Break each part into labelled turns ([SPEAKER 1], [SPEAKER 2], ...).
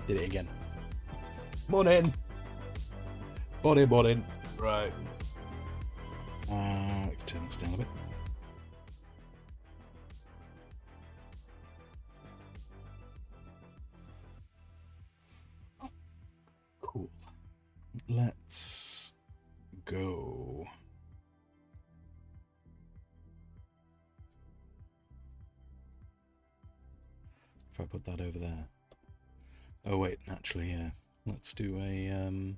[SPEAKER 1] Did it again. Morning! Morning, morning. Right. Turn this down a bit. Cool. Let's go. If I put that over there. Oh wait, actually, yeah. Let's do a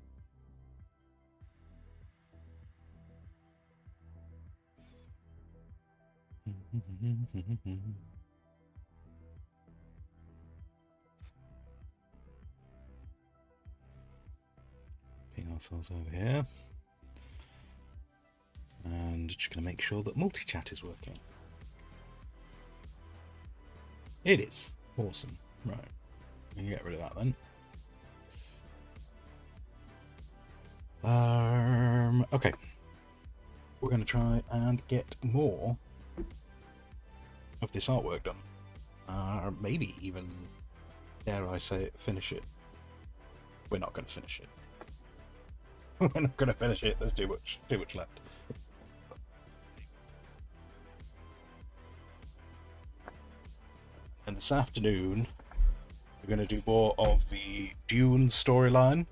[SPEAKER 1] ping ourselves over here. And just going to make sure that multi-chat is working. It is. Awesome. Right. We can get rid of that then. Okay. We're going to try and get more of this artwork done. Maybe even, dare I say it, finish it. We're not going to finish it. We're not going to finish it. There's too much left. And this afternoon, we're going to do more of the Dune storyline.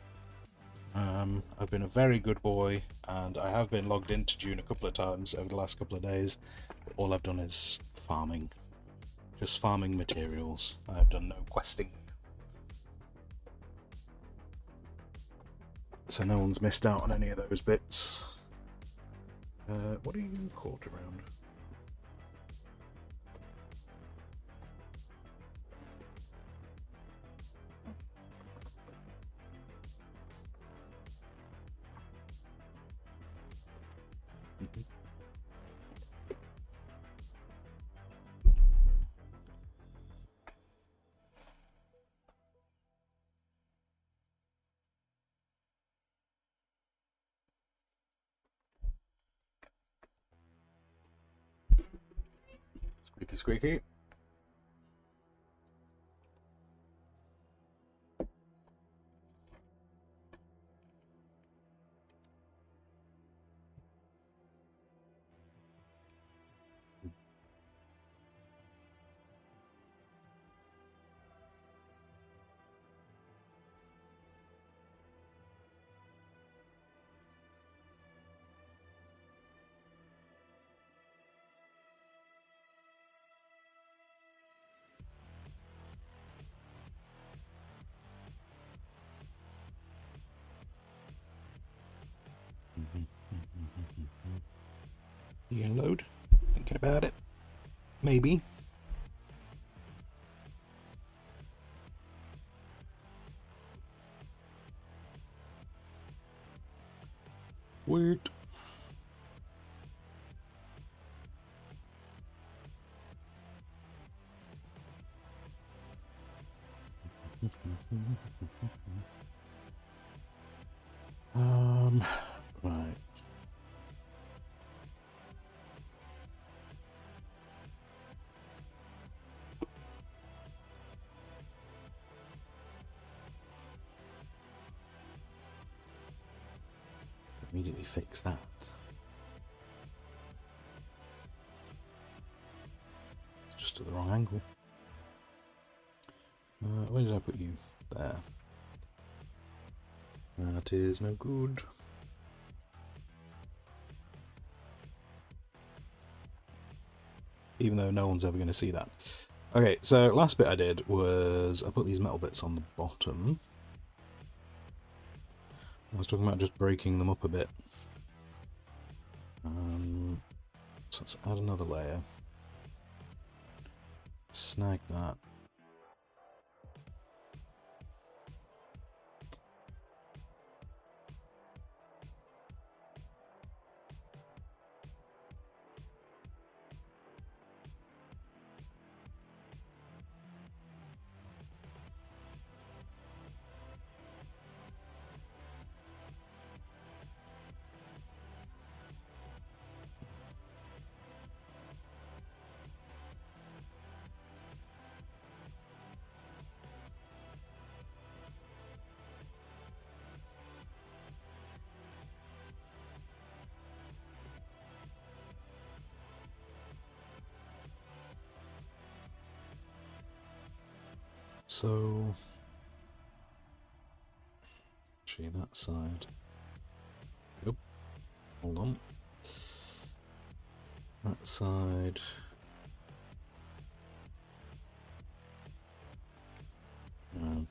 [SPEAKER 1] I've been a very good boy, and I have been logged into Dune a couple of times over the last couple of days. But all I've done is farming. Just farming materials. I have done no questing. So no one's missed out on any of those bits. What are you caught around? Squeaky, squeaky. You gonna load? Thinking about it? Maybe. Wait. Right. Immediately fix that. It's just at the wrong angle. Where did I put you? There. That is no good. Even though no one's ever going to see that. Okay, so last bit I did was I put these metal bits on the bottom. I was talking about just breaking them up a bit. So let's add another layer. Snag that. So, actually, that side. Yep. Hold on. That side. Um,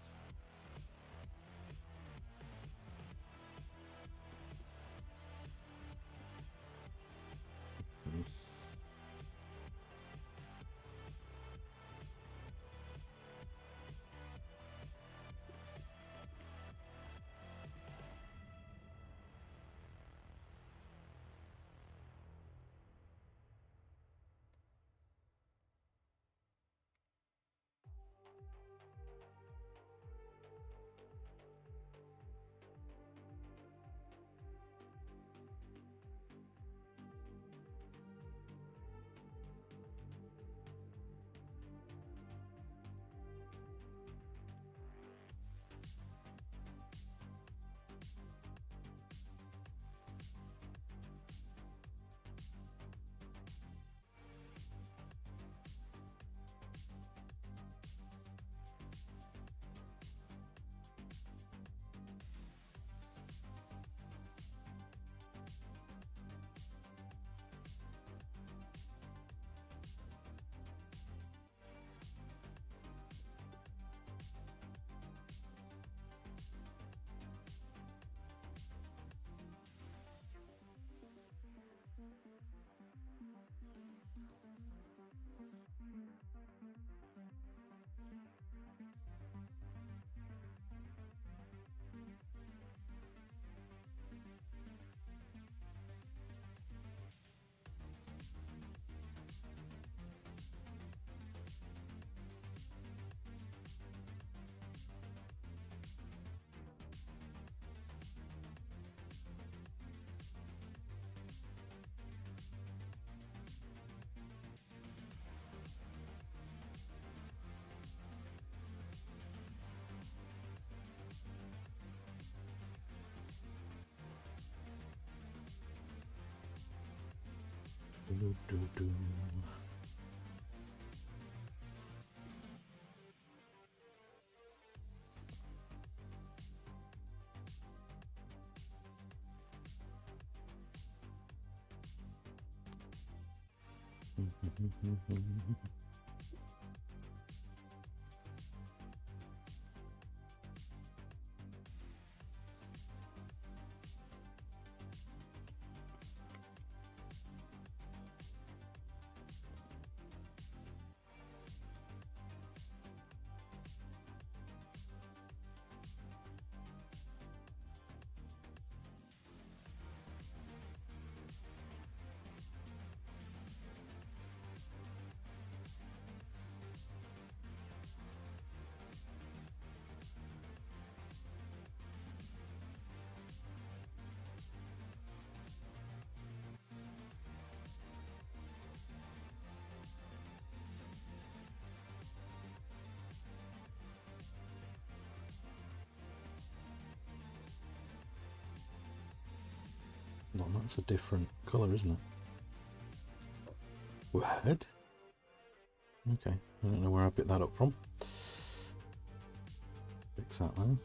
[SPEAKER 1] do. No, that's a different colour, isn't it? What? Okay, I don't know where I picked that up from. Fix that then.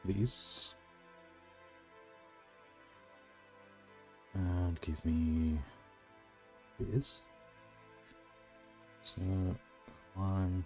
[SPEAKER 1] please. And give me this. So, fine.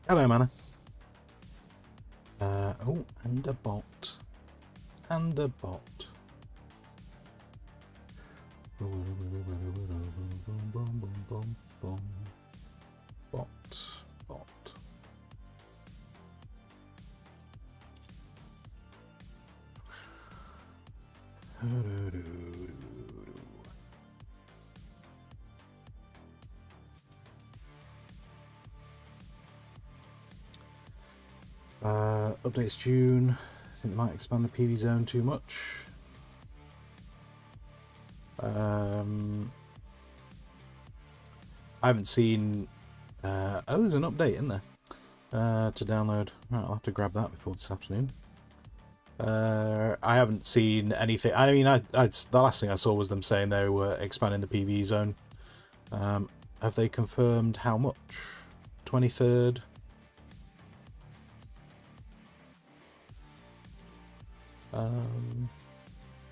[SPEAKER 1] Hello, Mana. Oh, and a bot. And a bot. Bot. Bot. Updates Dune. I think they might expand the PV zone too much. I haven't seen... oh, there's an update in there to download. Right, I'll have to grab that before this afternoon. I haven't seen anything. I mean, the last thing I saw was them saying they were expanding the PV zone. Have they confirmed how much? 23rd?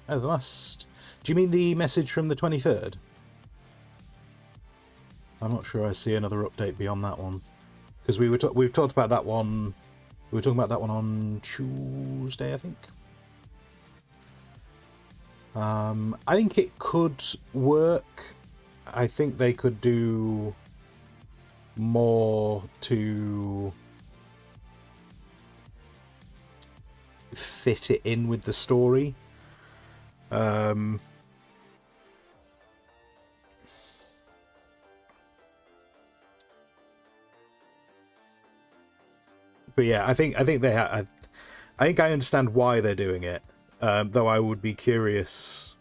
[SPEAKER 1] Oh, the last... Do you mean the message from the 23rd? I'm not sure I see another update beyond that one. Because we've talked about that one... We were talking about that one on Tuesday, I think. I think it could work. I think they could do more to fit it in with the story. But yeah, I think I think I understand why they're doing it. Though I would be curious.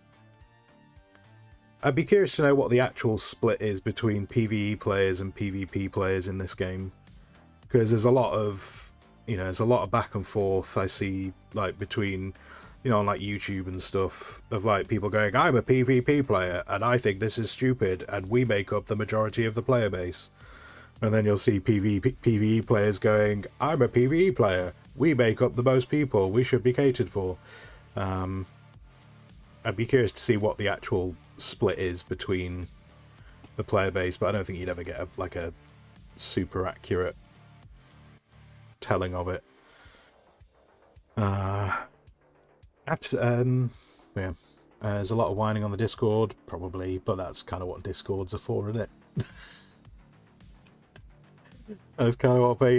[SPEAKER 1] I'd be curious to know what the actual split is between PvE players and PvP players in this game, because there's a lot of, there's a lot of back and forth I see, like between, on like YouTube and stuff, of like people going, I'm a PvP player and I think this is stupid and we make up the majority of the player base. And then you'll see PvE players going, I'm a PvE player, we make up the most people, we should be catered for. I'd be curious to see what the actual split is between the player base, but I don't think you'd ever get a super accurate telling of it. There's a lot of whining on the Discord, probably, but that's kind of what Discords are for, isn't it? That's kind of what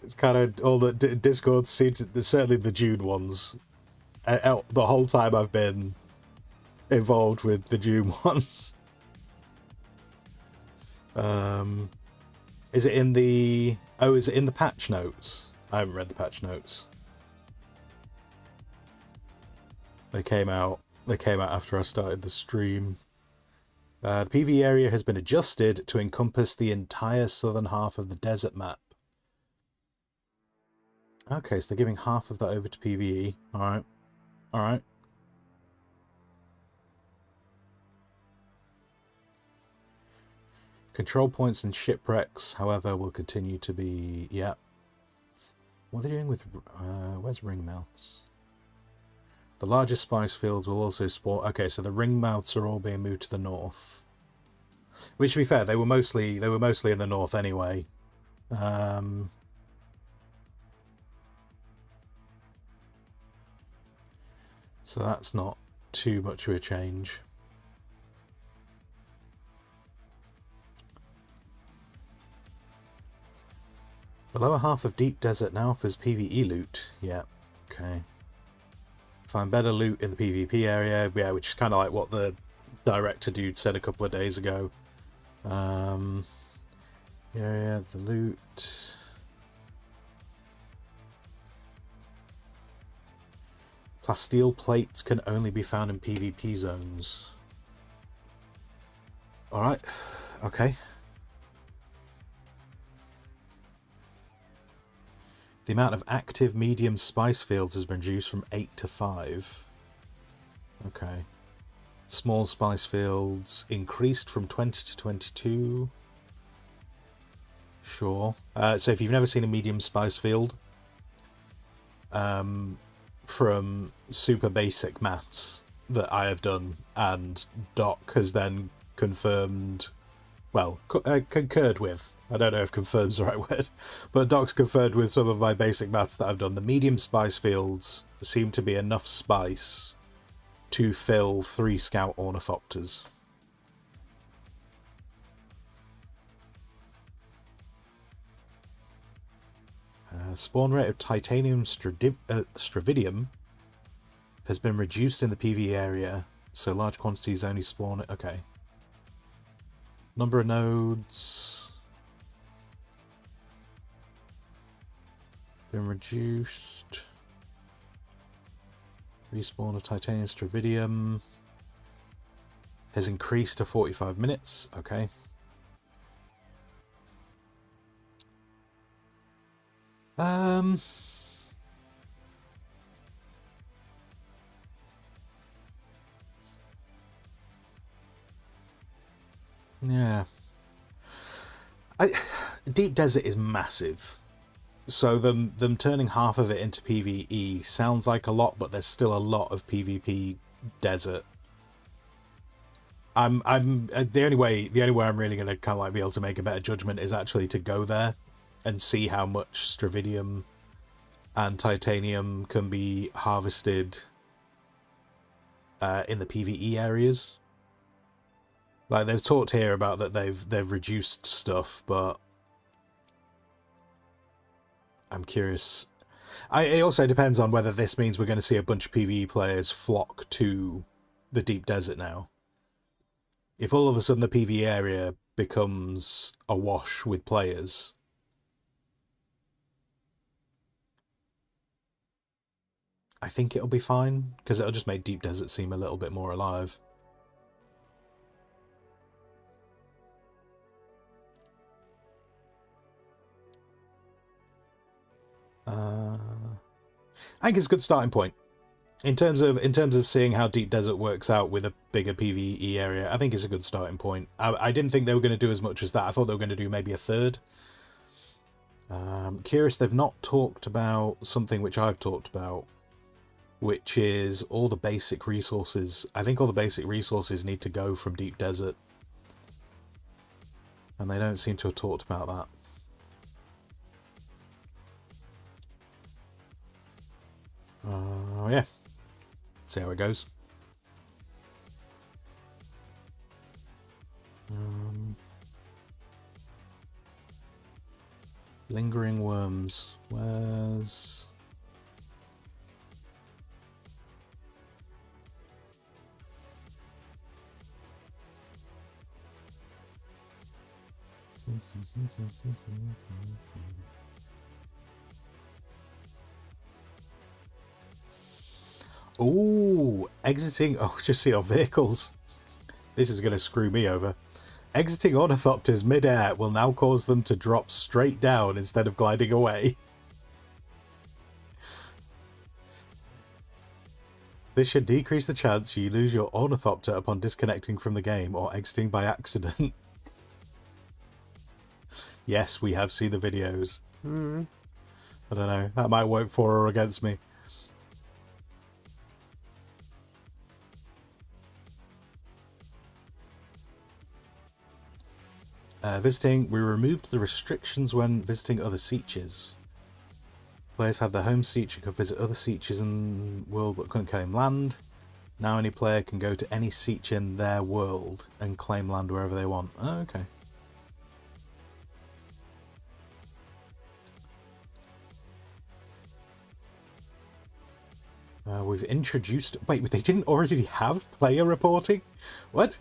[SPEAKER 1] it's kind of all the Discords seem to, certainly the Dune ones. The whole time I've been involved with the Dune ones. Is it in the... Oh, is it in the patch notes? I haven't read the patch notes. They came out after I started the stream. The PvE area has been adjusted to encompass the entire southern half of the desert map. Okay, so they're giving half of that over to PvE. Alright. Alright. Control points and shipwrecks, however, will continue to be... Yeah. What are they doing with... where's Ringmouths? The largest spice fields will also spawn... Okay, so the Ringmouths are all being moved to the north. Which, to be fair, they were mostly in the north anyway. So that's not too much of a change. The lower half of Deep Desert now offers PvE loot. Yeah, okay. Find better loot in the PvP area. Yeah, which is kind of like what the director dude said a couple of days ago. Area, the loot. Plasteel plates can only be found in PvP zones. Alright, okay. The amount of active medium spice fields has been reduced from 8 to 5. Okay. Small spice fields increased from 20 to 22. Sure. So if you've never seen a medium spice field, from super basic maths that I have done, and Doc has then confirmed well, concurred with. I don't know if confirm's the right word, but Doc's conferred with some of my basic maths that I've done. The medium spice fields seem to be enough spice to fill 3 scout ornithopters. Spawn rate of titanium stravidium has been reduced in the PvE area, so large quantities only spawn. Okay. Number of nodes been reduced. Respawn of titanium stravidium has increased to 45 minutes. Okay. Yeah. Deep Desert is massive. So them turning half of it into PvE sounds like a lot, but there's still a lot of PvP desert. I'm the only way I'm really gonna kind of like be able to make a better judgment is actually to go there and see how much stravidium and titanium can be harvested in the PvE areas. Like they've talked here about that they've reduced stuff, but I'm curious. It also depends on whether this means we're going to see a bunch of PvE players flock to the deep desert now. If all of a sudden the PvE area becomes awash with players, I think it'll be fine, because it'll just make deep desert seem a little bit more alive. I think it's a good starting point. In terms of seeing how Deep Desert works out with a bigger PvE area, I think it's a good starting point. I didn't think they were going to do as much as that. I thought they were going to do maybe a third. Curious, they've not talked about something which I've talked about, which is all the basic resources. I think all the basic resources need to go from Deep Desert. And they don't seem to have talked about that. Yeah. See how it goes. Lingering worms. Where's... Ooh, exiting... Oh, just see our vehicles. This is going to screw me over. Exiting ornithopters mid-air will now cause them to drop straight down instead of gliding away. This should decrease the chance you lose your ornithopter upon disconnecting from the game or exiting by accident. Yes, we have seen the videos. I don't know. That might work for or against me. Visiting. We removed the restrictions when visiting other sietches. Players had their home sietch and could visit other sietches in the world but couldn't claim land. Now any player can go to any sietch in their world and claim land wherever they want. Oh, okay. We've introduced... Wait, they didn't already have player reporting? What?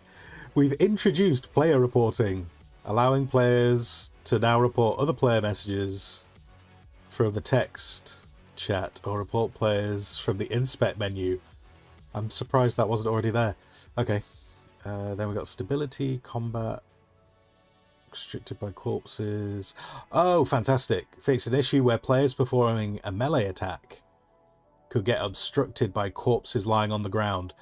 [SPEAKER 1] We've introduced player reporting, allowing players to now report other player messages from the text chat or report players from the inspect menu. I'm surprised that wasn't already there. Okay. Then we got stability, combat, restricted by corpses. Oh, fantastic. Fixed an issue where players performing a melee attack could get obstructed by corpses lying on the ground.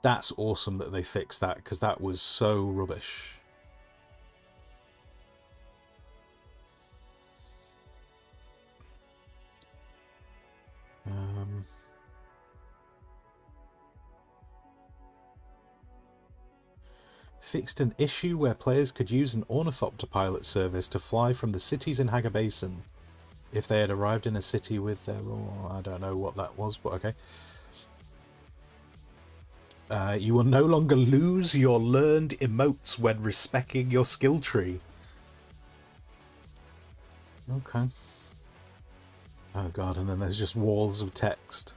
[SPEAKER 1] That's awesome that they fixed that, because that was so rubbish. fixed an issue where players could use an ornithopter pilot service to fly from the cities in Haga Basin if they had arrived in a city with their... Oh, I don't know what that was, but okay. You will no longer lose your learned emotes when respecing your skill tree. Okay. Oh god, and then there's just walls of text.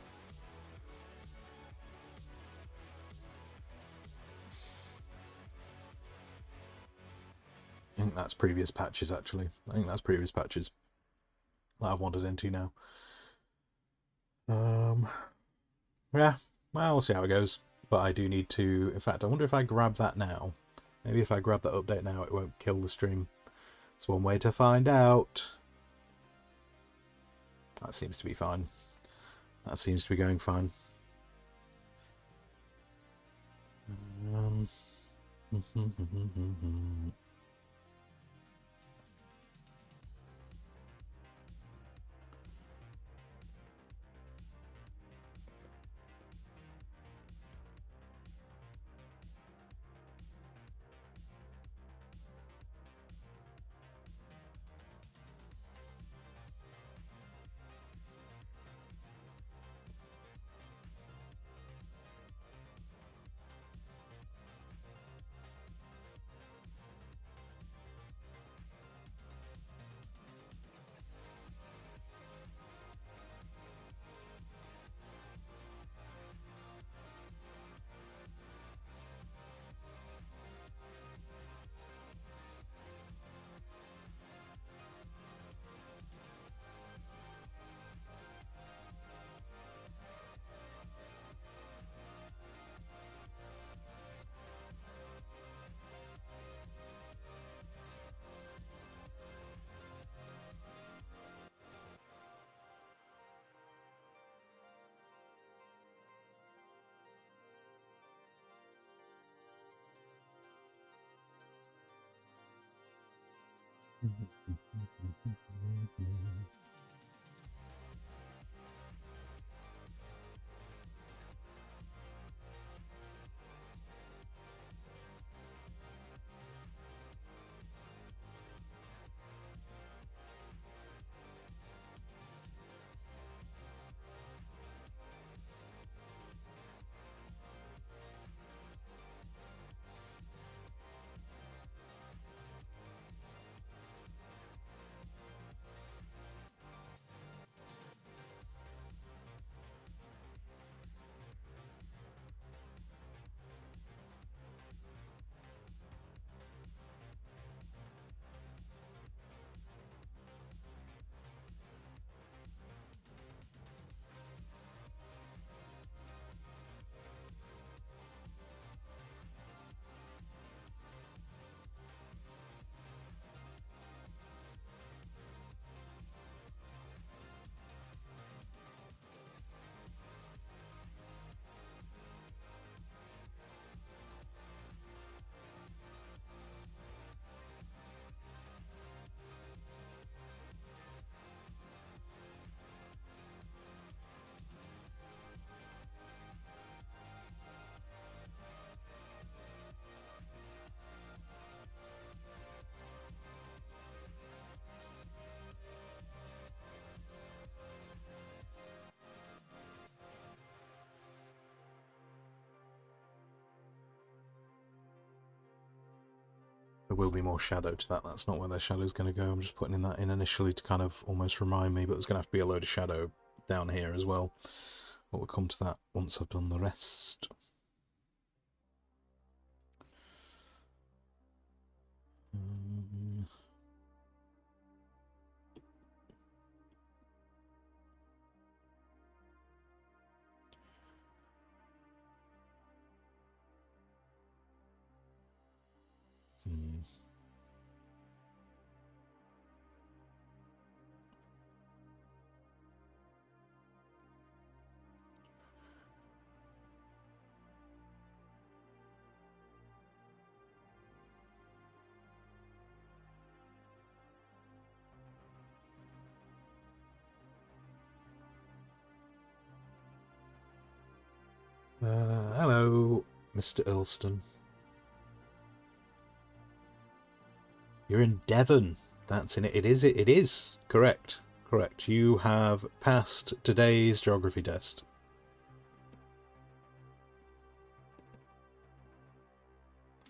[SPEAKER 1] I think that's previous patches, actually. I think that's previous patches that I've wandered into now. Yeah, well, we'll see how it goes. But I do need to... In fact, I wonder if I grab that now. Maybe if I grab that update now, it won't kill the stream. It's one way to find out. That seems to be fine. That seems to be going fine. There will be more shadow to that. That's not where their shadow's going to go. I'm just putting in that in initially to kind of almost remind me, but there's going to have to be a load of shadow down here as well. But we'll come to that once I've done the rest. Hello, Mr. Earlston. You're in Devon. That's in it. It is. It is correct. Correct. You have passed today's geography test.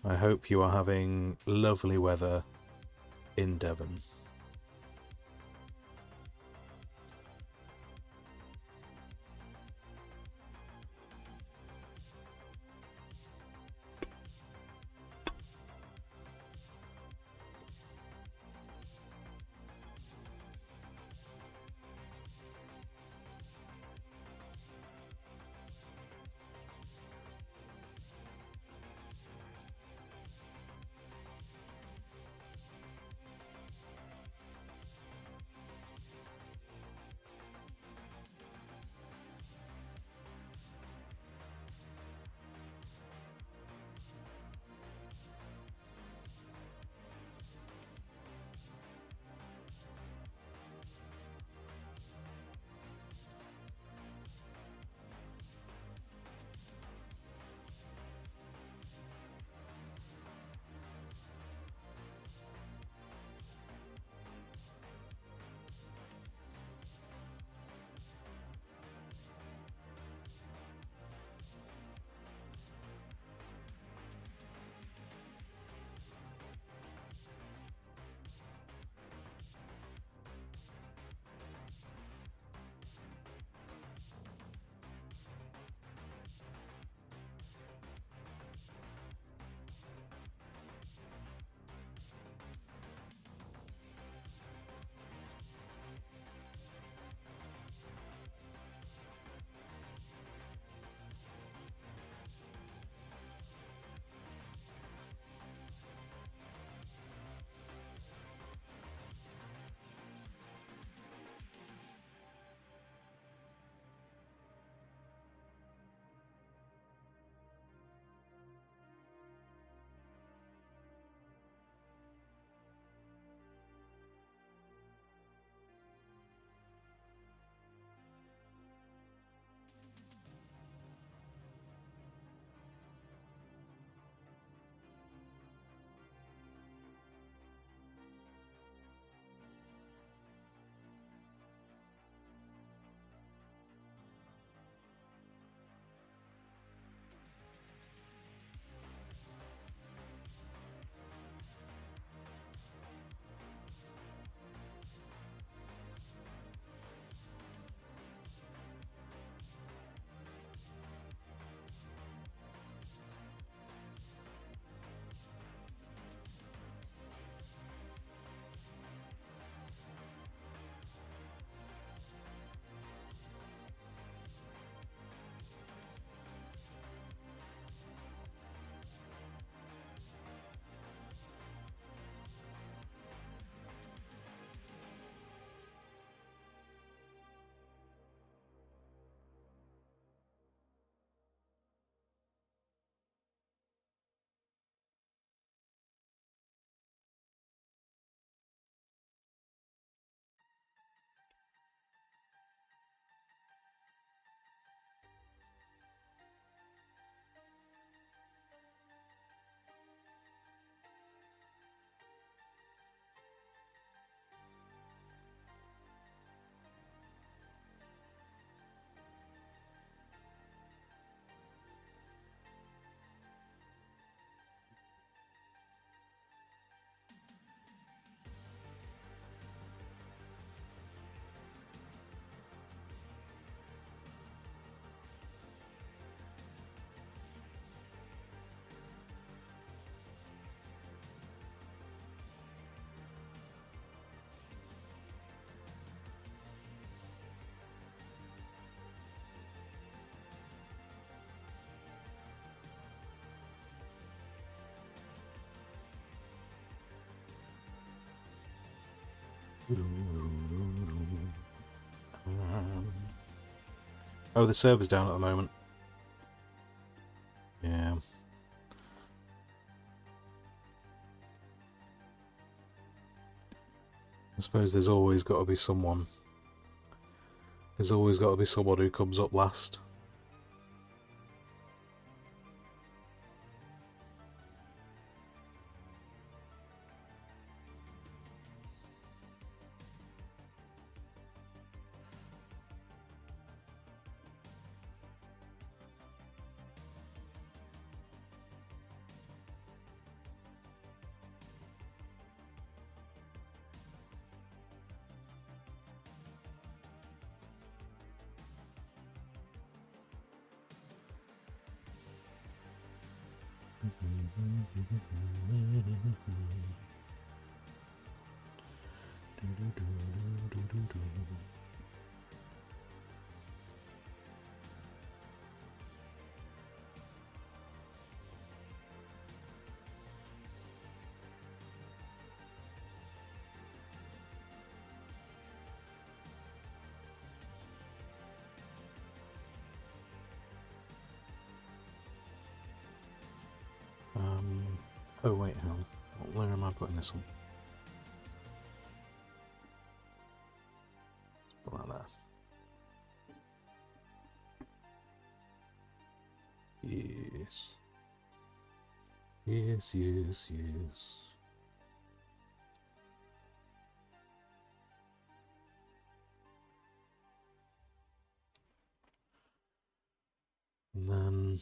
[SPEAKER 1] I hope you are having lovely weather in Devon. Oh, the server's down at the moment. Yeah. I suppose there's always got to be someone. There's always got to be someone who comes up last. Oh wait, hang on. Where am I putting this one? Put that there. Yes. Yes, yes, yes. And then,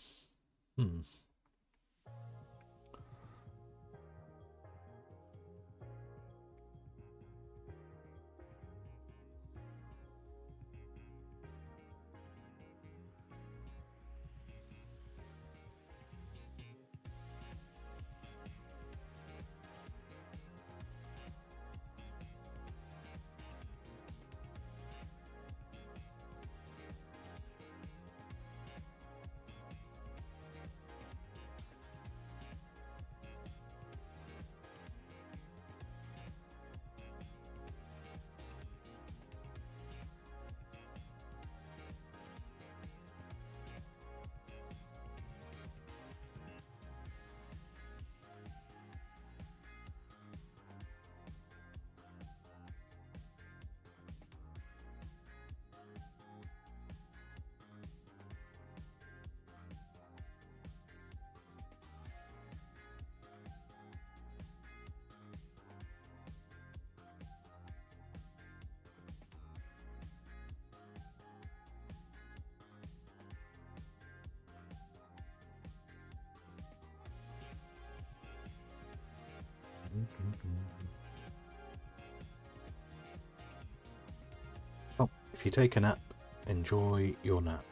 [SPEAKER 1] well, if you take a nap, enjoy your nap.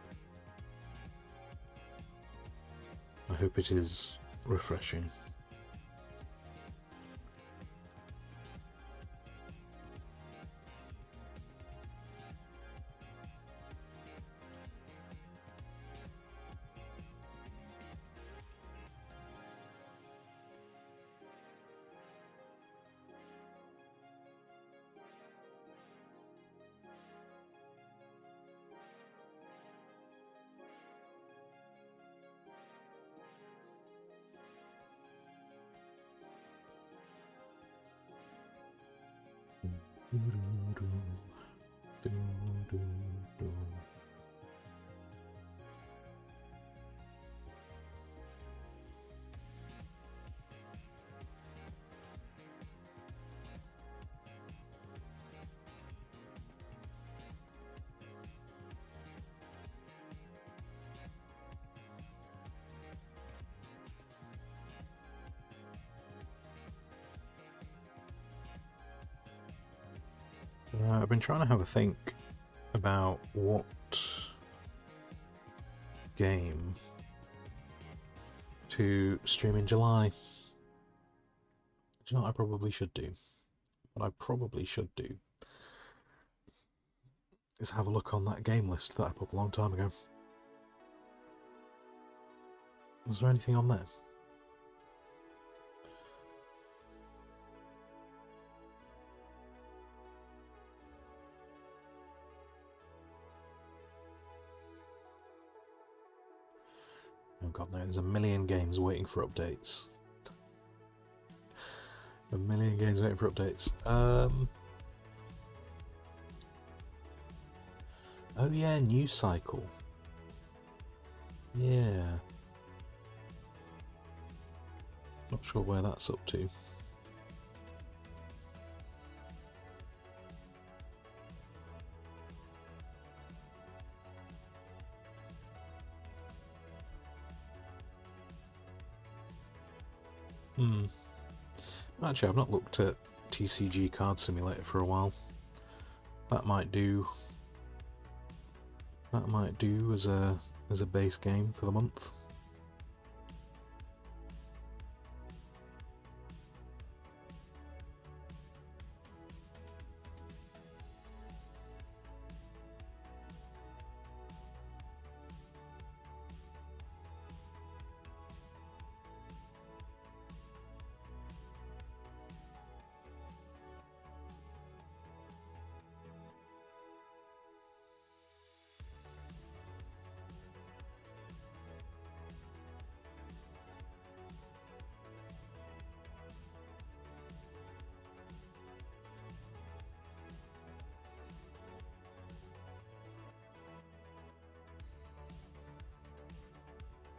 [SPEAKER 1] I hope it is refreshing. I've been trying to have a think about what game to stream in July. Do you know what I probably should do? What I probably should do is have a look on that game list that I put a long time ago. Was there anything on there? Oh god, no, there's a million games waiting for updates. A million games waiting for updates. Oh yeah, News Cycle. Yeah. Not sure where that's up to. Actually, I've not looked at TCG Card Simulator for a while. That might do. That might do as a base game for the month.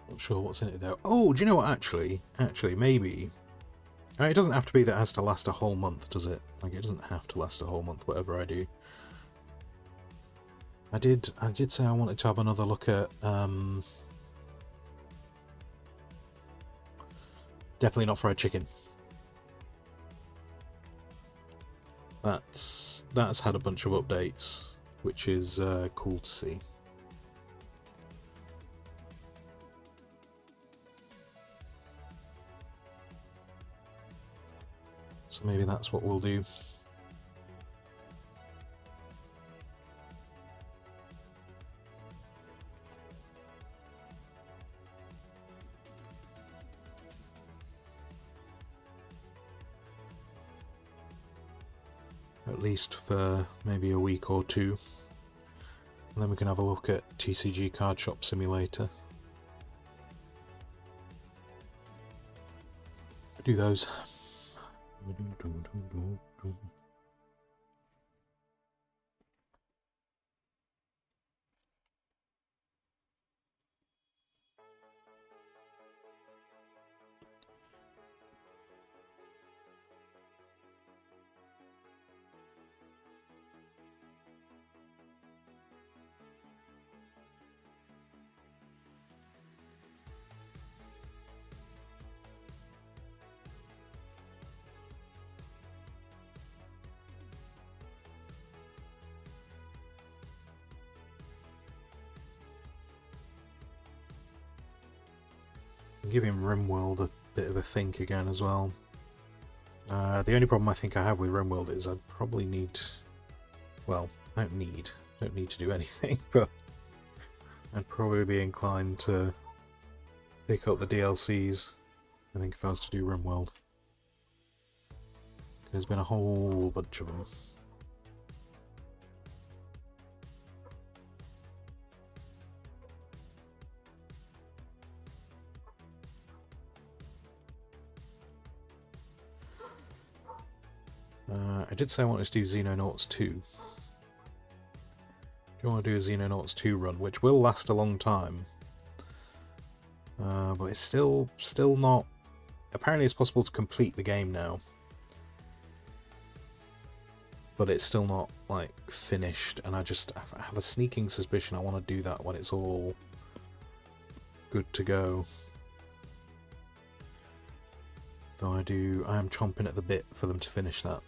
[SPEAKER 1] Not sure what's in it though. Oh, do you know what? Actually, maybe. It doesn't have to be that it has to last a whole month, does it? Like, it doesn't have to last a whole month, whatever I do. I did say I wanted to have another look at, definitely not fried chicken. That's had a bunch of updates, which is cool to see. So maybe that's what we'll do. At least for maybe a week or two. And then we can have a look at TCG Card Shop Simulator. Do those. Give him RimWorld a bit of a think again as well. The only problem I think I have with RimWorld is I'd probably need... Well, I don't need to do anything, but I'd probably be inclined to pick up the DLCs, I think, if I was to do RimWorld. There's been a whole bunch of them. I did say I wanted to do Xenonauts 2. Do you want to do a Xenonauts 2 run, which will last a long time. But it's still not... Apparently it's possible to complete the game now. But it's still not, like, finished, and I have a sneaking suspicion I want to do that when it's all good to go. Though I am chomping at the bit for them to finish that.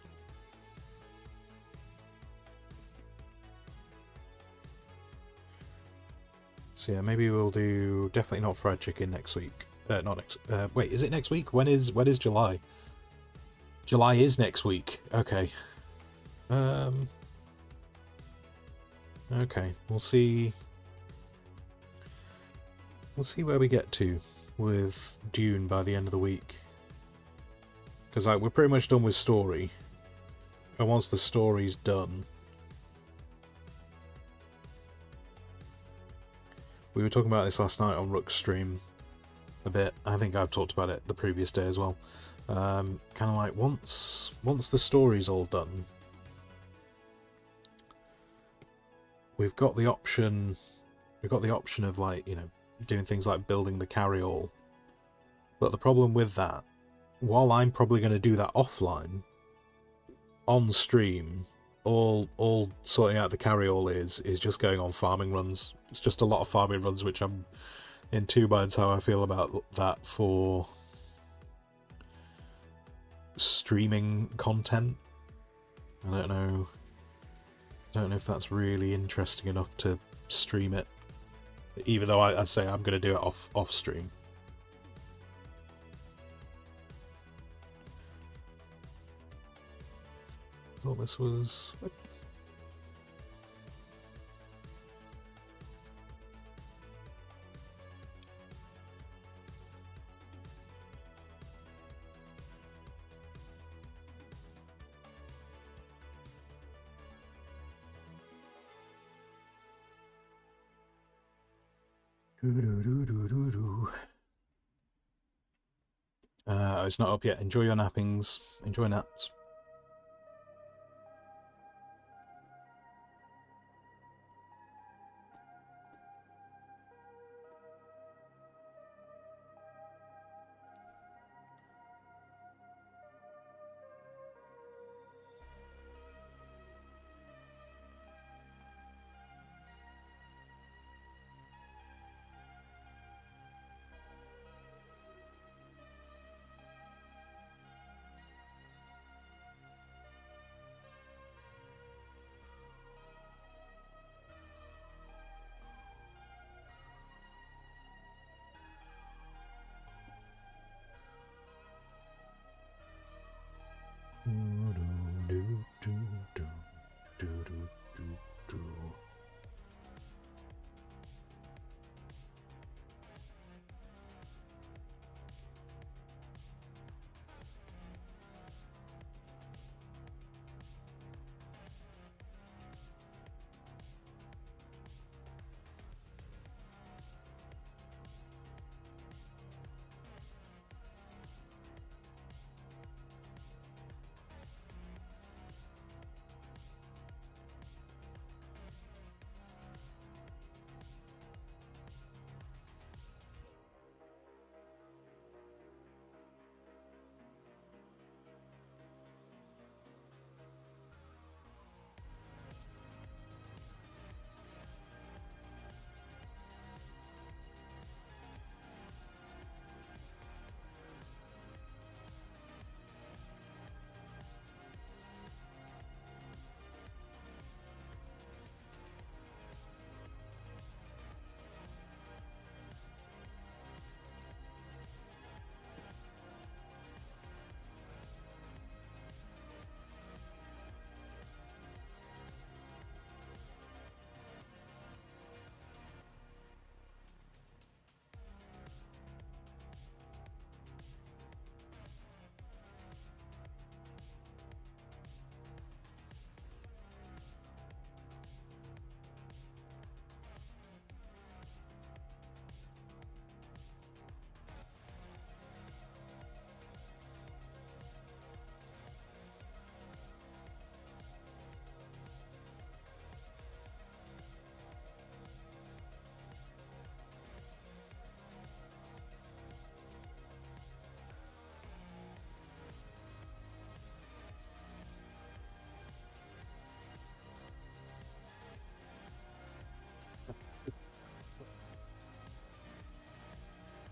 [SPEAKER 1] So yeah, maybe we'll do definitely not fried chicken next week. Not next. Wait, is it next week? When is July? July is next week. Okay. Okay, we'll see. We'll see where we get to with Dune by the end of the week. Because we're pretty much done with story. And once the story's done, we were talking about this last night on Rook's stream a bit. I think I've talked about it the previous day as well. Kind of like once the story's all done, we've got the option of, like, you know, doing things like building the carry-all. But the problem with that, while I'm probably going to do that offline, on stream, all sorting out the carry-all is just going on farming runs. It's just a lot of farming runs, which I'm in two minds how I feel about that for streaming content. I don't know if that's really interesting enough to stream it, even though I say I'm going to do it off stream. I thought this was... It's not up yet. Enjoy your nappings. Enjoy naps.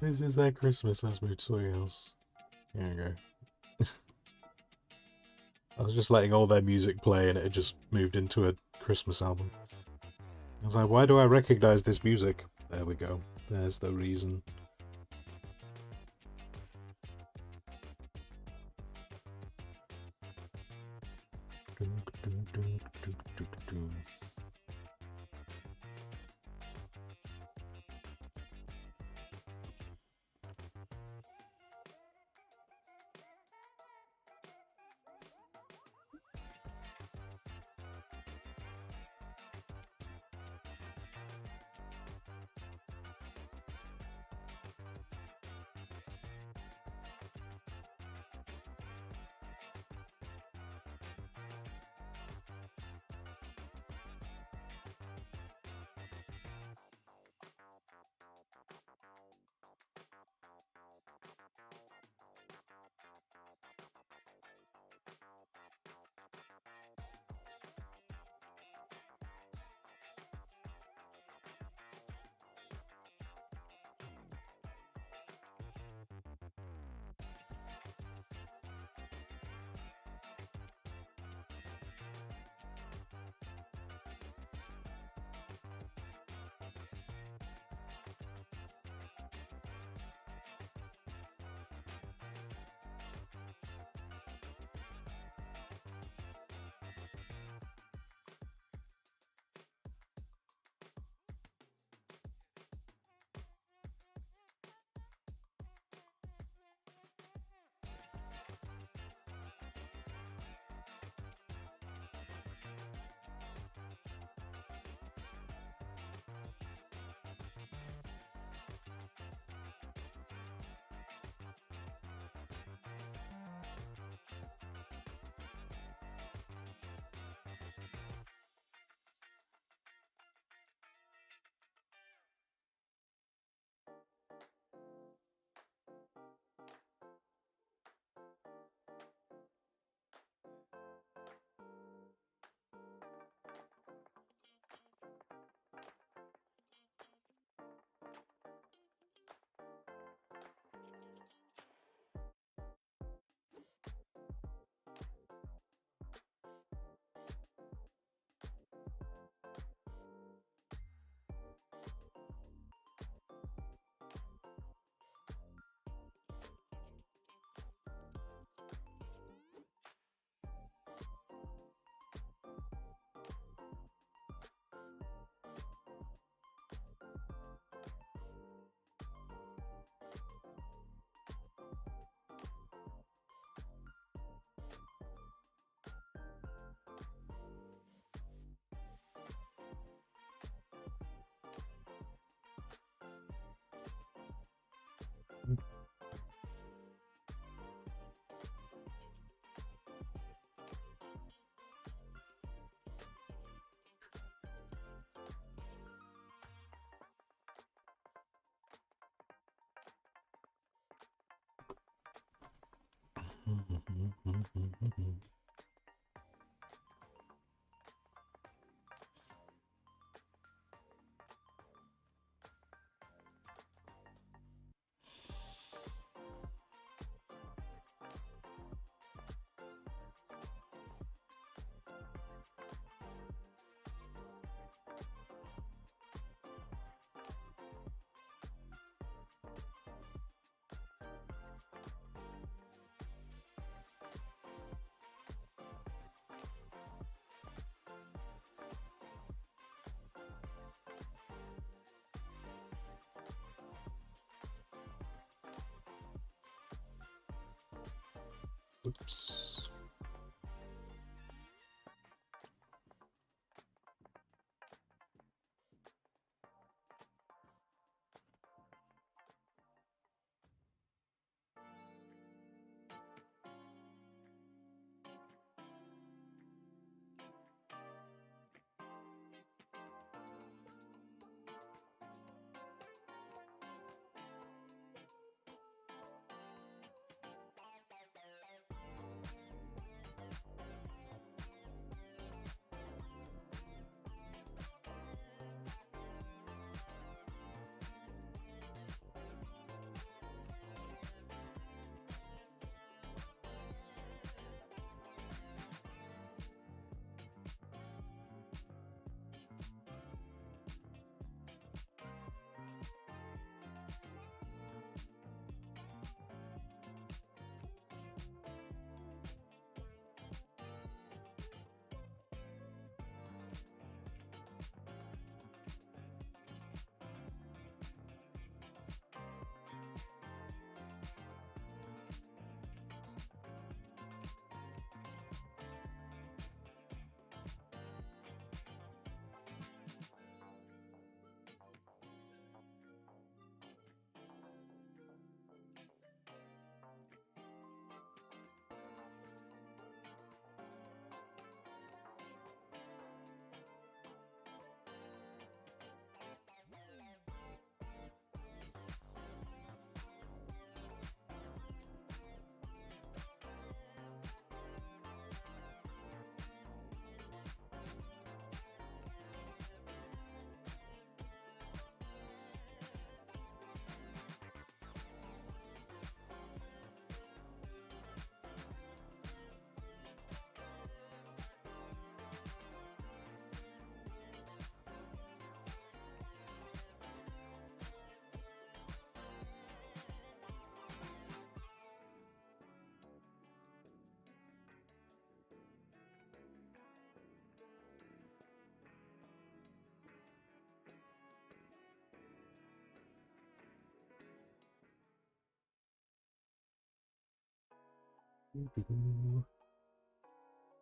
[SPEAKER 1] This is their Christmas. Let's move to something else. There you go. I was just letting all their music play and it had just moved into a Christmas album. I was like, why do I recognize this music? There we go. There's the reason. Oops.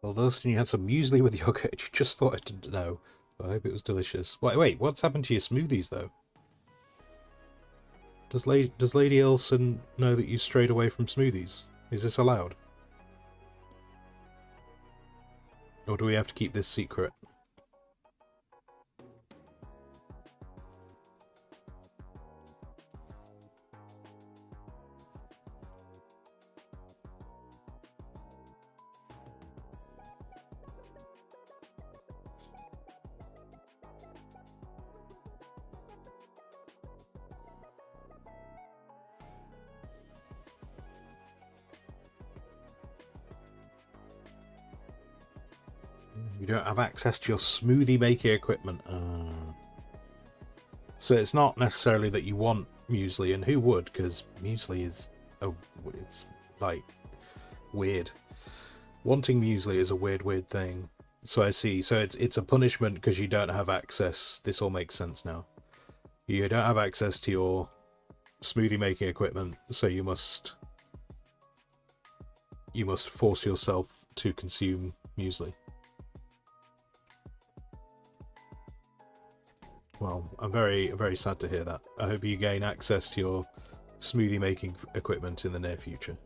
[SPEAKER 1] Well, Dustin, you had some muesli with yogurt. You just thought I didn't know. I hope it was delicious. Wait, what's happened to your smoothies, though? Does Lady Elson know that you strayed away from smoothies? Is this allowed? Or do we have to keep this secret? You don't have access to your smoothie making equipment. So it's not necessarily that you want muesli, and who would? Because muesli is, it's like weird. Wanting muesli is a weird thing. So I see. So it's a punishment because you don't have access. This all makes sense now. You don't have access to your smoothie making equipment, so you must force yourself to consume muesli. Well, I'm very sad to hear that. I hope you gain access to your smoothie making equipment in the near future.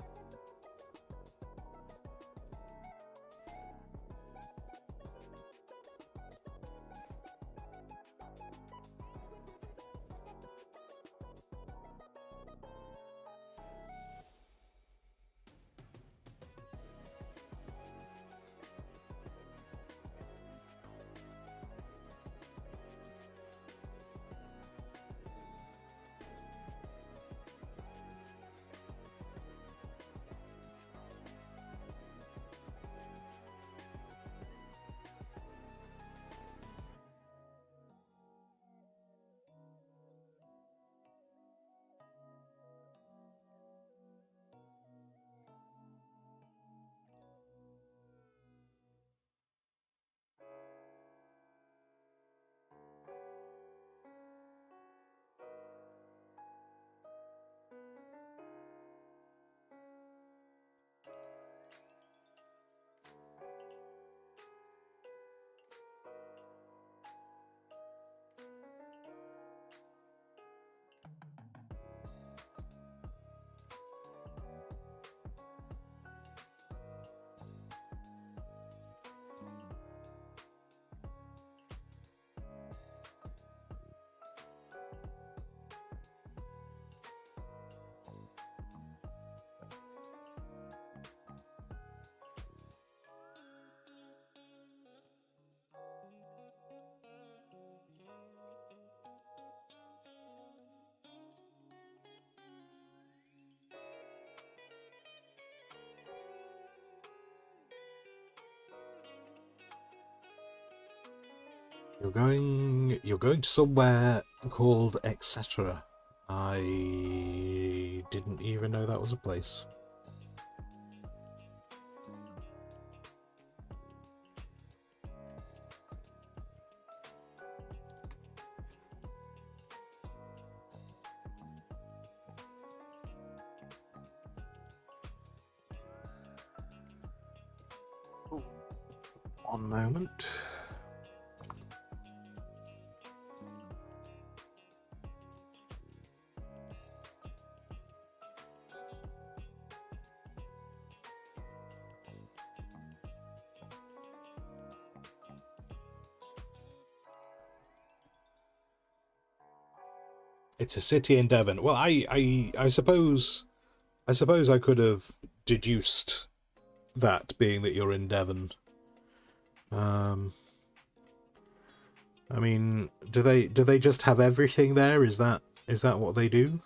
[SPEAKER 1] You're going to somewhere called etc. I didn't even know that was a place. One moment. It's a city in Devon. Well, I suppose I could have deduced that, being that you're in Devon. I mean, do they just have everything there? Is that what they do?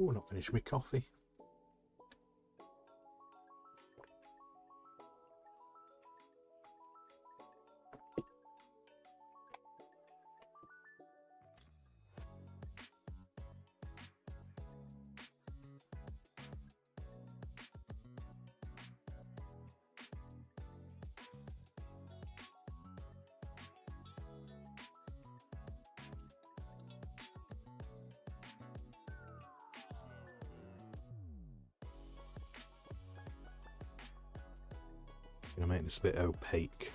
[SPEAKER 1] Oh, not finished my coffee. I'm gonna make this a bit opaque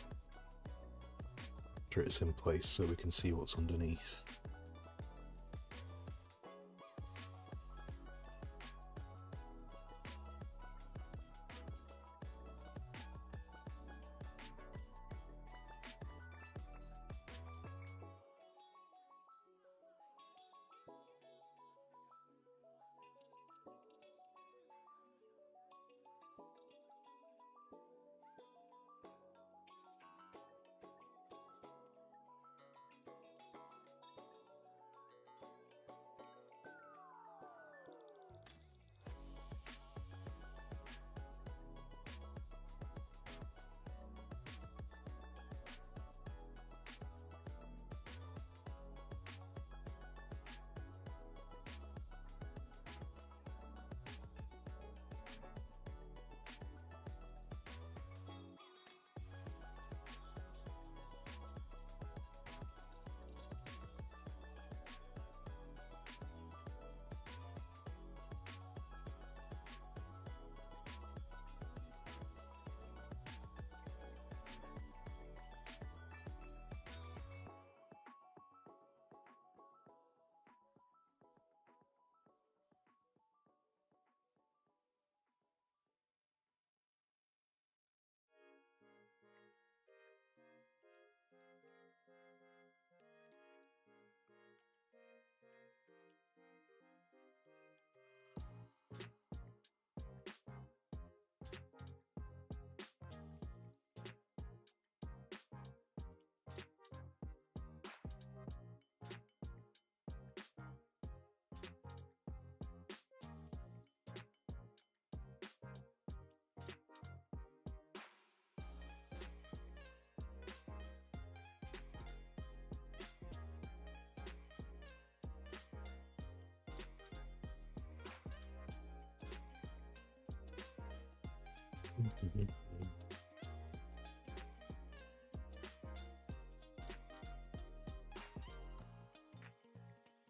[SPEAKER 1] after it's in place so we can see what's underneath.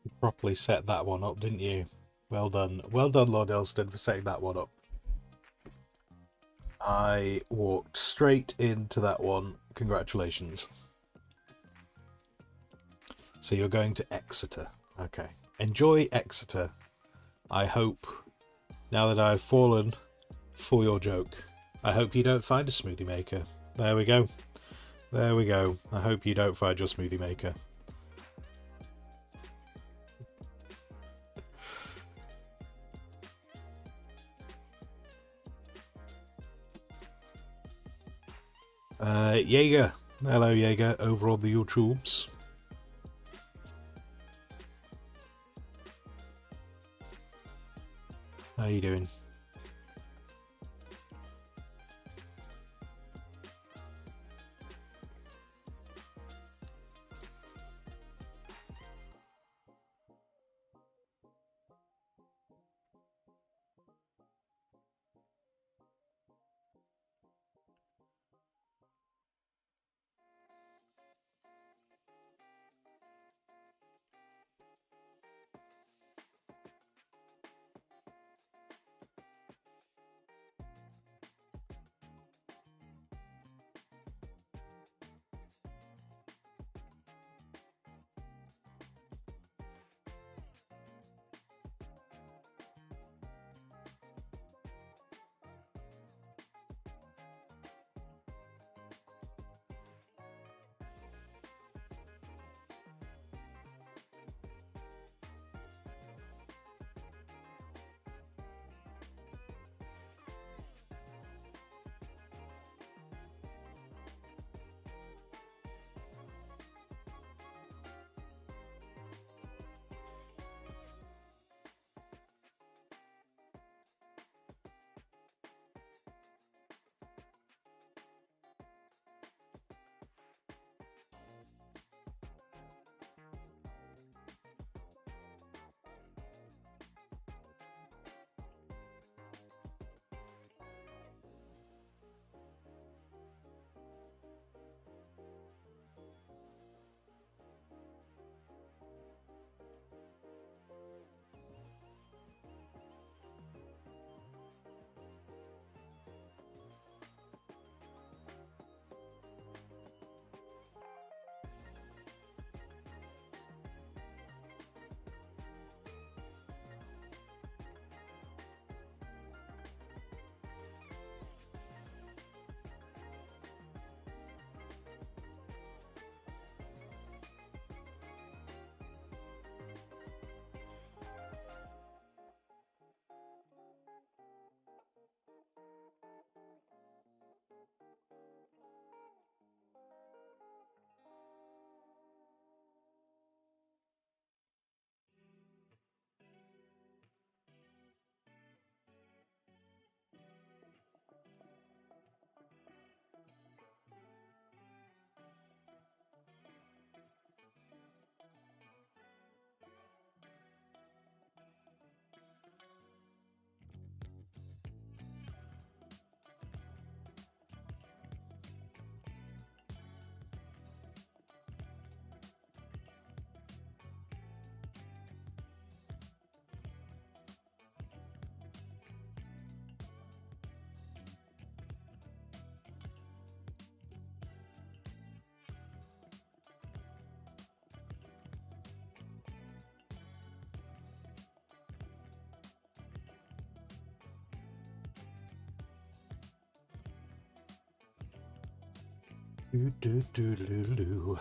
[SPEAKER 1] You properly set that one up, didn't you? Well done. Well done, Lord Elston, for setting that one up. I walked straight into that one. Congratulations. So you're going to Exeter. Okay. Enjoy Exeter. I hope, now that I've fallen for your joke, I hope you don't find a smoothie maker. There we go. There we go. I hope you don't find your smoothie maker. Jaeger. Hello, Jaeger, over on the YouTubes. How you doing? Do, do, do, do, do.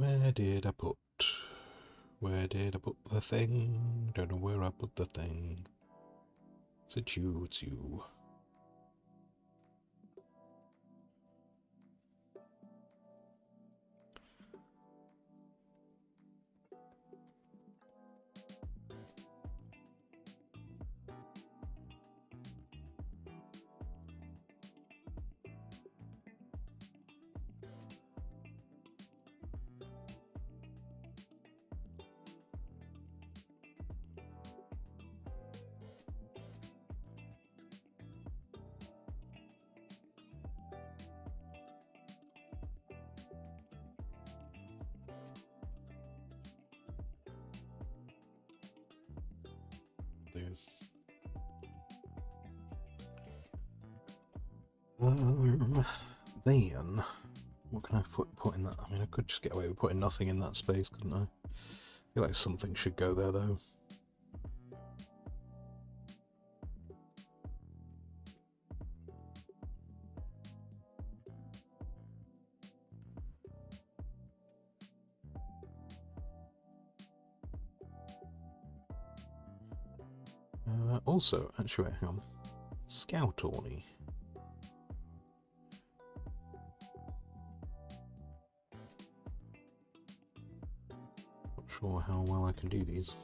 [SPEAKER 1] Where did I put? Where did I put the thing? Don't know where I put the thing. It's you, it's you. Then, what can I put in that? I mean, I could just get away with putting nothing in that space, couldn't I? I feel like something should go there, though. Also, actually, hang on. Scout Orney. Not sure how well I can do these.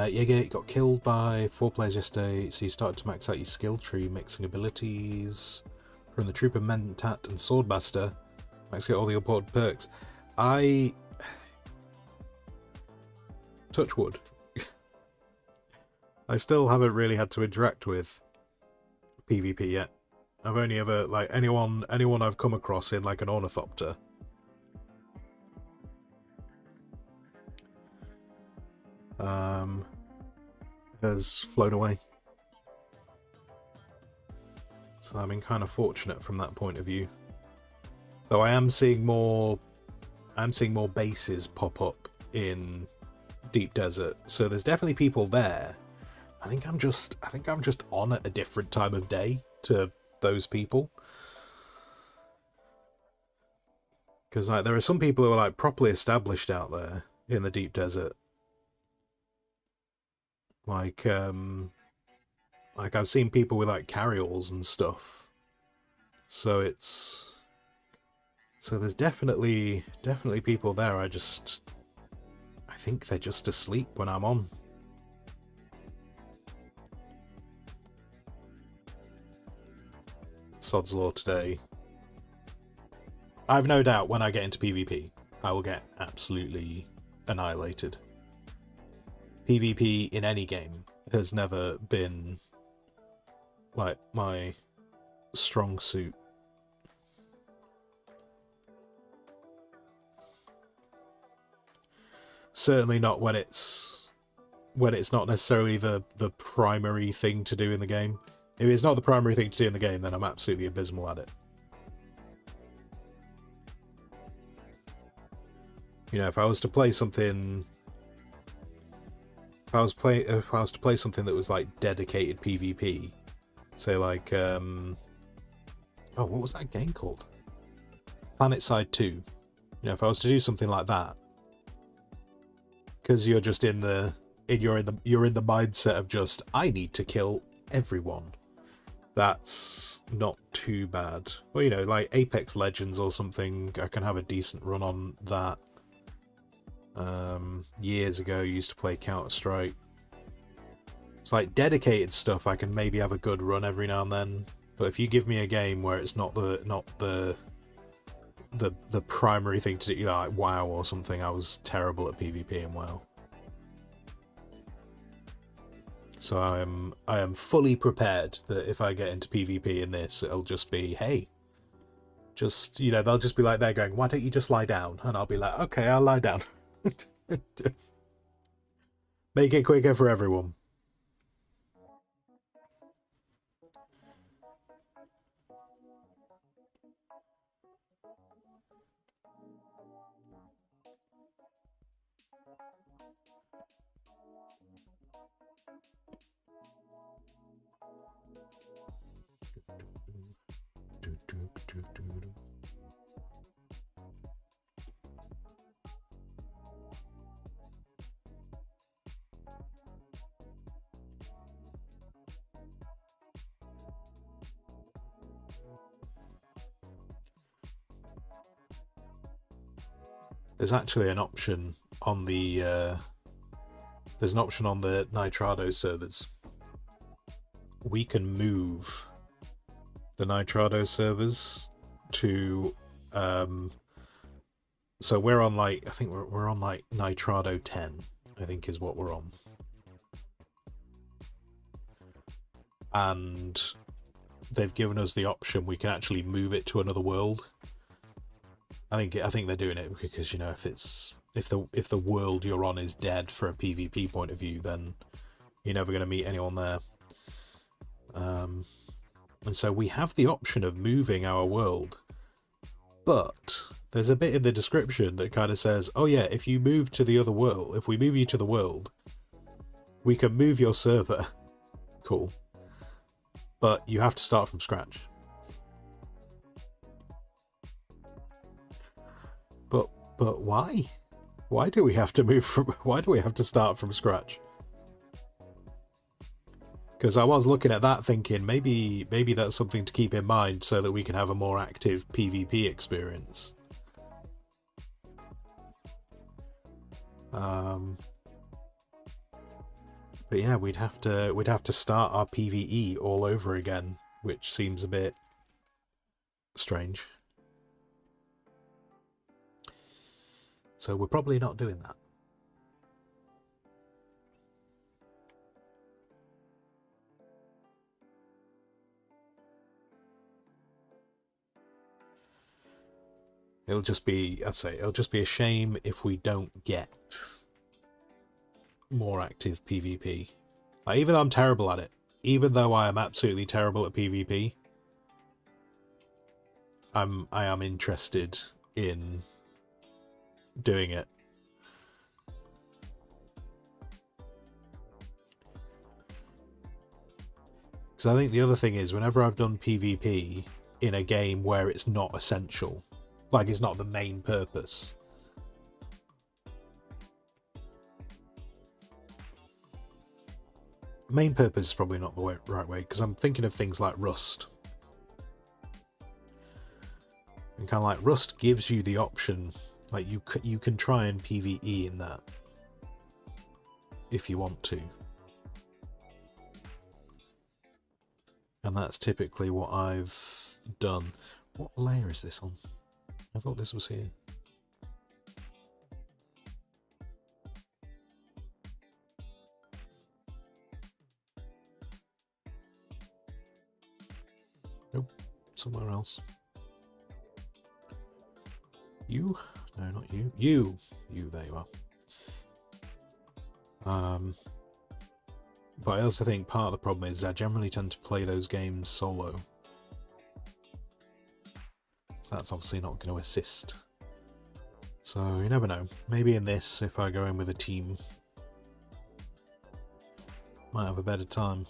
[SPEAKER 1] Yege got killed by 4 players yesterday, so you started to max out your skill tree, mixing abilities from the Trooper, Mentat, and Swordmaster. Max out all the important perks. I touch wood. I still haven't really had to interact with PvP yet. I've only ever, like, anyone I've come across in, like, an Ornithopter has flown away. So I'm in kind of fortunate from that point of view. Though I am seeing more bases pop up in Deep Desert. So there's definitely people there. I think I'm just on at a different time of day to those people. Because like there are some people who are like properly established out there in the Deep Desert. Like I've seen people with like carryalls and stuff. So there's definitely people there. I think they're just asleep when I'm on. Sod's Law today. I've no doubt when I get into PvP, I will get absolutely annihilated. PvP in any game has never been like my strong suit. Certainly not when it's not necessarily the primary thing to do in the game. If it's not the primary thing to do in the game, then I'm absolutely abysmal at it. You know, if I was to play something that was like dedicated PvP, say like oh, what was that game called? PlanetSide 2, you know, if I was to do something like that, because you're just you're in the mindset of just, I need to kill everyone. That's not too bad. Well, you know, like Apex Legends or something, I can have a decent run on that. Years ago, I used to play Counter-Strike. It's like dedicated stuff, I can maybe have a good run every now and then. But if you give me a game where it's not the primary thing to do, like WoW or something, I was terrible at PvP in WoW. So I am fully prepared that if I get into PvP in this, it'll just be, hey, just, you know, they'll just be like, they're going, why don't you just lie down? And I'll be like, okay, I'll lie down. Just make it quicker for everyone. There's actually an option on the Nitrado servers. We can move the Nitrado servers to so we're on, like, I think we're on like Nitrado 10, I think is what we're on. And they've given us the option, we can actually move it to another world. I think they're doing it because, you know, if the world you're on is dead for a PvP point of view, then you're never going to meet anyone there. And so we have the option of moving our world, but there's a bit in the description that kind of says, oh yeah, if you move to the other world, if we move you to the world, we can move your server. Cool. But you have to start from scratch. But why? Why do we have to why do we have to start from scratch? Because I was looking at that thinking, maybe that's something to keep in mind so that we can have a more active PvP experience. But yeah, we'd have to start our PvE all over again, which seems a bit strange. So we're probably not doing that. It'll just be a shame if we don't get more active PvP. Like, even though I'm terrible at it, even though I am absolutely terrible at PvP, I am interested in doing it. Because I think the other thing is, whenever I've done PvP in a game where it's not essential, like it's not the main purpose, main purpose is probably not the right way, because I'm thinking of things like Rust. And kind of like Rust gives you the option, like you can try and PvE in that if you want to. And that's typically what I've done. What layer is this on? I thought this was here. Nope, somewhere else. You? No, not you. You, there you are. But I also think part of the problem is I generally tend to play those games solo. So that's obviously not going to assist. So you never know. Maybe in this, if I go in with a team, might have a better time.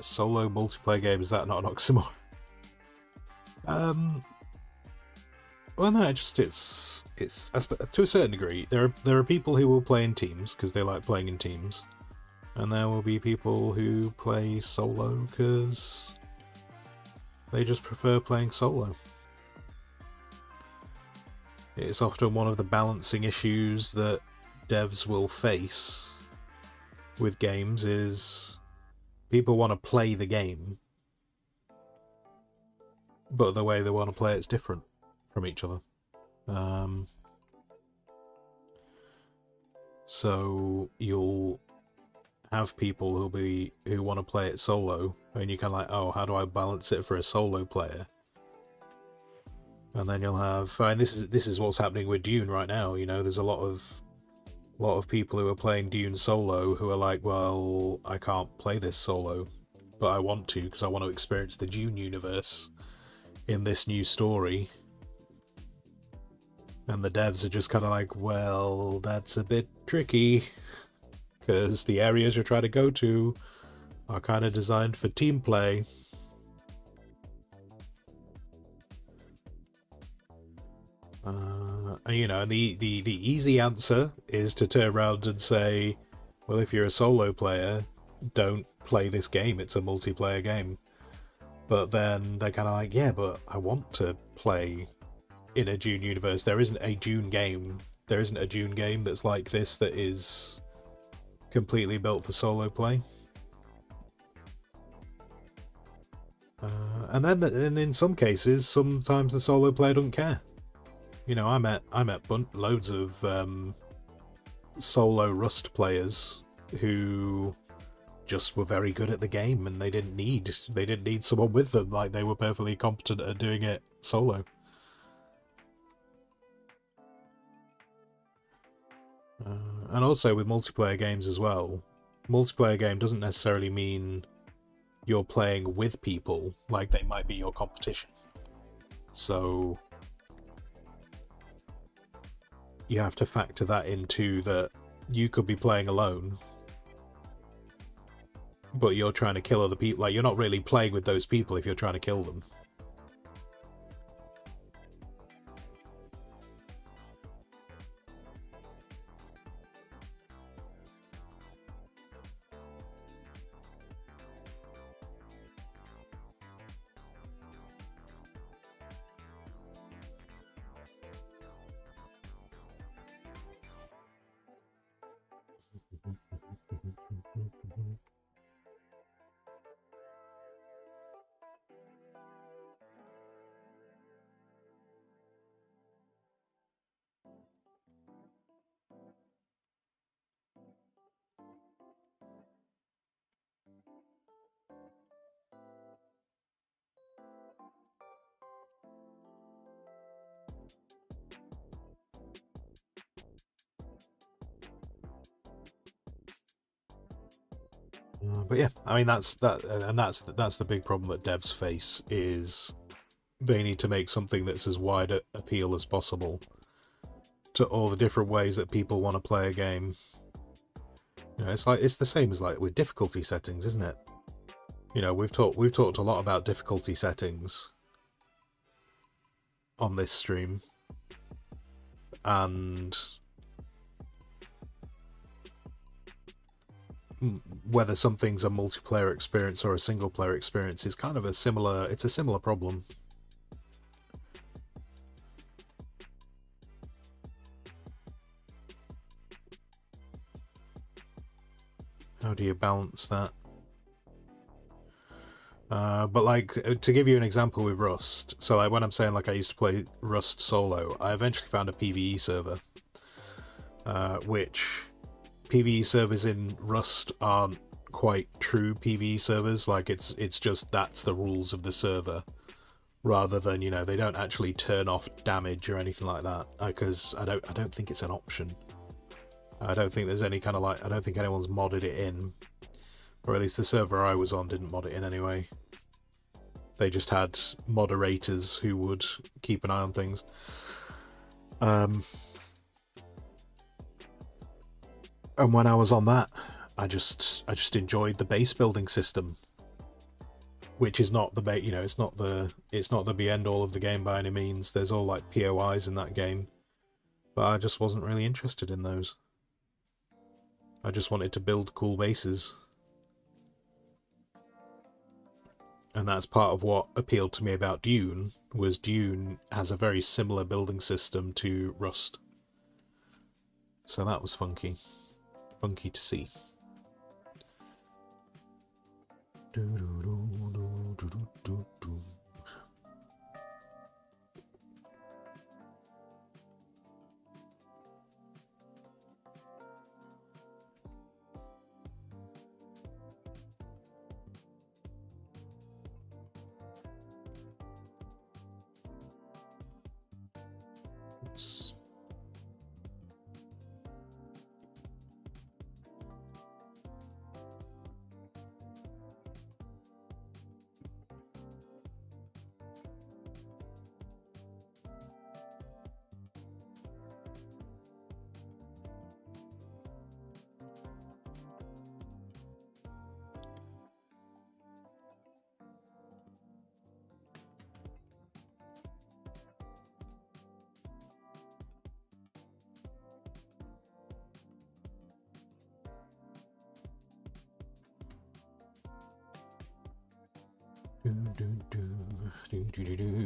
[SPEAKER 1] Solo multiplayer game, is that not an oxymoron? Well, no, it's to a certain degree. There are people who will play in teams because they like playing in teams, and there will be people who play solo because they just prefer playing solo. It's often one of the balancing issues that devs will face with games is people want to play the game, but the way they want to play it's different from each other. So you'll have people who want to play it solo, and you're kind of like, oh, how do I balance it for a solo player? And then you'll have, and this is what's happening with Dune right now. You know, there's a lot of people who are playing Dune solo who are like, well, I can't play this solo, but I want to because I want to experience the Dune universe in this new story. And the devs are just kind of like, well, that's a bit tricky because the areas you're trying to go to are kind of designed for team play. You know, and the easy answer is to turn around and say, well, if you're a solo player, don't play this game, it's a multiplayer game. But then they're kind of like, yeah, but I want to play in a Dune universe. There isn't a Dune game. There isn't a Dune game that's like this that is completely built for solo play. And in some cases, sometimes the solo player doesn't care. You know, I met loads of solo Rust players who just were very good at the game, and they didn't need someone with them. Like, they were perfectly competent at doing it solo. And also with multiplayer games as well, multiplayer game doesn't necessarily mean you're playing with people, like they might be your competition. So you have to factor that into that you could be playing alone, but you're trying to kill other people. Like, you're not really playing with those people if you're trying to kill them. But yeah, I mean, that's the big problem that devs face, is they need to make something that's as wide appeal as possible. to all the different ways that people want to play a game. You know, it's the same as like with difficulty settings, isn't it? You know, we've talked a lot about difficulty settings on this stream, and whether something's a multiplayer experience or a single player experience is kind of a similar problem. How do you balance that? But like, to give you an example with Rust, so like when I'm saying like I used to play Rust solo, I eventually found a PvE server, which PvE servers in Rust aren't quite true PvE servers. Like it's just that's the rules of the server, rather than, you know, they don't actually turn off damage or anything like that, because I don't think it's an option. I don't think there's any kind of like, I don't think anyone's modded it in, or at least the server I was on didn't mod it in anyway. They just had moderators who would keep an eye on things. And when I was on that, I just enjoyed the base building system, which is not the you know, it's not the be end all of the game by any means. There's all like POIs in that game, but I just wasn't really interested in those. I just wanted to build cool bases. And that's part of what appealed to me about Dune, was Dune has a very similar building system to Rust. So that was funky. Funky to see. Oops.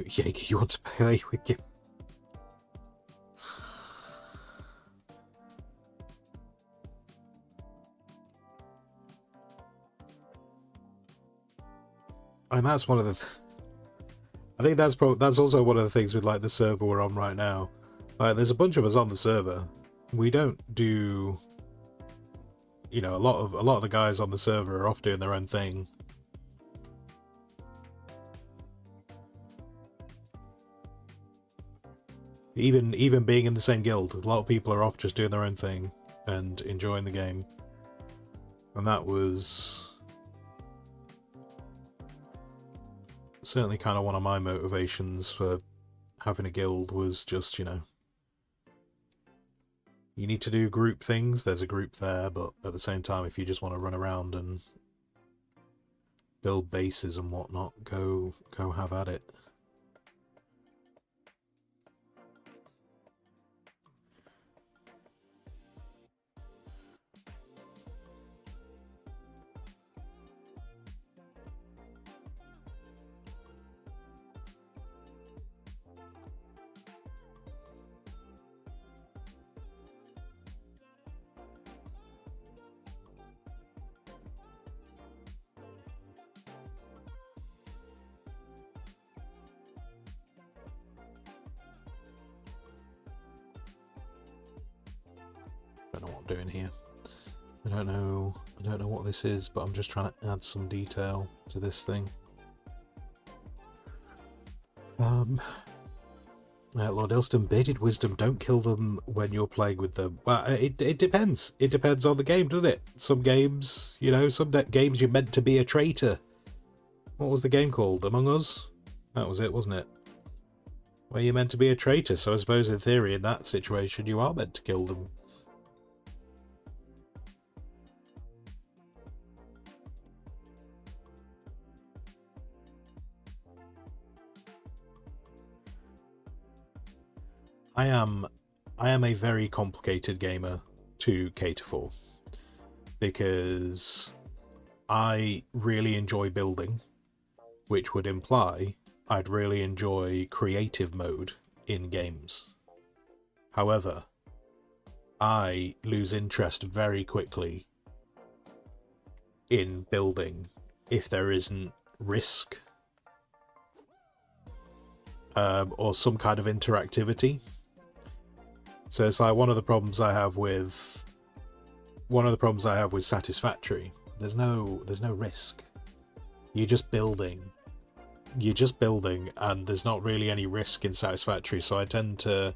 [SPEAKER 1] Yeah, you want to play with you? And that's one of the. I think that's also one of the things with like the server we're on right now. Like, there's a bunch of us on the server. We don't do. You know, a lot of the guys on the server are off doing their own thing. Even being in the same guild, a lot of people are off just doing their own thing and enjoying the game. And that was certainly kind of one of my motivations for having a guild, was just, you know, you need to do group things, there's a group there, but at the same time, if you just want to run around and build bases and whatnot, go have at it. Don't know what I'm doing here. I don't know what this is, but I'm just trying to add some detail to this thing. Lord Ilston, baited wisdom, don't kill them when you're playing with them. Well, it depends. It depends on the game, doesn't it? Some games, you know, some games you're meant to be a traitor. What was the game called? Among Us? That was it, wasn't it? Well, you're meant to be a traitor, so I suppose in theory in that situation you are meant to kill them. I am a very complicated gamer to cater for, because I really enjoy building, which would imply I'd really enjoy creative mode in games. However, I lose interest very quickly in building if there isn't risk or some kind of interactivity. So it's like one of the problems I have with Satisfactory. There's no risk. You're just building, and there's not really any risk in Satisfactory. So I tend to,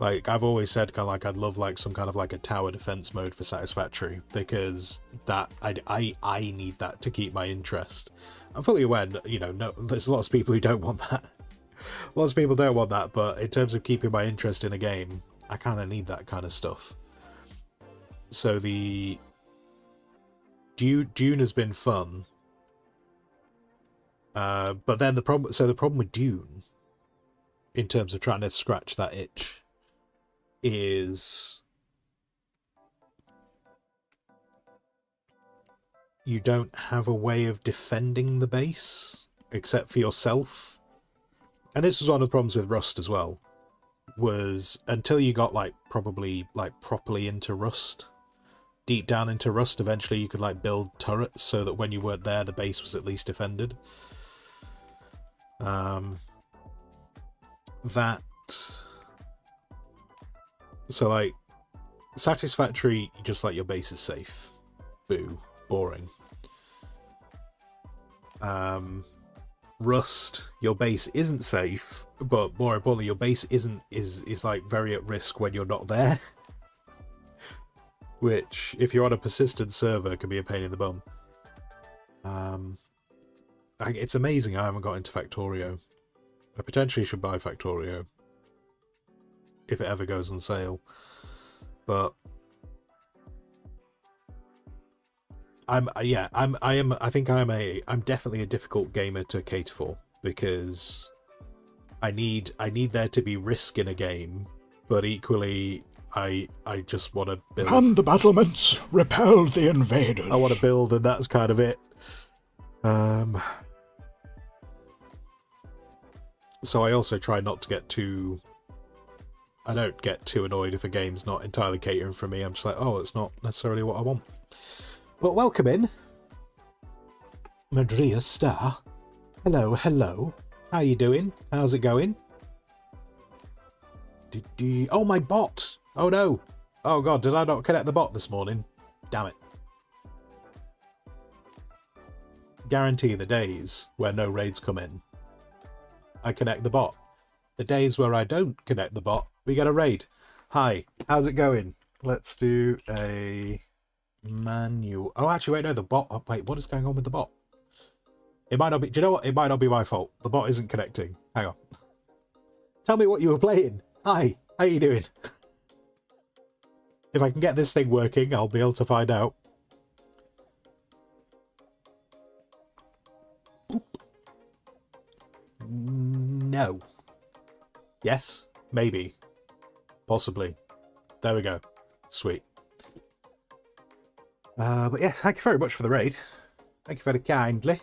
[SPEAKER 1] like, I've always said kind of like I'd love like some kind of like a tower defense mode for Satisfactory, because that I need that to keep my interest. I'm fully aware, you know, no, there's lots of people who don't want that. Lots of people don't want that, but in terms of keeping my interest in a game, I kind of need that kind of stuff. So the Dune has been fun, but then the problem with Dune, in terms of trying to scratch that itch, is you don't have a way of defending the base except for yourself. And this was one of the problems with Rust as well, was until you got like probably like properly into Rust, deep down into Rust, eventually you could like build turrets so that when you weren't there the base was at least defended. So like Satisfactory, just like your base is safe. Boo. Boring. Rust, your base isn't safe, but more importantly, your base is like very at risk when you're not there. Which, if you're on a persistent server, can be a pain in the bum. It's amazing I haven't got into Factorio. I potentially should buy Factorio if it ever goes on sale, but I'm definitely a difficult gamer to cater for, because I need there to be risk in a game, but equally I just want to build.
[SPEAKER 2] And the battlements repelled the invaders.
[SPEAKER 1] I want to build, and that's kind of it. So I also try not to get too. I don't get too annoyed if a game's not entirely catering for me. I'm just like, oh, it's not necessarily what I want. But welcome in, Madria Star. Hello, hello. How you doing? How's it going? Oh, my bot! Oh no! Oh god, did I not connect the bot this morning? Damn it. Guarantee the days where no raids come in, I connect the bot. The days where I don't connect the bot, we get a raid. Hi, how's it going? Let's do a manual. Oh, actually, wait, no, the bot. Oh, wait, what is going on with the bot? It might not be. Do you know what? It might not be my fault. The bot isn't connecting. Hang on. Tell me what you were playing. Hi, how you doing? If I can get this thing working, I'll be able to find out. Oop. No. Yes. Maybe. Possibly. There we go. Sweet. But yes, thank you very much for the raid. Thank you very kindly.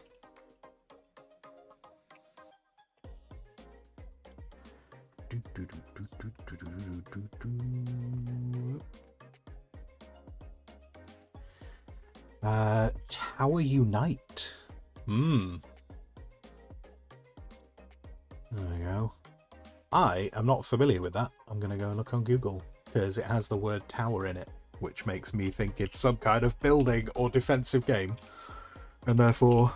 [SPEAKER 1] Tower Unite. There we go. I am not familiar with that. I'm going to go and look on Google, because it has the word tower in it, which makes me think it's some kind of building or defensive game, and therefore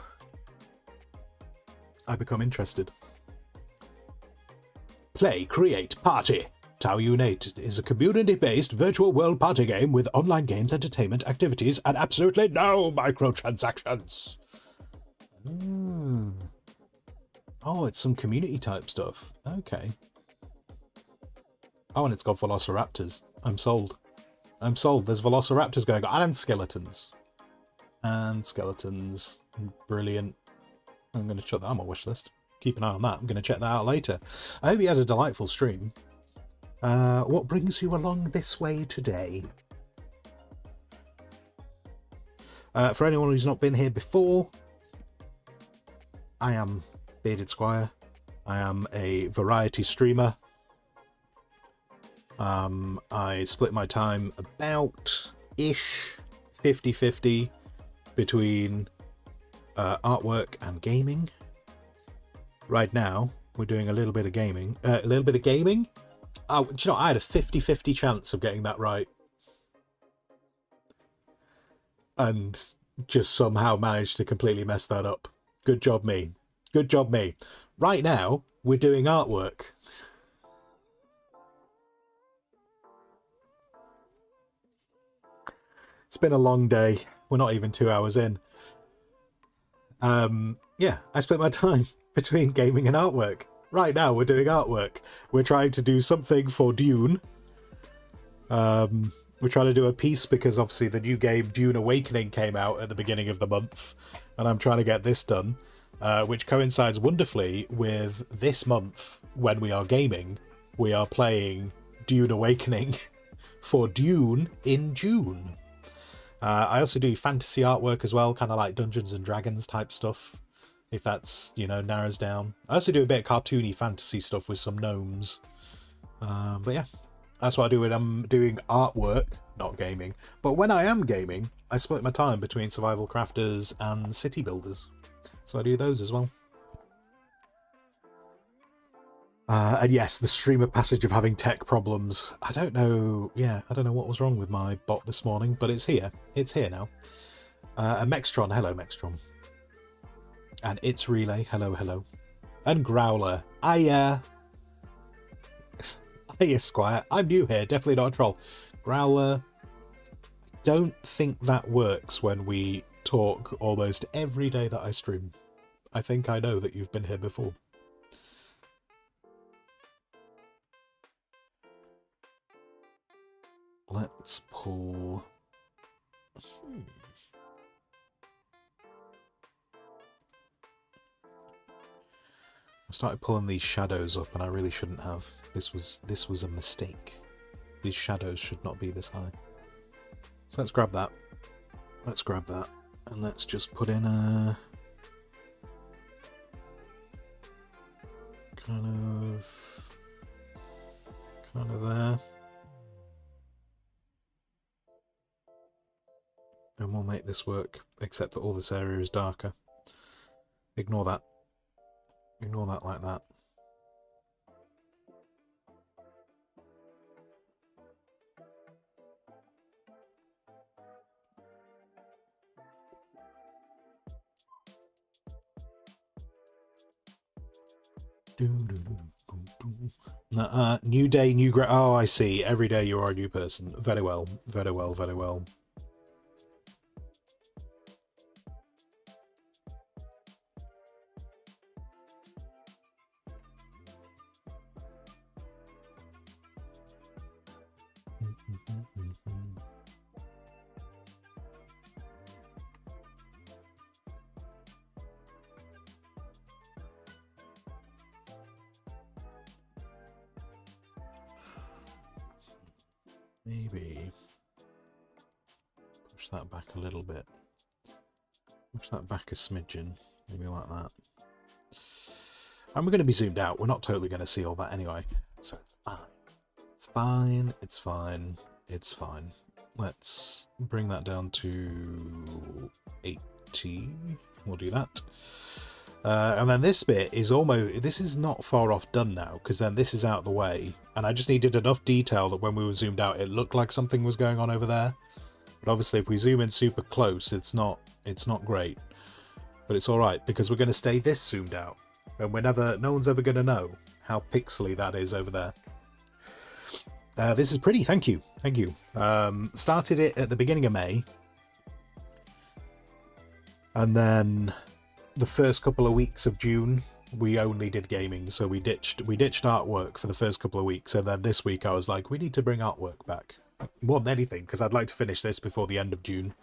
[SPEAKER 1] I become interested. Play, create, party. Tower Unite is a community-based virtual world party game with online games, entertainment, activities, and absolutely no microtransactions. Oh, it's some community type stuff. Okay. Oh, and it's got velociraptors. I'm sold. I'm sold. There's velociraptors going on. And skeletons. And skeletons. Brilliant. I'm going to check that on my wish list. Keep an eye on that. I'm going to check that out later. I hope you had a delightful stream. What brings you along this way today? For anyone who's not been here before, I am Bearded Squire. I am a variety streamer. I split my time about-ish 50-50 between artwork and gaming. Right now, we're doing a little bit of gaming. Oh, do you know, I had a 50-50 chance of getting that right. And just somehow managed to completely mess that up. Good job, me. Good job, me. Right now, we're doing artwork. It's been a long day. We're not even 2 hours in. Yeah, I spent my time between gaming and artwork. Right now, we're doing artwork. We're trying to do something for Dune. We're trying to do a piece because obviously the new game Dune Awakening came out at the beginning of the month, and I'm trying to get this done, which coincides wonderfully with this month when we are gaming. We are playing Dune Awakening for Dune in June. I also do fantasy artwork as well, kind of like Dungeons and Dragons type stuff, if that's, you know, narrows down. I also do a bit of cartoony fantasy stuff with some gnomes. But yeah, that's what I do when I'm doing artwork, not gaming. But when I am gaming, I split my time between survival crafters and city builders. So I do those as well. And yes, the streamer passage of having tech problems. I don't know. Yeah, I don't know what was wrong with my bot this morning, but it's here. It's here now. And Mextron, hello Mextron. And it's Relay, hello, hello. And Growler, hiya. Hiya, Squire. I'm new here, definitely not a troll. Growler, I don't think that works when we talk almost every day that I stream. I think I know that you've been here before. Let's pull... I started pulling these shadows up and I really shouldn't have. This was a mistake. These shadows should not be this high. So let's grab that. Let's grab that. And let's just put in a... kind of there. And we'll make this work, except that all this area is darker. Ignore that. Ignore that like that. New day, new oh, I see. Every day you are a new person. Very well, very well, very well. Maybe push that back a little bit. Push that back a smidgen. Maybe like that. And we're going to be zoomed out. We're not totally going to see all that anyway. So it's fine. It's fine. It's fine. It's fine. Let's bring that down to 80. We'll do that. And then this bit is almost... This is not far off done now, because then this is out of the way. And I just needed enough detail that when we were zoomed out, it looked like something was going on over there. But obviously, if we zoom in super close, it's not great. But it's all right, because we're going to stay this zoomed out. And no one's ever going to know how pixely that is over there. This is pretty, thank you. Thank you. Started it at the beginning of May. And then the first couple of weeks of June we only did gaming, so we ditched artwork for the first couple of weeks, and then this week I was like, we need to bring artwork back more than anything because I'd like to finish this before the end of June.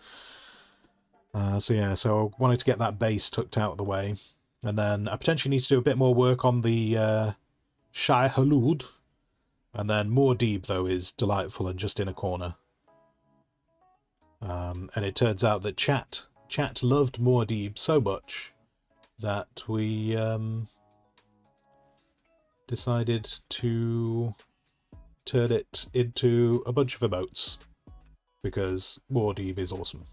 [SPEAKER 1] So I wanted to get that base tucked out of the way, and then I potentially need to do a bit more work on the Shai Halud, and then Muad'Dib though is delightful and just in a corner. And it turns out that chat loved Muad'Dib so much that we decided to turn it into a bunch of emotes because Muad'Dib is awesome.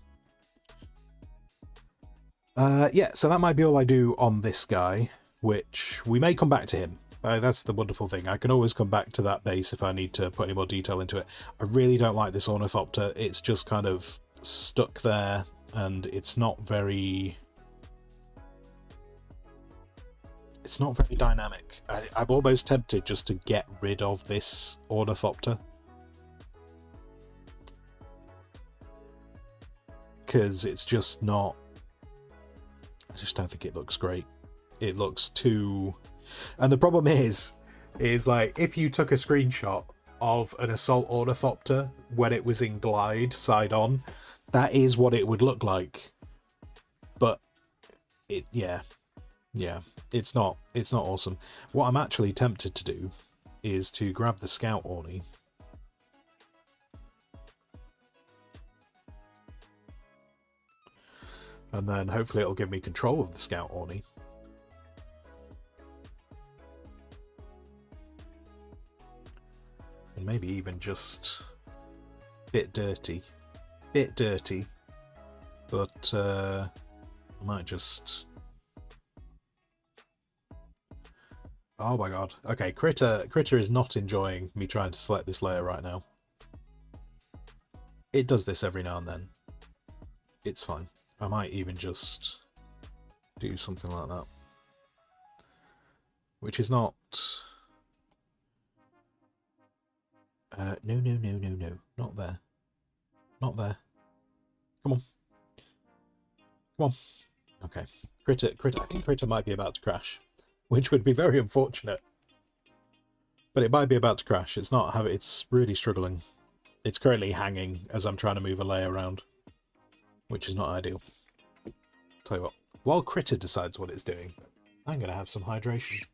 [SPEAKER 1] Yeah, so that might be all I do on this guy, which we may come back to him. That's the wonderful thing. I can always come back to that base if I need to put any more detail into it. I really don't like this ornithopter. It's just kind of stuck there, and it's not very dynamic. I'm almost tempted just to get rid of this ornithopter, because it's just not... I just don't think it looks great. It looks too... And the problem is like, if you took a screenshot of an assault ornithopter when it was in glide side on, that is what it would look like. But it, yeah, it's not awesome. What I'm actually tempted to do is to grab the scout orny. And then hopefully it'll give me control of the scout orny. And maybe even just bit dirty, but I might just... Oh my god. Okay, Critter is not enjoying me trying to select this layer right now. It does this every now and then. It's fine. I might even just do something like that. Which is not... No. Not there. Not there. Come on. Okay. Critter. I think Critter might be about to crash, which would be very unfortunate. But it might be about to crash. It's not. It's really struggling. It's currently hanging as I'm trying to move a layer around, which is not ideal. Tell you what. While Critter decides what it's doing, I'm going to have some hydration.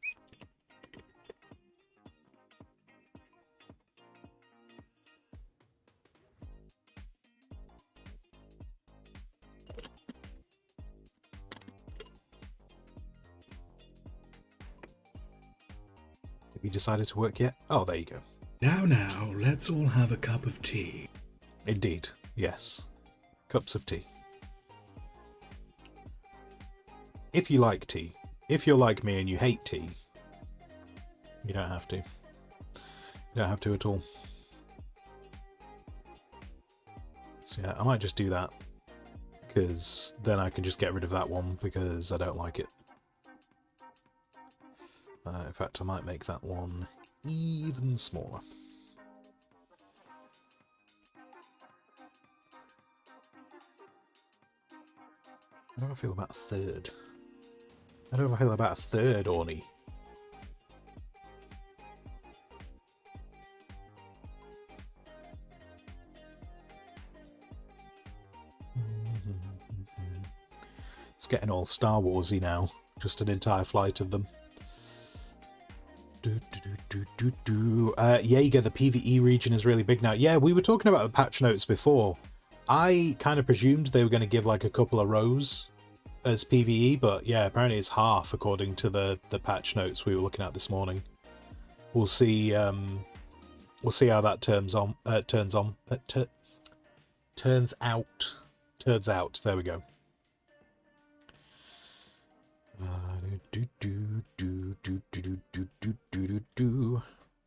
[SPEAKER 1] Have you decided to work yet? Oh, there you go.
[SPEAKER 2] Now, let's all have a cup of tea.
[SPEAKER 1] Indeed, yes. Cups of tea. If you like tea, if you're like me and you hate tea, you don't have to. You don't have to at all. So yeah, I might just do that, because then I can just get rid of that one because I don't like it. In fact, I might make that one even smaller. How do I feel about a third? How do I feel about a third orny? It's getting all Star Warsy now. Just an entire flight of them. Jaeger, the PvE region is really big now. Yeah, we were talking about the patch notes before. I kind of presumed they were going to give like a couple of rows as PvE, but yeah, apparently it's half according to the patch notes we were looking at this morning. We'll see. We'll see how that turns out. There we go.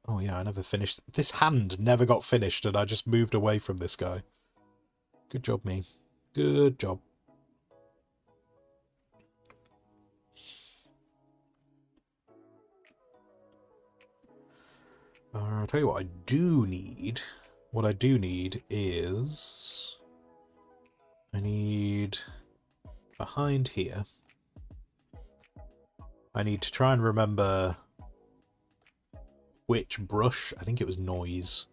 [SPEAKER 1] Oh yeah, I never finished. This hand never got finished, and I just moved away from this guy. Good job, me. Good job. I'll tell you what I do need. What I do need is... I need... behind here... I need to try and remember which brush. I think it was noise.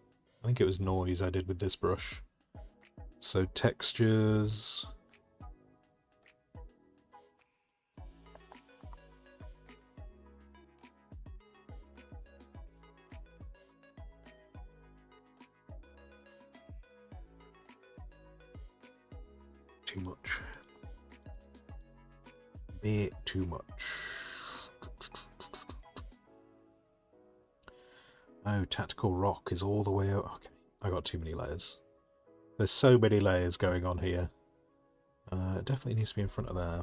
[SPEAKER 1] I think it was noise I did with this brush. So textures. Too much. Bit too much. Oh, tactical rock is all the way out. Okay, I got too many layers. There's so many layers going on here. It definitely needs to be in front of there.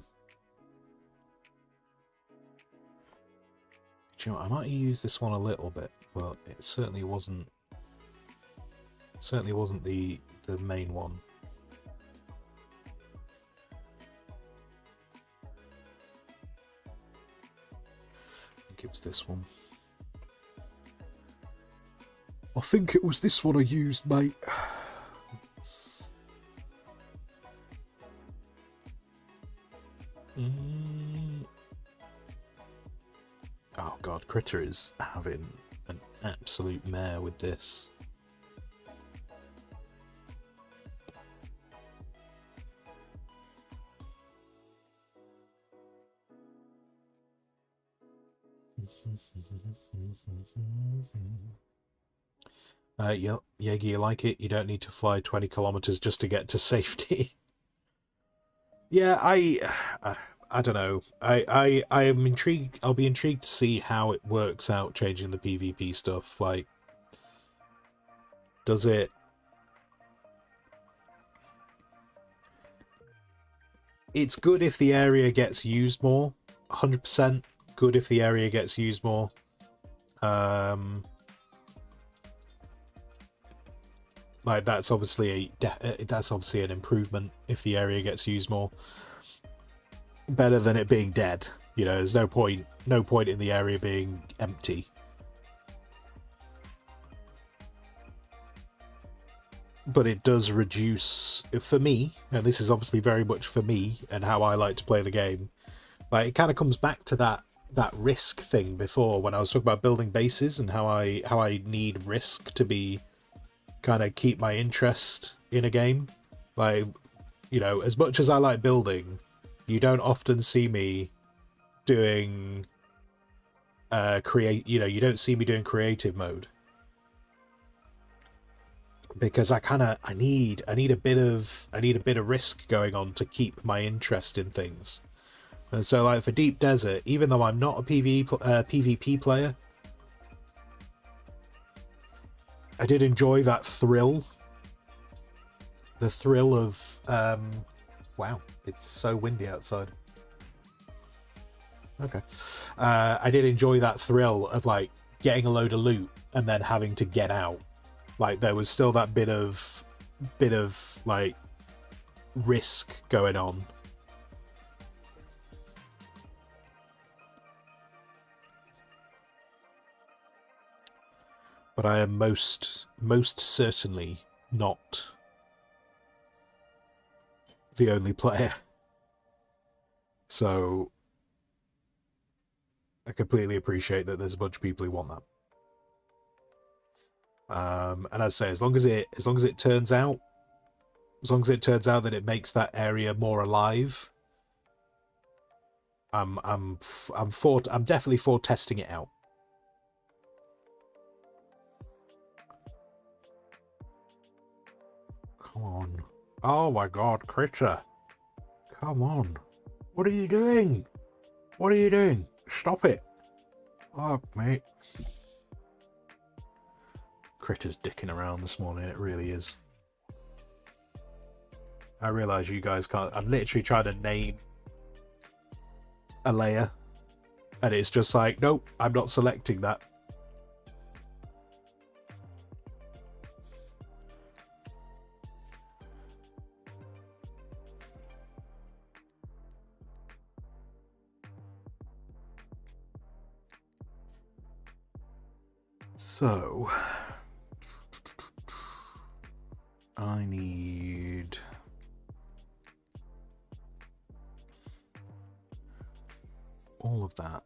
[SPEAKER 1] Do you know what? I might use this one a little bit, but it certainly wasn't. Certainly wasn't the main one. I think it was this one. I think it was this one I used, mate. Oh god, Critter is having an absolute mare with this. Yeah, Yegi, you like it? You don't need to fly 20 kilometers just to get to safety. Yeah, I don't know. I am intrigued. I'll be intrigued to see how it works out changing the PvP stuff. Like, does it? It's good if the area gets used more. 100% good if the area gets used more. Like that's obviously an improvement if the area gets used more. Better than it being dead. You know, there's no point in the area being empty. But it does reduce, for me, and this is obviously very much for me and how I like to play the game. Like it kind of comes back to that risk thing before when I was talking about building bases and how I need risk to be kind of keep my interest in a game. Like, you know, as much as I like building, you don't often see me doing you don't see me doing creative mode, because I need a bit of risk going on to keep my interest in things. And so like for Deep Desert, even though I'm not a PvP player, I did enjoy that thrill. The thrill of wow, it's so windy outside. Okay. I did enjoy that thrill of like getting a load of loot and then having to get out. Like there was still that bit of like risk going on. But I am most certainly not the only player. So I completely appreciate that there's a bunch of people who want that. And I'd say as long as it turns out that it makes that area more alive, I'm definitely for testing it out. Come on. Oh my god, Critter. Come on. What are you doing? What are you doing? Stop it. Fuck, mate. Critter's dicking around this morning, it really is. I realise you guys can't. I'm literally trying to name a layer, and it's just like, nope, I'm not selecting that. So I need all of that.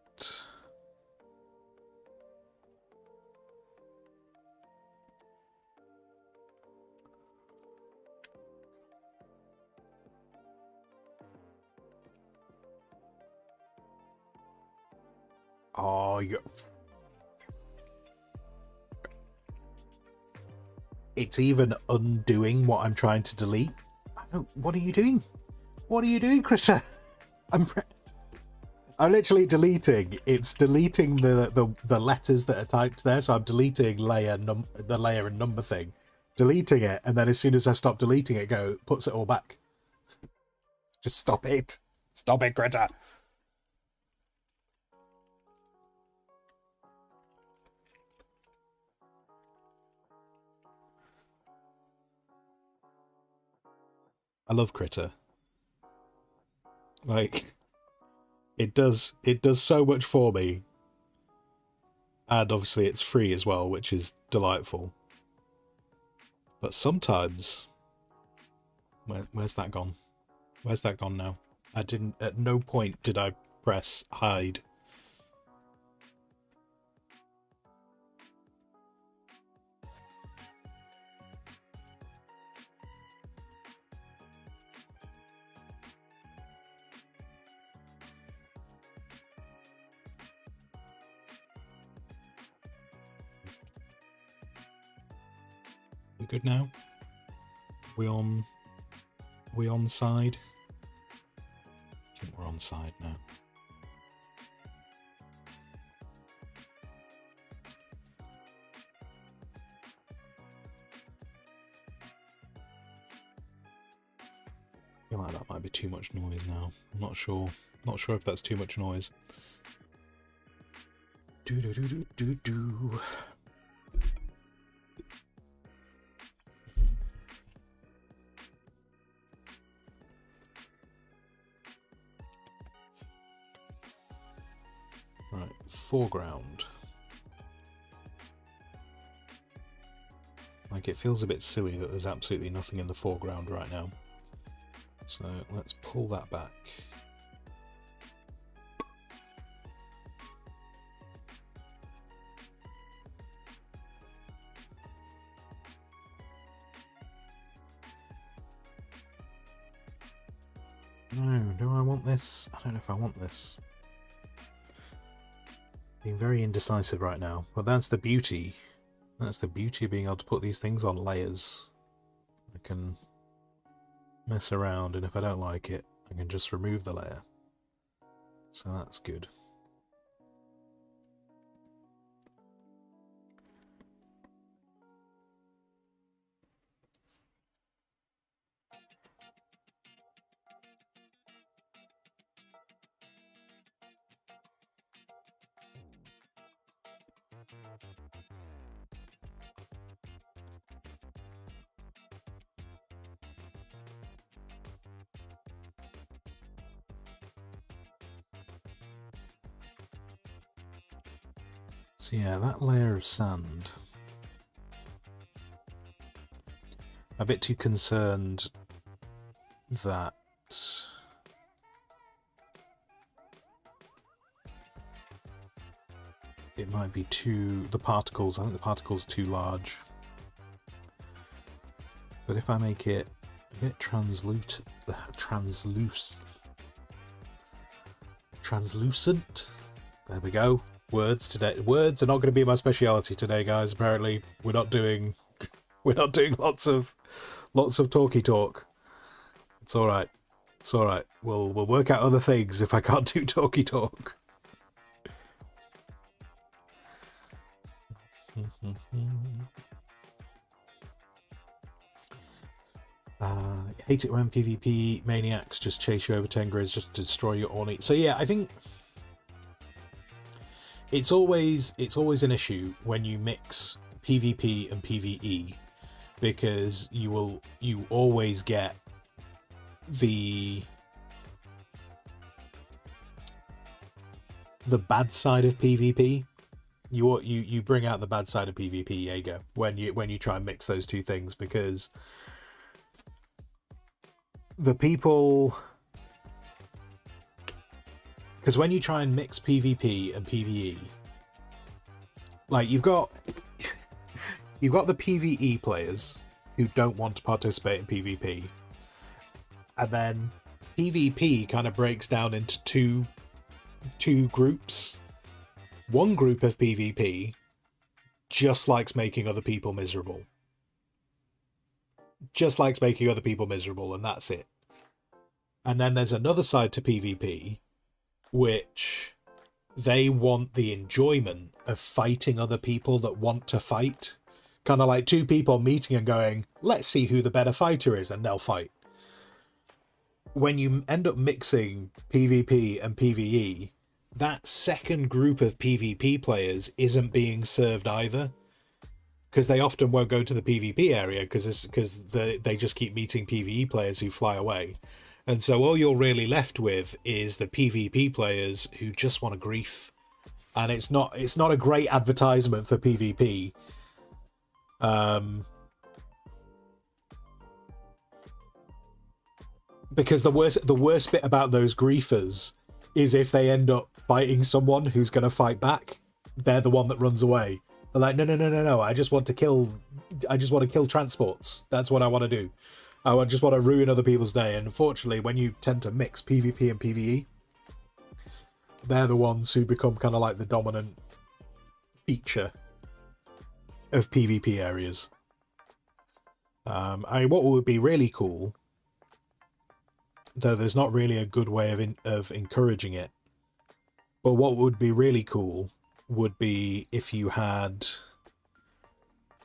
[SPEAKER 1] Oh, it's even undoing what I'm trying to delete. What are you doing? What are you doing, Krisha? I'm literally deleting. It's deleting the letters that are typed there. So I'm deleting the layer and number thing, deleting it, and then as soon as I stop deleting it, puts it all back. Just stop it. Stop it, Greta. I love Critter. Like, it does so much for me. And obviously it's free as well, which is delightful. But sometimes... Where's that gone? Where's that gone now? At no point did I press hide. We good now? We on side? I think we're on side now. I feel like that might be too much noise now. I'm not sure. Not sure if that's too much noise. Do do do do do do. Right, foreground. Like, it feels a bit silly that there's absolutely nothing in the foreground right now. So let's pull that back. No, do I want this? I don't know if I want this. Being very indecisive right now, but that's the beauty. That's the beauty of being able to put these things on layers. I can mess around, and if I don't like it, I can just remove the layer. So that's good. So yeah, that layer of sand. A bit too concerned that it might be too... the particles, I think the particles are too large. But if I make it a bit translucent, there we go. Words today. Words are not going to be my speciality today, guys. Apparently, we're not doing lots of talky talk. It's all right. It's all right. We'll work out other things if I can't do talky talk. Hate it when PvP maniacs just chase you over 10 grids just to destroy your ornate. So yeah, I think it's always an issue when you mix PvP and PvE, because you always get the bad side of PvP. You bring out the bad side of PvP, Jaeger, when you try and mix those two things, because Because when you try and mix PvP and PvE, like you've got the PvE players who don't want to participate in PvP, and then PvP kind of breaks down into two groups. One group of PvP just likes making other people miserable. Just likes making other people miserable, and that's it. And then there's another side to PvP, which they want the enjoyment of fighting other people that want to fight. Kind of like two people meeting and going, let's see who the better fighter is, and they'll fight. When you end up mixing PvP and PvE, that second group of PvP players isn't being served either. Because they often won't go to the PvP area because they just keep meeting PvE players who fly away. And so all you're really left with is the PvP players who just want to grief. And it's not a great advertisement for PvP. Because the worst bit about those griefers is if they end up fighting someone who's going to fight back, they're the one that runs away. They're like, no, I just want to kill transports. That's what I want to do. I just want to ruin other people's day. And unfortunately, when you tend to mix PvP and PvE, they're the ones who become kind of like the dominant feature of PvP areas. What would be really cool, though there's not really a good way of encouraging it, but what would be really cool would be if you had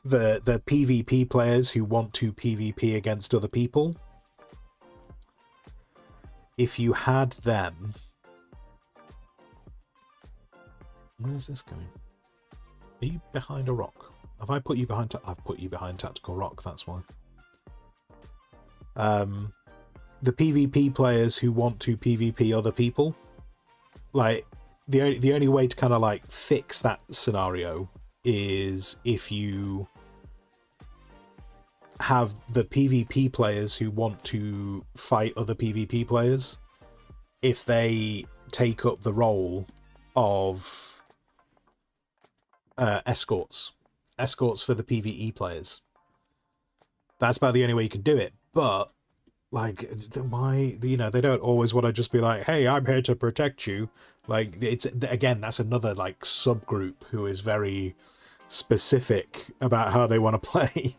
[SPEAKER 1] the PvP players who want to PvP against other people. If you had them... Where's this going? Are you behind a rock? Have I put you behind... I've put you behind tactical rock, that's why. The PvP players who want to PvP other people, like, the only way to kind of like fix that scenario is if you have the PvP players who want to fight other PvP players, if they take up the role of escorts for the PvE players. That's about the only way you can do it. But like, why, they don't always want to just be like, hey, I'm here to protect you. Like, it's, again, that's another like subgroup who is very specific about how they want to play.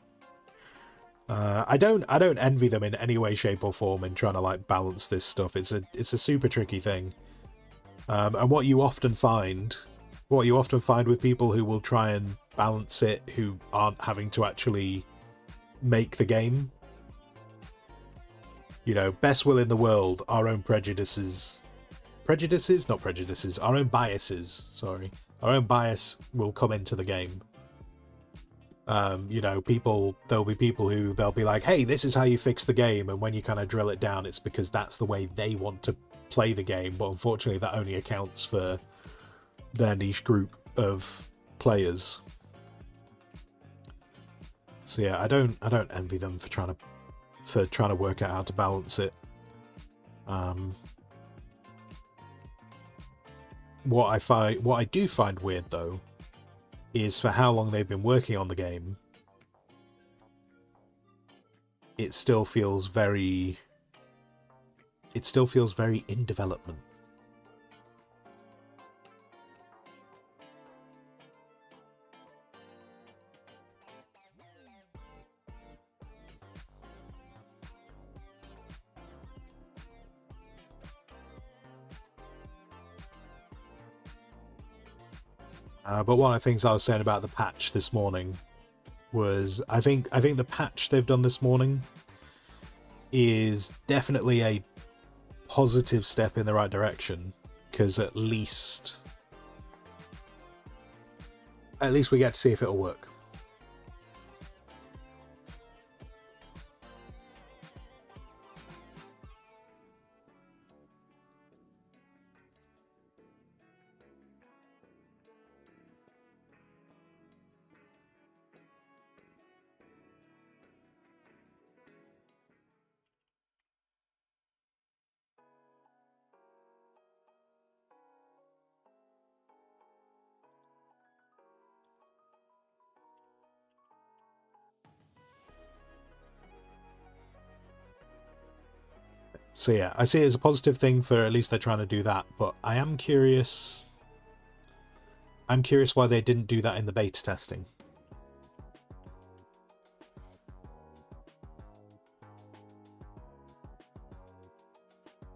[SPEAKER 1] I don't envy them in any way, shape, or form in trying to like balance this stuff. It's a super tricky thing. And what you often find with people who will try and balance it, who aren't having to actually make the game, best will in the world, our own our own biases, sorry. Our own bias will come into the game. There'll be people who they'll be like, hey, this is how you fix the game, and when you kind of drill it down, it's because that's the way they want to play the game, but unfortunately that only accounts for their niche group of players. So yeah, I don't envy them for trying to work out how to balance it. What I do find weird though is for how long they've been working on the game, it still feels very in development. But one of the things I was saying about the patch this morning was I think the patch they've done this morning is definitely a positive step in the right direction, because at least we get to see if it'll work. So yeah, I see it as a positive thing for at least they're trying to do that, but I am curious. I'm curious why they didn't do that in the beta testing.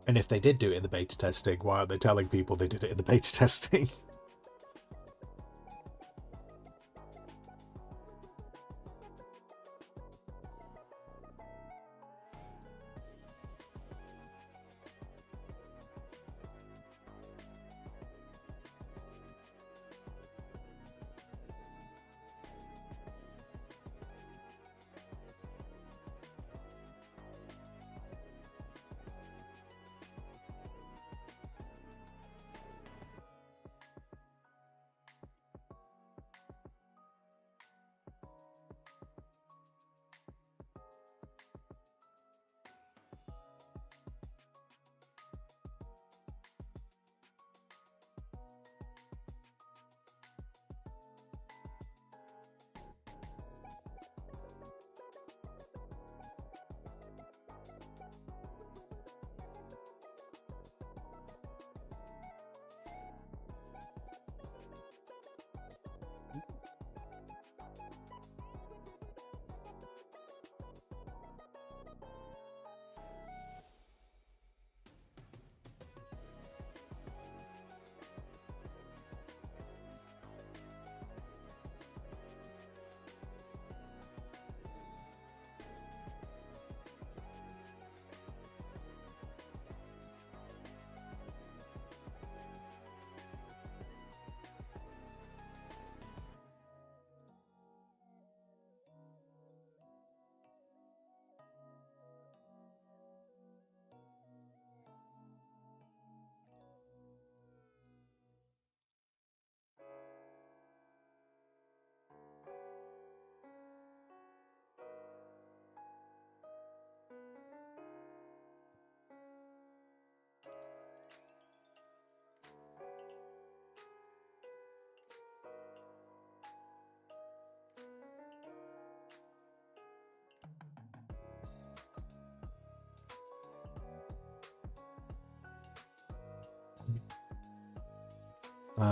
[SPEAKER 1] And if they did do it in the beta testing, why aren't they telling people they did it in the beta testing?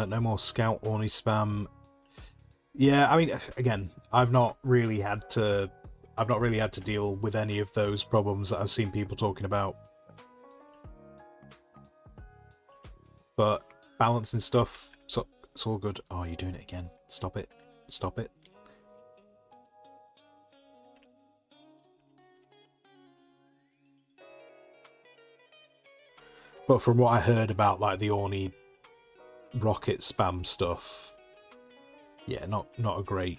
[SPEAKER 1] No more scout orny spam. Yeah, I mean, again, I've not really had to deal with any of those problems that I've seen people talking about. But balancing stuff, so it's all good. Oh, you're doing it again. Stop it. Stop it. But from what I heard about like the Orny rocket spam stuff, yeah, not a great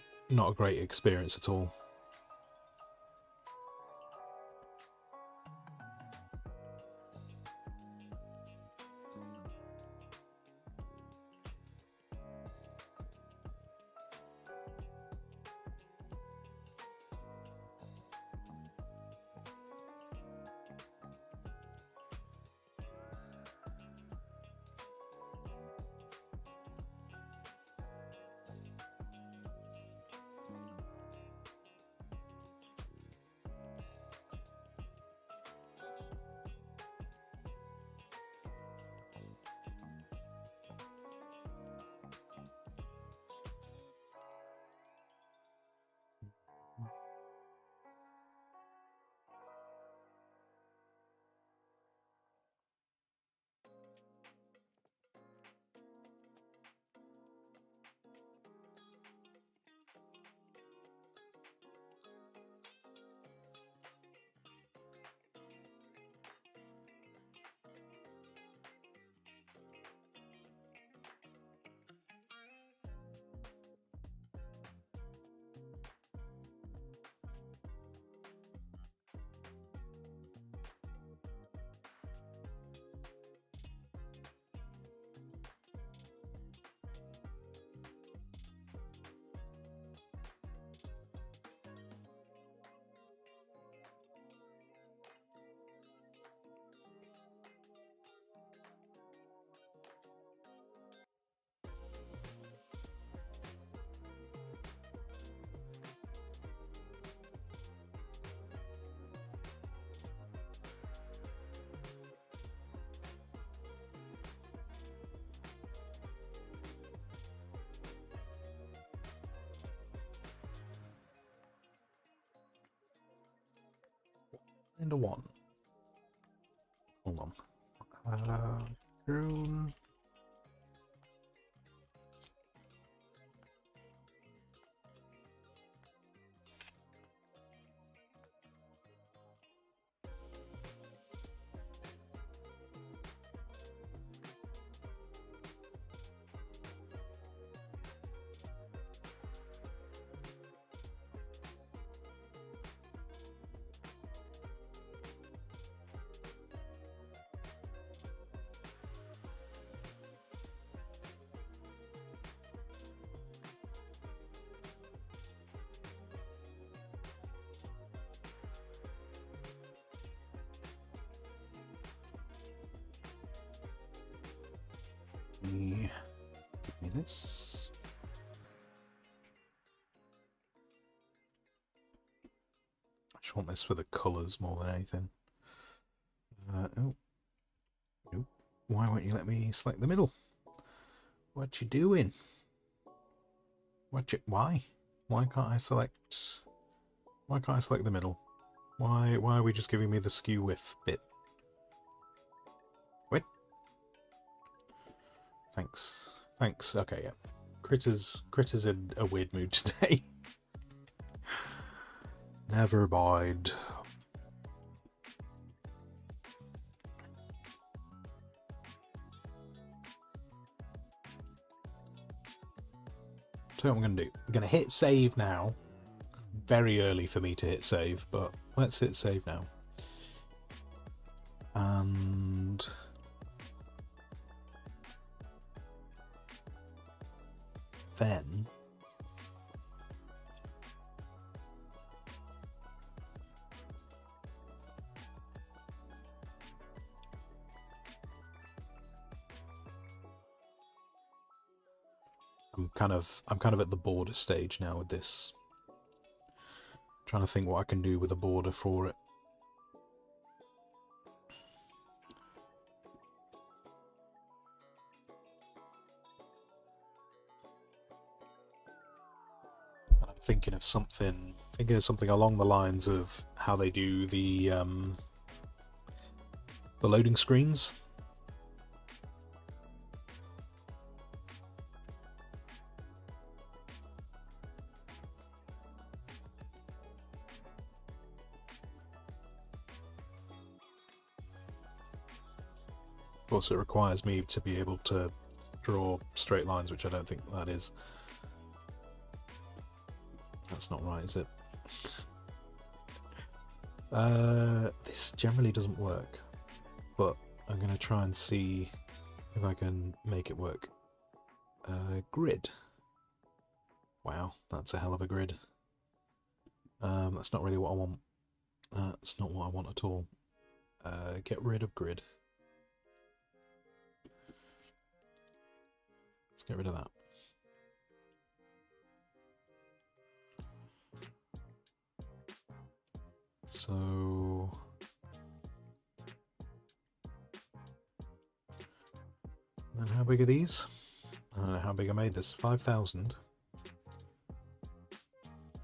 [SPEAKER 1] experience at all. into one. Hold on. Drone. Give me this. I just want this for the colours more than anything. Oh, nope. Why won't you let me select the middle? What you doing? Why? Why can't I select? Why can't I select the middle? Why are we just giving me the skew width bit? What? Thanks. Okay, yeah. Critter's in a weird mood today. Never mind. So what I'm going to do. I'm going to hit save now. Very early for me to hit save, but let's hit save now. And then I'm kind of at the border stage now with this. Trying to think what I can do with a border for it. I'm thinking of something along the lines of how they do the loading screens. Of course, it requires me to be able to draw straight lines, which I don't think that is. That's not right, is it? This generally doesn't work, but I'm going to try and see if I can make it work. Grid. Wow, that's a hell of a grid. That's not really what I want. That's not what I want at all. Get rid of grid. Let's get rid of that. So then how big are these? I don't know how big I made this. 5,000.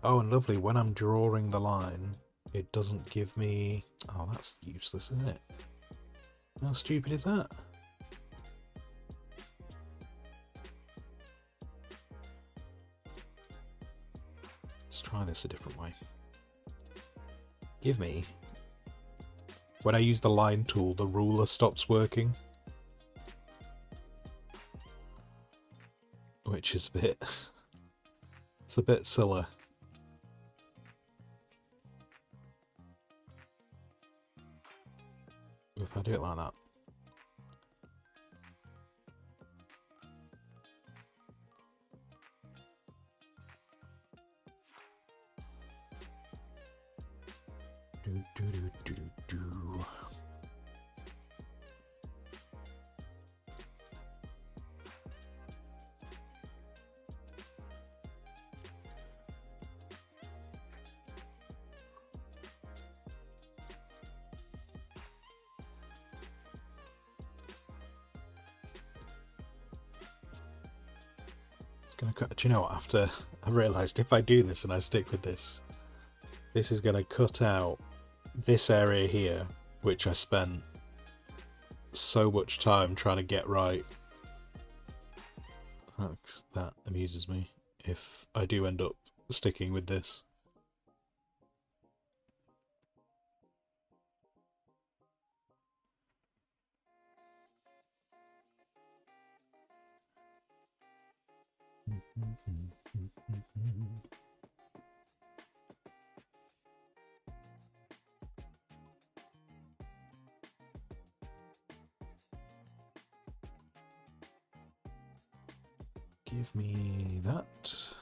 [SPEAKER 1] Oh, and lovely, when I'm drawing the line, it doesn't give me... Oh, that's useless, isn't it? How stupid is that? Let's try this a different way. Give me... When I use the line tool, the ruler stops working. Which is a bit... It's a bit silly. If I do it like that. Do. It's gonna cut. Do you know what? After I realised if I do this and I stick with this, this is gonna cut out this area here, which I spent so much time trying to get right, that amuses me if I do end up sticking with this. Give me that.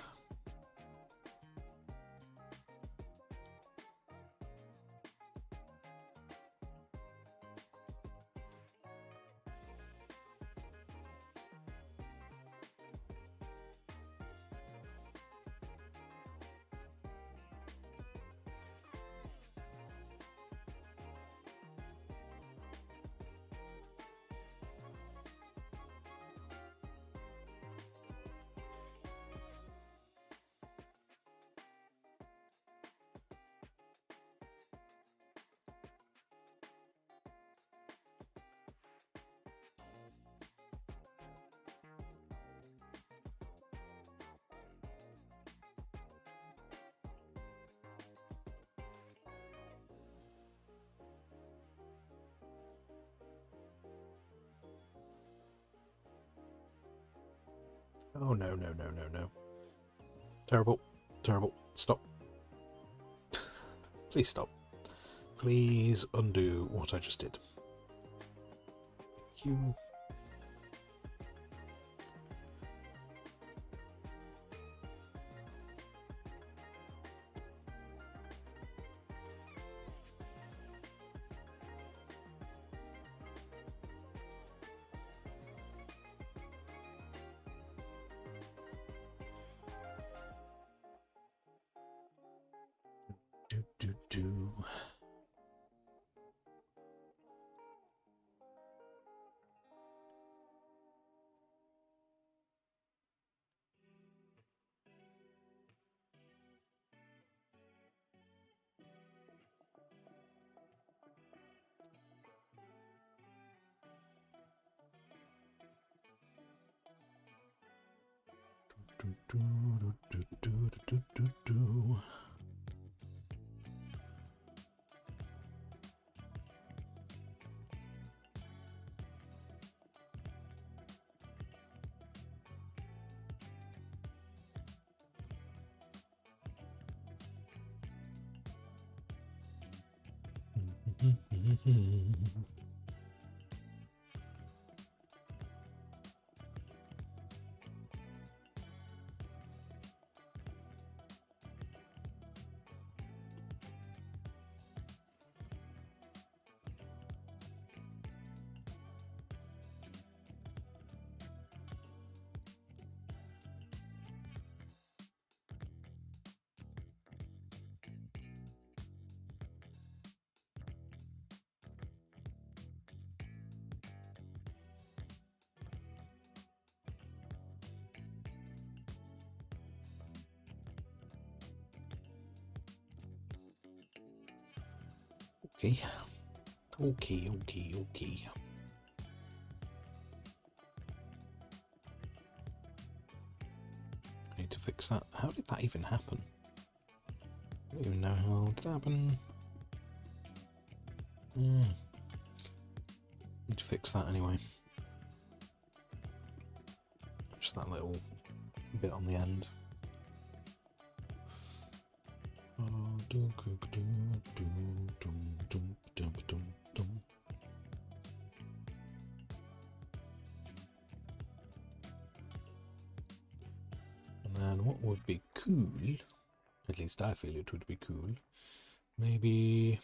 [SPEAKER 1] Oh no, no, no, no, no. Terrible. Terrible. Stop. Please stop. Please undo what I just did. Thank you. Do. Do. Okay. Okay. I need to fix that. How did that even happen? I don't even know how it happened. Need to fix that anyway. Just that little bit on the end. And then what would be cool, at least I feel it would be cool, maybe...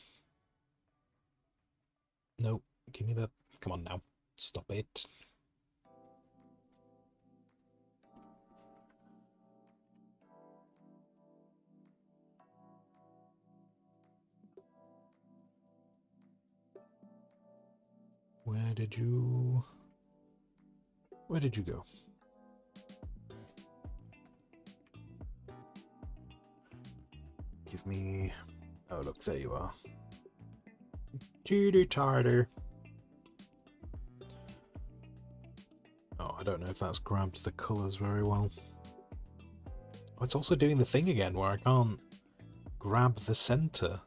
[SPEAKER 1] No, give me the... Come on now, stop it. Where did you go? Give me... Oh, look, there you are. Tartar. Oh, I don't know if that's grabbed the colours very well. Oh, it's also doing the thing again where I can't grab the centre.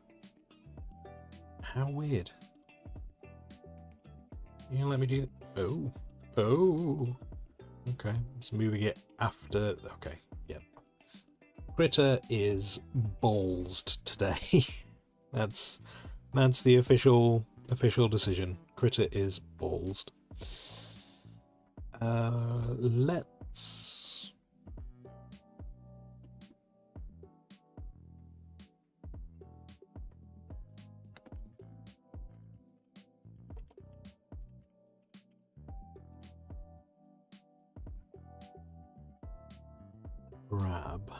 [SPEAKER 1] How weird. You gonna let me do it? Oh. Oh. Okay, just moving it after. Okay, yeah. Critter is ballsed today. that's the official decision. Critter is ballsed. Let's grab.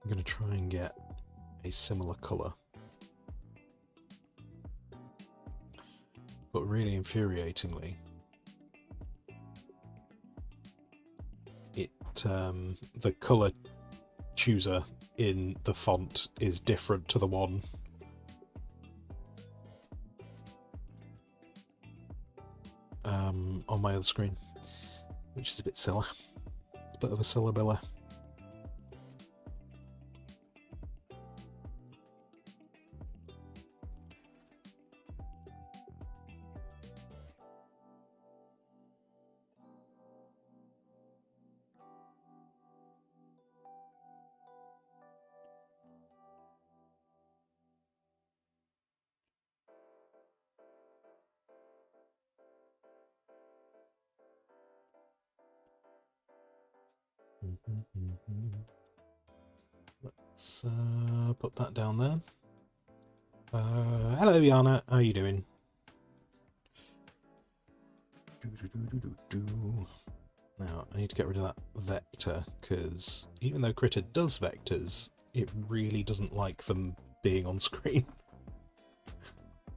[SPEAKER 1] I'm going to try and get a similar colour. But really infuriatingly, the colour chooser in the font is different to the one on my other screen, which is a bit silly. It's a bit of a syllabilla. Let's put that down there. Hello, Yana. How are you doing? Now, I need to get rid of that vector, because even though Critter does vectors, it really doesn't like them being on screen.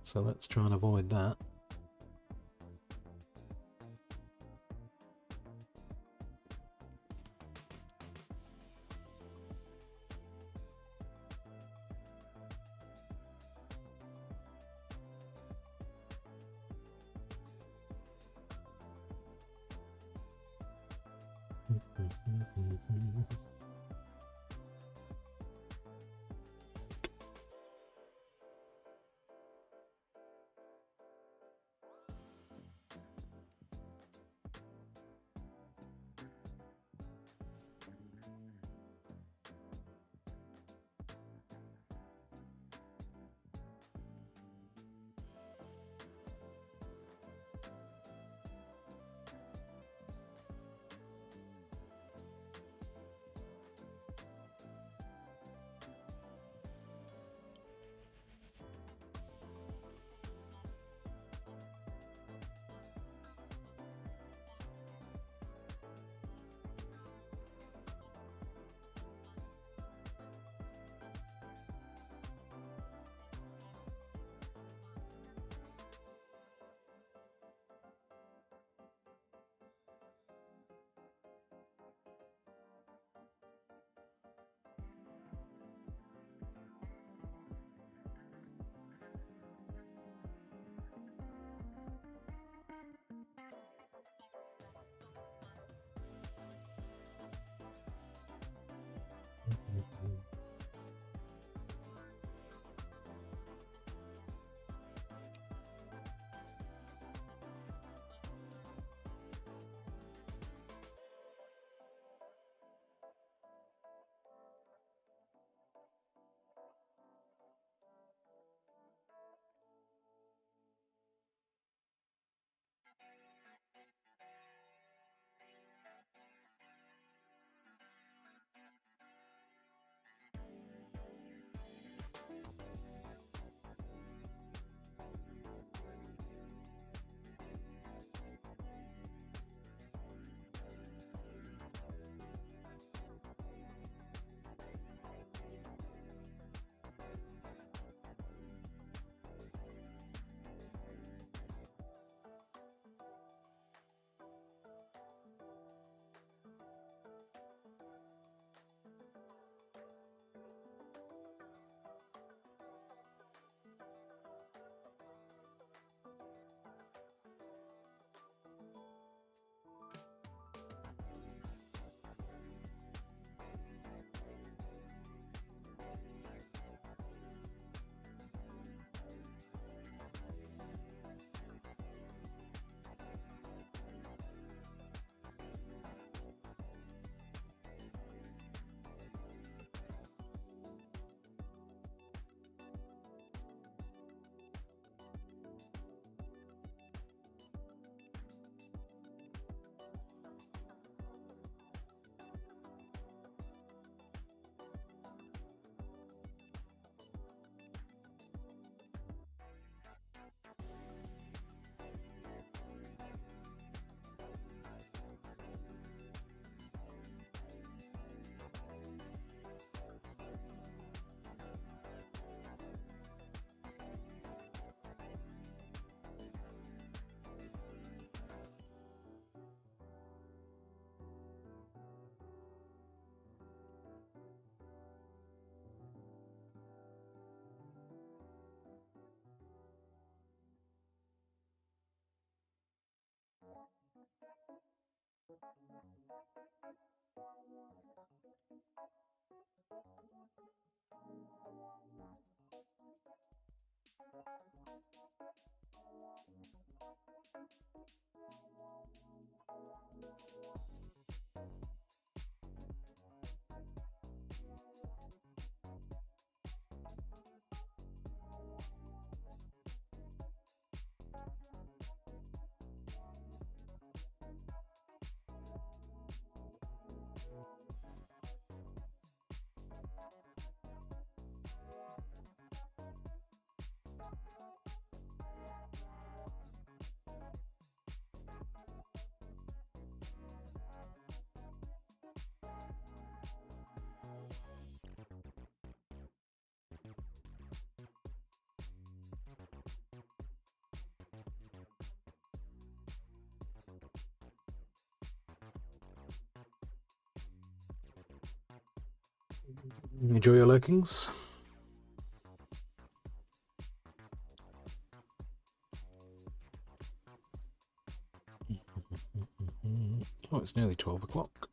[SPEAKER 1] So let's try and avoid that. Enjoy your lurkings. Oh, it's nearly 12 o'clock.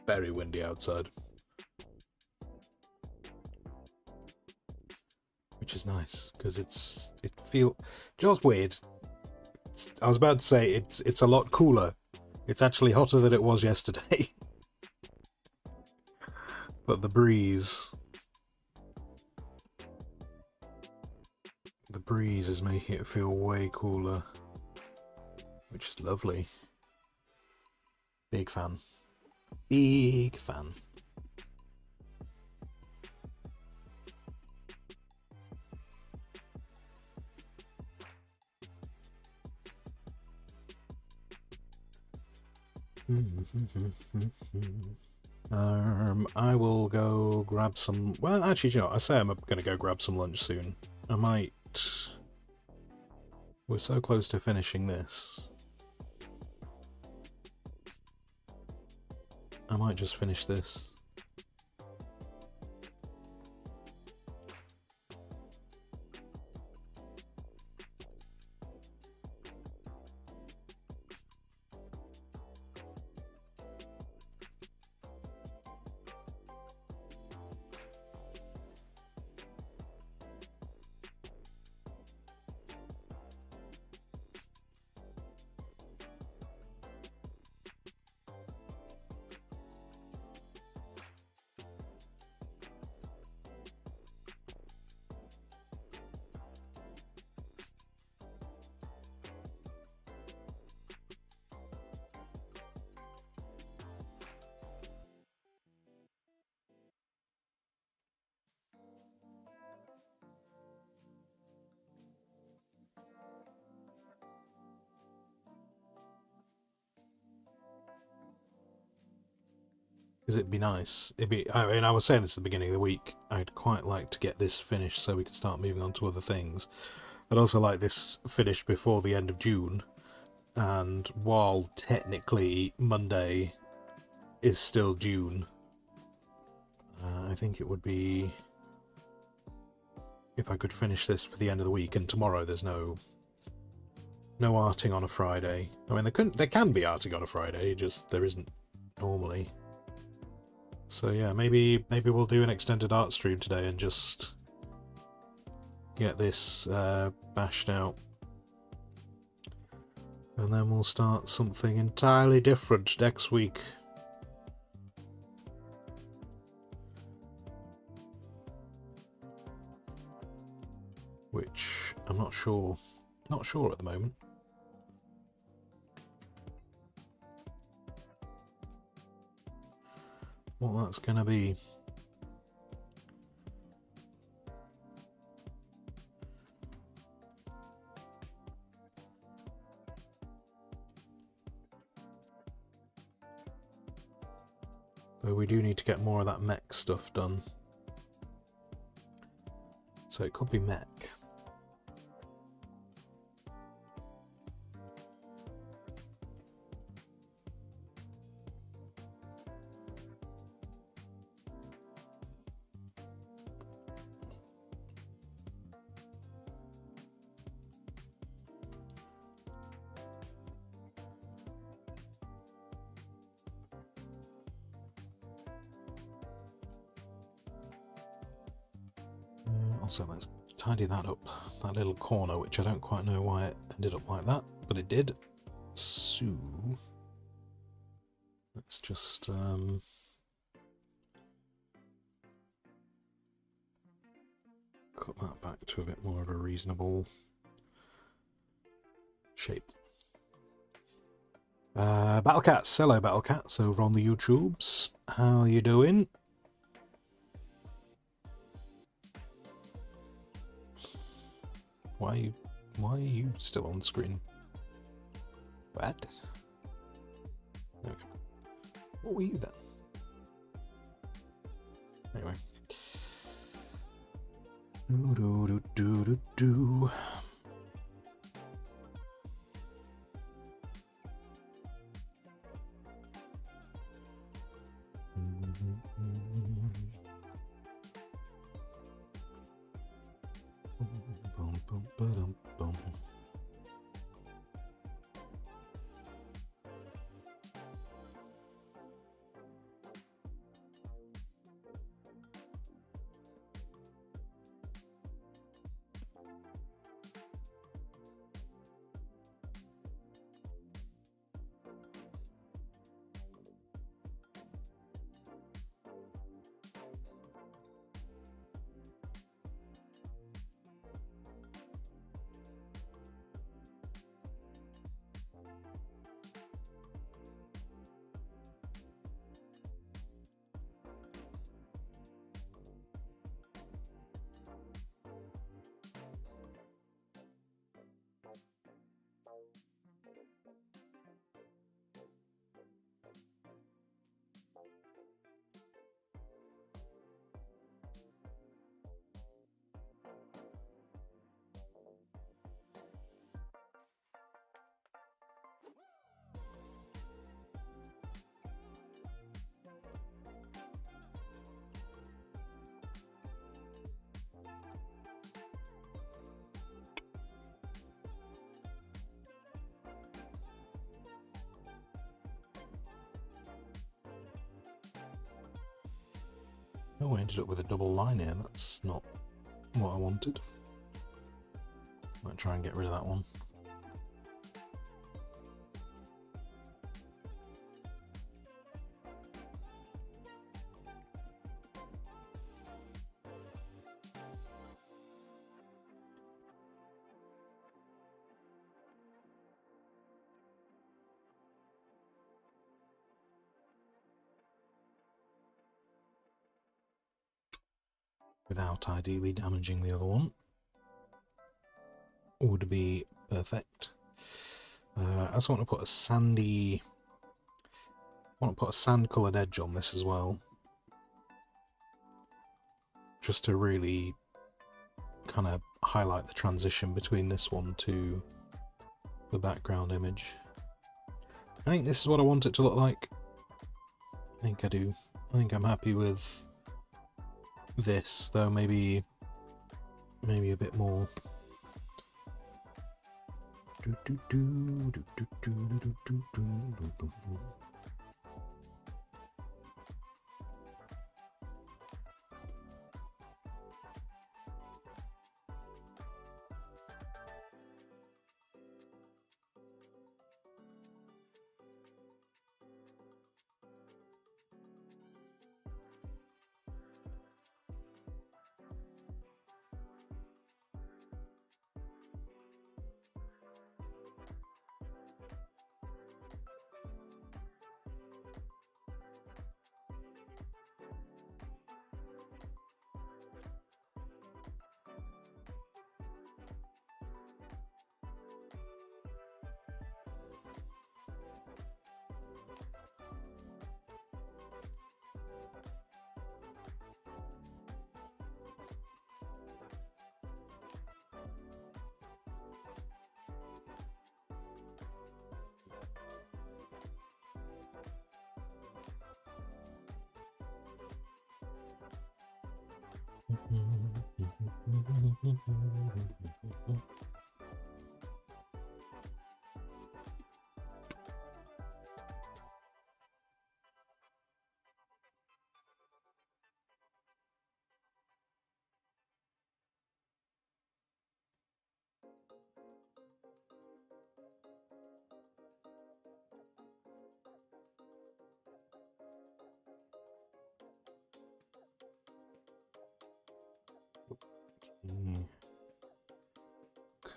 [SPEAKER 1] Very windy outside, which is nice because just weird. I was about to say it's a lot cooler. It's actually hotter than it was yesterday. But the breeze is making it feel way cooler, which is lovely. Big fan. Big fan. I will go grab some. Well, actually, you know, I say I'm going to go grab some lunch soon. I might. We're so close to finishing this. I might just finish this. Because it'd be nice. I mean, I was saying this at the beginning of the week. I'd quite like to get this finished so we can start moving on to other things. I'd also like this finished before the end of June. And while technically Monday is still June, I think it would be if I could finish this for the end of the week. And tomorrow there's no arting on a Friday. I mean, there can be arting on a Friday, just there isn't normally. So yeah, maybe we'll do an extended art stream today and just get this bashed out. And then we'll start something entirely different next week. Which I'm not sure at the moment. What that's gonna be. Though we do need to get more of that mech stuff done. So it could be mech. So let's tidy that up. That little corner, which I don't quite know why it ended up like that, but it did. So let's just cut that back to a bit more of a reasonable shape. Battlecats, hello Battlecats over on the YouTubes. How are you doing? Why are you still on screen? What? There we go. What were you then? Anyway. Do. Oh, I ended up with a double line here. That's not what I wanted. Might try and get rid of that one. Without ideally damaging the other one. Would be perfect. I also want to put a sandy... I want to put a sand-coloured edge on this as well. Just to really kind of highlight the transition between this one to the background image. I think this is what I want it to look like. I think I do. I think I'm happy with this, though maybe a bit more.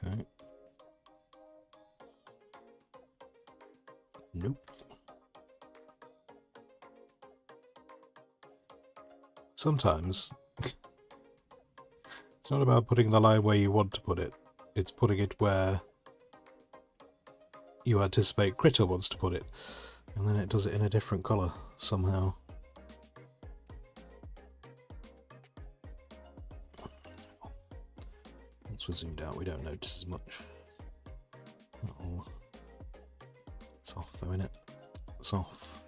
[SPEAKER 1] Okay. Nope. Sometimes it's not about putting the line where you want to put it. It's putting it where you anticipate Critter wants to put it. And then it does it in a different colour somehow. Once we're zoomed out, we don't notice as much. Uh-oh. It's off though, innit? It's off.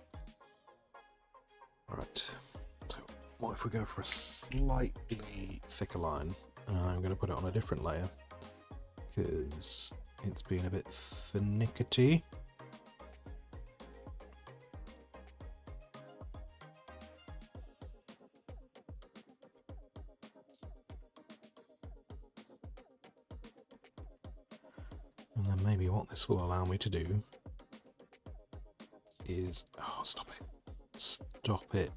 [SPEAKER 1] Alright. So, what if we go for a slightly thicker line? I'm going to put it on a different layer because it's been a bit finickety. And then maybe what this will allow me to do is... Oh, stop it. Stop it.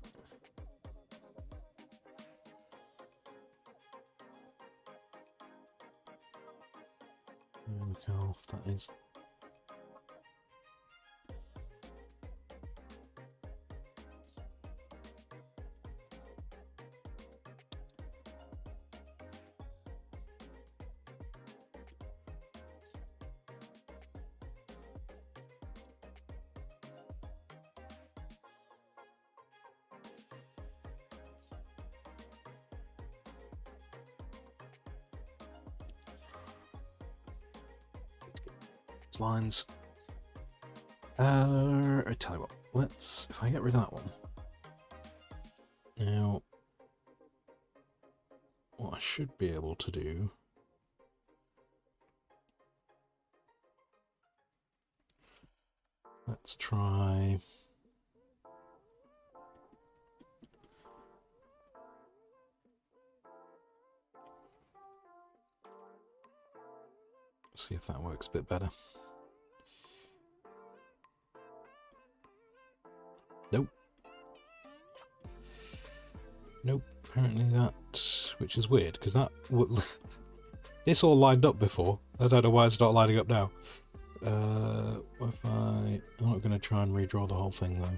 [SPEAKER 1] Look how off that is. Lines. I tell you what, if I get rid of that one. Now, what I should be able to do let's try see if that works a bit better. Nope. Nope, apparently that, which is weird, because that, this all lined up before. I don't know why it's not lining up now. If I'm not going to try and redraw the whole thing, though.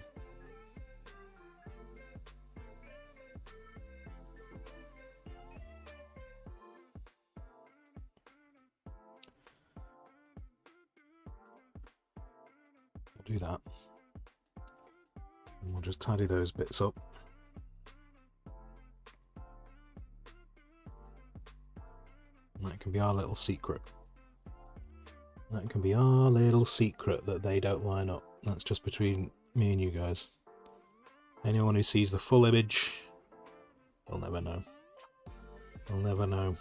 [SPEAKER 1] We'll do that. And we'll just tidy those bits up. That can be our little secret. That can be our little secret that they don't line up. That's just between me and you guys. Anyone who sees the full image, they'll never know. They'll never know.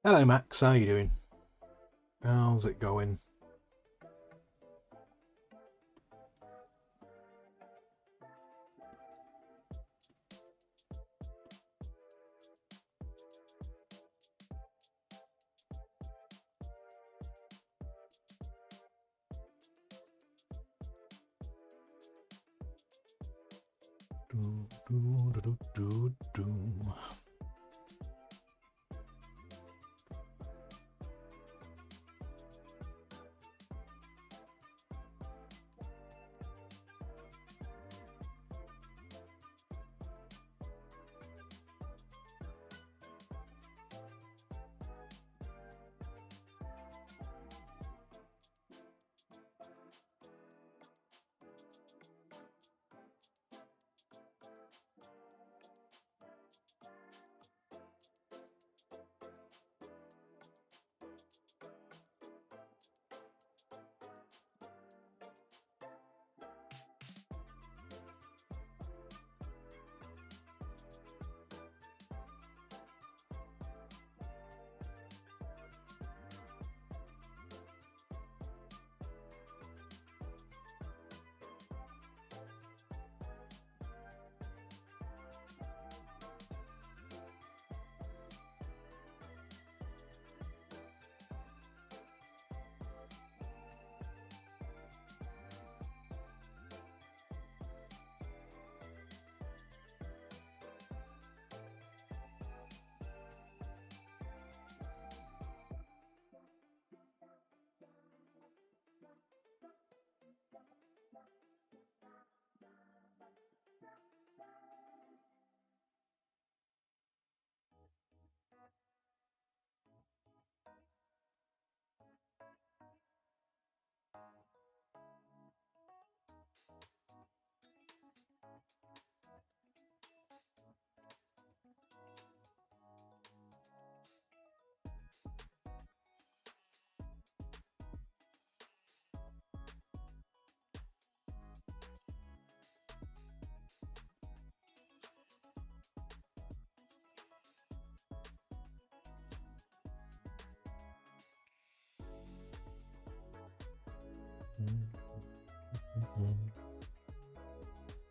[SPEAKER 1] Hello Max, how you doing? How's it going?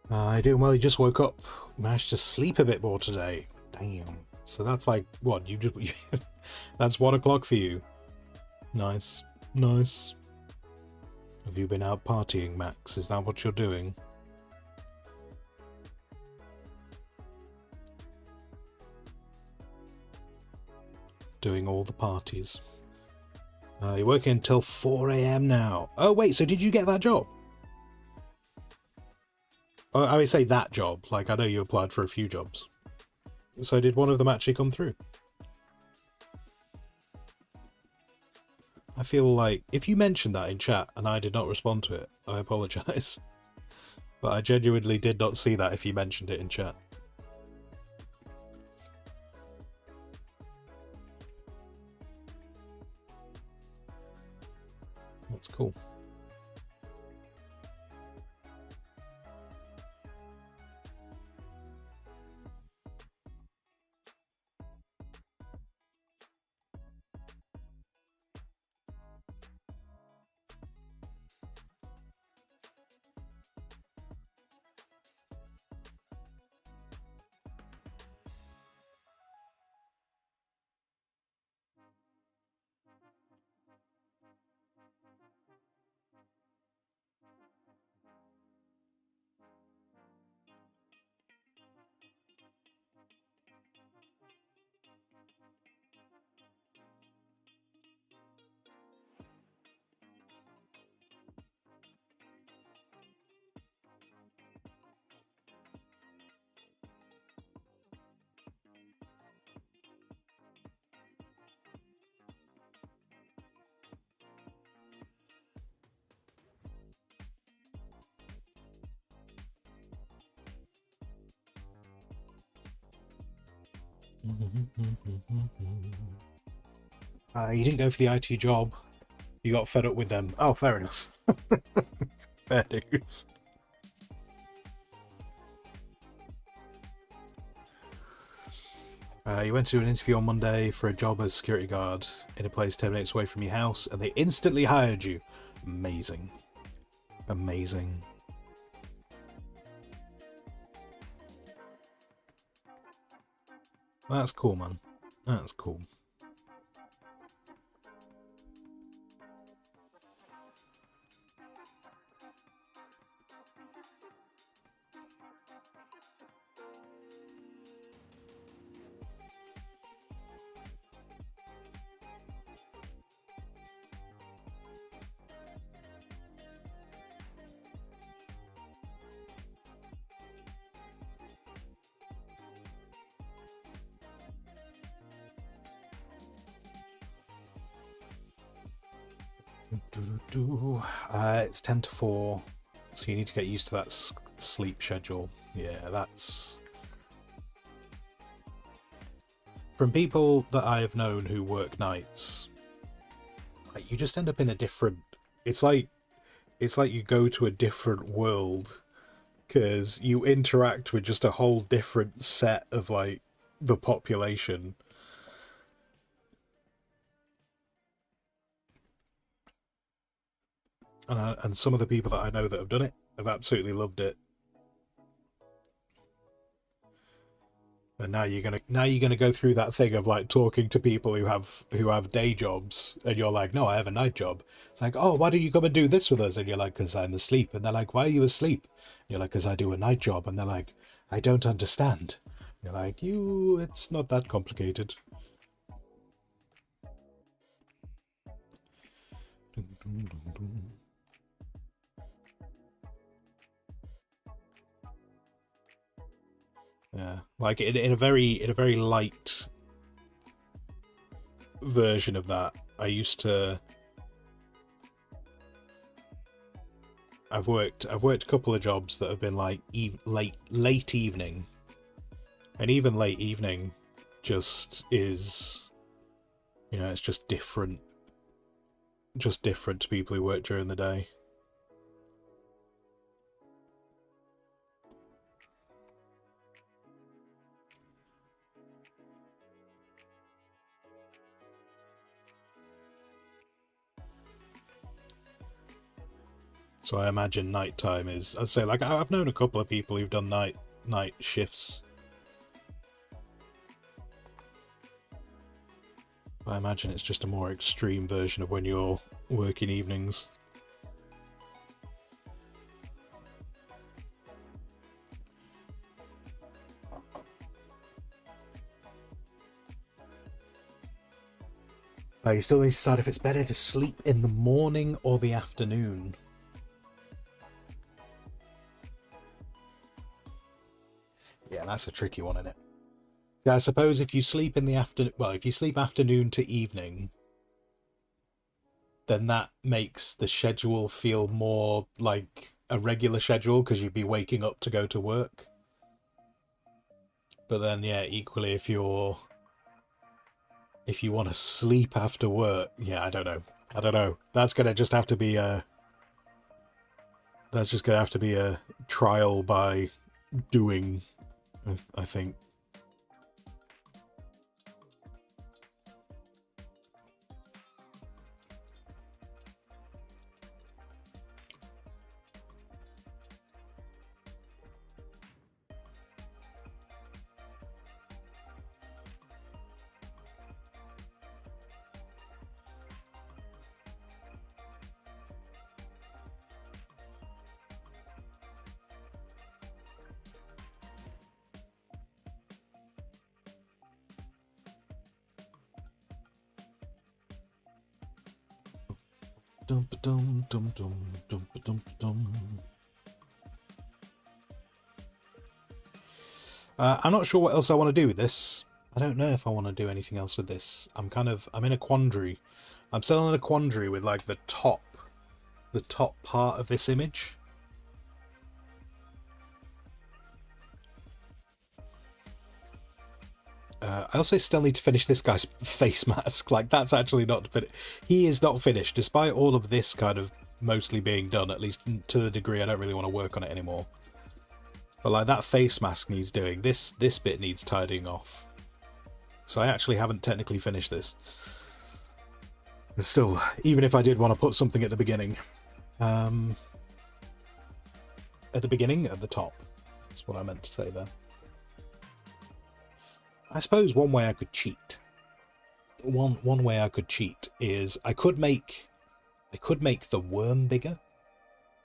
[SPEAKER 1] I doing well. You just woke up. Managed to sleep a bit more today. Damn. So that's like what you just. That's 1 o'clock for you. Nice, nice. Have you been out partying, Max? Is that what you're doing? Doing all the parties. You're working until 4 a.m. now. Oh wait, so did you get that job? Oh, I would say that job. Like, I know you applied for a few jobs. So did one of them actually come through? I feel like if you mentioned that in chat and I did not respond to it, I apologise. But I genuinely did not see that if you mentioned it in chat. That's cool. You didn't go for the IT job. You got fed up with them. Oh, fair enough. Fair news. You went to an interview on Monday for a job as security guard in a place 10 minutes away from your house, and they instantly hired you. Amazing. Amazing. That's cool, man. That's cool. It's 10 to 4, so you need to get used to that sleep schedule. Yeah, that's... From people that I have known who work nights, like, you just end up in a different... It's like you go to a different world, because you interact with just a whole different set of, like, the population. And some of the people that I know that have done it have absolutely loved it. And now you're gonna go through that thing of like talking to people who have day jobs, and you're like, no, I have a night job. It's like, oh, why don't you come and do this with us? And you're like, because I'm asleep. And they're like, why are you asleep? And you're like, because I do a night job. And they're like, I don't understand. And you're like, it's not that complicated. Yeah, like in a very light version of that, I've worked a couple of jobs that have been like late evening, and even late evening just is, it's just different to people who work during the day. So I imagine nighttime is... I'd say, like, I've known a couple of people who've done night shifts. I imagine it's just a more extreme version of when you're working evenings. You still need to decide if it's better to sleep in the morning or the afternoon. Yeah, that's a tricky one, isn't it? Yeah, I suppose if you sleep in the afternoon... Well, if you sleep afternoon to evening, then that makes the schedule feel more like a regular schedule, because you'd be waking up to go to work. But then, yeah, equally, if you want to sleep after work, yeah, I don't know. That's gonna just have to be a... That's just gonna have to be a trial by doing, I think. I'm not sure what else I want to do with this. I don't know if I want to do anything else with this. I'm in a quandary. I'm still in a quandary with like the top part of this image. I also still need to finish this guy's face mask. Like, that's actually not finished. He is not finished, despite all of this kind of mostly being done, at least to the degree I don't really want to work on it anymore. But like, that face mask needs doing. This bit needs tidying off. So I actually haven't technically finished this. But still, even if I did want to put something at the beginning. At the top. That's what I meant to say there. I suppose one way I could cheat. One way I could cheat is I could make the worm bigger.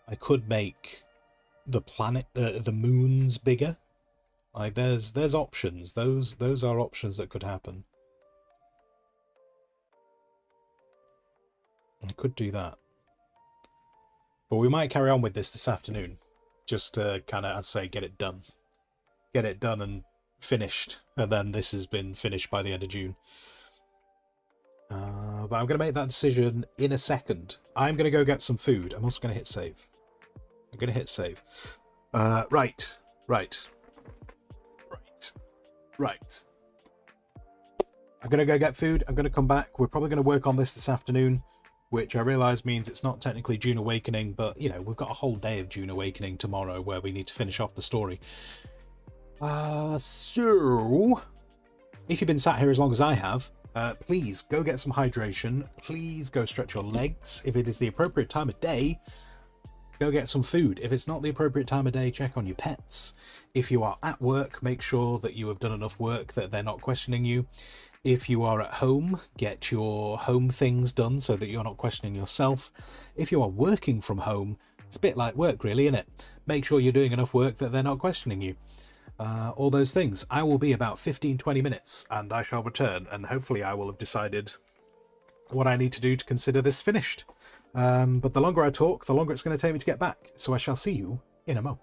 [SPEAKER 1] I could make the planet, the moons bigger. Like, there's options. Those are options that could happen. I could do that. But we might carry on with this afternoon, just to kind of, I'd say, get it done. Get it done and finished, and then this has been finished by the end of June. But I'm going to make that decision in a second. I'm going to go get some food. I'm also going to hit save. I'm going to hit save. Right. I'm going to go get food. I'm going to come back. We're probably going to work on this afternoon, which I realise means it's not technically Dune Awakening, but, you know, we've got a whole day of Dune Awakening tomorrow where we need to finish off the story. So, if you've been sat here as long as I have, please go get some hydration. Please go stretch your legs. If it is the appropriate time of day, go get some food. If it's not the appropriate time of day, check on your pets. If you are at work, make sure that you have done enough work that they're not questioning you. If you are at home, get your home things done so that you're not questioning yourself. If you are working from home, it's a bit like work really, isn't it? Make sure you're doing enough work that they're not questioning you. All those things. I will be about 15-20 minutes and I shall return, and hopefully I will have decided what I need to do to consider this finished. But the longer I talk, the longer it's going to take me to get back. So I shall see you in a mo.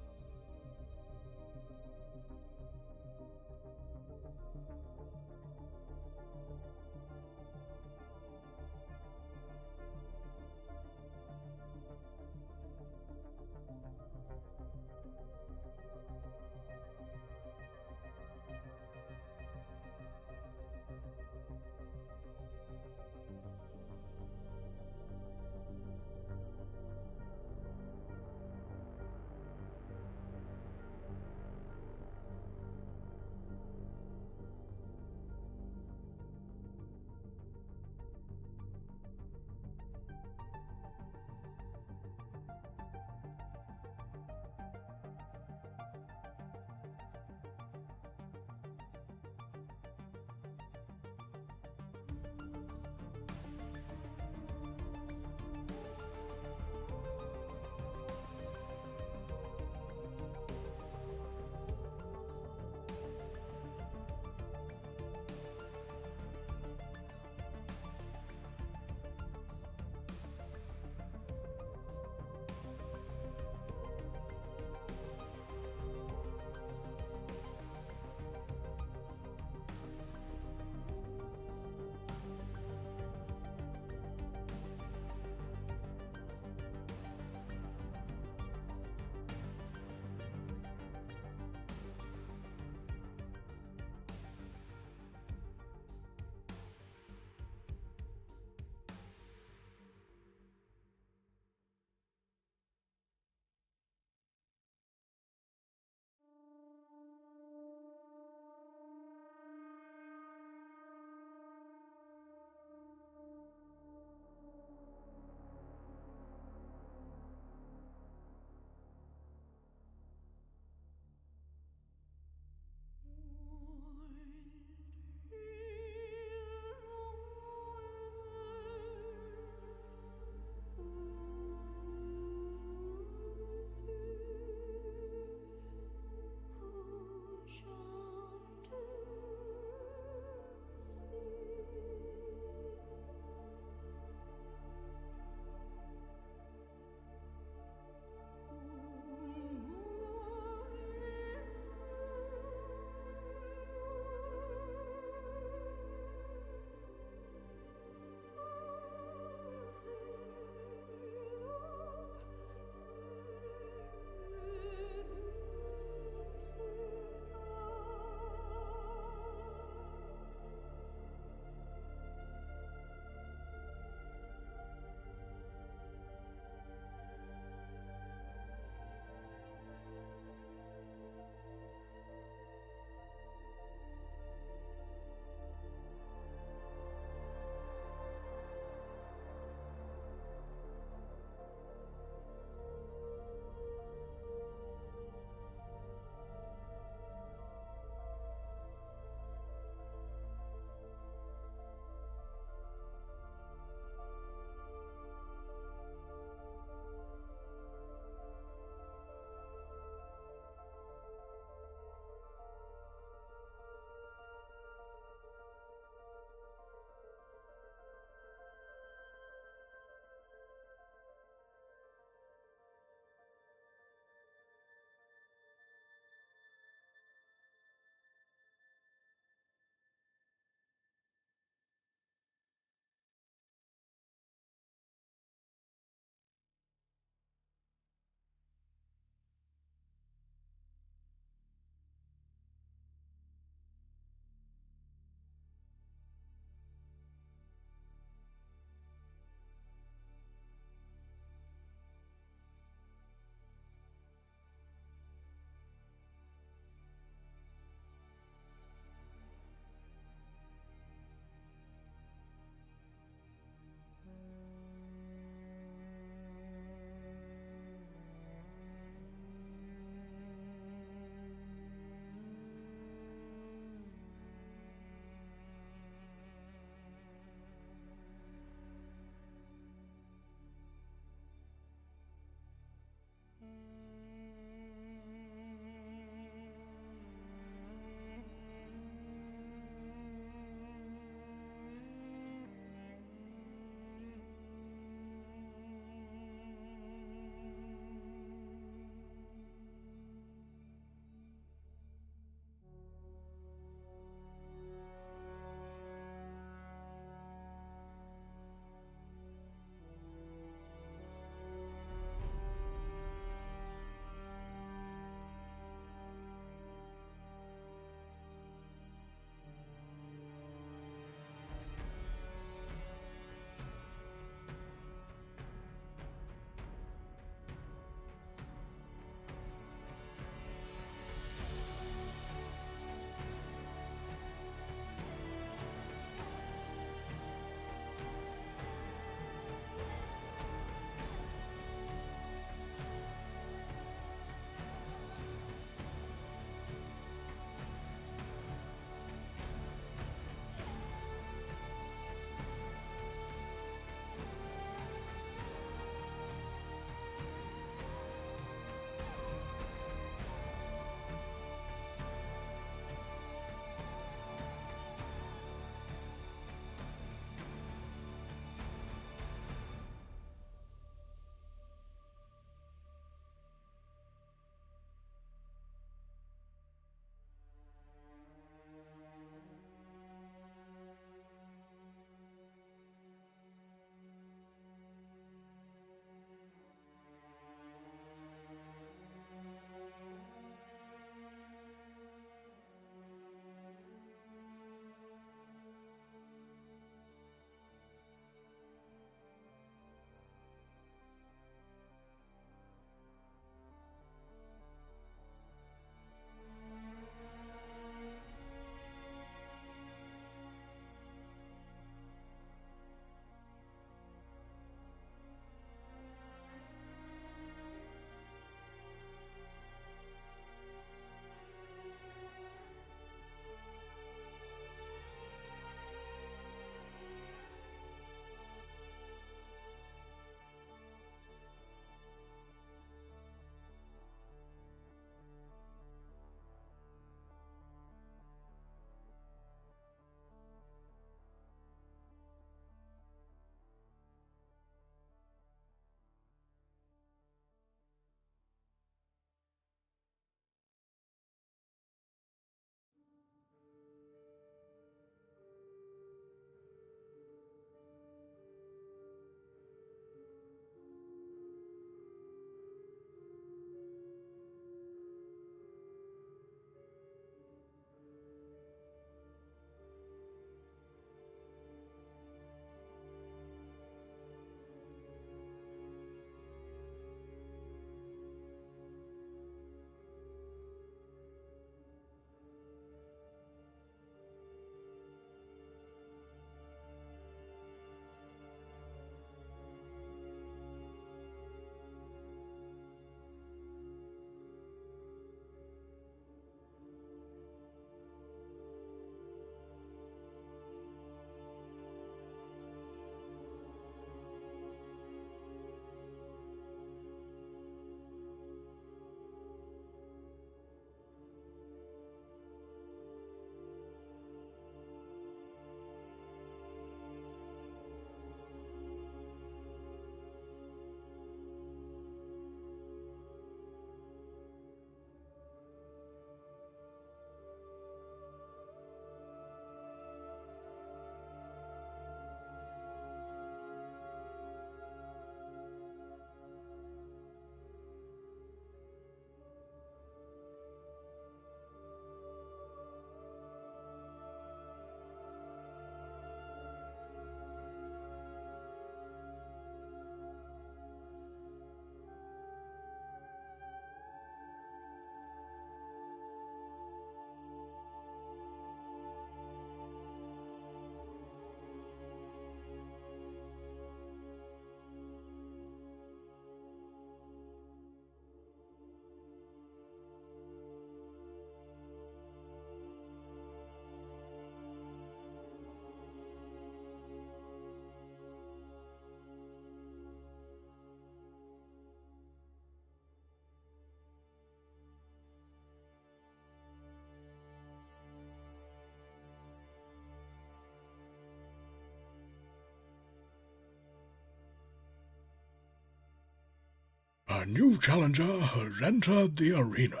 [SPEAKER 2] A new challenger has entered the arena.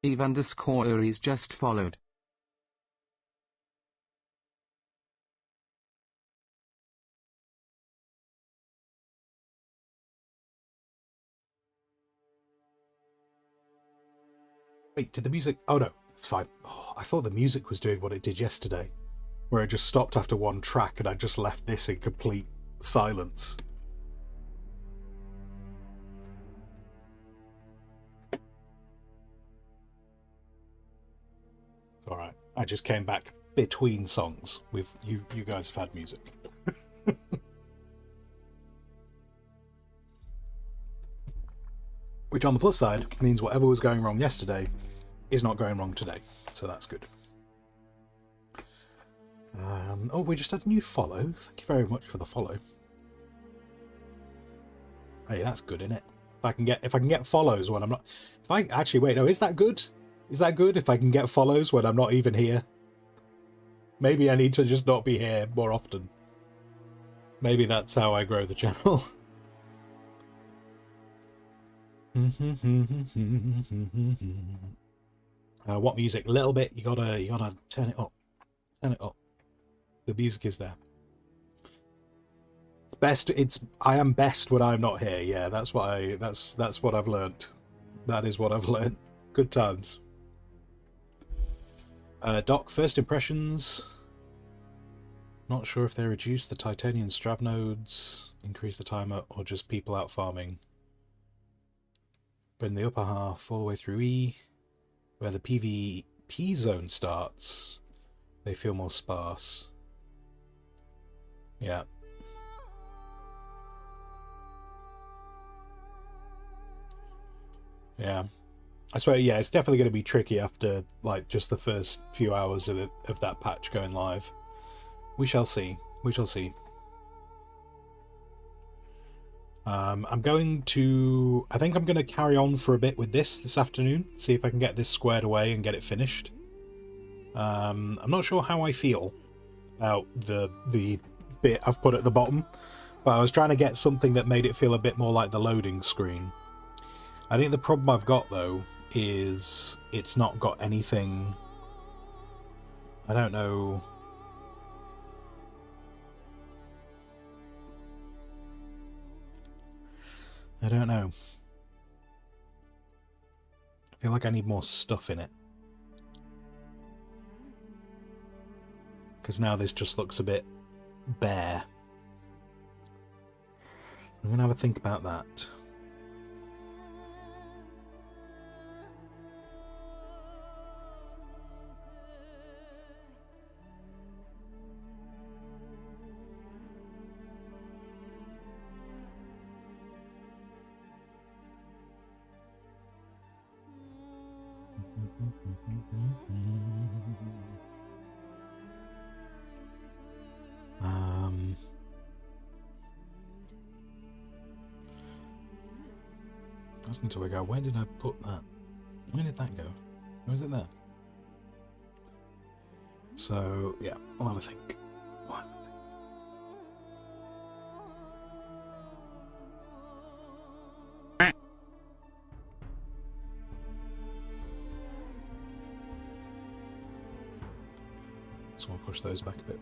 [SPEAKER 3] Eve_Aries just followed.
[SPEAKER 1] Wait, did the music... Oh no, it's fine. Oh, I thought the music was doing what it did yesterday, where it just stopped after one track and I just left this in complete silence. It's alright. I just came back between songs with you guys have had music. Which on the plus side means whatever was going wrong yesterday is not going wrong today. So that's good. Oh, we just had a new follow. Thank you very much for the follow. Hey, that's good, isn't it? If I can get follows when I'm not... If I actually wait, no, is that good? Is that good if I can get follows when I'm not even here? Maybe I need to just not be here more often. Maybe that's how I grow the channel. What music? A little bit. You gotta turn it up. Turn it up. The music is there. It's best. I am best when I'm not here. Yeah, that's what I've learnt. That is what I've learnt. Good times. Doc, first impressions. Not sure if they reduce the titanium strav nodes, increase the timer, or just people out farming. But in the upper half, all the way through E, where the PvP zone starts, they feel more sparse. Yeah. Yeah. I swear, yeah, it's definitely going to be tricky after, like, just the first few hours of that patch going live. We shall see. We shall see. I'm going to... I think I'm going to carry on for a bit with this afternoon. See if I can get this squared away and get it finished. I'm not sure how I feel about the bit I've put at the bottom, but I was trying to get something that made it feel a bit more like the loading screen. I think the problem I've got, though, is it's not got anything... I don't know... I don't know. I feel like I need more stuff in it. Because now this just looks a bit bare. I'm going to have a think about that. I just need to work out, where did I put that? Where did that go? Where is it there? So, yeah, I'll have a think. So I'll push those back a bit.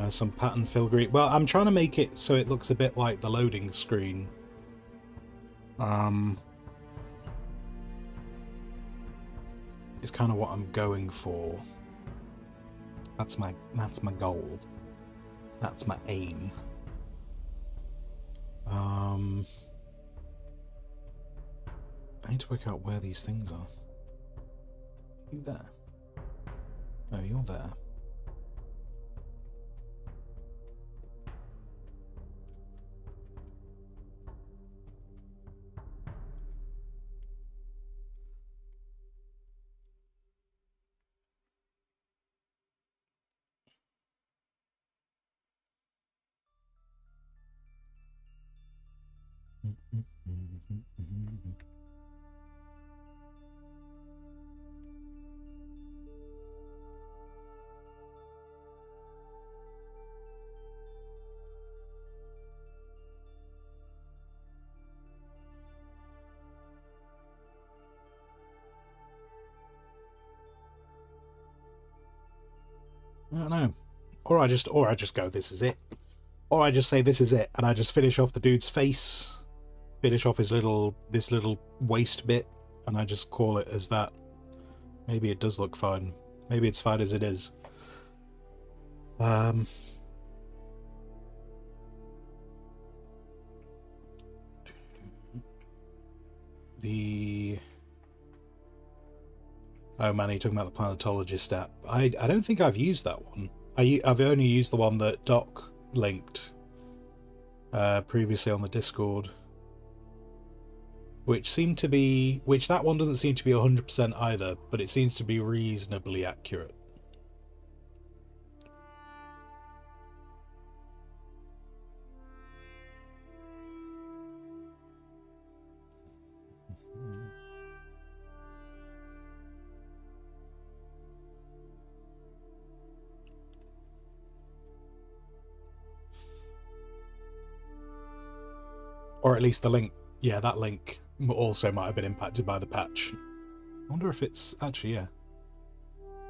[SPEAKER 1] Some pattern filigree. Well, I'm trying to make it so it looks a bit like the loading screen. It's kind of what I'm going for. That's my goal. That's my aim. I need to work out where these things are. You there? Oh, you're there. I don't know. Or I just go, this is it. Or I just say this is it, and I just finish off the dude's face, finish off this little waist bit, and I just call it as that. Maybe it does look fine. Maybe it's fine as it is. Oh man, you're talking about the planetologist app. I don't think I've used that one. I've only used the one that Doc linked previously on the Discord, which that one doesn't seem to be 100% either, but it seems to be reasonably accurate. Or at least the link, yeah, that link also might have been impacted by the patch. I wonder if it's actually, yeah.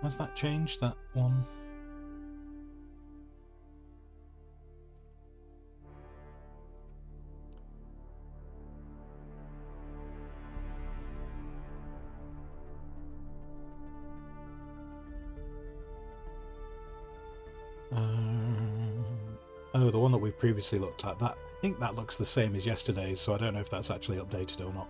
[SPEAKER 1] Has that changed, that one? Oh, the one that we previously looked at, I think that looks the same as yesterday's, so I don't know if that's actually updated or not.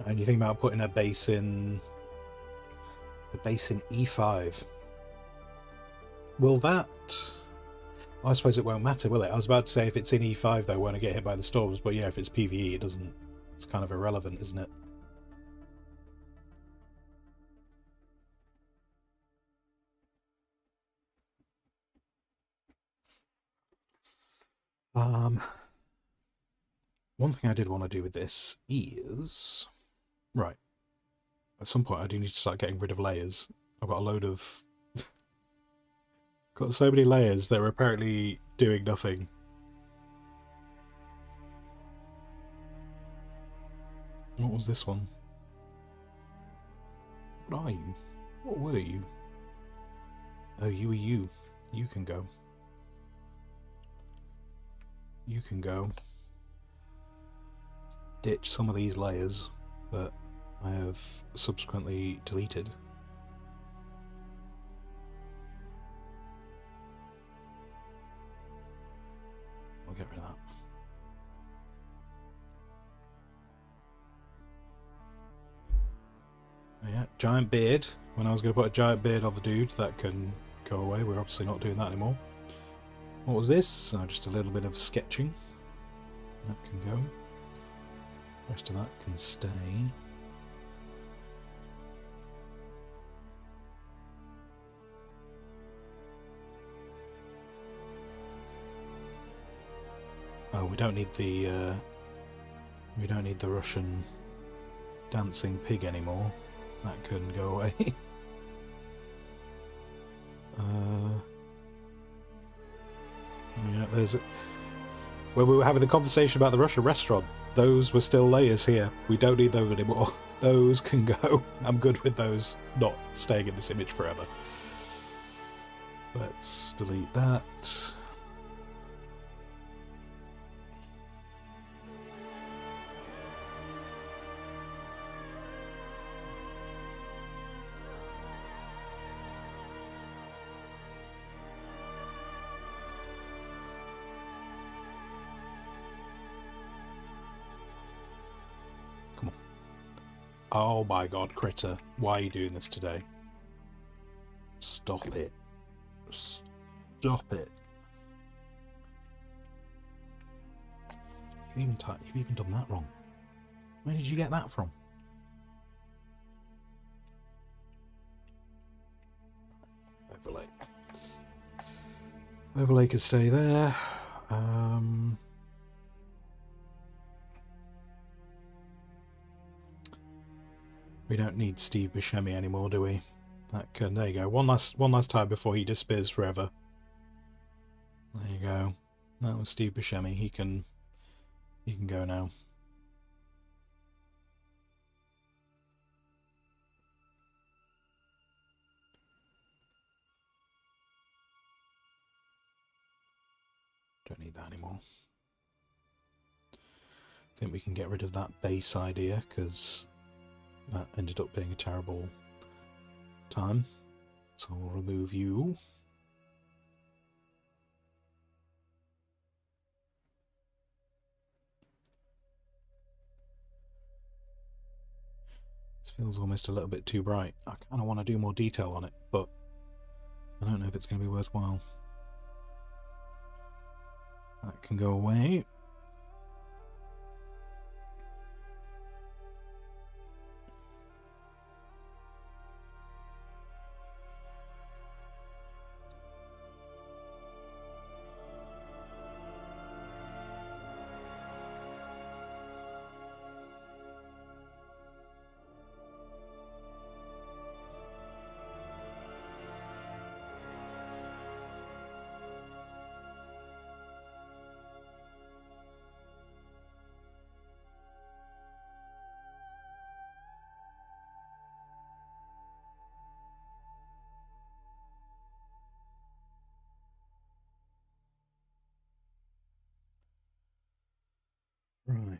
[SPEAKER 1] And you think about putting a base in E5. Will that... I suppose it won't matter, will it? I was about to say if it's in E5 though, won't it get hit by the storms? But yeah, if it's PvE, it doesn't. It's kind of irrelevant, isn't it? One thing I did want to do with this is... Right. At some point I do need to start getting rid of layers. I've got a load of... got so many layers that are apparently doing nothing. What was this one? What are you? What were you? Oh, you were you. You can go. You can go. Ditch some of these layers that I have subsequently deleted. We'll get rid of that. Oh yeah, giant beard. When I was going to put a giant beard on the dude, that can go away. We're obviously not doing that anymore. What was this? Oh, just a little bit of sketching. That can go. The rest of that can stay. Oh, we don't need the Russian dancing pig anymore. That can go away. Yeah, there's when we were having the conversation about the Russian restaurant, those were still layers here. We don't need them anymore. Those can go. I'm good with those not staying in this image forever. Let's delete that. Oh my god, Critter. Why are you doing this today? Stop it. Stop it. You've even done that wrong. Where did you get that from? Overlay. Overlay can stay there. We don't need Steve Buscemi anymore, do we? That can, there you go. One last time before he disappears forever. There you go. That was Steve Buscemi. He can go now. Don't need that anymore. I think we can get rid of that base idea because that ended up being a terrible time. So we'll remove you. This feels almost a little bit too bright. I kind of want to do more detail on it, but I don't know if it's going to be worthwhile. That can go away. Right.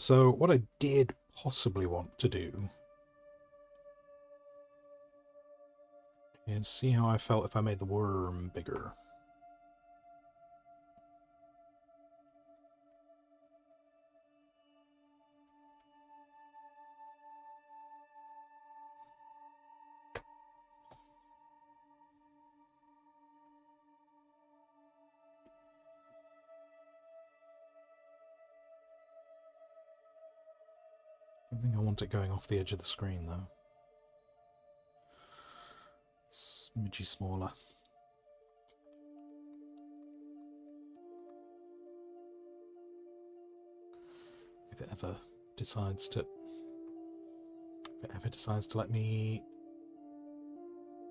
[SPEAKER 1] So what I did possibly want to do is see how I felt if I made the worm bigger. I think I want it going off the edge of the screen though. Smidgy smaller. If it ever decides to let me,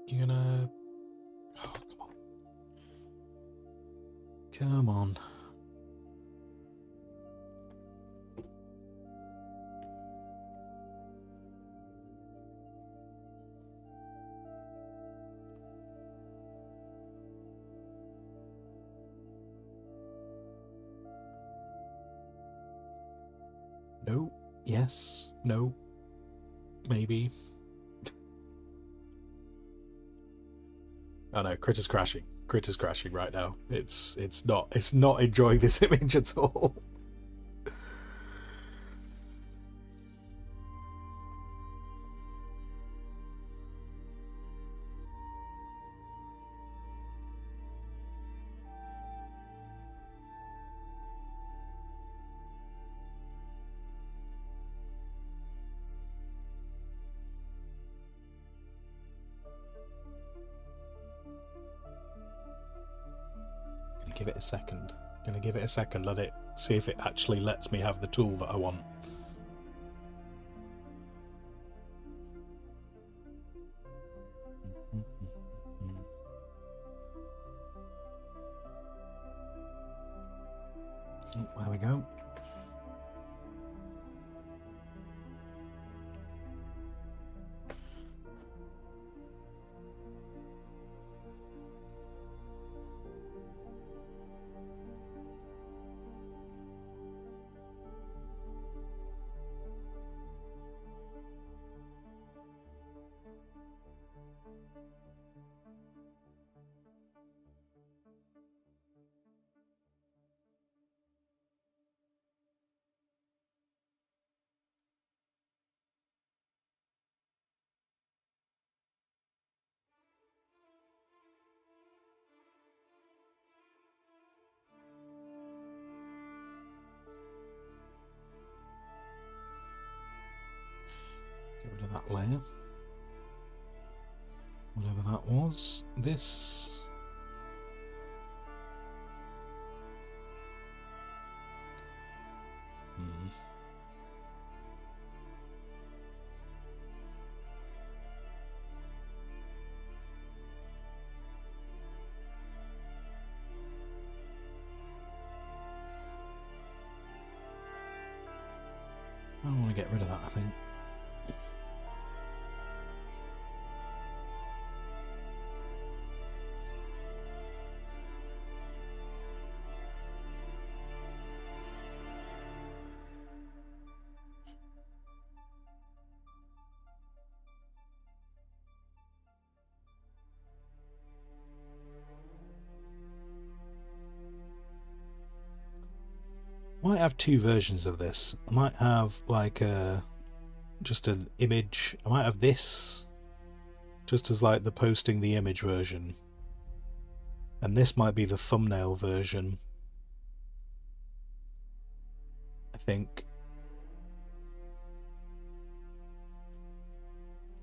[SPEAKER 1] you're gonna, oh, come on. No, yes, no, maybe. Oh no, Critter's crashing. Critter's crashing right now. It's not enjoying this image at all. Gonna give it a second. Gonna give it a second, let it see if it actually lets me have the tool that I want. Oh, there we go. Get rid of that layer. Whatever that was. This. to get rid of that, I think. I might have two versions of this. I might have like just an image. I might have this just as like the posting the image version, and this might be the thumbnail version. I think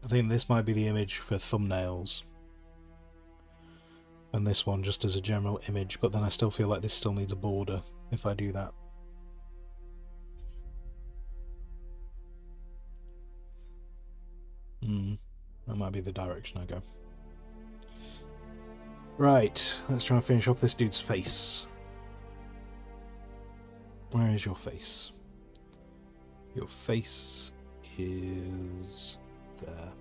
[SPEAKER 1] this might be the image for thumbnails, and this one just as a general image, but then I still feel like this still needs a border if I do that. That might be the direction I go. Right, let's try and finish off this dude's face. Where is your face? Your face is there.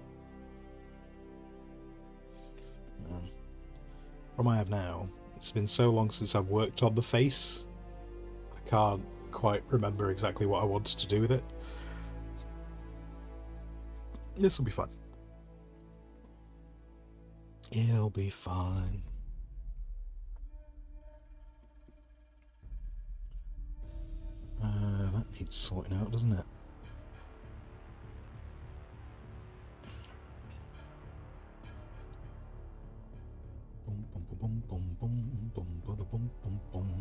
[SPEAKER 1] Problem I have now, it's been so long since I've worked on the face, I can't quite remember exactly what I wanted to do with it. This will be fun. It'll be fine. That needs sorting out, doesn't it? Boom, boom, boom, boom, boom, boom, boom, boom, boom, boom.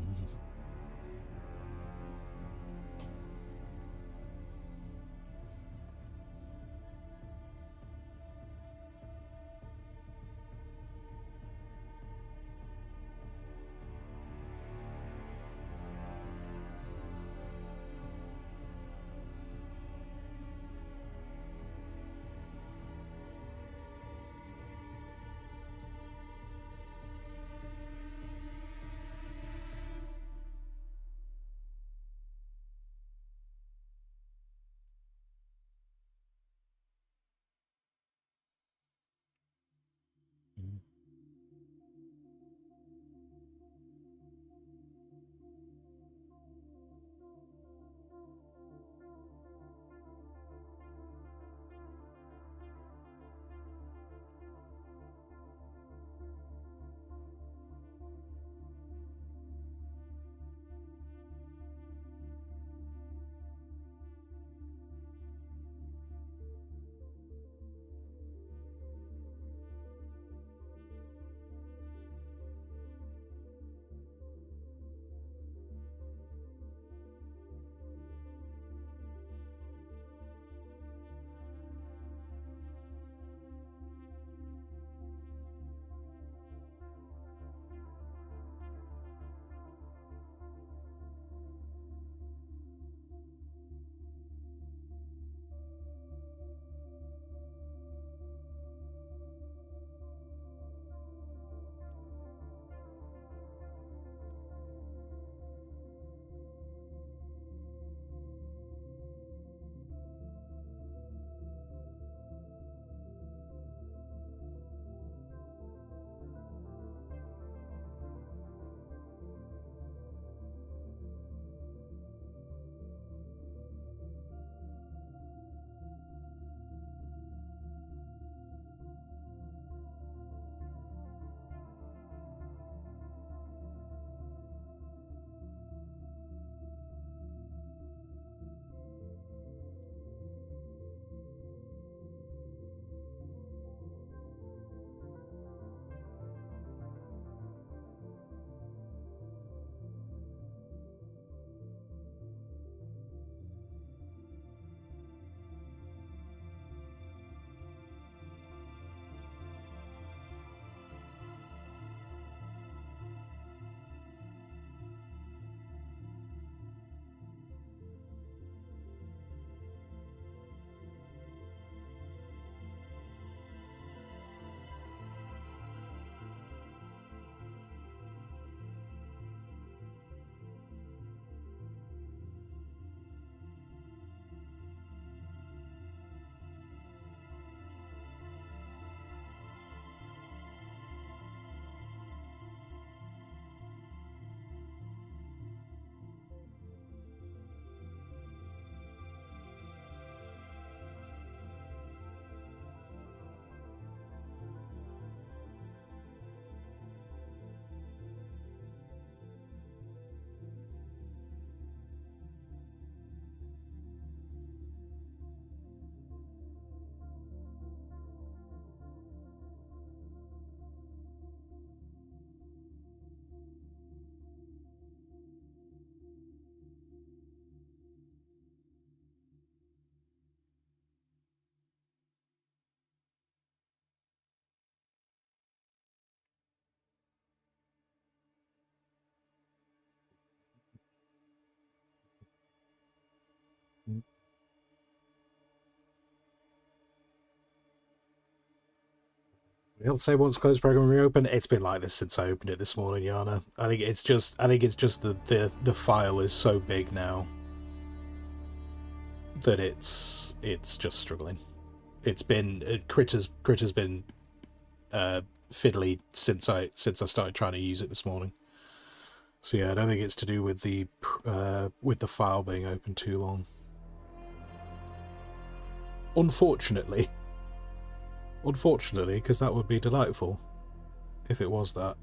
[SPEAKER 1] He'll say once closed program reopen. It's been like this since I opened it this morning, Yana. I think it's just the file is so big now that it's just struggling. It's been Critter's been fiddly since I started trying to use it this morning. So yeah, I don't think it's to do with the file being open too long. Unfortunately, because that would be delightful if it was that.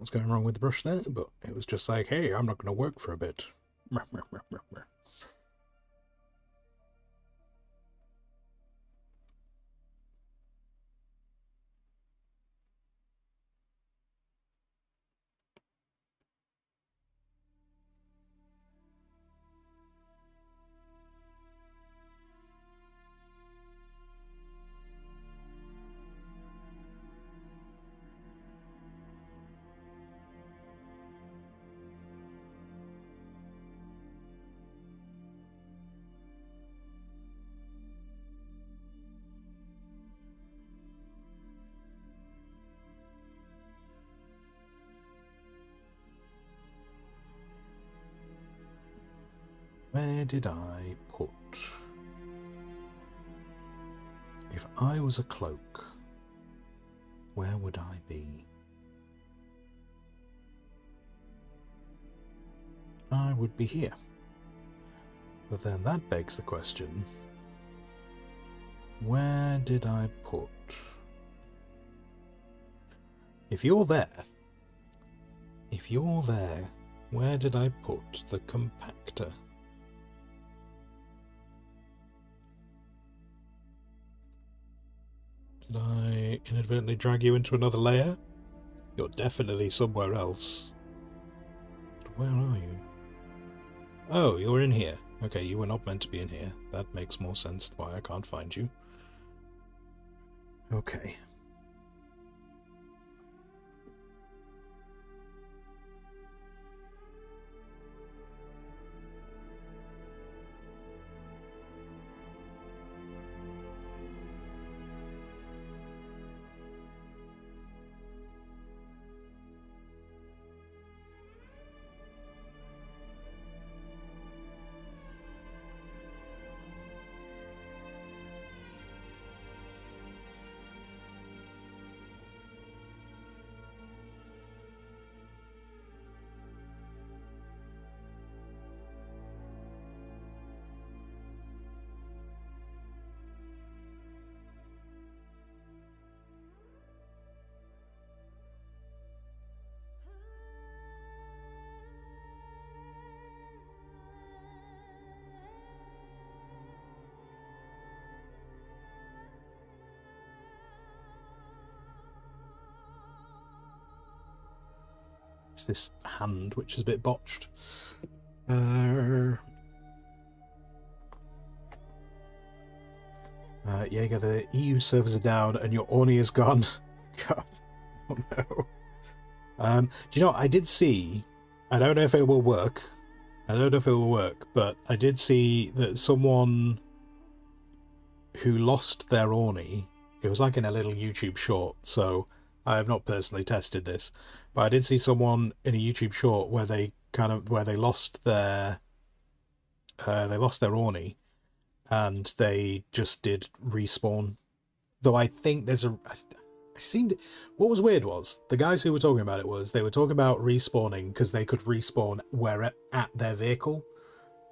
[SPEAKER 1] what's going wrong with the brush there, but it was just like, hey, I'm not going to work for a bit. Where did I put... If I was a cloak, where would I be? I would be here. But then that begs the question, where did I put... If you're there, where did I put the compactor? Did I inadvertently drag you into another layer? You're definitely somewhere else. But where are you? Oh, you're in here. Okay, you were not meant to be in here. That makes more sense why I can't find you. Okay. It's this hand, which is a bit botched. Jaeger, the EU servers are down and your Orny is gone. God. Oh no. Do you know what? I did see, I don't know if it will work. But I did see that someone who lost their Orny, it was like in a little YouTube short, so I have not personally tested this, but I did see someone in a YouTube short where they lost their Orny, and they just did respawn. Though I think there's a... I seemed... What was weird was, the guys who were talking about it was, they were talking about respawning because they could respawn where at their vehicle.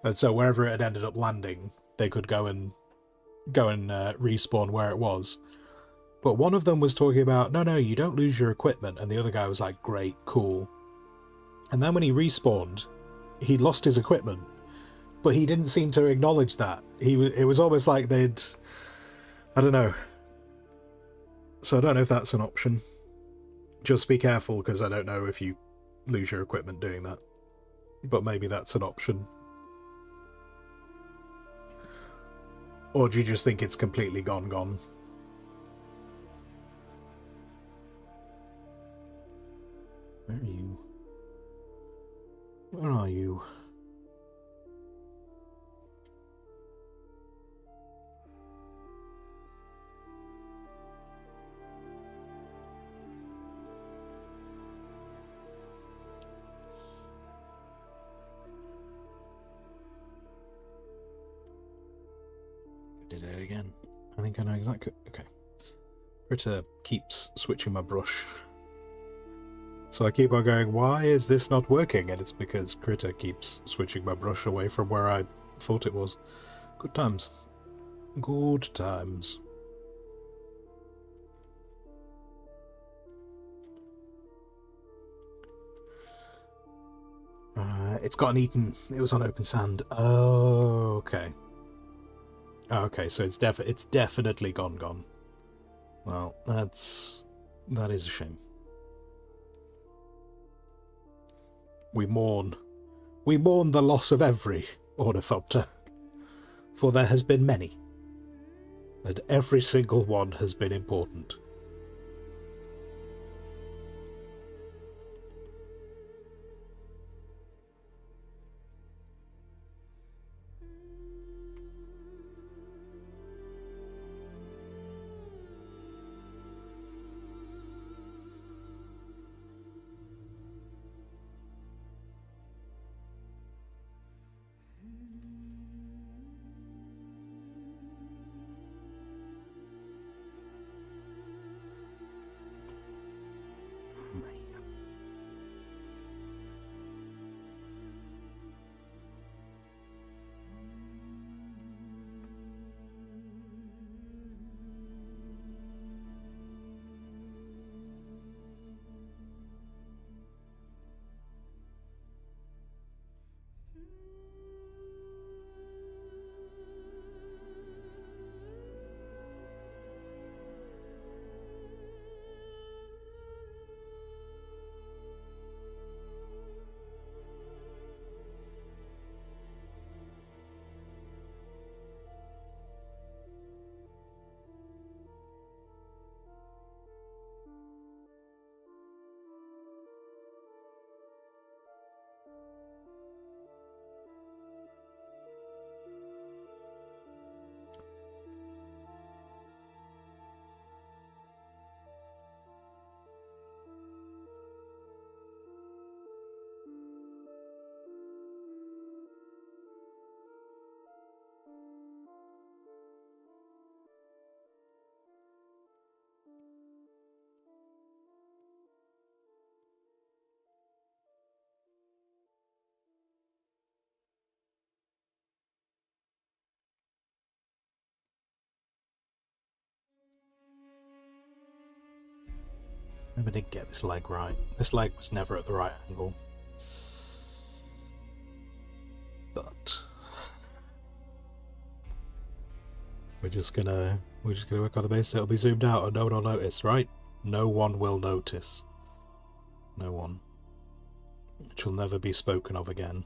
[SPEAKER 1] And so wherever it had ended up landing, they could go and respawn where it was. But one of them was talking about, no, you don't lose your equipment. And the other guy was like, great, cool. And then when he respawned, he'd lost his equipment. But he didn't seem to acknowledge that. It was almost like they'd... I don't know. So I don't know if that's an option. Just be careful, because I don't know if you lose your equipment doing that. But maybe that's an option. Or do you just think it's completely gone? Where are you? Where are you? I did it again. I think I know exactly. Okay. Critter keeps switching my brush. So I keep on going, why is this not working? And it's because Critter keeps switching my brush away from where I thought it was. Good times. Good times. It's gotten eaten. It was on open sand. Oh, okay. Okay, so it's definitely gone. Well, that is a shame. We mourn the loss of every ornithopter, for there has been many, and every single one has been important. Never did get this leg right. This leg was never at the right angle. But we're just gonna work on the base. It'll be zoomed out and no one will notice, right? No one will notice. No one. It will never be spoken of again.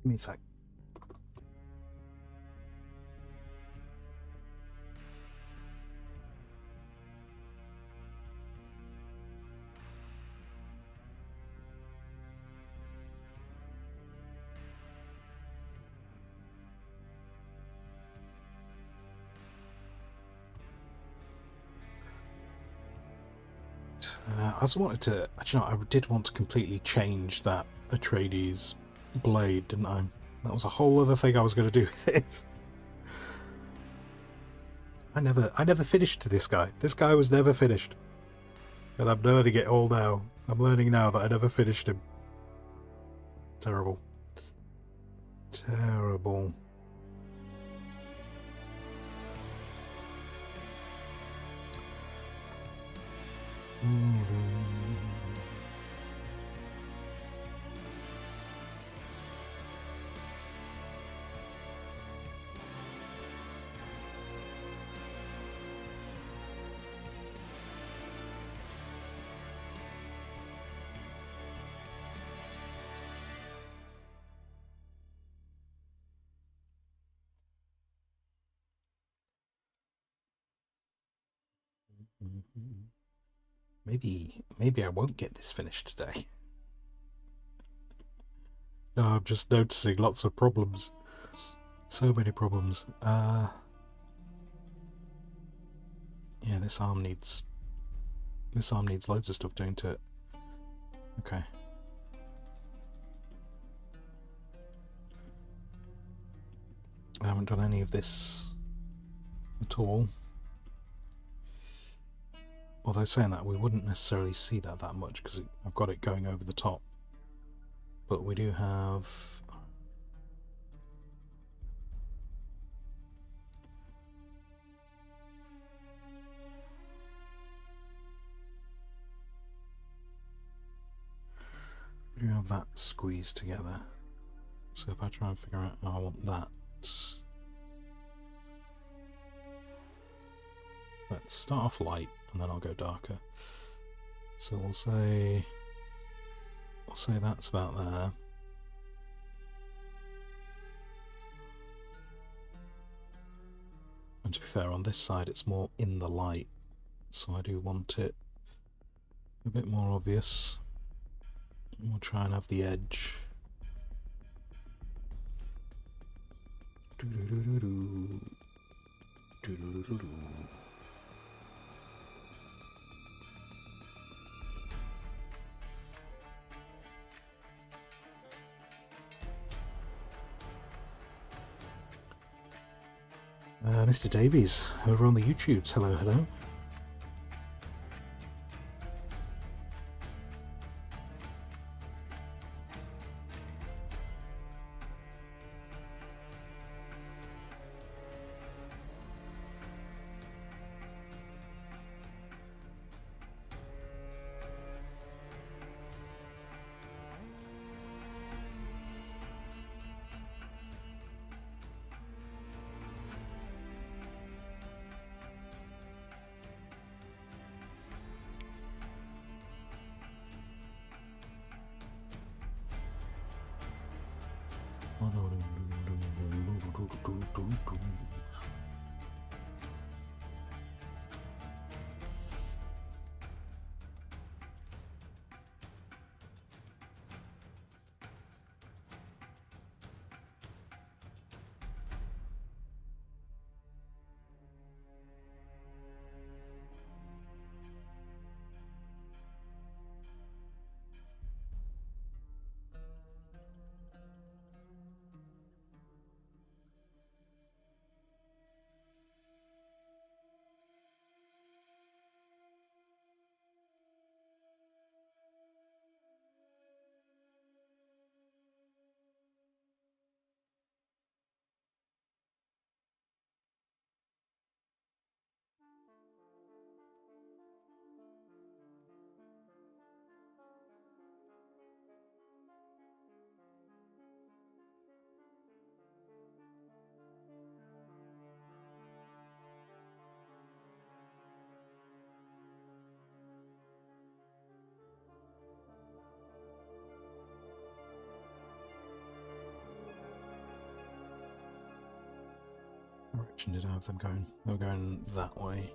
[SPEAKER 1] Give me a sec. I also wanted to. Actually, no, I did want to completely change that Atreides blade, didn't I? That was a whole other thing I was going to do with this. I never finished this guy. This guy was never finished, and I'm learning it all now. I'm learning now that I never finished him. Terrible. Terrible. Maybe I won't get this finished today. No, I'm just noticing lots of problems. So many problems. Yeah, this arm needs loads of stuff doing to it. Okay. I haven't done any of this at all. Although saying that, we wouldn't necessarily see that much because I've got it going over the top. But we do have... we do have that squeezed together. So if I try and figure out how I want that... Let's start off light and then I'll go darker. So we'll say that's about there. And to be fair, on this side it's more in the light, so I do want it a bit more obvious. And we'll try and have the edge. Mr. Davies, over on the YouTubes. Hello, hello. direction did I have them going? They were going that way.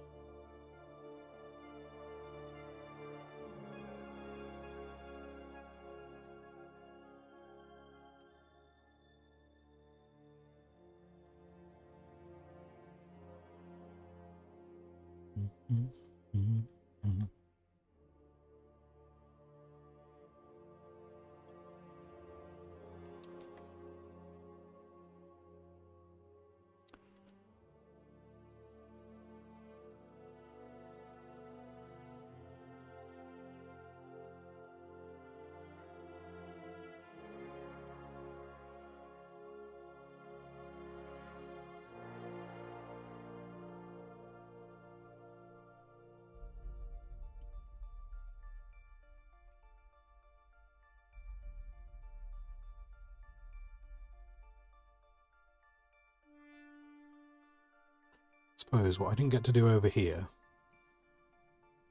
[SPEAKER 1] Suppose what I didn't get to do over here,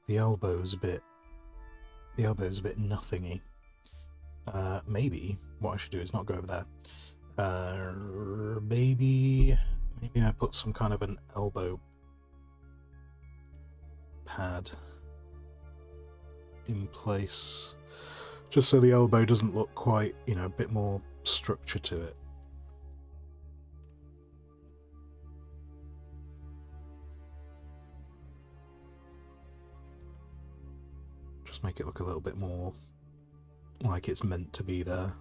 [SPEAKER 1] the elbow's a bit nothingy. Maybe what I should do is not go over there. Maybe I put some kind of an elbow pad in place, just so the elbow doesn't look quite, a bit more structure to it. Just make it look a little bit more like it's meant to be there.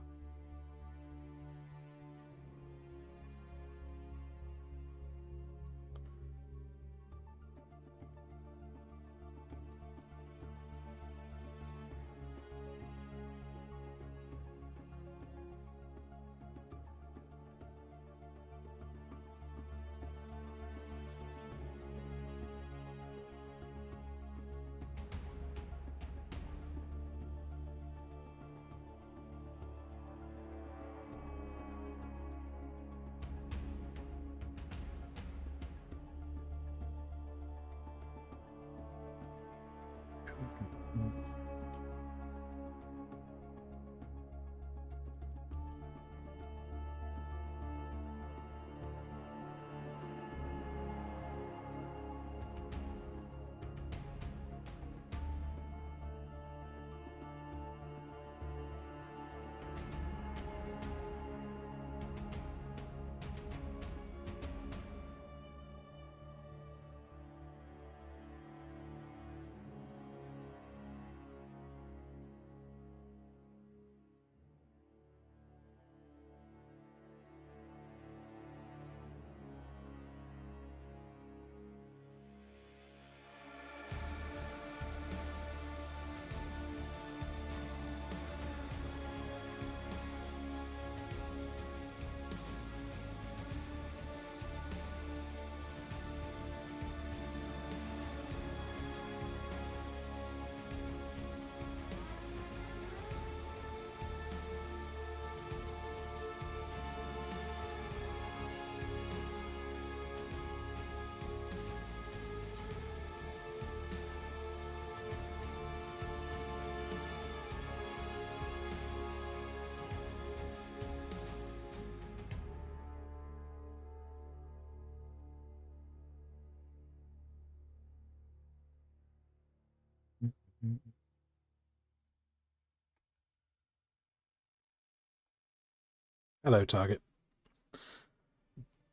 [SPEAKER 1] Hello, target.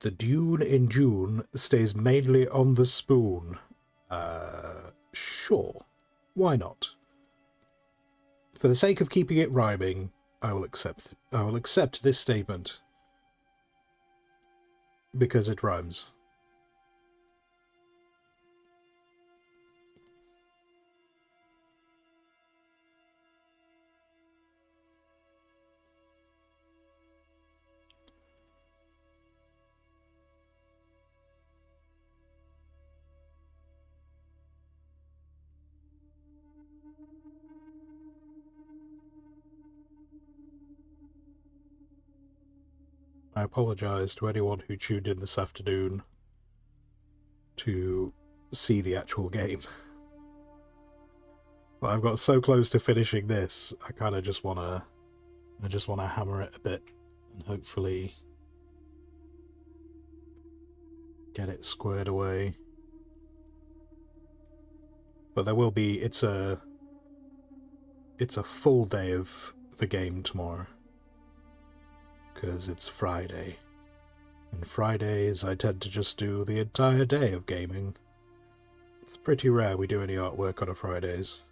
[SPEAKER 1] The Dune in June stays mainly on the spoon. Sure. Why not? For the sake of keeping it rhyming, I will accept this statement. Because it rhymes. I apologise to anyone who tuned in this afternoon to see the actual game. But I've got so close to finishing this, I kind of just want to hammer it a bit and hopefully get it squared away. But there will be, it's a full day of the game tomorrow. Because it's Friday. And Fridays I tend to just do the entire day of gaming. It's pretty rare we do any artwork on a Fridays.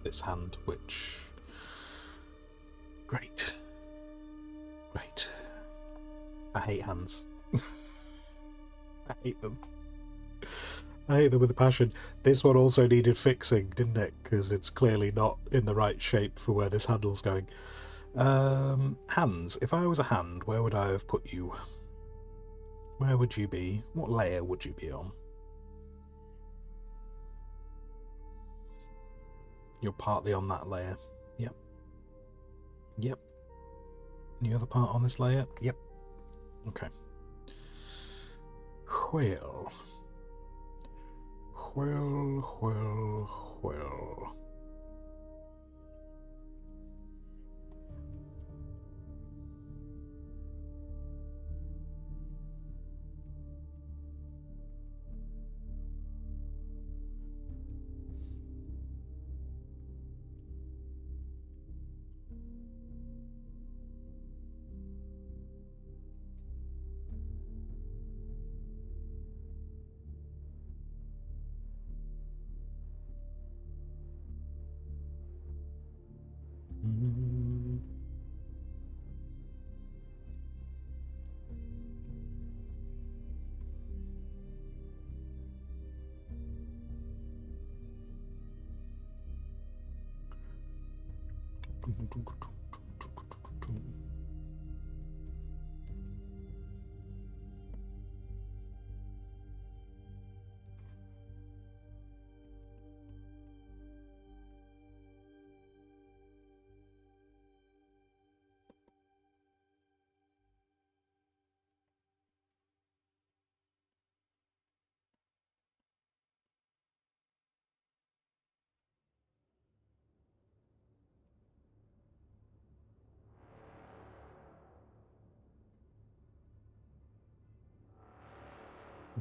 [SPEAKER 1] This hand, which... Great. Great. I hate hands. I hate them. I hate them with a passion. This one also needed fixing, didn't it? Because it's clearly not in the right shape for where this handle's going. Hands. If I was a hand, where would I have put you? Where would you be? What layer would you be on? You're partly on that layer. Yep. Yep. Any other part on this layer? Yep. Okay. Well. Well.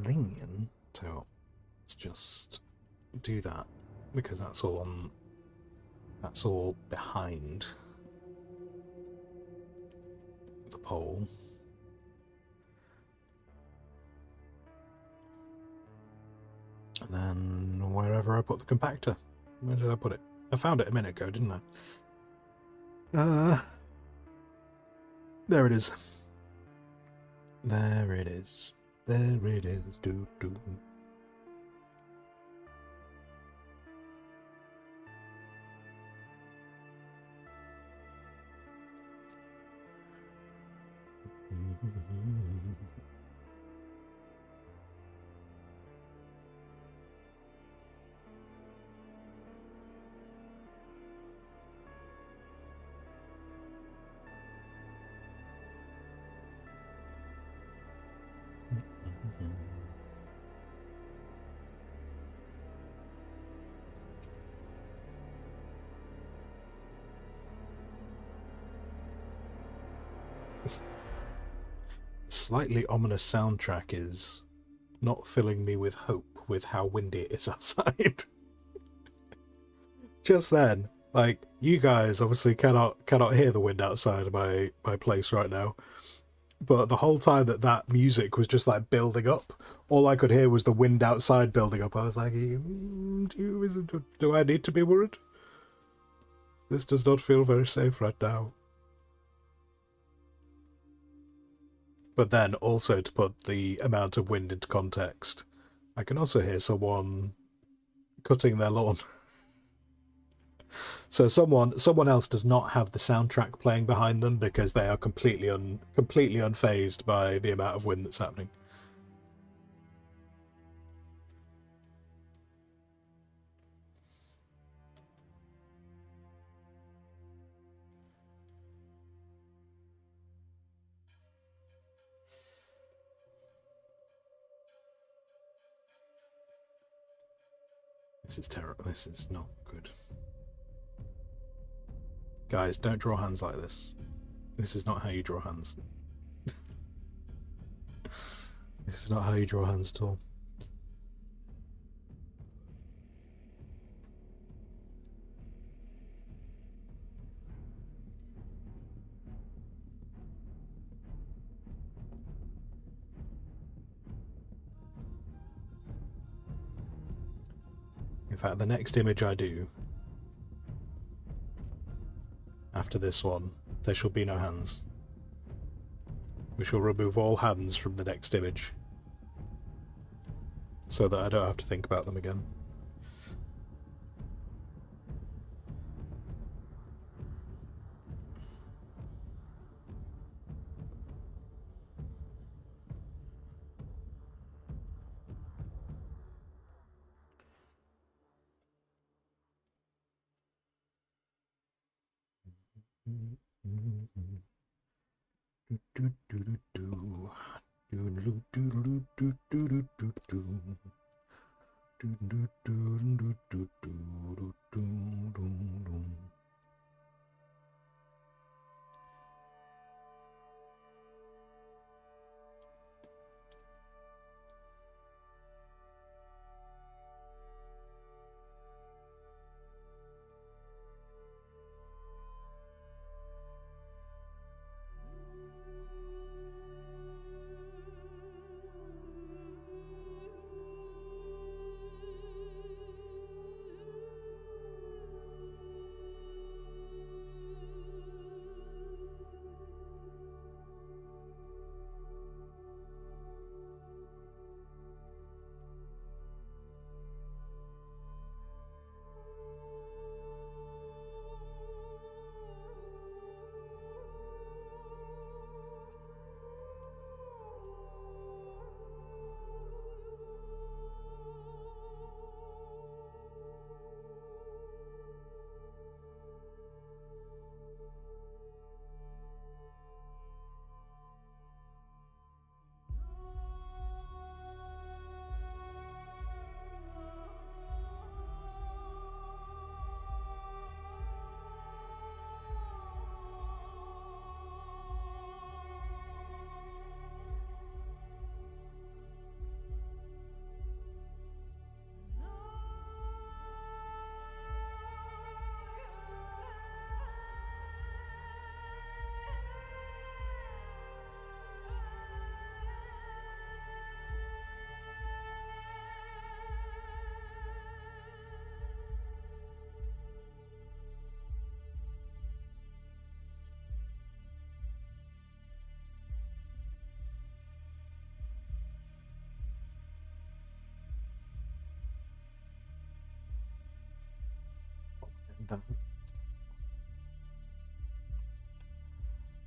[SPEAKER 1] Then, so let's just do that because that's all on. That's all behind the pole. And then wherever I put the compactor. Where did I put it? I found it a minute ago, didn't I? There it is. There it is. There it is. Do do. Slightly ominous soundtrack is not filling me with hope with how windy it is outside. Just then, like, you guys obviously cannot hear the wind outside of my place right now, but the whole time that music was just like building up, all I could hear was the wind outside building up. I was like, do I need to be worried? This does not feel very safe right now. But then also to put the amount of wind into context, I can also hear someone cutting their lawn. So someone else does not have the soundtrack playing behind them because they are completely unfazed by the amount of wind that's happening. This is terrible. This is not good. Guys, don't draw hands like this. This is not how you draw hands. This is not how you draw hands at all. In fact, the next image I do, after this one, there shall be no hands. We shall remove all hands from the next image, so that I don't have to think about them again.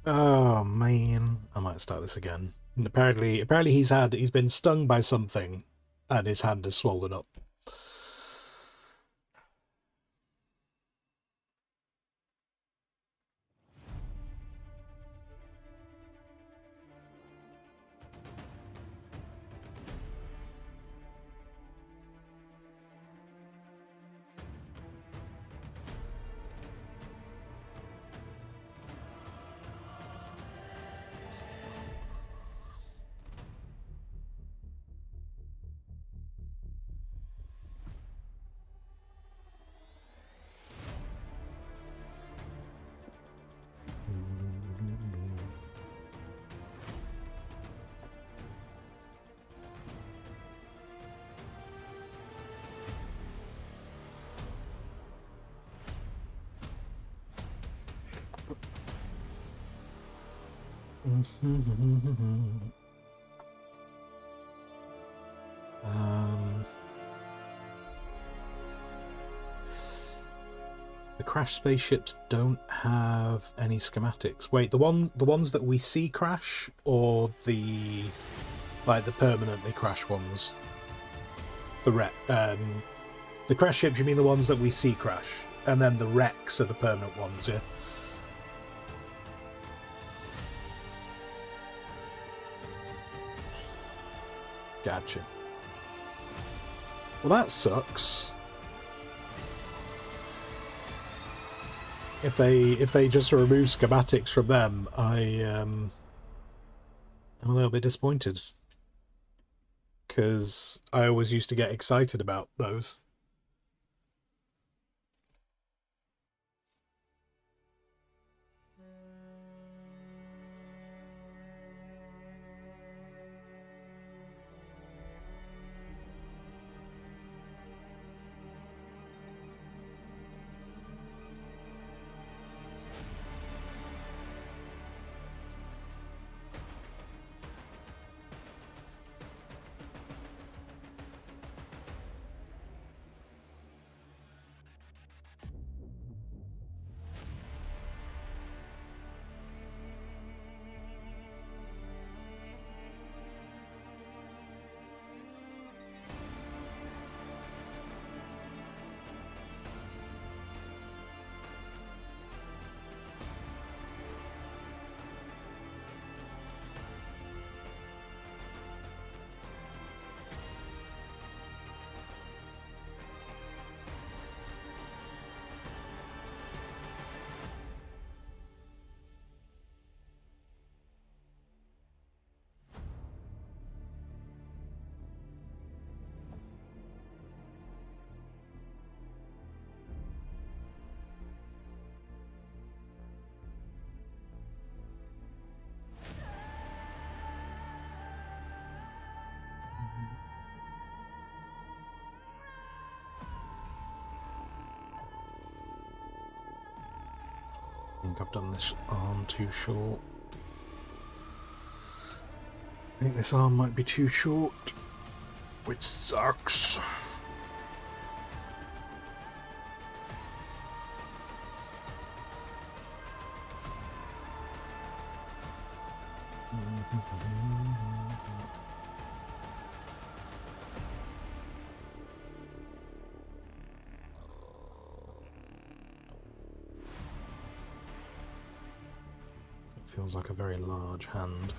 [SPEAKER 1] Oh man, I might start this again. And apparently he's been stung by something, and his hand is swollen up. The crash spaceships don't have any schematics. Wait, the ones that we see crash, or the permanently crash ones? The crash ships, you mean the ones that we see crash, and then the wrecks are the permanent ones, yeah? Gotcha. Well, that sucks. If they just remove schematics from them, I'm a little bit disappointed, because I always used to get excited about those. I think I've done this arm too short. I think this arm might be too short, which sucks. It feels like a very large hand.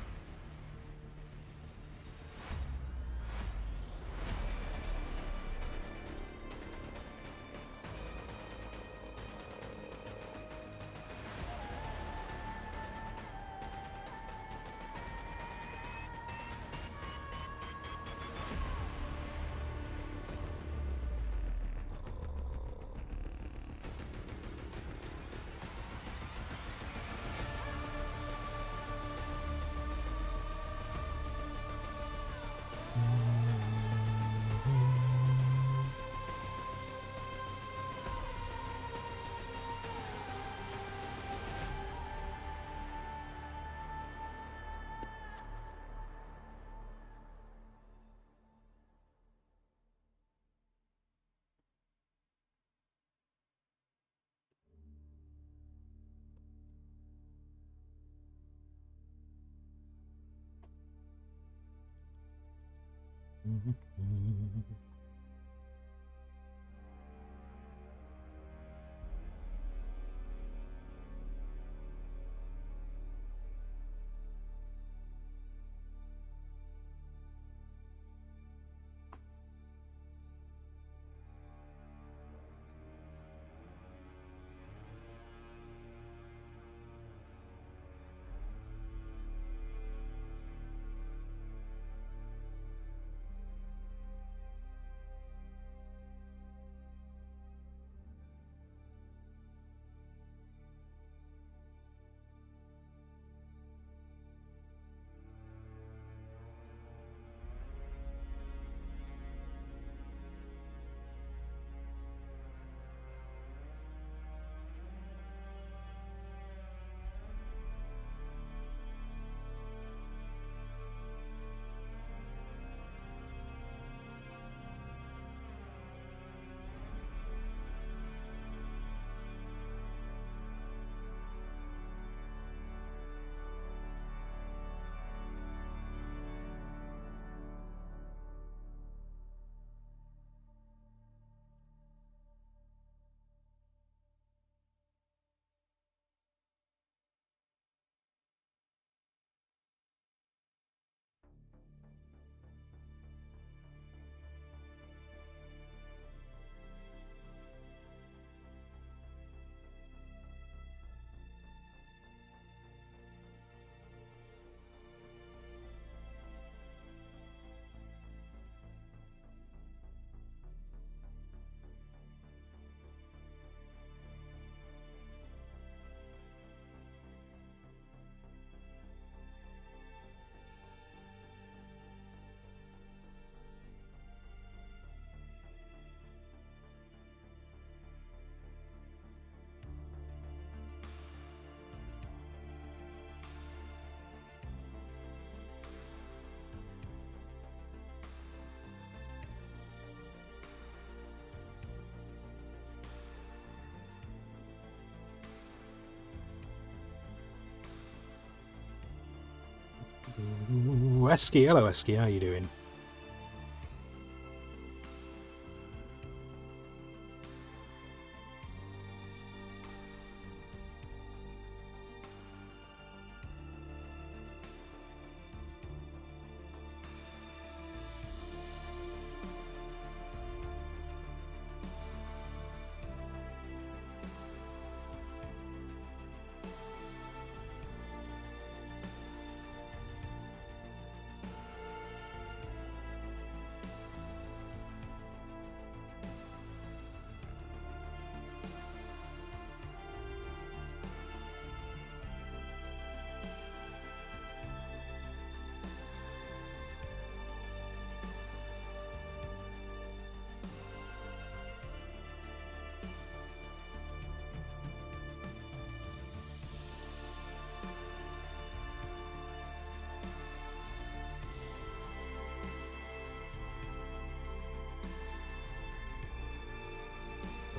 [SPEAKER 1] Ooh, Esky, hello Esky, how you doing?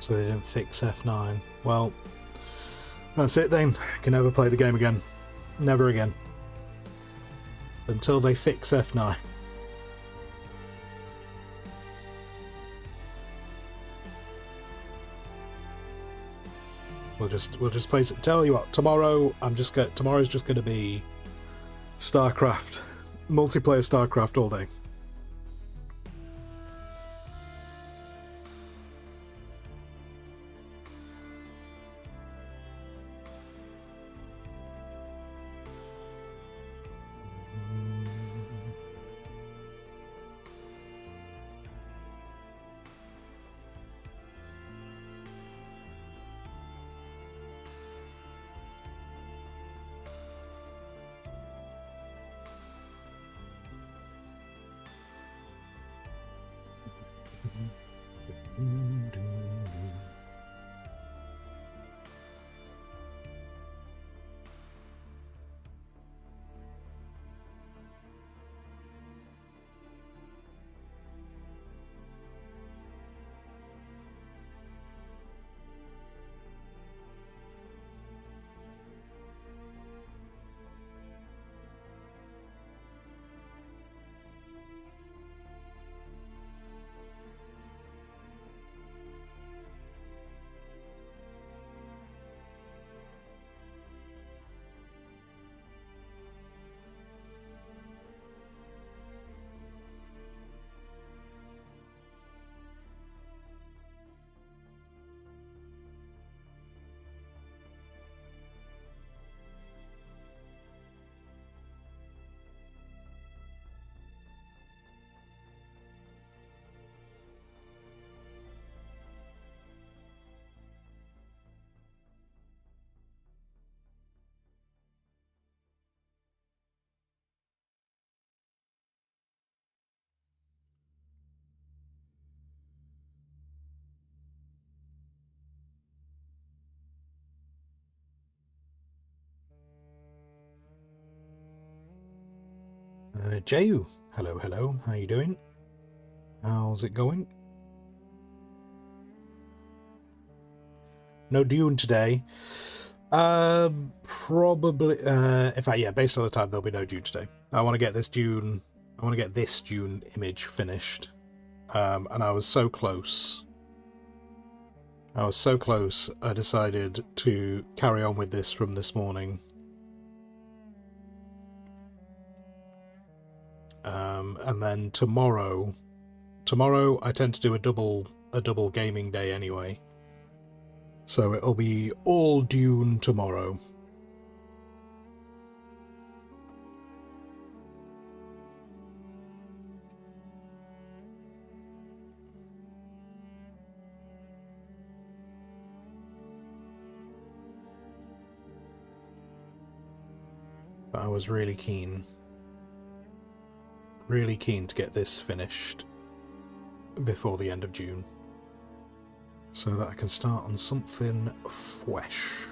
[SPEAKER 1] So they didn't fix F9. Well, that's it then. Can never play the game again. Never again. Until they fix F9. We'll just play. Tell you what, tomorrow's just going to be StarCraft, multiplayer StarCraft all day. Jayu, hello, hello. How you doing? How's it going? No Dune today. Probably. In fact, yeah. Based on the time, there'll be no Dune today. I want to get this Dune. I want to get this Dune image finished. And I was so close. I was so close. I decided to carry on with this from this morning. And then tomorrow I tend to do a double gaming day anyway. So it'll be all Dune tomorrow. But I was really keen to get this finished before the end of June, so that I can start on something fresh.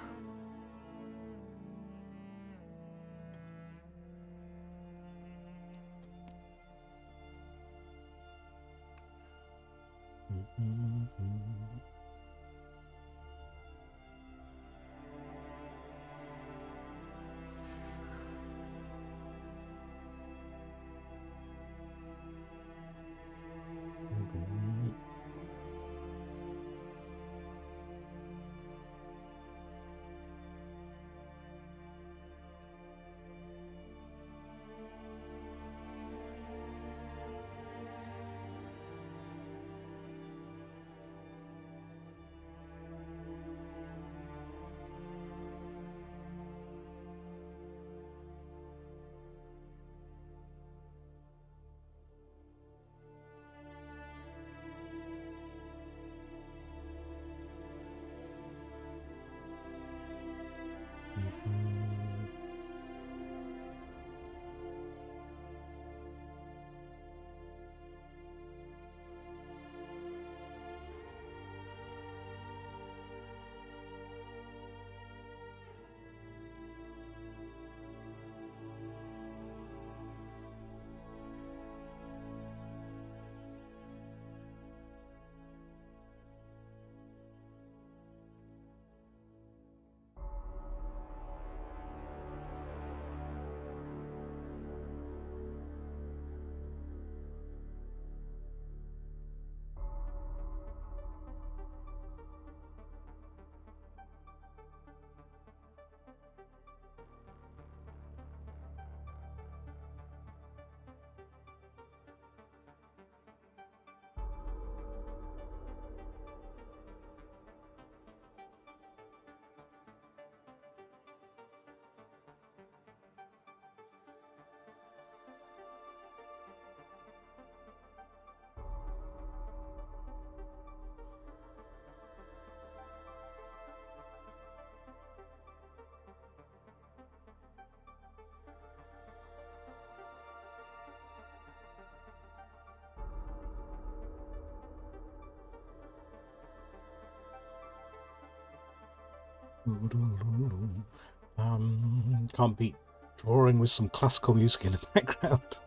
[SPEAKER 1] Can't beat drawing with some classical music in the background.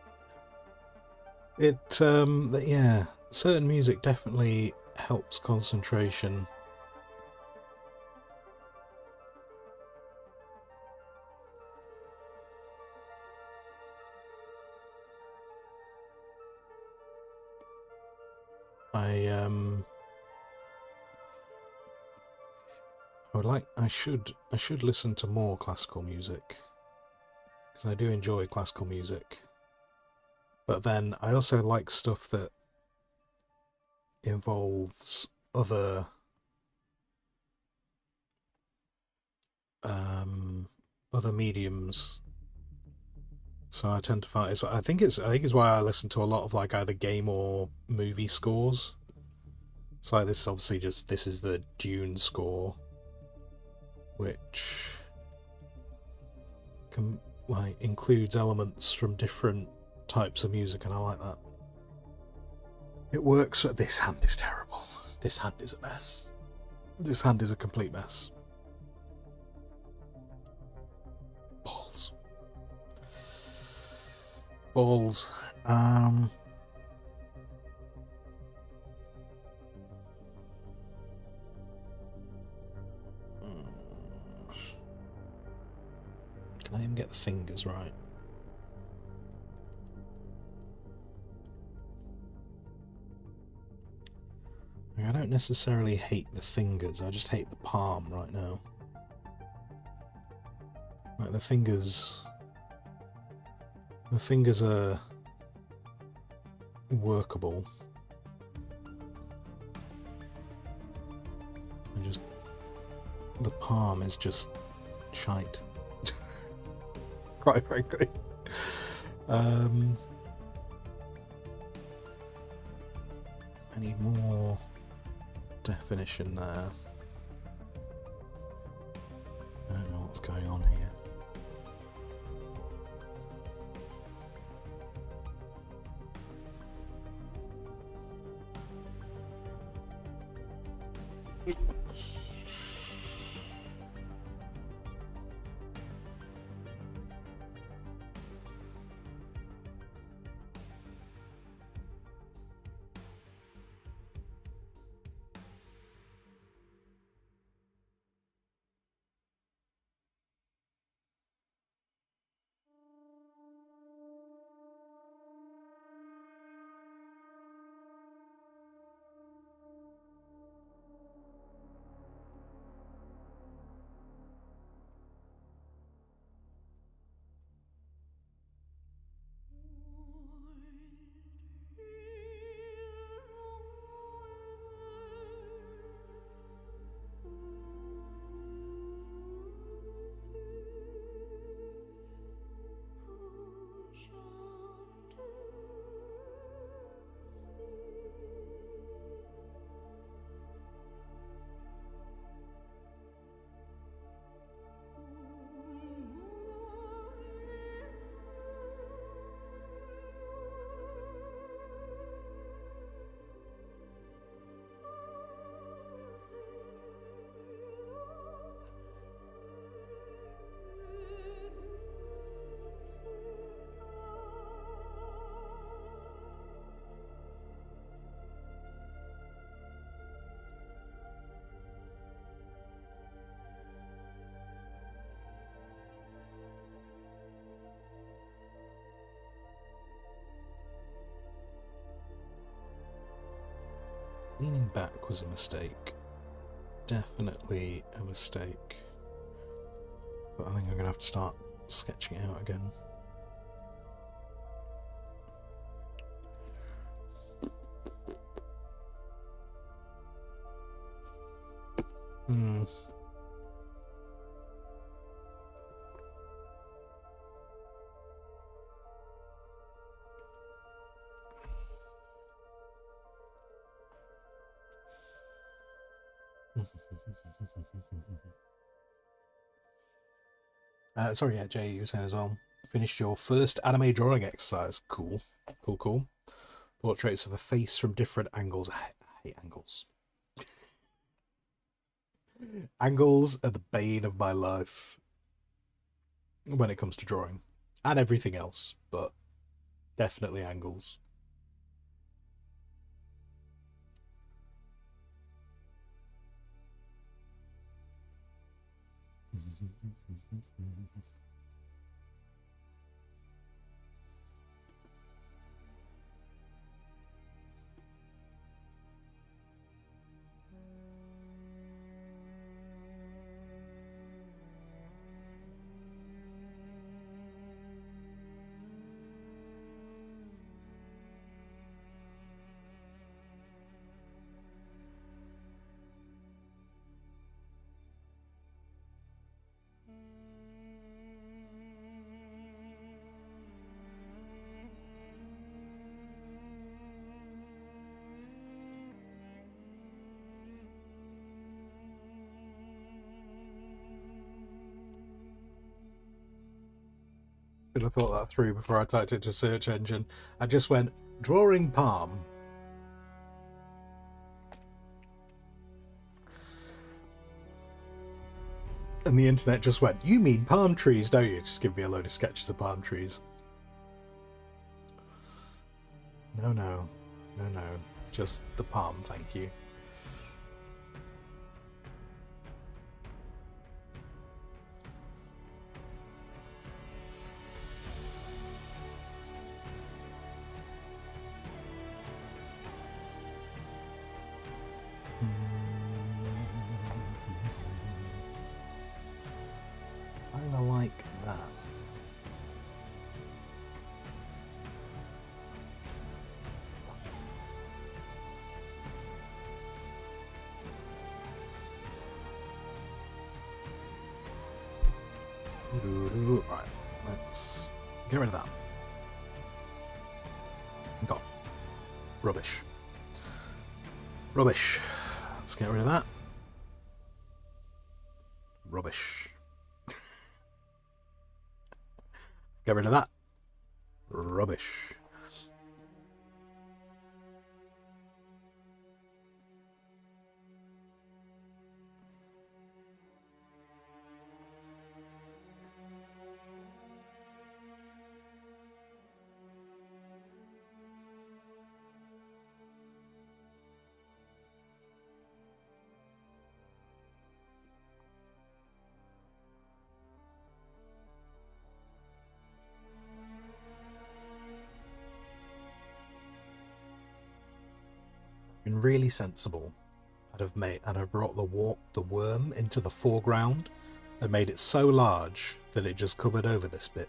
[SPEAKER 1] Yeah, certain music definitely helps concentration. I should listen to more classical music, because I do enjoy classical music. But then I also like stuff that involves other other mediums. So I tend to find I think it's why I listen to a lot of like either game or movie scores. So like this is obviously this is the Dune score, which includes elements from different types of music, and I like that. It works. This hand is terrible. This hand is a mess. This hand is a complete mess. Balls. Balls. Can I even get the fingers right? I don't necessarily hate the fingers, I just hate the palm right now. Like the fingers are workable. The palm is just shite. Quite frankly. I need more definition there. I don't know what's going on here. Leaning back was a mistake. Definitely a mistake. But I think I'm going to have to start sketching it out again. Sorry, yeah, Jay, you were saying as well. Finished your first anime drawing exercise. Cool. Cool, cool. Portraits of a face from different angles. I hate angles. Angles are the bane of my life when it comes to drawing. And everything else, but definitely angles. Should have thought that through before I typed it to a search engine. I just went, drawing palm. And the internet just went, you mean palm trees, don't you? Just give me a load of sketches of palm trees. No, no. No, no. Just the palm, thank you. Kinda like that. Right, let's get rid of that. Gone. Rubbish. Rubbish. Let's get rid of that. Rubbish. Get rid of that. Rubbish. Been really sensible. I'd have brought the worm into the foreground and made it so large that it just covered over this bit.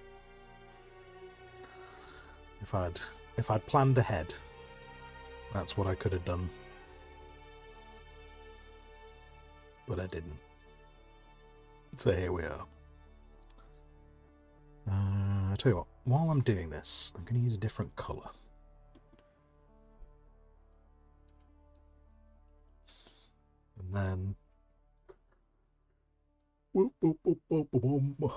[SPEAKER 1] If I'd planned ahead, that's what I could have done. But I didn't. So here we are. I tell you what, while I'm doing this, I'm going to use a different colour. And then... Whoop, whoop, whoop, whoop, whoop, whoop.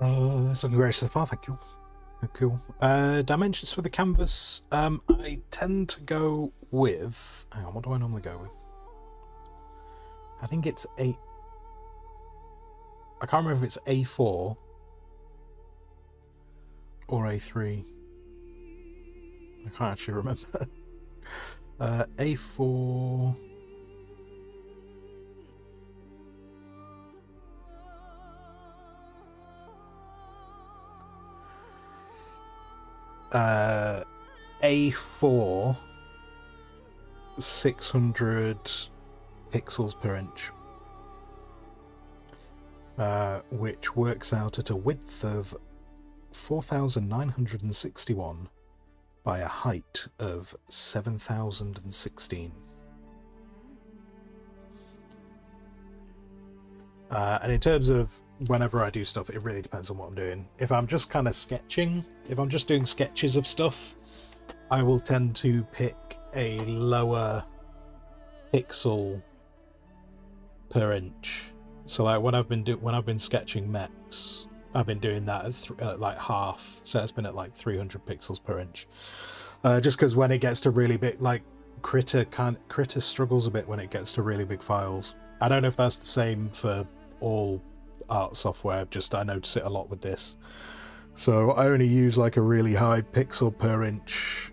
[SPEAKER 1] It's looking great so far, thank you. Cool. Dimensions for the canvas. I tend to go with. Hang on, what do I normally go with? I think it's I can't remember if it's A4 or A3. I can't actually remember. A4. A4 600 pixels per inch, which works out at a width of 4,961 by a height of 7,016. And in terms of whenever I do stuff, it really depends on what I'm doing. If I'm just kind of sketching, if I'm just doing sketches of stuff, I will tend to pick a lower pixel per inch. So like when I've been sketching mechs, I've been doing that at like half, so it's been at like 300 pixels per inch. Just because when it gets to really big, like Critter struggles a bit when it gets to really big files. I don't know if that's the same for all art software, just I notice it a lot with this. So I only use like a really high pixel per inch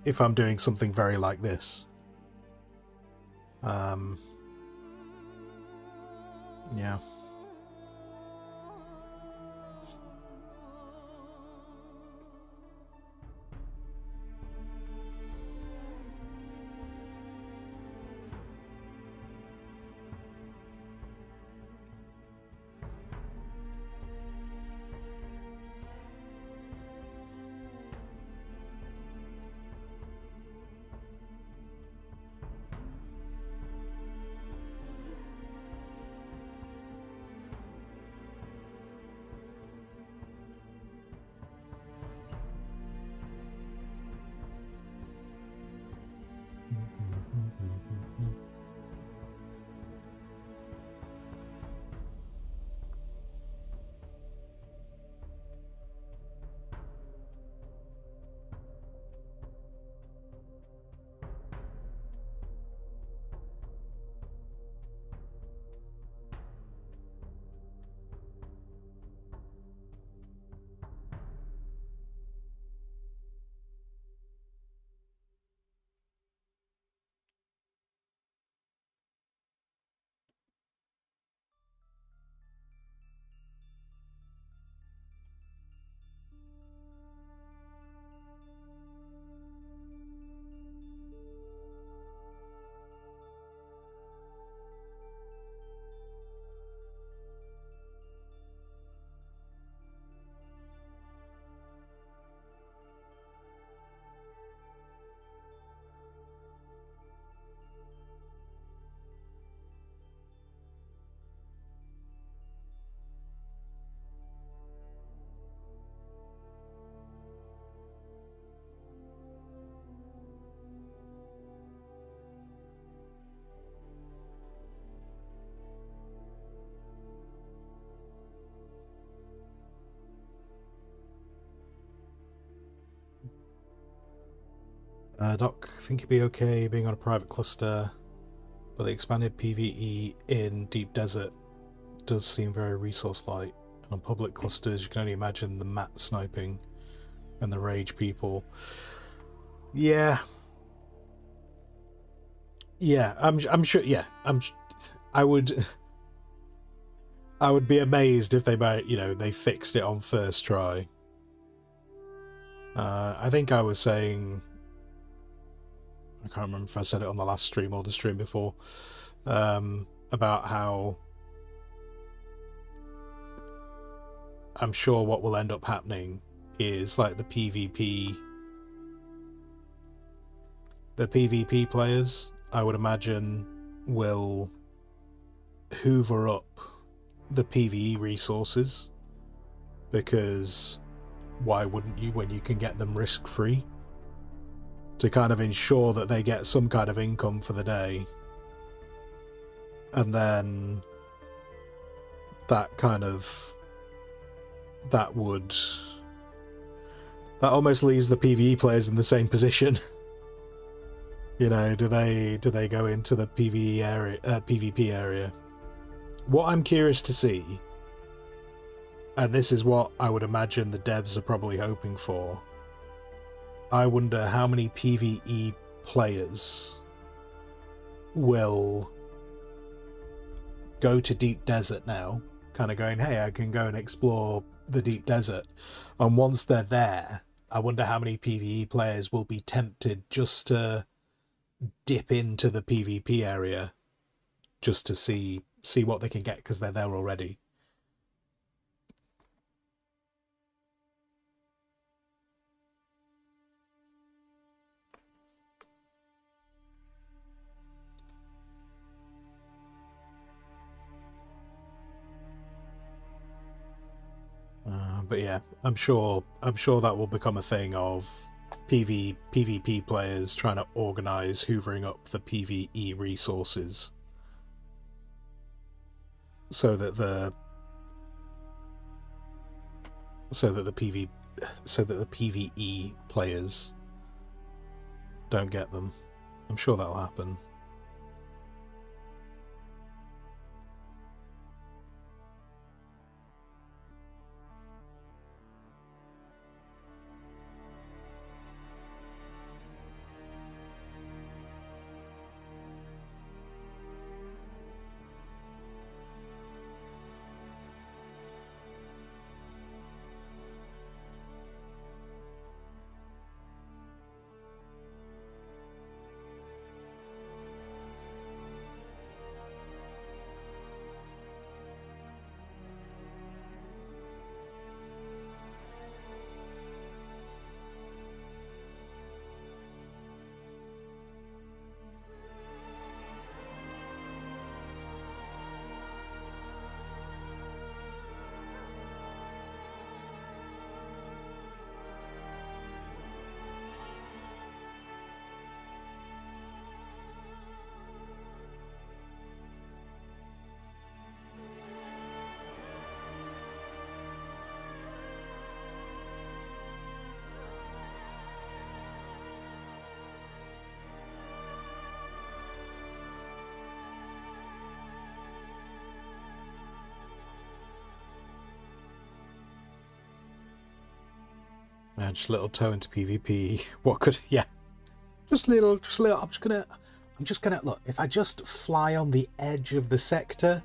[SPEAKER 1] if I'm doing something very like this. Yeah. Doc, think you'd be okay being on a private cluster, but the expanded PvE in Deep Desert does seem very resource light. And on public clusters, you can only imagine the mat sniping and the rage people. Yeah. Yeah, I'm sure. Yeah, I would be amazed if they fixed it on first try. I think I was saying, I can't remember if I said it on the last stream or the stream before, about how I'm sure what will end up happening is like the PvP players, I would imagine, will hoover up the PvE resources, because why wouldn't you when you can get them risk-free, to kind of ensure that they get some kind of income for the day, and then that kind of that would that almost leaves the PvE players in the same position. You know, do they go into the PvE area, PvP area? What I'm curious to see, and this is what I would imagine the devs are probably hoping for, I wonder how many PvE players will go to Deep Desert now, kind of going, hey, I can go and explore the Deep Desert. And once they're there, I wonder how many PvE players will be tempted just to dip into the PvP area just to see what they can get because they're there already. But yeah, I'm sure that will become a thing of PvP players trying to organize hoovering up the PvE resources so that the PvE players don't get them. I'm sure that'll happen. Just a little toe into PvP. What could, yeah, just a little. I'm just gonna look. If I just fly on the edge of the sector,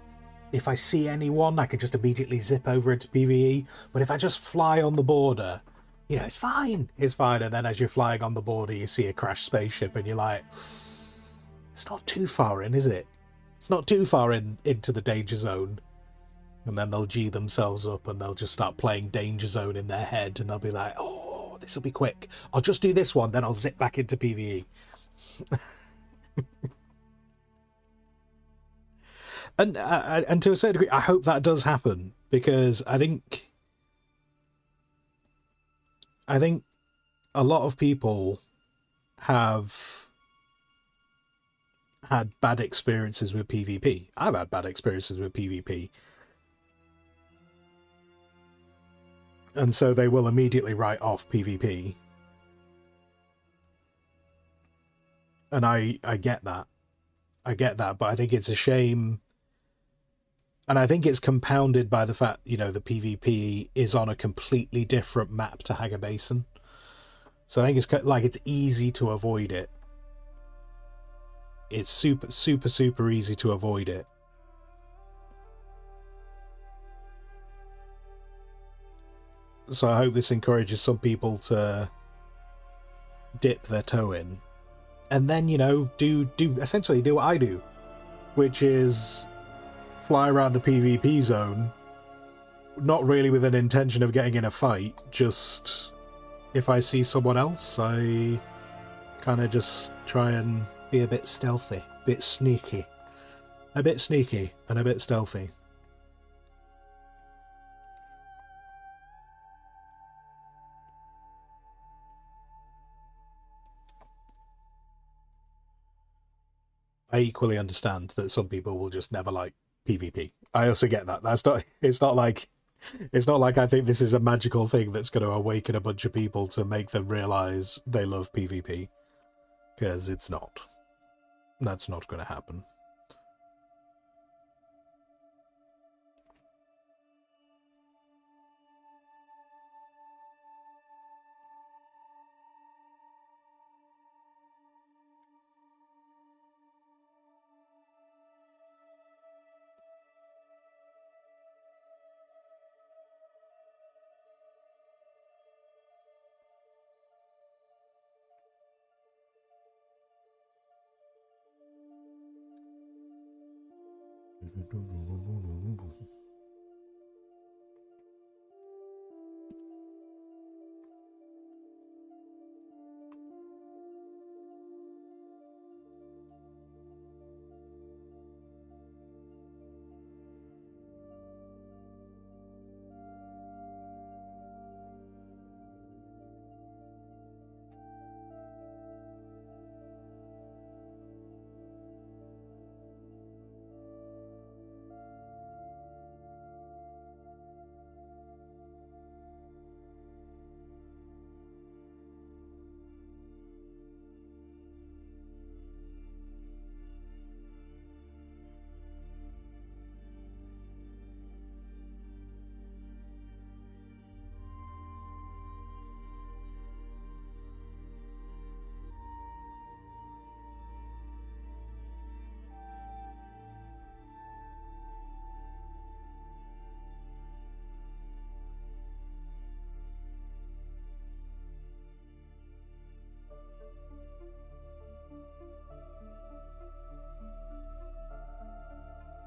[SPEAKER 1] if I see anyone, I can just immediately zip over into PvE. But if I just fly on the border, you know, it's fine. It's fine. And then as you're flying on the border, you see a crashed spaceship, and you're like, it's not too far in, is it? It's not too far into the danger zone. And then they'll G themselves up and they'll just start playing Danger Zone in their head and they'll be like, oh, this will be quick. I'll just do this one, then I'll zip back into PvE. And to a certain degree, I hope that does happen because I think a lot of people have had bad experiences with PvP. I've had bad experiences with PvP. And so they will immediately write off PvP. And I get that. I get that, but I think it's a shame. And I think it's compounded by the fact, you know, the PvP is on a completely different map to Haga Basin. So I think it's like it's easy to avoid it. It's super easy to avoid it. So I hope this encourages some people to dip their toe in. And then, you know, essentially do what I do. Which is fly around the PvP zone. Not really with an intention of getting in a fight. Just if I see someone else, I kind of just try and be a bit stealthy. A bit sneaky. A bit sneaky and a bit stealthy. I equally understand that some people will just never like PvP. I also get that. It's not like It's not like I think this is a magical thing that's going to awaken a bunch of people to make them realize they love PvP. Because it's not. That's not going to happen.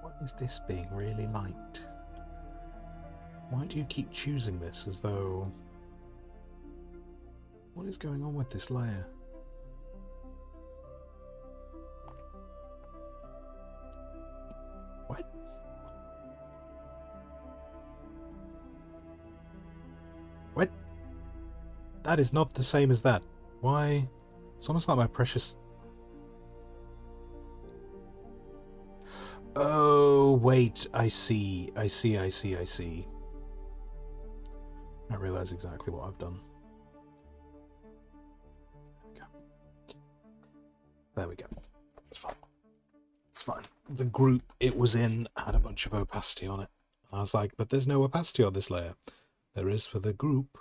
[SPEAKER 1] Why is this being really light? Why do you keep choosing this as though... What is going on with this layer? What? What? That is not the same as that. Why? It's almost like my precious... Oh, wait. I see. I realise exactly what I've done. There we go. It's fine. It's fine. The group it was in had a bunch of opacity on it. I was like, but there's no opacity on this layer. There is for the group.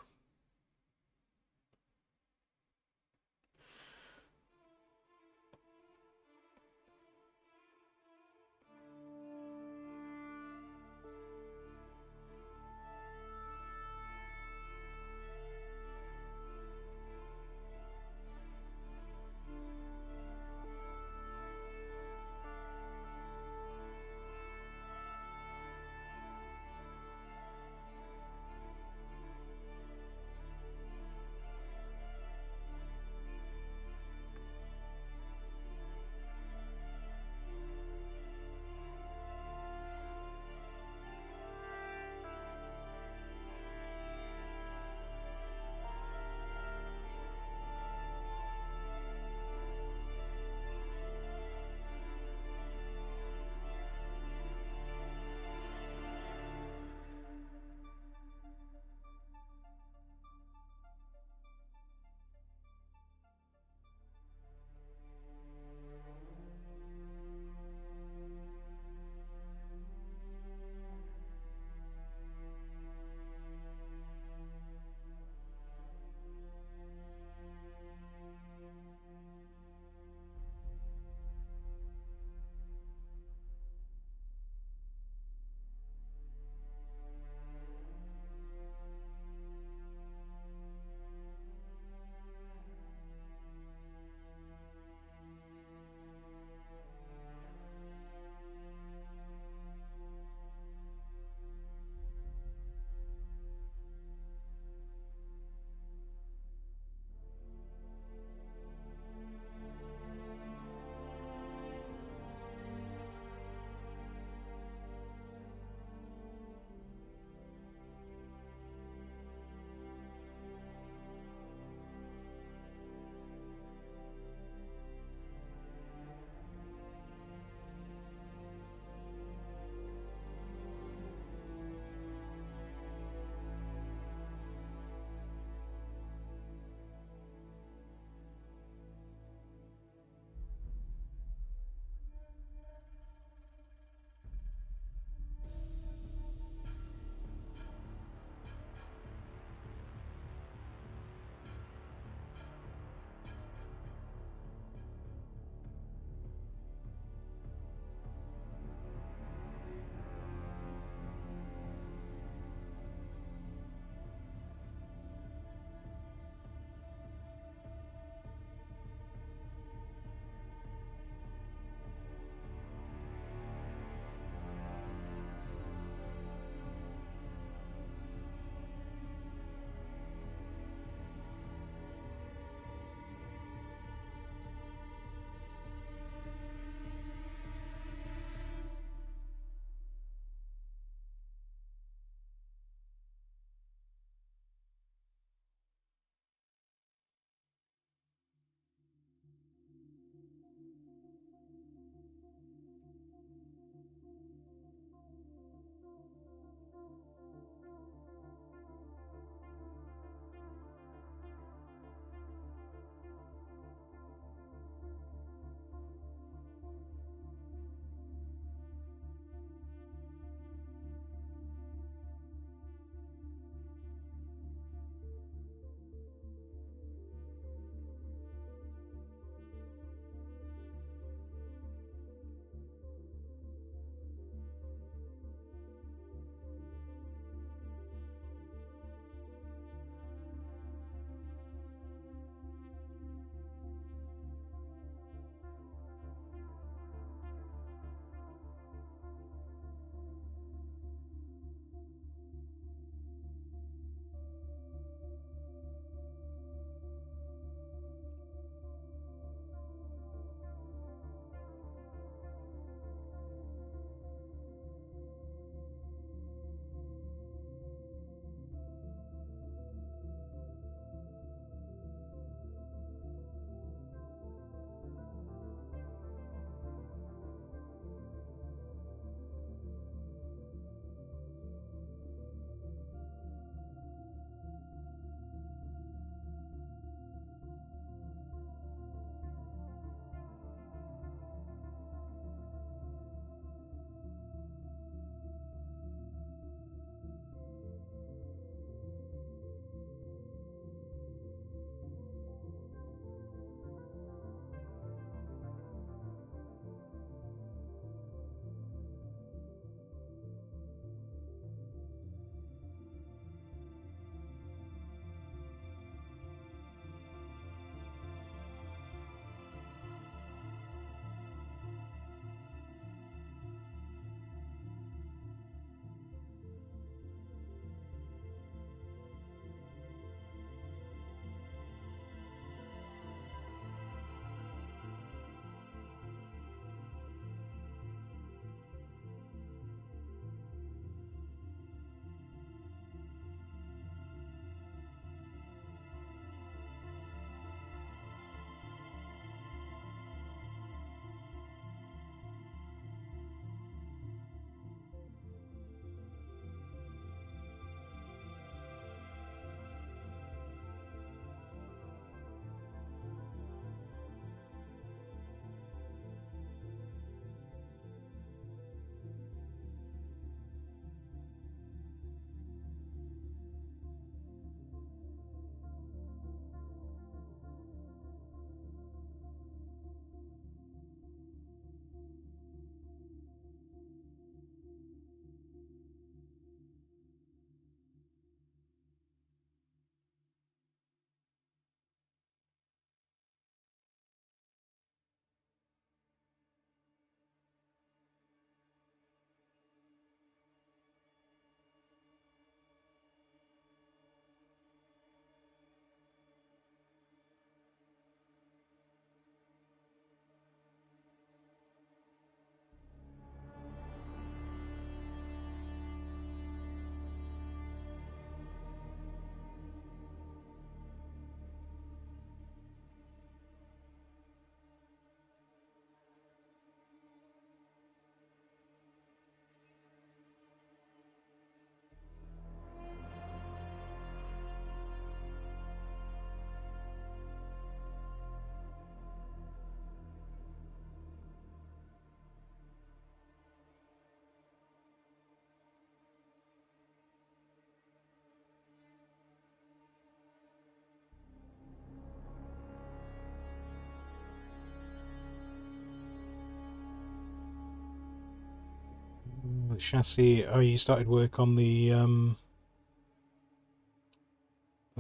[SPEAKER 1] chassis. Oh, you started work on the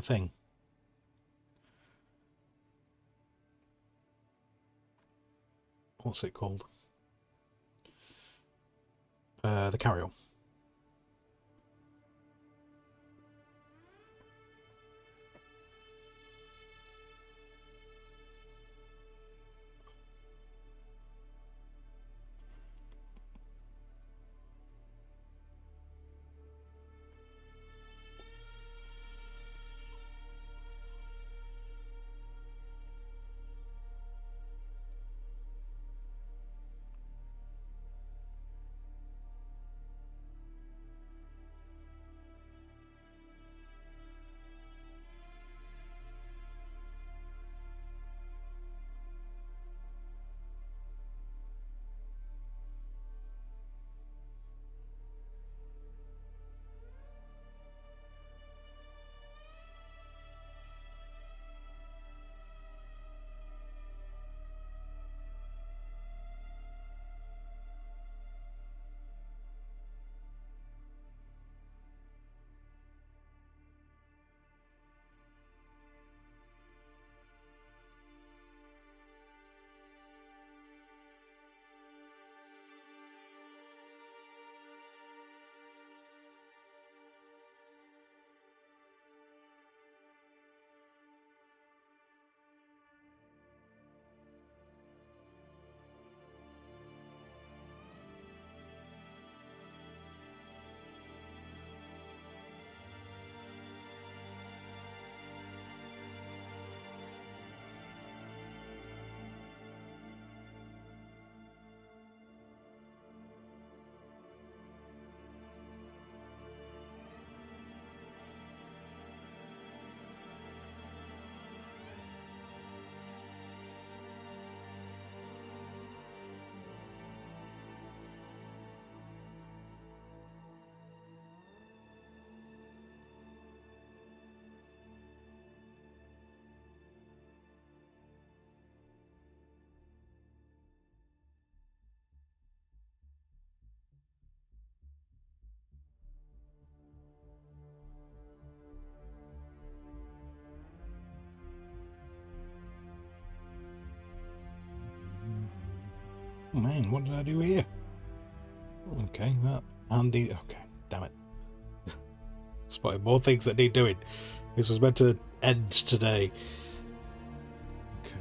[SPEAKER 1] thing. What's it called? The carry-on. Oh man, what did I do here? Okay, that Andy. Okay, damn it. Spotted more things that need doing. This was meant to end today. Okay.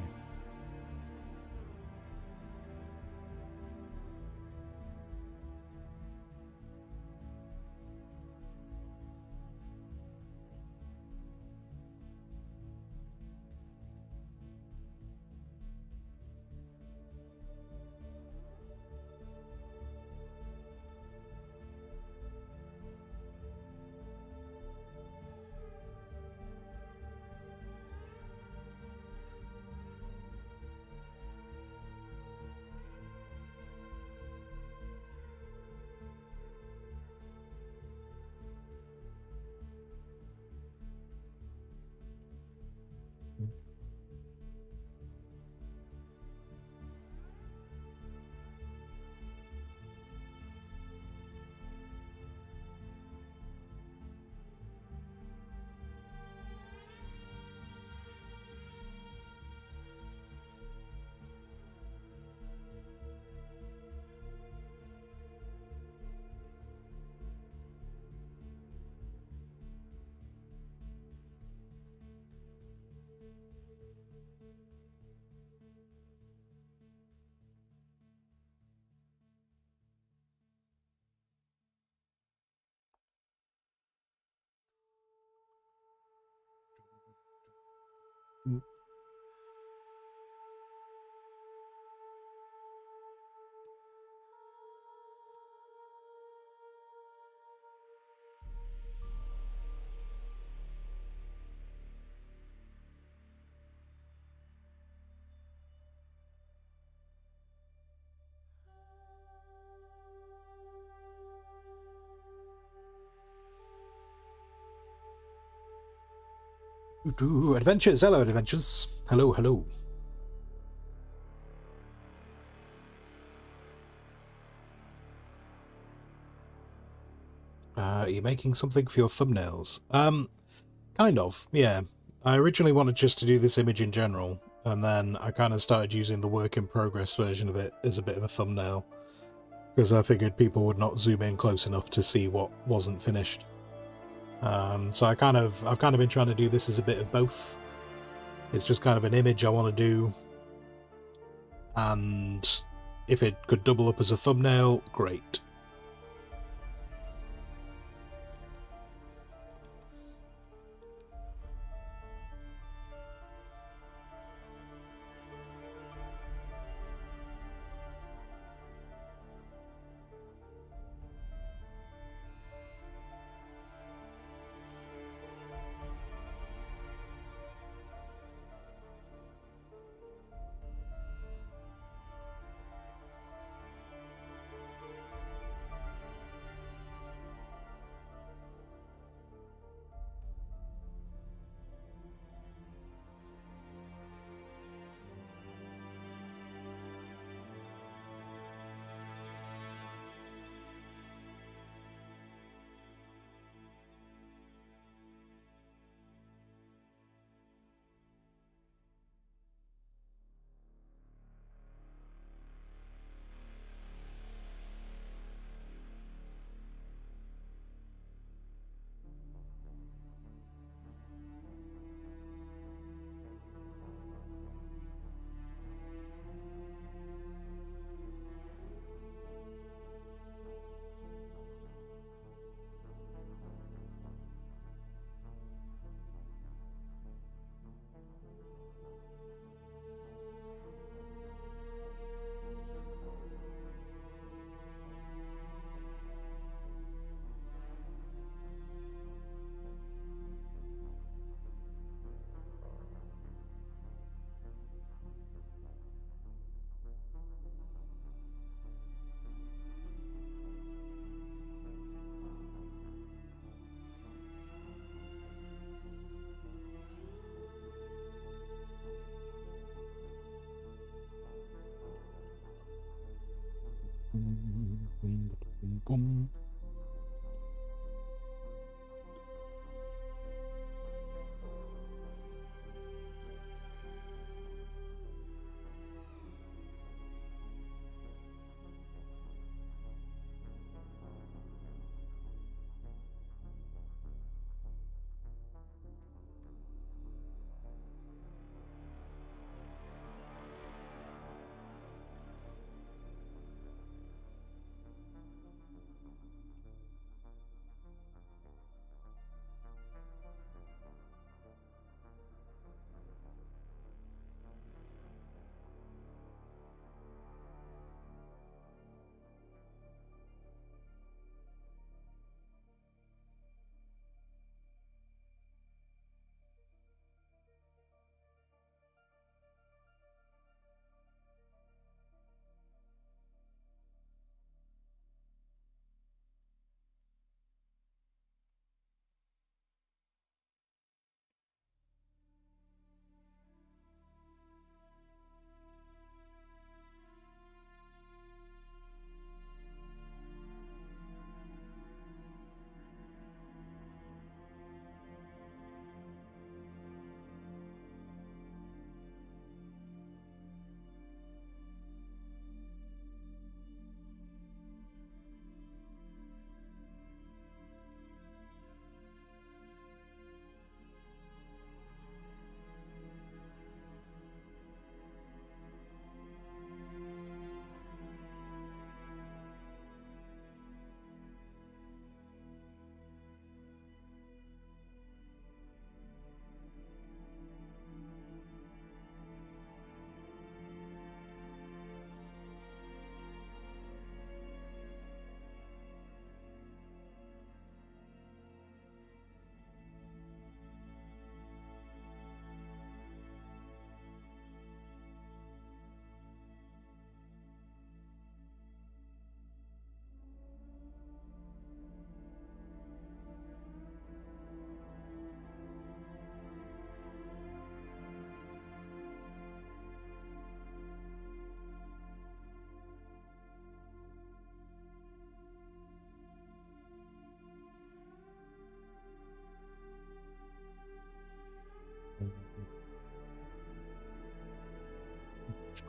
[SPEAKER 1] Adventures, hello adventures. Hello, hello. you're making something for your thumbnails. Kind of, yeah. I originally wanted just to do this image in general, and then I kind of started using the work in progress version of it as a bit of a thumbnail, because I figured people would not zoom in close enough to see what wasn't finished. So I've kind of been trying to do this as a bit of both. It's just kind of an image I want to do, and if it could double up as a thumbnail, great.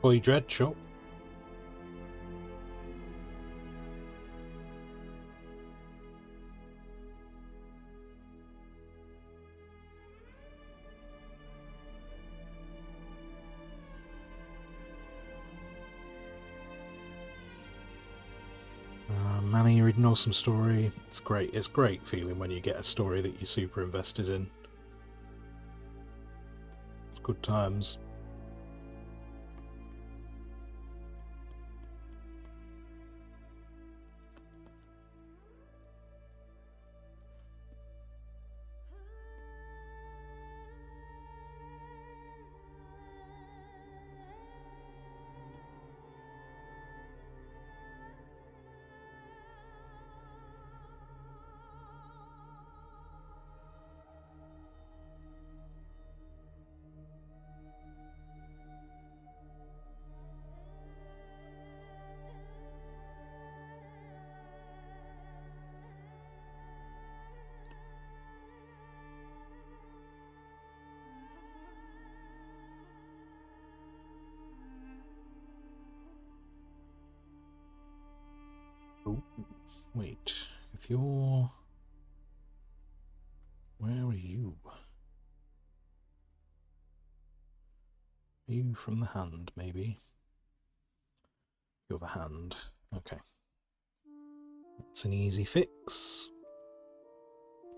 [SPEAKER 1] Boy Dread shop. Manny, you're reading an awesome story. It's great. It's great feeling when you get a story that you're super invested in. It's good times. Oh, wait. If you're... Where are you? Are you from the hand, maybe? You're the hand. Okay. It's an easy fix.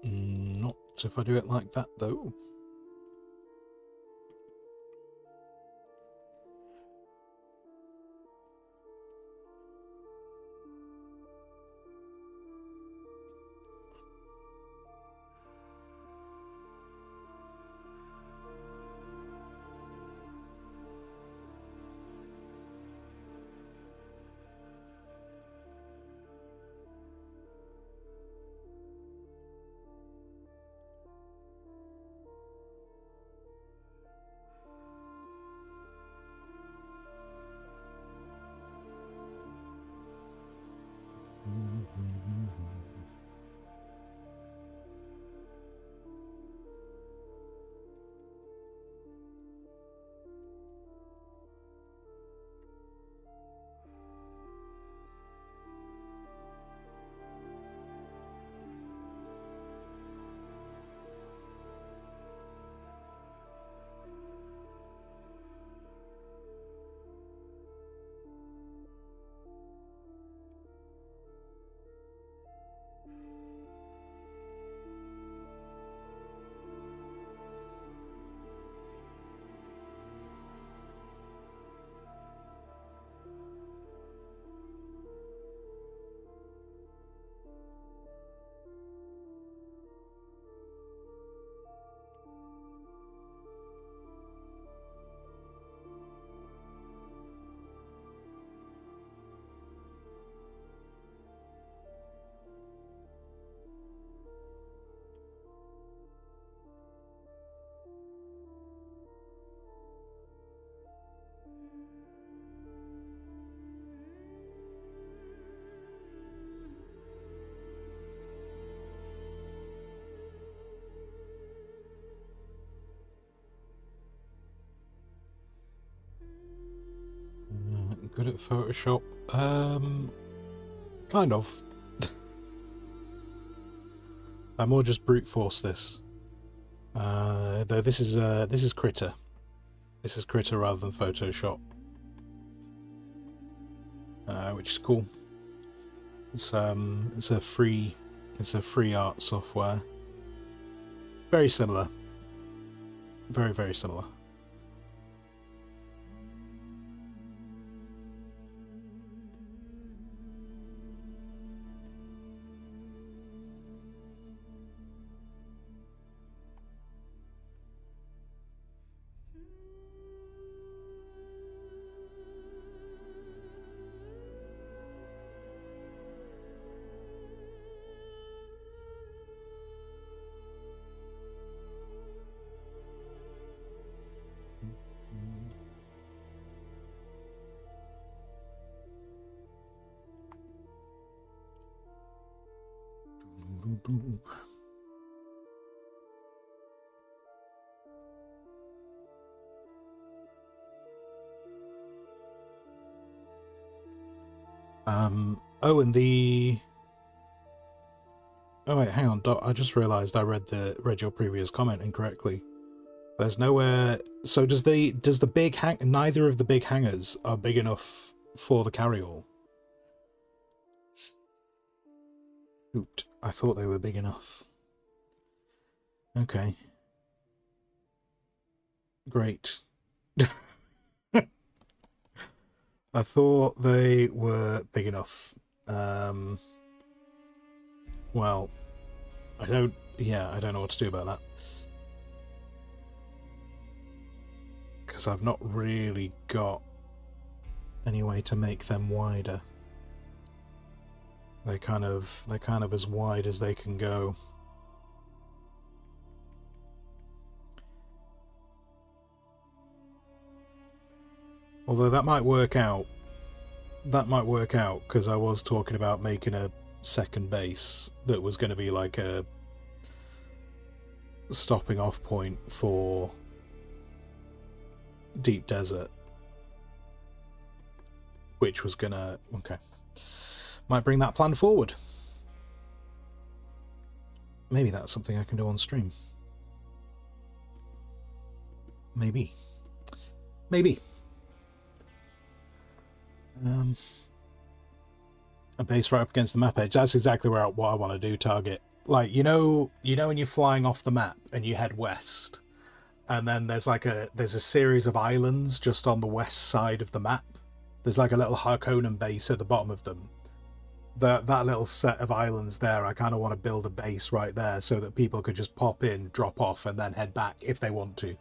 [SPEAKER 1] Not if I do it like that, though. Good at Photoshop. Kind of. I more just brute force this. Though this is Critter. This is Critter rather than Photoshop, which is cool. It's a free art software. Very similar. Very, very similar. Oh, and the... Oh wait, hang on, Doc. I just realised I read your previous comment incorrectly. There's nowhere... So does the big neither of the big hangars are big enough for the carryall? Shoot, I thought they were big enough. Okay. Great. I thought they were big enough. Well, I don't know what to do about that. Because I've not really got any way to make them wider. They're kind of as wide as they can go. Although that might work out. That might work out, because I was talking about making a second base that was going to be like a stopping off point for Deep Desert. Which was gonna... Okay. Might bring that plan forward. Maybe that's something I can do on stream. Maybe. Maybe. A base right up against the map edge. That's exactly what I want to do, Target. Like, you know when you're flying off the map and you head west, and then there's a series of islands just on the west side of the map. There's like a little Harkonnen base at the bottom of them. That little set of islands there, I kind of want to build a base right there so that people could just pop in, drop off, and then head back if they want to.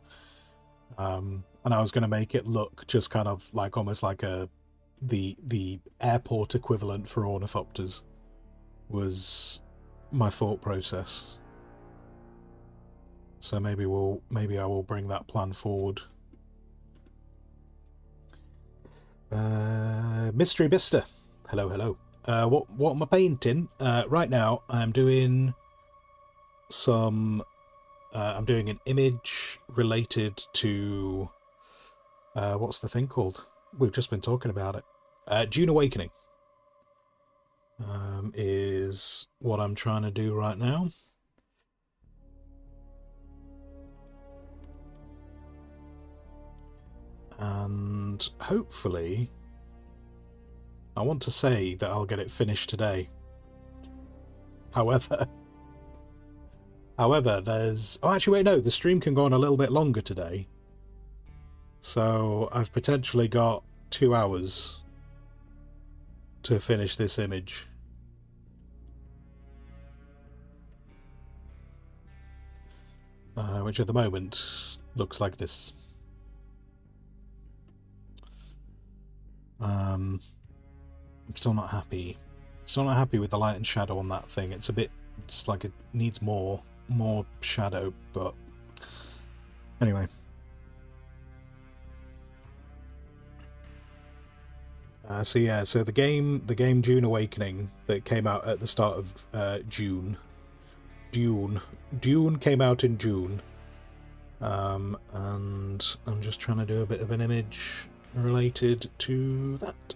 [SPEAKER 1] And I was going to make it look just kind of like almost like the airport equivalent for ornithopters was my thought process. So maybe I will bring that plan forward. Mystery Bista, hello. What am I painting? Right now I'm doing some I'm doing an image related to what's the thing called? We've just been talking about it. Dune Awakening is what I'm trying to do right now. And hopefully, I want to say that I'll get it finished today. However, there's... Oh, actually, wait, no, the stream can go on a little bit longer today. So I've potentially got 2 hours to finish this image. Which at the moment looks like this. I'm still not happy. Still not happy with the light and shadow on that thing. It's like it needs more shadow, but anyway. So the game Dune Awakening that came out at the start of June. Dune came out in June. And I'm just trying to do a bit of an image related to that.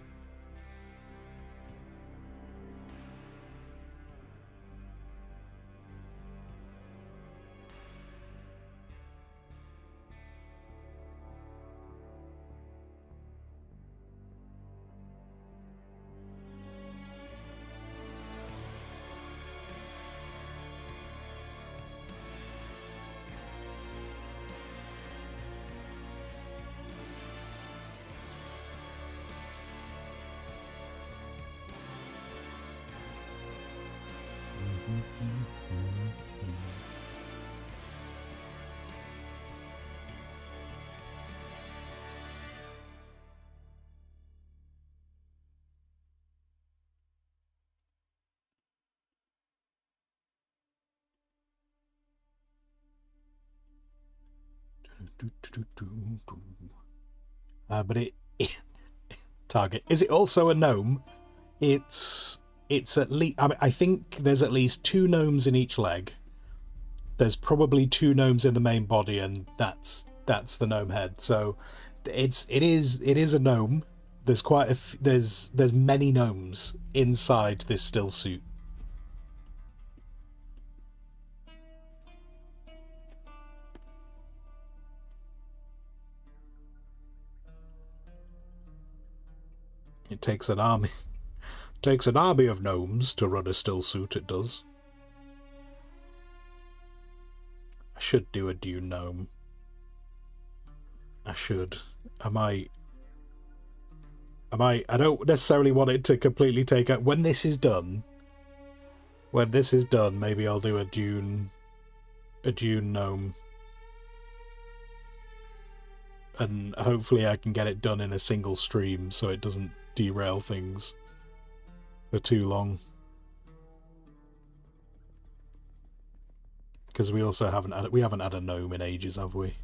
[SPEAKER 1] But it target, is it also a gnome? It's at least, I mean, I think there's at least 2 gnomes in each leg. There's probably 2 gnomes in the main body, and that's the gnome head. So it is a gnome. there's there's many gnomes inside this still suit. It takes an army. Takes an army of gnomes to run a still suit, it does. I should do a Dune gnome. I should. I don't necessarily want it to completely take out... When this is done, maybe I'll do a Dune gnome. And hopefully I can get it done in a single stream so it doesn't derail things for too long. Because we also haven't had a gnome in ages, have we?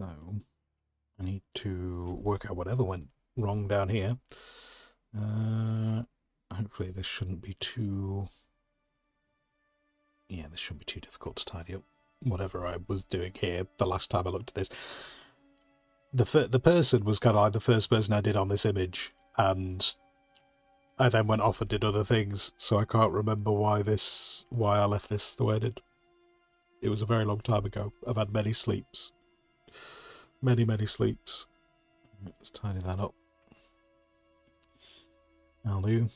[SPEAKER 1] So I need to work out whatever went wrong down here. Hopefully this shouldn't be too... Yeah, this shouldn't be too difficult to tidy up. Whatever I was doing here the last time I looked at this. The person was kind of like the first person I did on this image, and I then went off and did other things, so I can't remember why I left this the way I did. It was a very long time ago. I've had many sleeps. Many sleeps. Let's tidy that up. I'll do.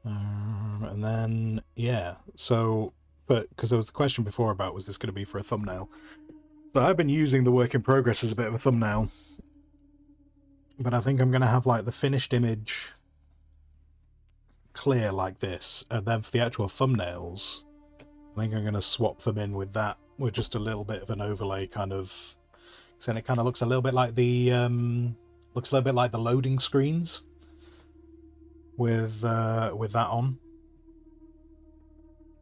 [SPEAKER 1] And then, yeah, so, because there was the question before about was this going to be for a thumbnail. So I've been using the work in progress as a bit of a thumbnail. But I think I'm going to have like the finished image clear like this. And then for the actual thumbnails, I think I'm going to swap them in with that, with just a little bit of an overlay kind of... Because then it kind of looks a little bit like the... looks a little bit like the loading screens with that on.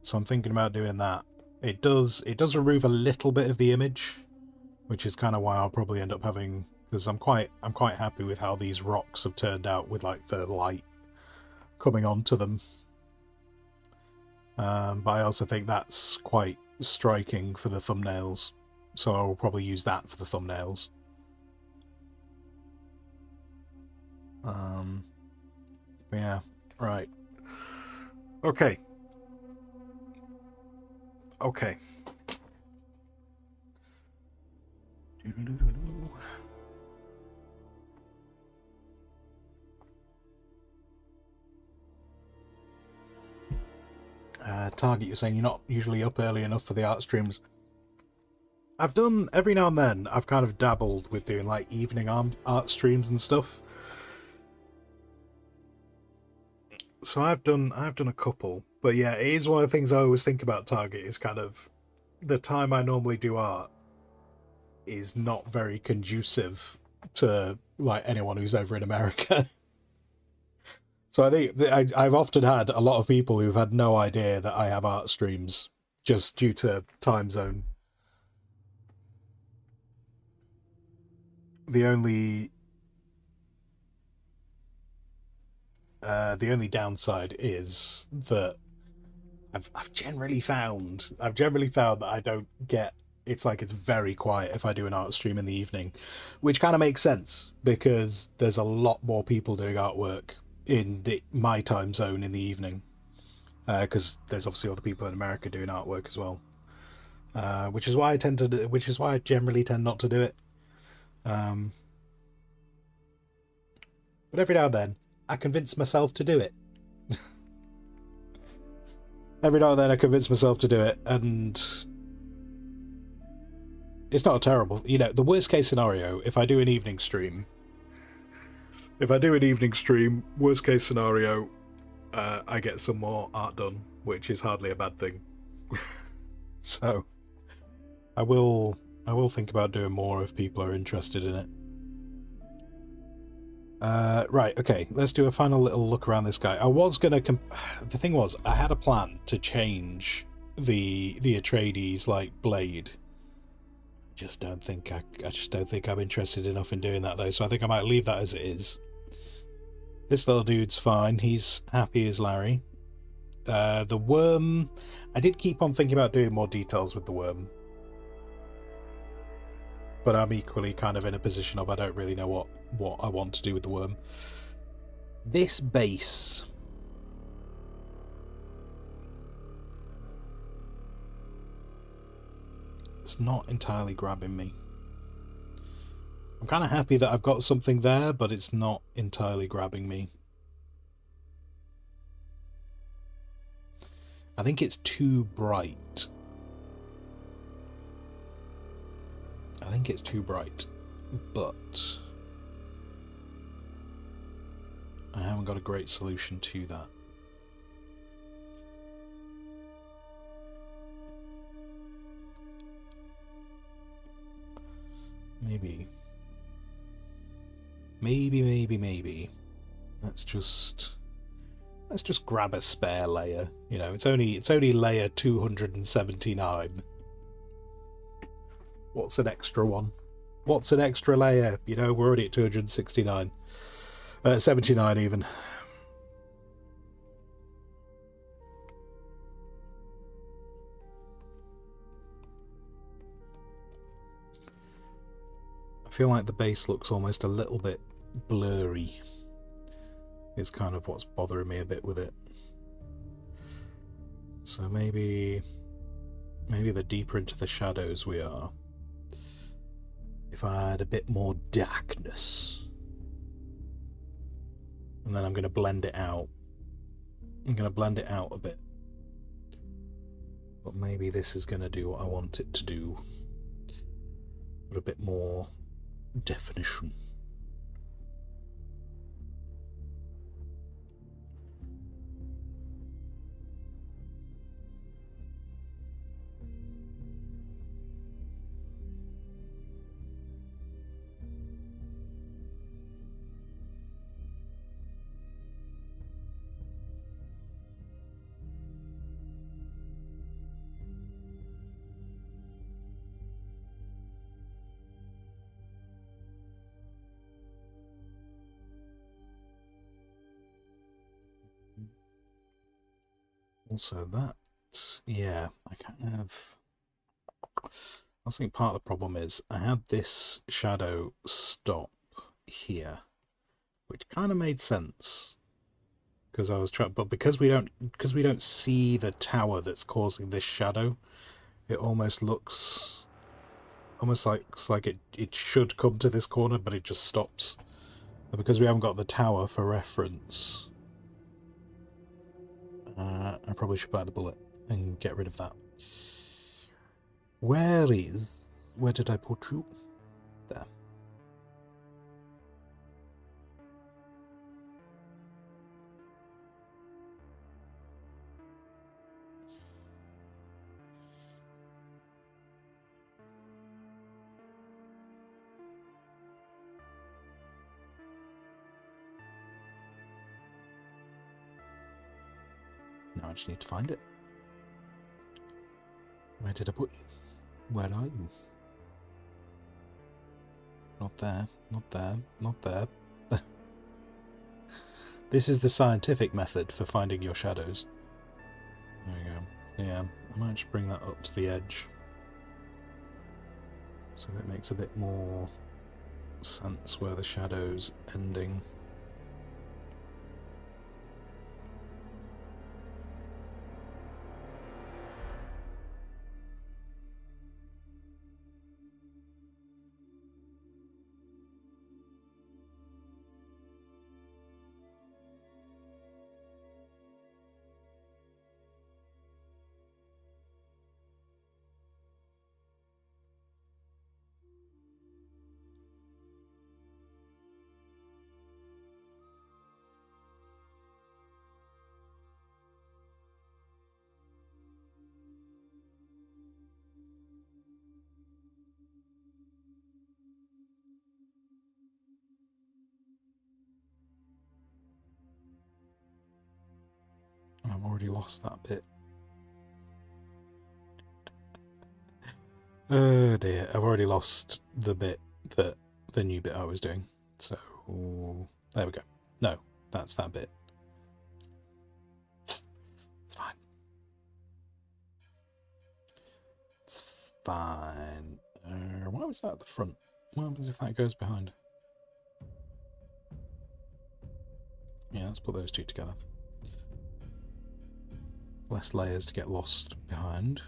[SPEAKER 1] So I'm thinking about doing that. It does remove a little bit of the image, which is kind of why I'll probably end up having, because I'm quite happy with how these rocks have turned out with like the light coming onto them. But I also think that's quite striking for the thumbnails, so I'll probably use that for the thumbnails. Yeah, right. Okay. Target, you're saying you're not usually up early enough for the art streams. I've done, every now and then, I've kind of dabbled with doing like evening art streams and stuff. So I've done a couple, but yeah, it is one of the things I always think about Target is kind of the time I normally do art is not very conducive to like anyone who's over in America. So I think I've often had a lot of people who've had no idea that I have art streams just due to time zone. The only downside is that I've generally found that I don't get, it's like it's very quiet if I do an art stream in the evening, which kind of makes sense because there's a lot more people doing artwork in my time zone in the evening, because there's obviously other people in America doing artwork as well, which is why I generally tend not to do it. But every now and then I convince myself to do it. Every now and then I convince myself to do it, and it's not a terrible... You know, the worst case scenario, if I do an evening stream, worst case scenario, I get some more art done, which is hardly a bad thing. So, I will think about doing more if people are interested in it. Right, okay, let's do a final little look around this guy. I was gonna... the thing was, I had a plan to change the Atreides, like, blade. I just don't think I'm interested enough in doing that, though, so I think I might leave that as it is. This little dude's fine. He's happy as Larry. The worm... I did keep on thinking about doing more details with the worm. But I'm equally kind of in a position of I don't really know what I want to do with the worm. This base... it's not entirely grabbing me. I'm kind of happy that I've got something there, but it's not entirely grabbing me. I think it's too bright. I think it's too bright, but I haven't got a great solution to that. Maybe. Let's just grab a spare layer. You know, it's only layer 279. What's an extra one? What's an extra layer? You know, we're already at 269. 79 even. I feel like the base looks almost a little bit blurry. Is kind of what's bothering me a bit with it. So maybe the deeper into the shadows we are, if I add a bit more darkness, and then I'm going to blend it out. I'm going to blend it out a bit. But maybe this is going to do what I want it to do. Put a bit more definition. Also that, yeah, I kind of... I think part of the problem is I had this shadow stop here, which kind of made sense because I was trying, but because we don't see the tower that's causing this shadow, it almost looks like it should come to this corner, but it just stops. And because we haven't got the tower for reference, I probably should buy the bullet and get rid of that. Where did I put you? There. Now I just need to find it. Where did I put you? Where are you? Not there, not there, not there. This is the scientific method for finding your shadows. There we go. Yeah, I might just bring that up to the edge. So that makes a bit more sense where the shadow's ending. I've already lost that bit. Oh dear, I've already lost the bit that the new bit I was doing. So there we go. No, that's that bit. It's fine. It's fine. Why was that at the front? What happens if that goes behind? Yeah, let's put those two together. Less layers to get lost behind.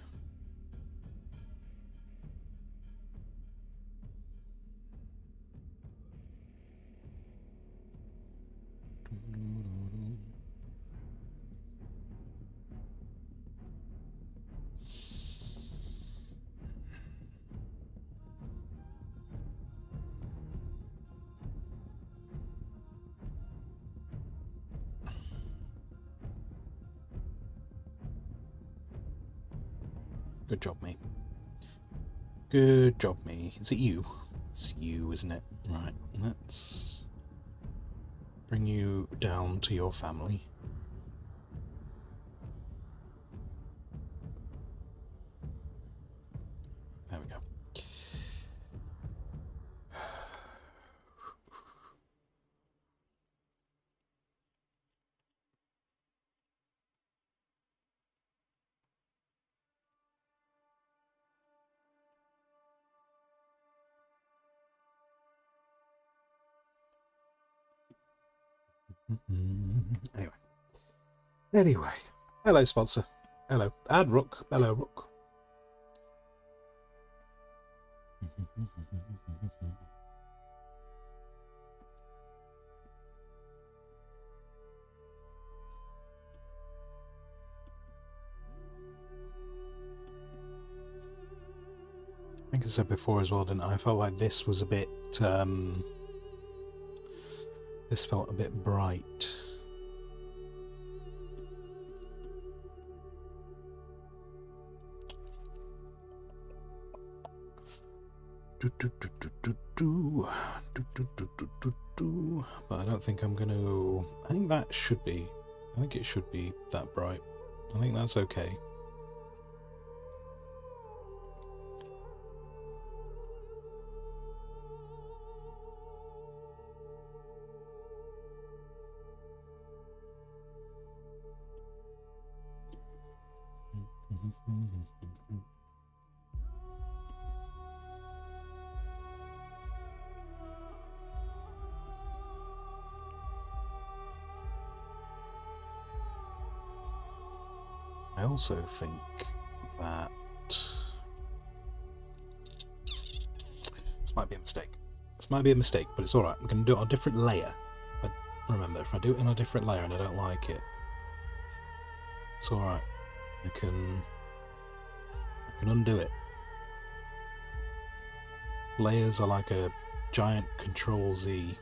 [SPEAKER 1] Good job, me. Good job, me. Is it you? It's you, isn't it? Right, let's bring you down to your family. There we go. Anyway. Hello, sponsor. Hello. Add Rook. Hello, Rook. I think I said before as well, didn't I? I felt like this was a bit, this felt a bit bright. But I don't think I'm going to... I think that should be... I think it should be that bright. I think that's okay. I also think that this might be a mistake. This might be a mistake, but it's alright. I'm going to do it on a different layer. Remember, if I do it on a different layer and I don't like it, it's alright. I can undo it. Layers are like a giant Control-Z.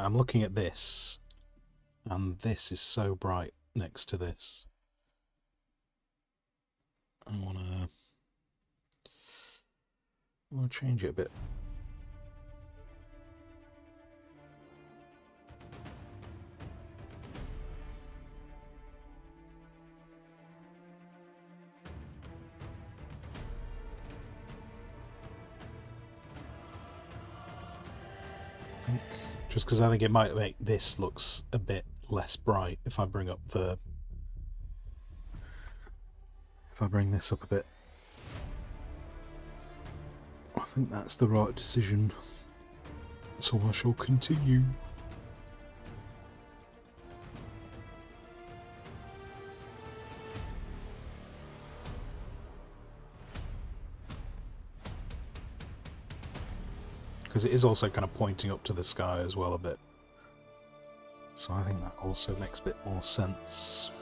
[SPEAKER 1] I'm looking at this, and this is so bright next to this. I want to change it a bit. Just because I think it might make this looks a bit less bright if I bring up the... if I bring this up a bit. I think that's the right decision. So I shall continue. Because it is also kind of pointing up to the sky as well a bit. So I think that also makes a bit more sense.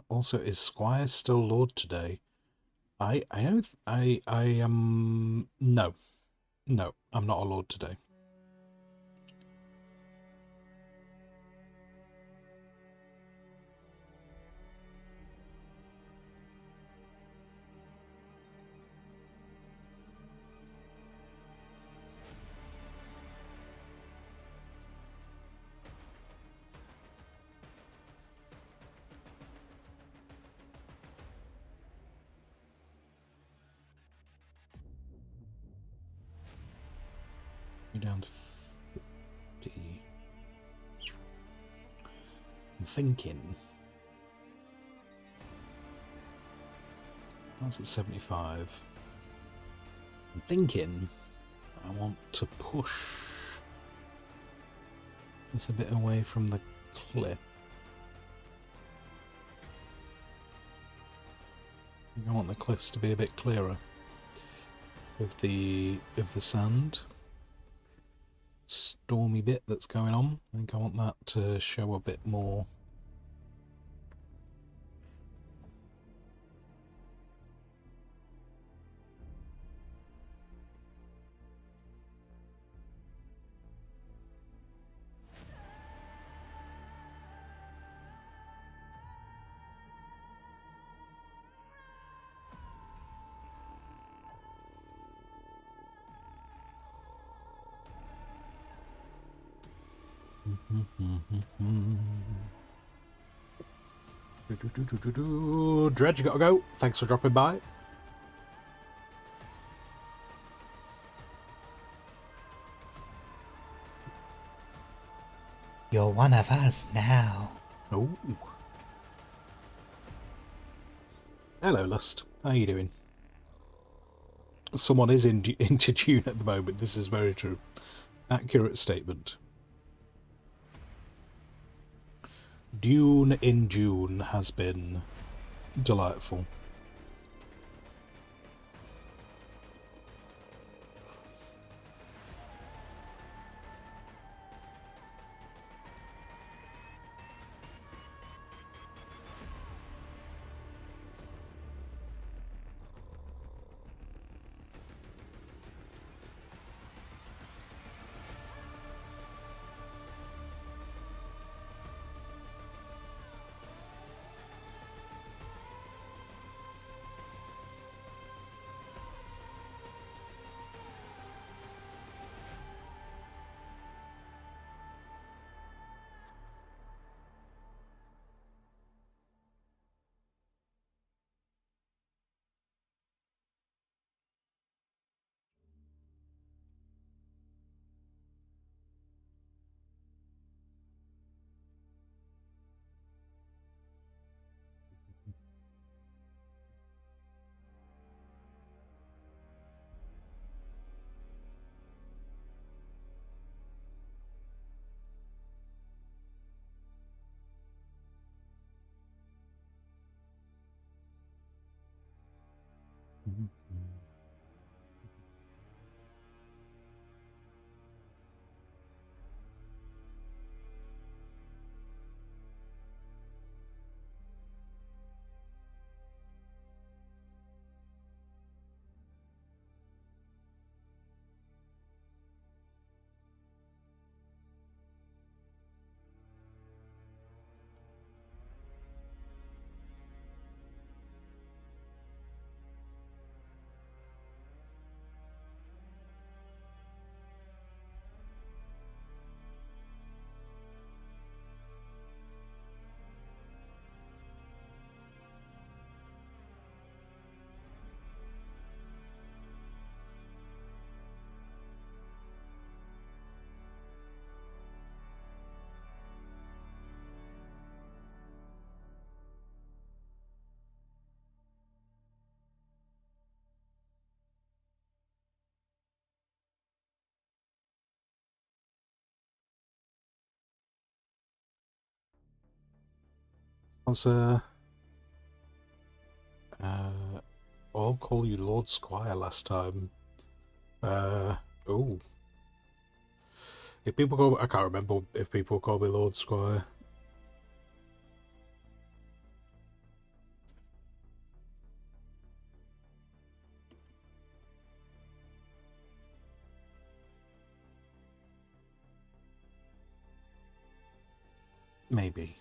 [SPEAKER 1] Also, is Squire still Lord today? I am no, I'm not a Lord today. Down to 50. I'm thinking that's at 75. I'm thinking I want to push this a bit away from the cliff. I want the cliffs to be a bit clearer. of the sand. Stormy bit that's going on. I think I want that to show a bit more. Dredge, you gotta go. Thanks for dropping by.
[SPEAKER 3] You're one of us now.
[SPEAKER 1] Oh. Hello, Lust. How you doing? Someone is into Dune at the moment. This is very true. Accurate statement. Dune in June has been delightful. Sponsor. I'll call you Lord Squire last time. Oh. If people call, I can't remember if people call me Lord Squire. Maybe.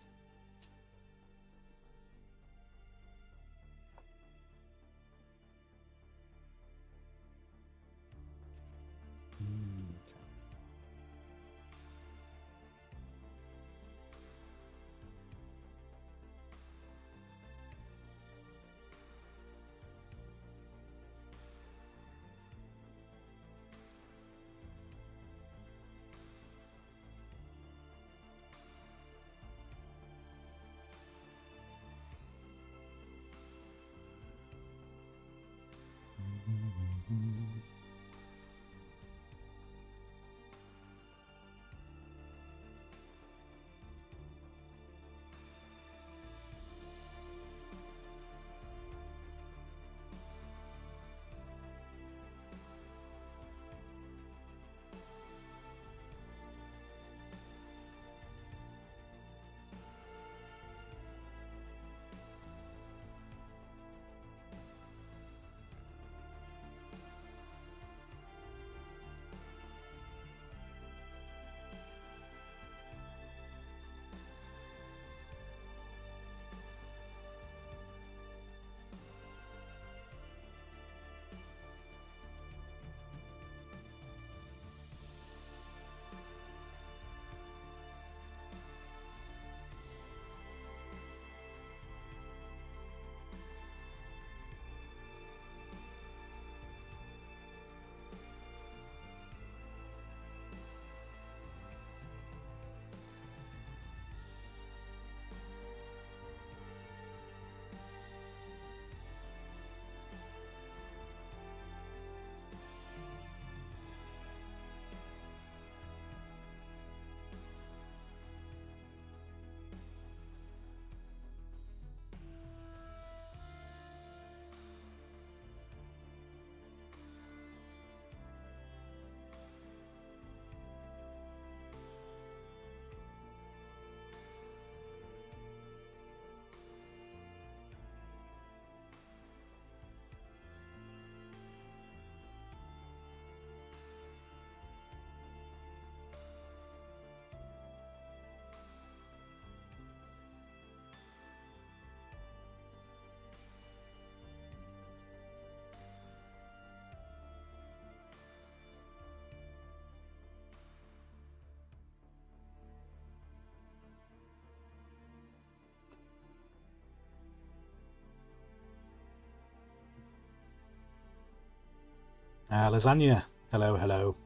[SPEAKER 1] Lasagna. Hello, hello.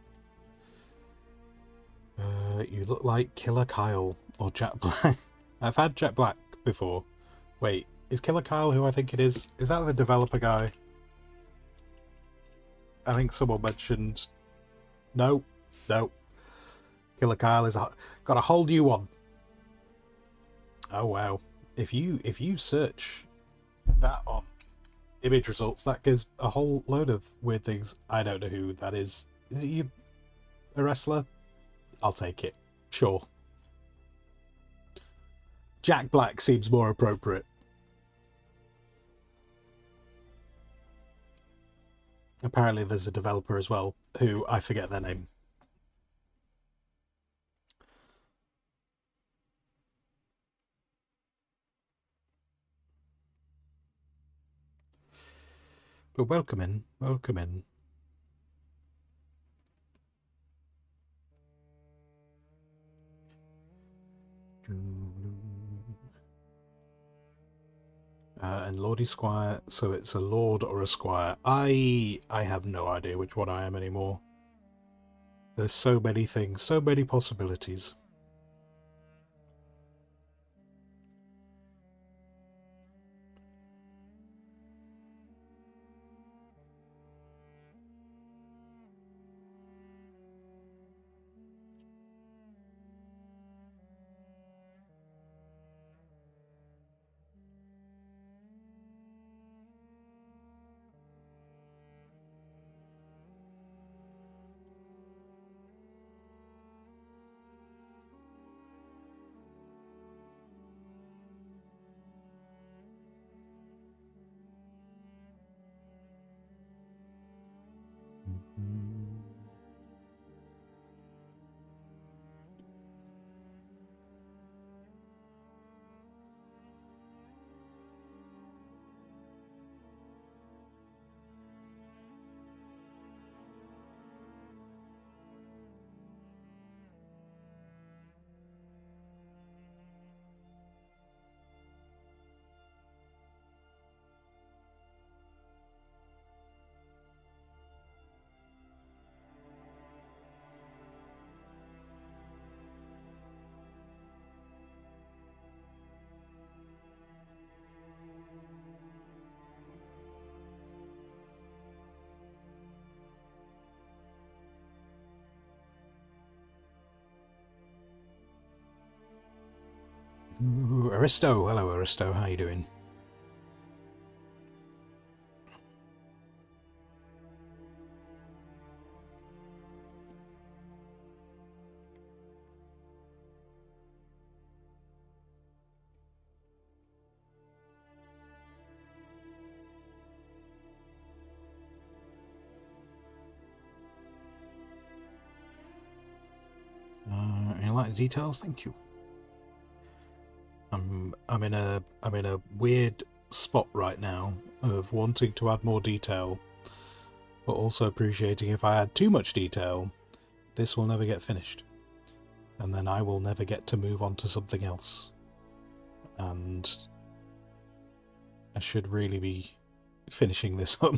[SPEAKER 1] You look like Killer Kyle or Jack Black. I've had Jack Black before. Wait, is Killer Kyle who I think it is? Is that the developer guy? I think someone mentioned... No. No. Killer Kyle is got a whole new one. Oh wow. If you search that on image results, that gives a whole load of weird things. I don't know who that is. Is it you, a wrestler? I'll take it. Sure. Jack Black seems more appropriate. Apparently there's a developer as well, who I forget their name. But welcome in, welcome in. And Lordy Squire, so it's a lord or a squire. I have no idea which one I am anymore. There's so many things, so many possibilities. Ooh, Aristo, hello Aristo, how you doing? Any like the details? Thank you. I'm in a weird spot right now of wanting to add more detail, but also appreciating if I add too much detail, this will never get finished, and then I will never get to move on to something else. And I should really be finishing this up.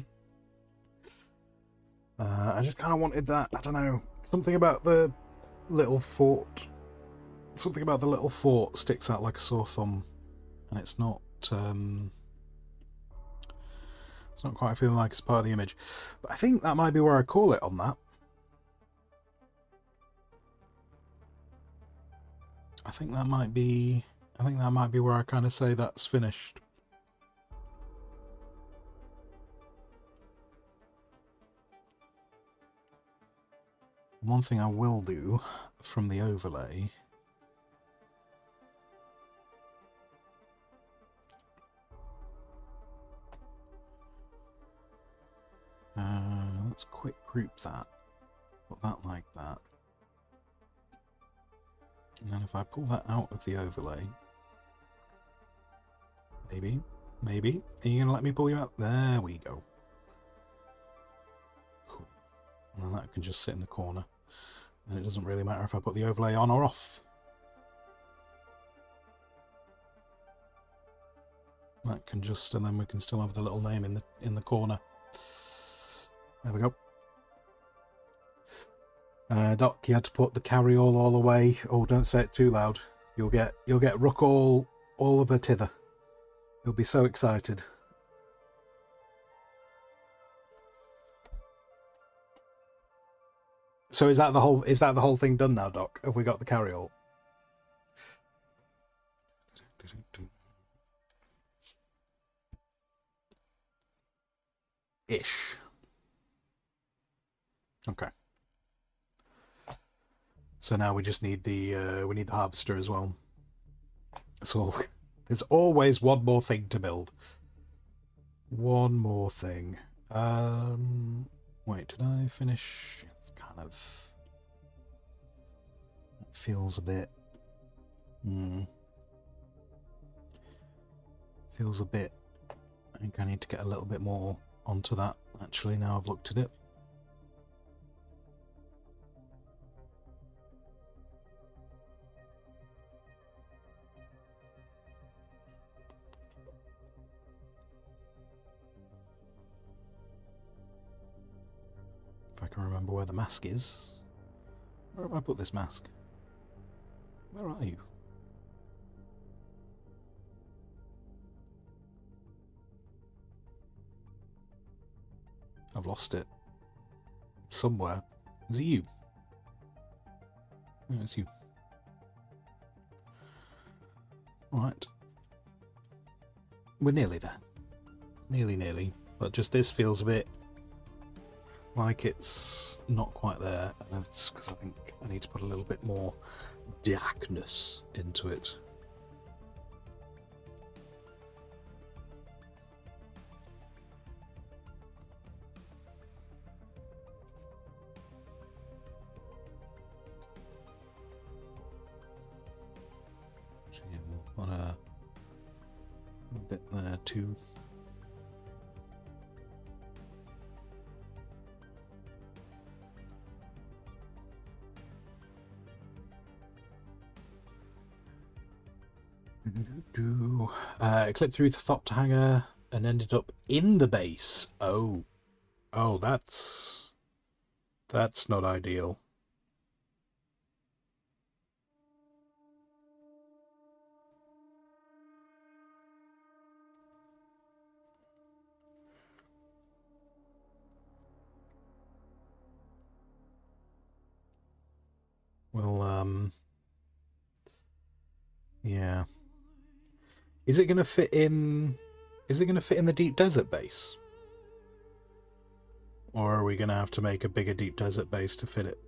[SPEAKER 1] I just kind of wanted that, I don't know, something about the little fort. Something about the little fort sticks out like a sore thumb, and it's not quite feeling like it's part of the image. But I think that might be where I call it on that. I think that might be where I kind of say that's finished. One thing I will do from the overlay let's quick group that, put that like that, and then if I pull that out of the overlay, maybe, are you gonna let me pull you out? There we go. Cool. And then that can just sit in the corner, and it doesn't really matter if I put the overlay on or off. That can just, and then we can still have the little name in the corner. There we go. Doc, you had to put the carry-all all away. Oh, don't say it too loud. You'll get ruck all of her tither. You'll be so excited. So is that the whole thing done now, Doc? Have we got the carry-all? Ish. Okay. So now we just need the harvester as well. So there's always one more thing to build. One more thing. Wait, did I finish? It's kind of... It feels a bit... Feels a bit... I think I need to get a little bit more onto that, actually, now I've looked at it. If I can remember where the mask is. Where have I put this mask? Where are you? I've lost it. Somewhere. Is it you? Oh, it's you. Alright. We're nearly there. Nearly. But just this feels a bit like it's not quite there. And that's because I think I need to put a little bit more darkness into it. On a bit there too. It clipped through the thought hanger and ended up in the base. Oh, that's not ideal. Well, yeah. Is it going to fit in? Is it going to fit in the deep desert base? Or are we going to have to make a bigger deep desert base to fit it?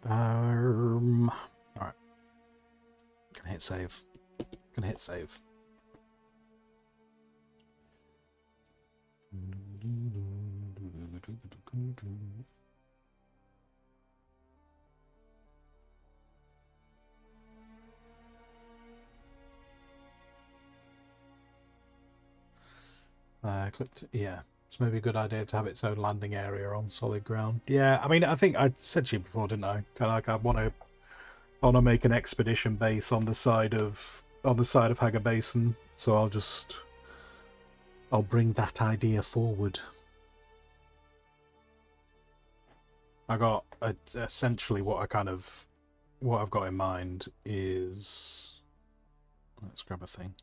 [SPEAKER 1] Alright. Gonna hit save. Gonna hit save. Clicked. Yeah, it's maybe a good idea to have its own landing area on solid ground. Yeah, I mean, I think I said to you before, didn't I? Kind of like I want to make an expedition base on the side of Hager Basin. So I'll bring that idea forward. I got essentially what I've got in mind is, let's grab a thing.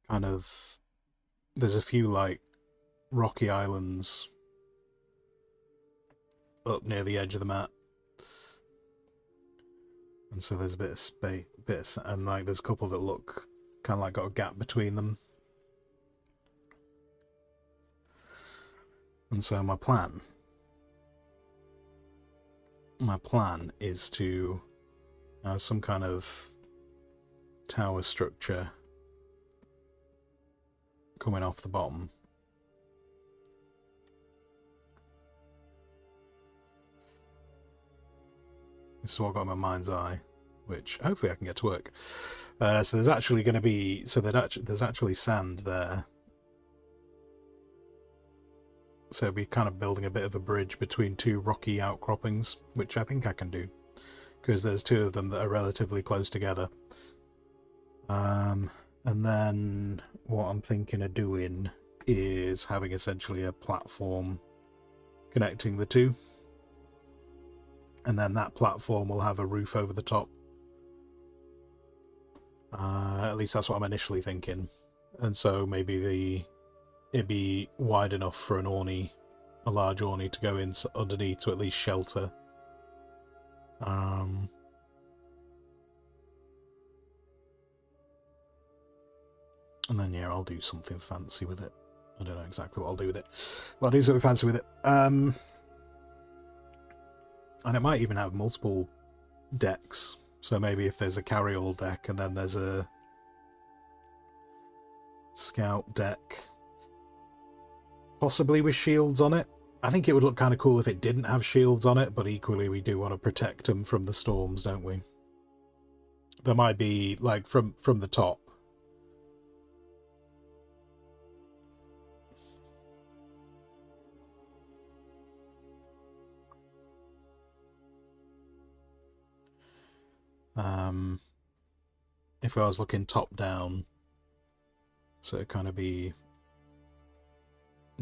[SPEAKER 1] Kind of, there's a few like rocky islands up near the edge of the map, and so there's a bit of space, and like there's a couple that look kind of like got a gap between them. And so my plan is to have some kind of tower structure coming off the bottom. This is what I've got in my mind's eye, which hopefully I can get to work. So there's actually going to be, there's actually sand there. So it'll be kind of building a bit of a bridge between two rocky outcroppings, which I think I can do, because there's two of them that are relatively close together. And then what I'm thinking of doing is having essentially a platform connecting the two. And then that platform will have a roof over the top. At least that's what I'm initially thinking. And so maybe it'd be wide enough for an awning, a large awning, to go in underneath to at least shelter. And then yeah, I'll do something fancy with it. I don't know exactly what I'll do with it, but I'll do something fancy with it. And it might even have multiple decks. So maybe if there's a carry-all deck and then there's a scout deck, possibly with shields on it. I think it would look kind of cool if it didn't have shields on it, but equally we do want to protect them from the storms, don't we? There might be, like, from the top. If I was looking top down, so it'd kind of be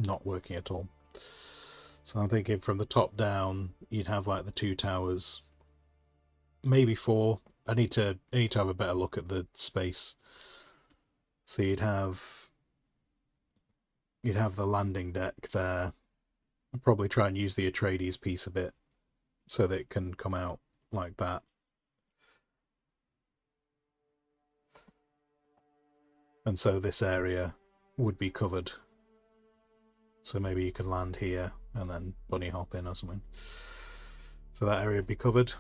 [SPEAKER 1] not working at all. So I'm thinking from the top down, you'd have like the two towers, maybe four. I need to have a better look at the space. So you'd have the landing deck there. I'll probably try and use the Atreides piece a bit so that it can come out like that. And so this area would be covered. So maybe you could land here and then bunny hop in or something. So that area would be covered.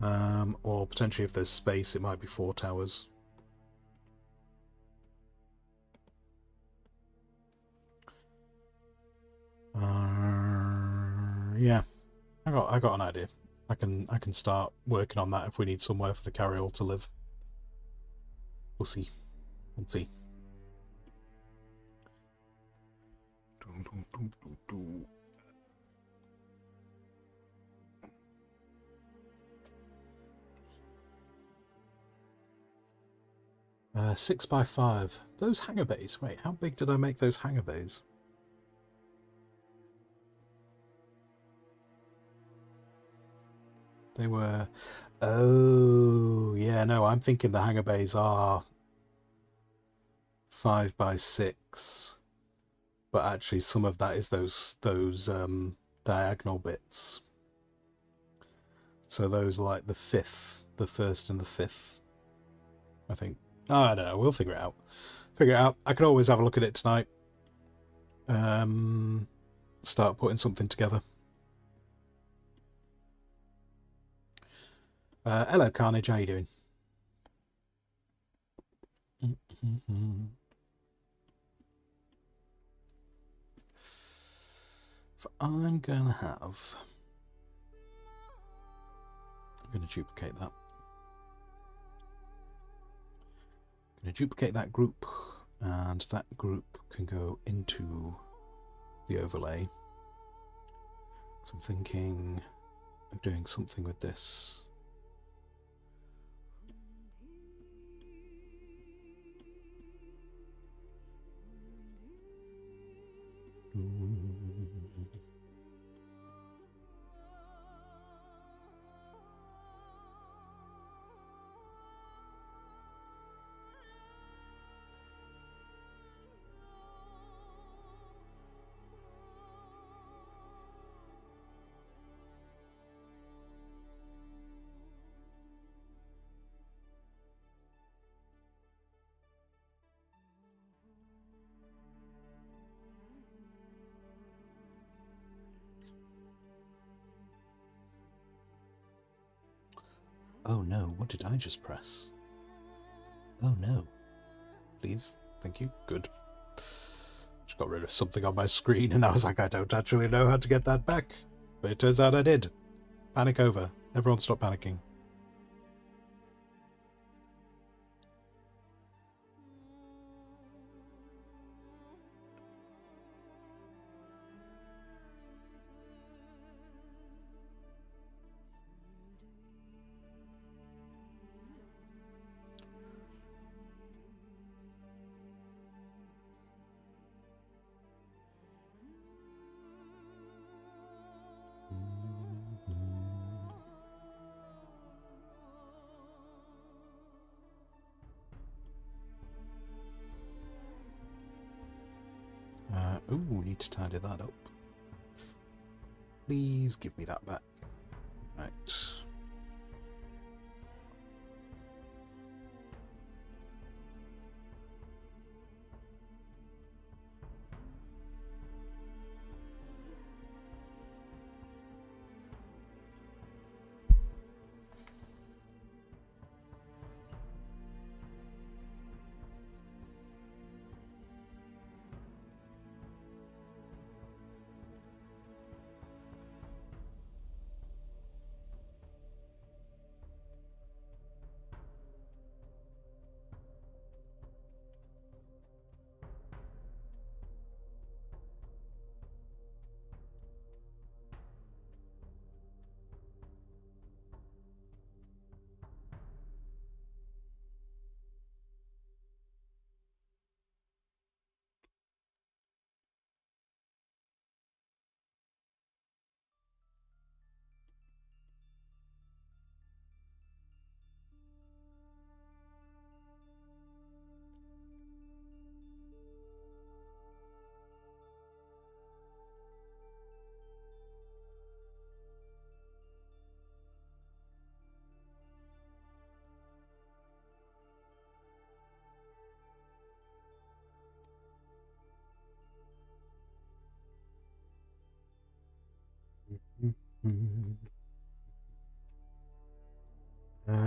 [SPEAKER 1] Or potentially if there's space, it might be 4 towers. Yeah, I got an idea. I can start working on that if we need somewhere for the carry-all to live. We'll see. 6x5. Those hangar bays. Wait, how big did I make those hangar bays? They were... Oh, yeah, no, I'm thinking the hangar bays are 5x6. But actually some of that is those diagonal bits. So those are like the 5th, the 1st and the 5th, I think. Oh, I don't know, we'll figure it out. I could always have a look at it tonight. Start putting something together. Hello, Carnage, how you doing? So I'm going to duplicate that. I'm going to duplicate that group, and that group can go into the overlay. So I'm thinking of doing something with this. Oh no, what did I just press? Oh no. Please, thank you, good. Just got rid of something on my screen and I was like, I don't actually know how to get that back. But it turns out I did. Panic over. Everyone stop panicking. Ooh, need to tidy that up. Please give me that back. Right.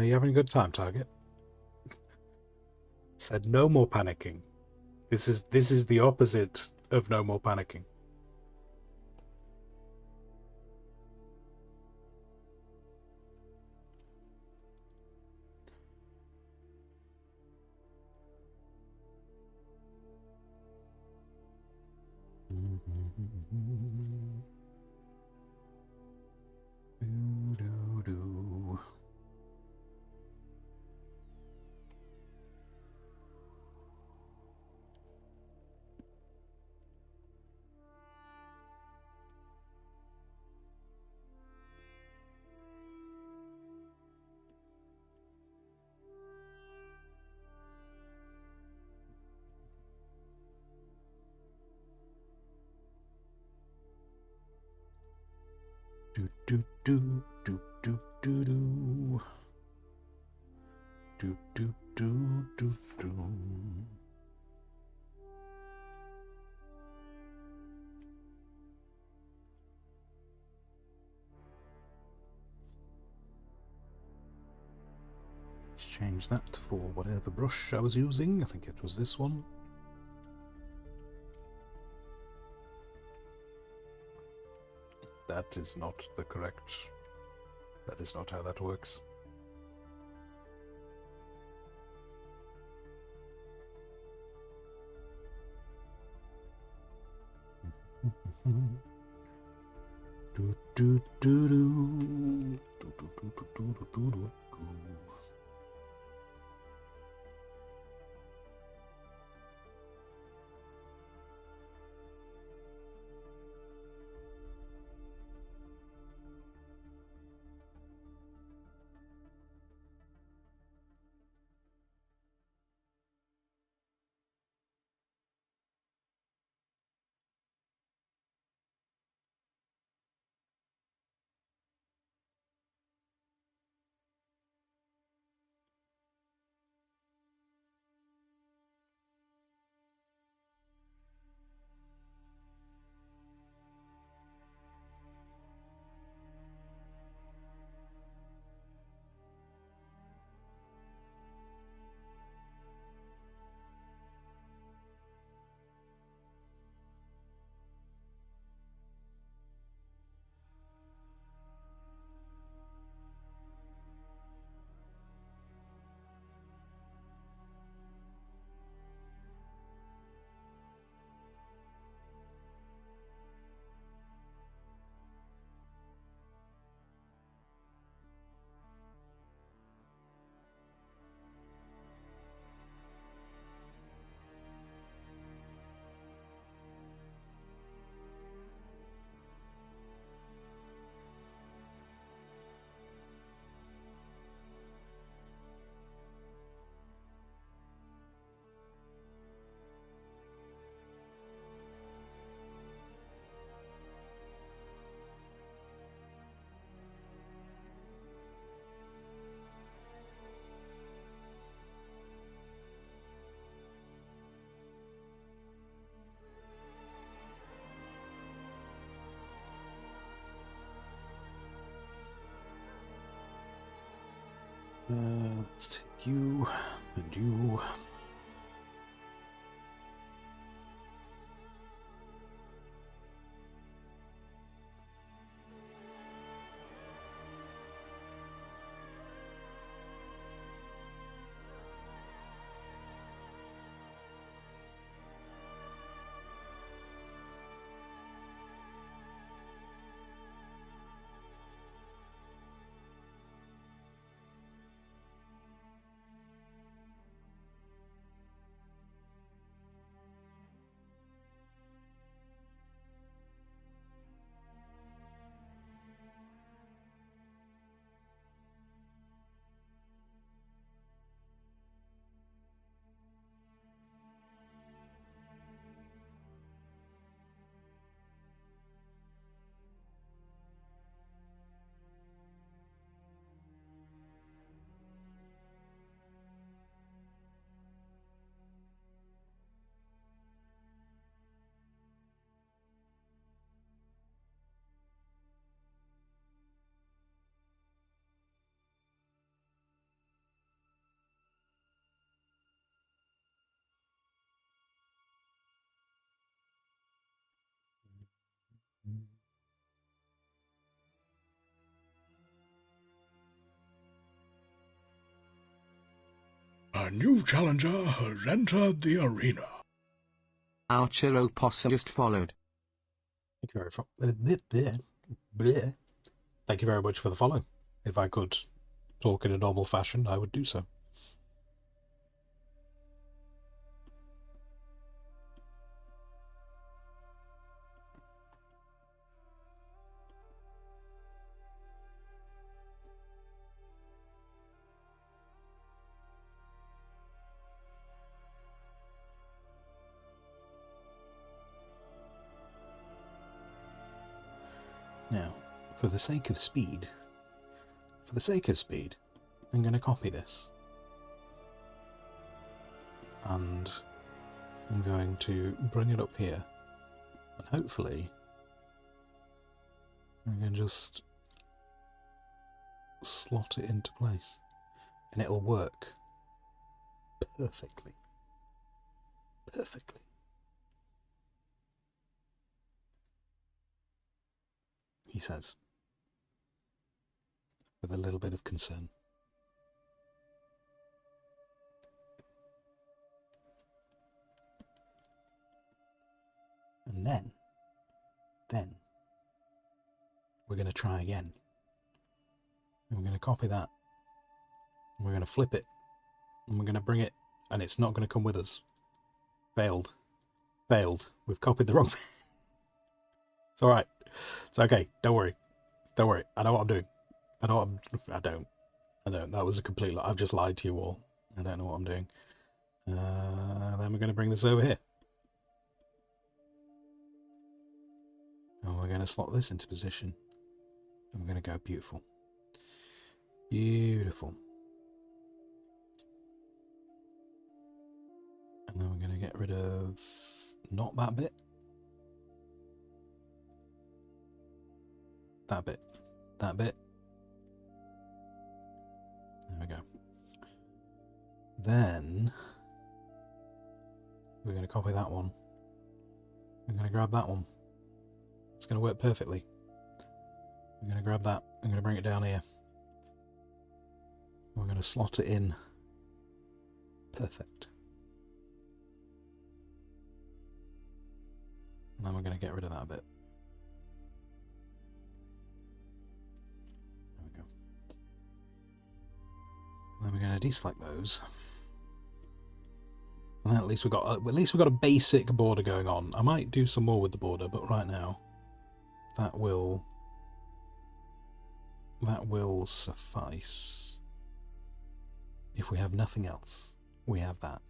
[SPEAKER 1] You having a good time, Target? Said no more panicking. This is the opposite of no more panicking. Do do do do do do do. Do do do do do. Let's change that for whatever brush I was using. I think it was this one. That is not the correct. That is not how that works. Do do do do do do do do do do do. Let's take you and you.
[SPEAKER 2] A new challenger has entered the arena.
[SPEAKER 4] Our Chiropossum just followed.
[SPEAKER 1] Thank you Thank you very much for the follow. If I could talk in a normal fashion, I would do so. Now, for the sake of speed, for for the sake of speed, I'm going to copy this. And I'm going to bring it up here. And hopefully, I can just slot it into place. And it'll work perfectly. Perfectly. He says, with a little bit of concern. And then we're going to try again. And we're going to copy that. And we're going to flip it. And we're going to bring it, and it's not going to come with us. Failed. Failed. We've copied the wrong. It's alright. It's okay. Don't worry. Don't worry. I know what I'm doing. I don't. That was a complete lie. I've just lied to you all. I don't know what I'm doing. Then we're going to bring this over here. And we're going to slot this into position. And we're going to go beautiful. Beautiful. And then we're going to get rid of not that bit. That bit. That bit. There we go. Then we're going to copy that one. I'm going to grab that one. It's going to work perfectly. I'm going to grab that. I'm going to bring it down here. We're going to slot it in. Perfect. And then we're going to get rid of that bit. There we go. And then we're going to deselect those. And at least we've got a basic border going on. I might do some more with the border, but right now that will suffice. If we have nothing else, we have that.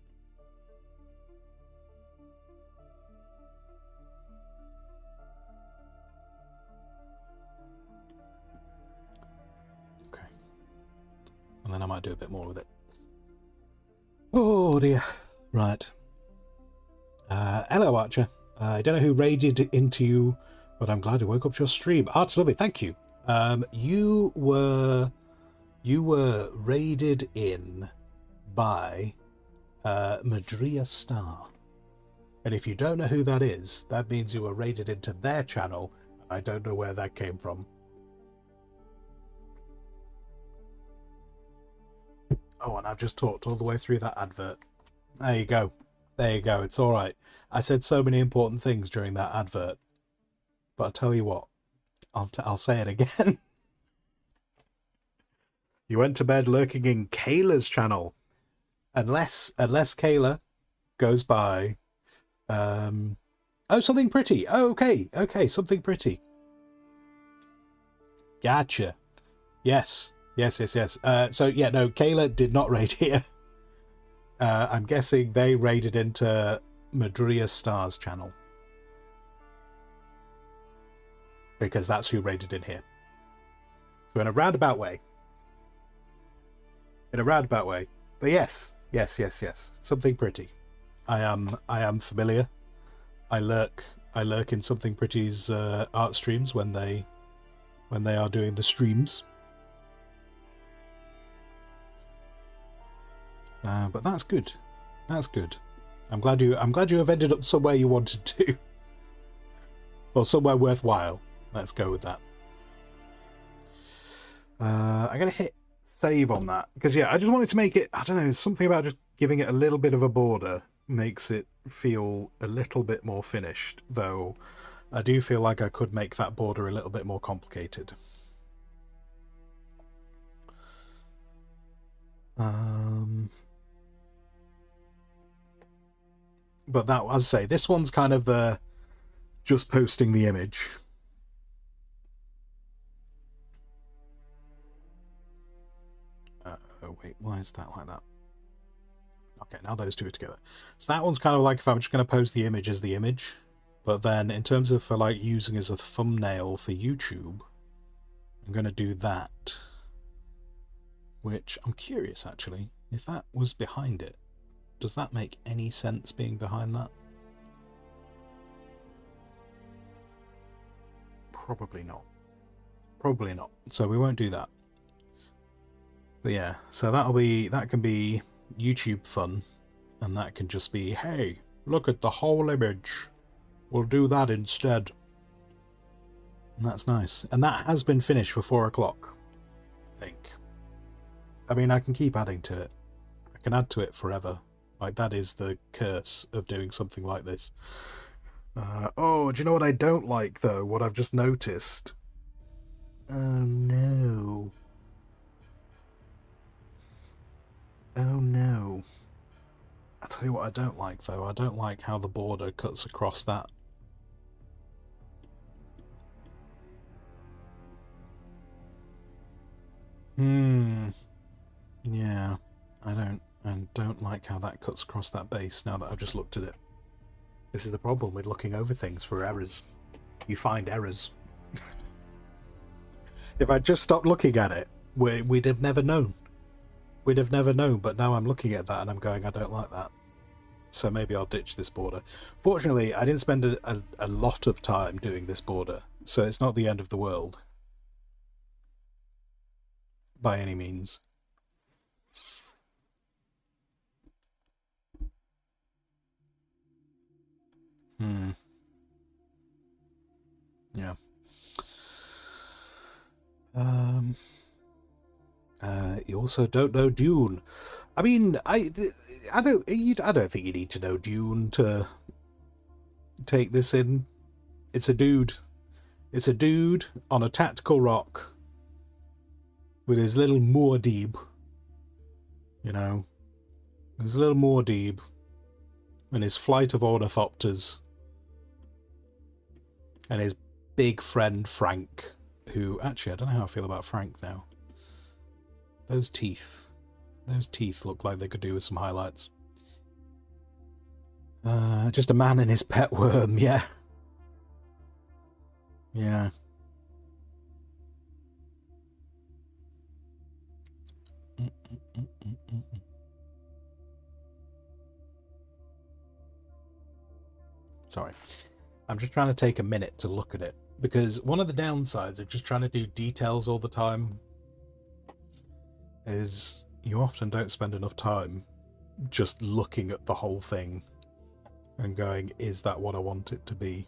[SPEAKER 1] Okay. And then I might do a bit more with it. Oh dear. Right. Hello, Archer. I don't know who raided into you, but I'm glad you woke up to your stream. Arch, lovely, thank you. You were raided in by Madria Star. And if you don't know who that is, that means you were raided into their channel. I don't know where that came from. Oh, and I've just talked all the way through that advert. There you go. There you go. It's all right. I said so many important things during that advert. But I'll tell you what. I'll say it again. You went to bed lurking in Kayla's channel. Unless Kayla goes by... oh, something pretty. Oh, okay. Okay, something pretty. Gotcha. Yes. Yes. So, yeah, no, Kayla did not raid here. I'm guessing they raided into Madria Star's channel. Because that's who raided in here. So in a roundabout way. But yes. Something pretty. I am familiar. I lurk in Something Pretty's art streams when they are doing the streams. But that's good. That's good. I'm glad you have ended up somewhere you wanted to. Or somewhere worthwhile. Let's go with that. I'm going to hit save on that. Because, yeah, I just wanted to make it... I don't know, something about just giving it a little bit of a border makes it feel a little bit more finished. Though, I do feel like I could make that border a little bit more complicated. But that, as I say, this one's kind of the just posting the image. Oh wait, why is that like that? Okay, now those two are together. So that one's kind of like if I'm just going to post the image as the image. But then in terms of for like using as a thumbnail for YouTube, I'm going to do that. which I'm curious actually, if that was behind it. Does that make any sense being behind that? Probably not. Probably not. So we won't do that. But yeah, so that can be YouTube fun, and that can just be, hey, look at the whole image. We'll do that instead. And that's nice. And that has been finished for 4 o'clock, I think. I mean, I can keep adding to it. I can add to it forever. Like, that is the curse of doing something like this. Oh, do you know what I don't like, though? What I've just noticed? Oh, no. Oh, no. I'll tell you what I don't like, though. I don't like how the border cuts across that. Yeah, I don't like how that cuts across that base now that I've just looked at it. This is the problem with looking over things for errors. You find errors. If I'd just stopped looking at it, we'd have never known. We'd have never known, but now I'm looking at that and I'm going, I don't like that. So maybe I'll ditch this border. Fortunately, I didn't spend a lot of time doing this border, so it's not the end of the world. By any means. Yeah. You also don't know Dune. I mean, I don't think you need to know Dune to take this in. It's a dude. It's a dude on a tactical rock with his little Muad'Dib. You know, his little Muad'Dib and his flight of ornithopters and his big friend Frank, who actually I don't know how I feel about Frank now. Those teeth look like they could do with some highlights. Just a man and his pet worm, yeah. Yeah. Sorry. I'm just trying to take a minute to look at it, because one of the downsides of just trying to do details all the time is you often don't spend enough time just looking at the whole thing and going, is that what I want it to be?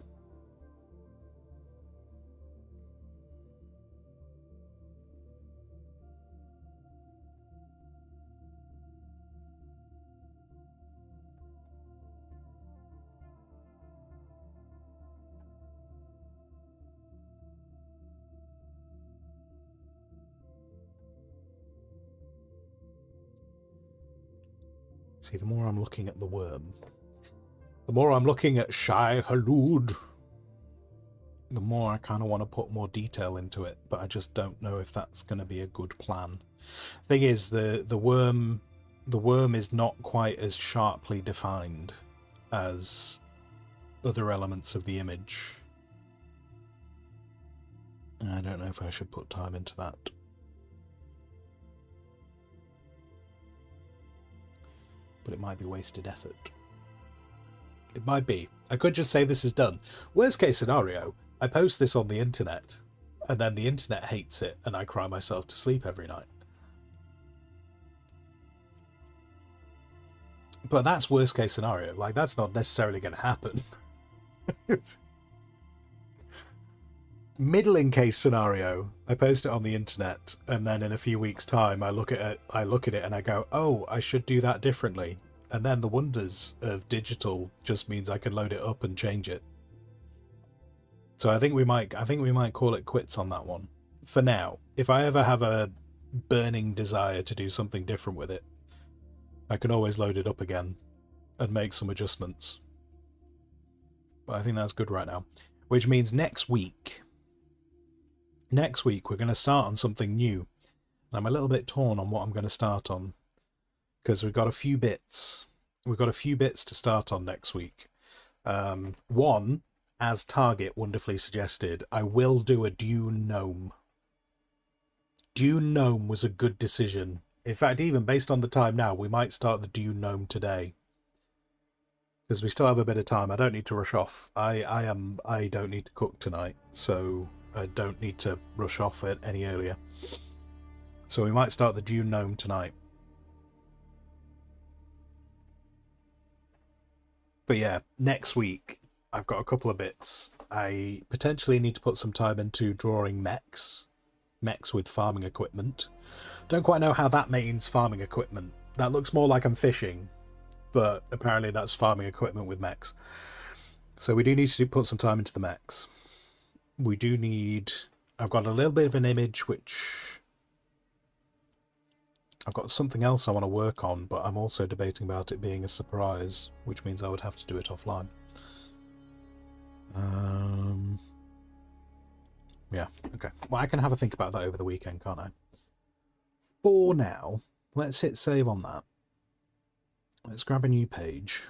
[SPEAKER 1] See, the more I'm looking at the worm, the more I'm looking at Shai Halud, the more I kind of want to put more detail into it, but I just don't know if that's going to be a good plan. Thing is, the worm is not quite as sharply defined as other elements of the image. I don't know if I should put time into that. But it might be wasted effort. It might be. I could just say this is done. Worst case scenario, I post this on the internet, and then the internet hates it, and I cry myself to sleep every night. But that's worst case scenario. Like, that's not necessarily going to happen. It's middling case scenario, I post it on the internet, and then in a few weeks' time I look at it and I go, oh, I should do that differently. And then the wonders of digital just means I can load it up and change it. So I think we might call it quits on that one for now. If I ever have a burning desire to do something different with it, I can always load it up again and make some adjustments. But I think that's good right now. Which means next week we're going to start on something new. And I'm a little bit torn on what I'm going to start on, because we've got a few bits. We've got a few bits to start on next week. One, as Target wonderfully suggested, I will do a Dune gnome. Dune gnome was a good decision In fact, even based on the time now, we might start the Dune gnome today. Because we still have a bit of time. I don't need to rush off. I don't need to cook tonight, so I don't need to rush off it any earlier. So we might start the Dune gnome tonight. But yeah, next week I've got a couple of bits. I potentially need to put some time into drawing mechs with farming equipment. Don't quite know how that means farming equipment. That looks more like I'm fishing, but apparently that's farming equipment with mechs. So we do need to put some time into the mechs. We do need... I've got a little bit of an image which... I've got something else I want to work on, but I'm also debating about it being a surprise, which means I would have to do it offline. Yeah, okay. Well, I can have a think about that over the weekend, can't I? For now, let's hit save on that. Let's grab a new page.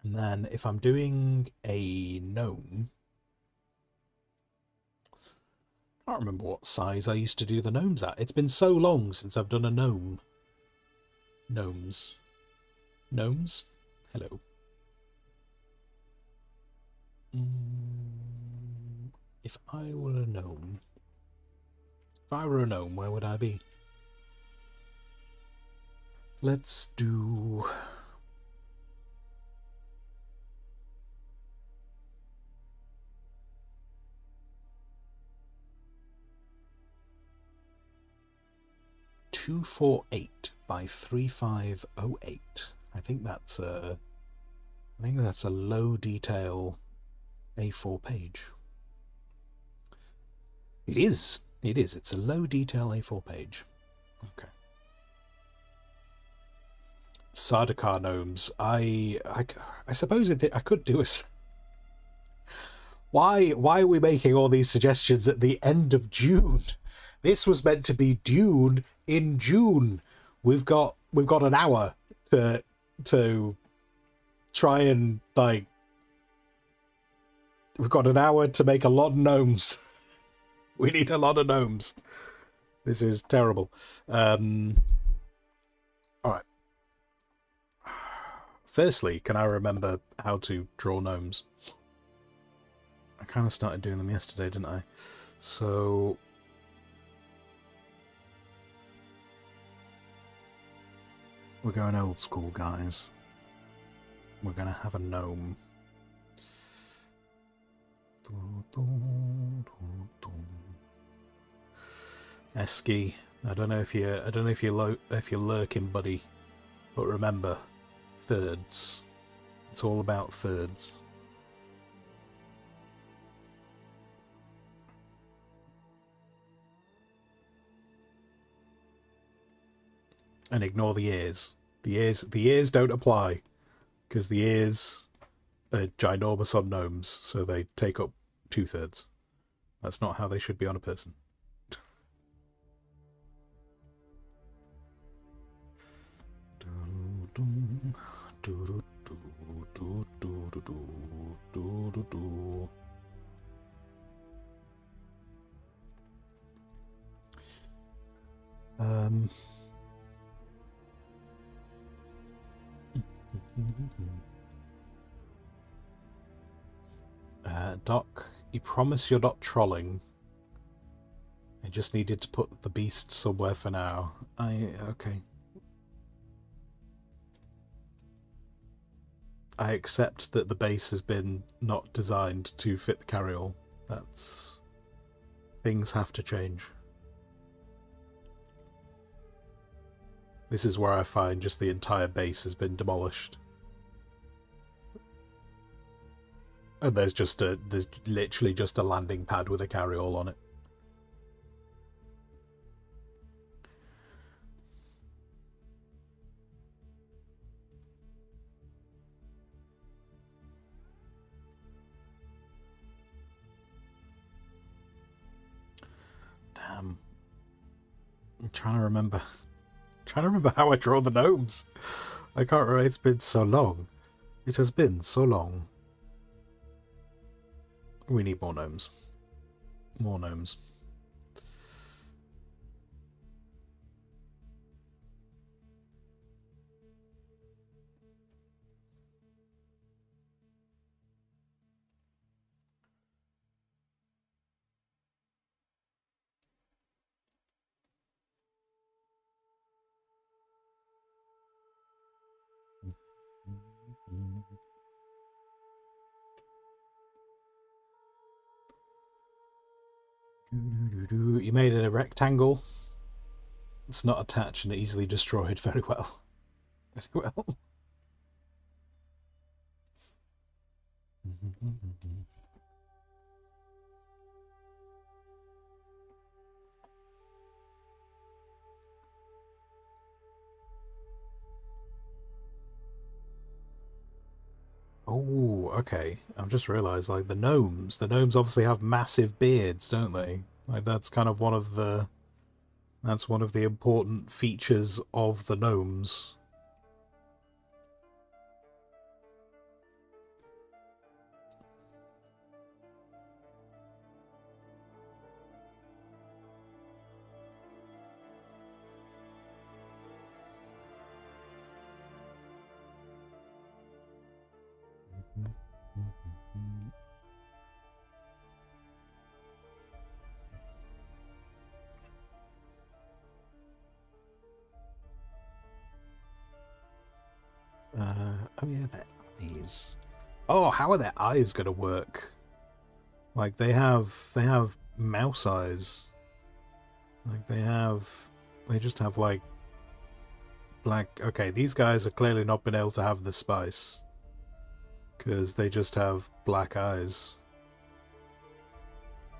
[SPEAKER 1] And then if I'm doing a gnome... I can't remember what size I used to do the gnomes at. It's been so long since I've done a gnome. Gnomes. Gnomes? Hello. If I were a gnome... If I were a gnome, where would I be? Let's do... ...248 by 3508. I think that's a low detail A4 page. It is. It's a low detail A4 page. Okay. Sardaukar gnomes. I suppose I could do a... Why are we making all these suggestions at the end of June? This was meant to be Dune in June. We've got an hour to try and like... We've got an hour to make a lot of gnomes. We need a lot of gnomes. This is terrible. Alright. Firstly, can I remember how to draw gnomes? I kind of started doing them yesterday, didn't I? So... we're going old school, guys. We're going to have a gnome. Esky, I don't know if you're lurking, buddy, but remember, thirds. It's all about thirds. And ignore the ears. The ears don't apply, because the ears are ginormous on gnomes, so they take up 2/3. That's not how they should be on a person. Doc, you promise you're not trolling. I just needed to put the beast somewhere for now. Okay. I accept that the base has been not designed to fit the carryall. That's... things have to change. This is where I find just the entire base has been demolished. And there's literally just a landing pad with a carryall on it. Damn. I'm trying to remember how I draw the gnomes. I can't remember. It's been so long. It has been so long. We need more gnomes. More gnomes. You made it a rectangle. It's not attached and easily destroyed. Very well. Very well. Oh, okay. I've just realised, like, the gnomes. The gnomes obviously have massive beards, don't they? Like, that's kind of one of the... That's one of the important features of the gnomes. Oh yeah, their eyes. Oh, how are their eyes gonna work? Like they have mouse eyes. Like they just have like black. Okay, these guys have clearly not been able to have the spice because they just have black eyes.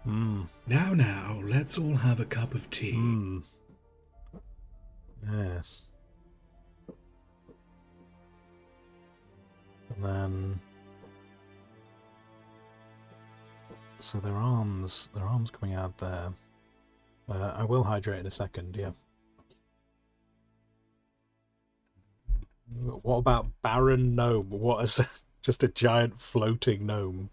[SPEAKER 1] Hmm.
[SPEAKER 2] Now, let's all have a cup of tea.
[SPEAKER 1] Hmm. Yes. And then, so their arms coming out there. I will hydrate in a second, yeah. What about Baron Gnome? What is just a giant floating gnome?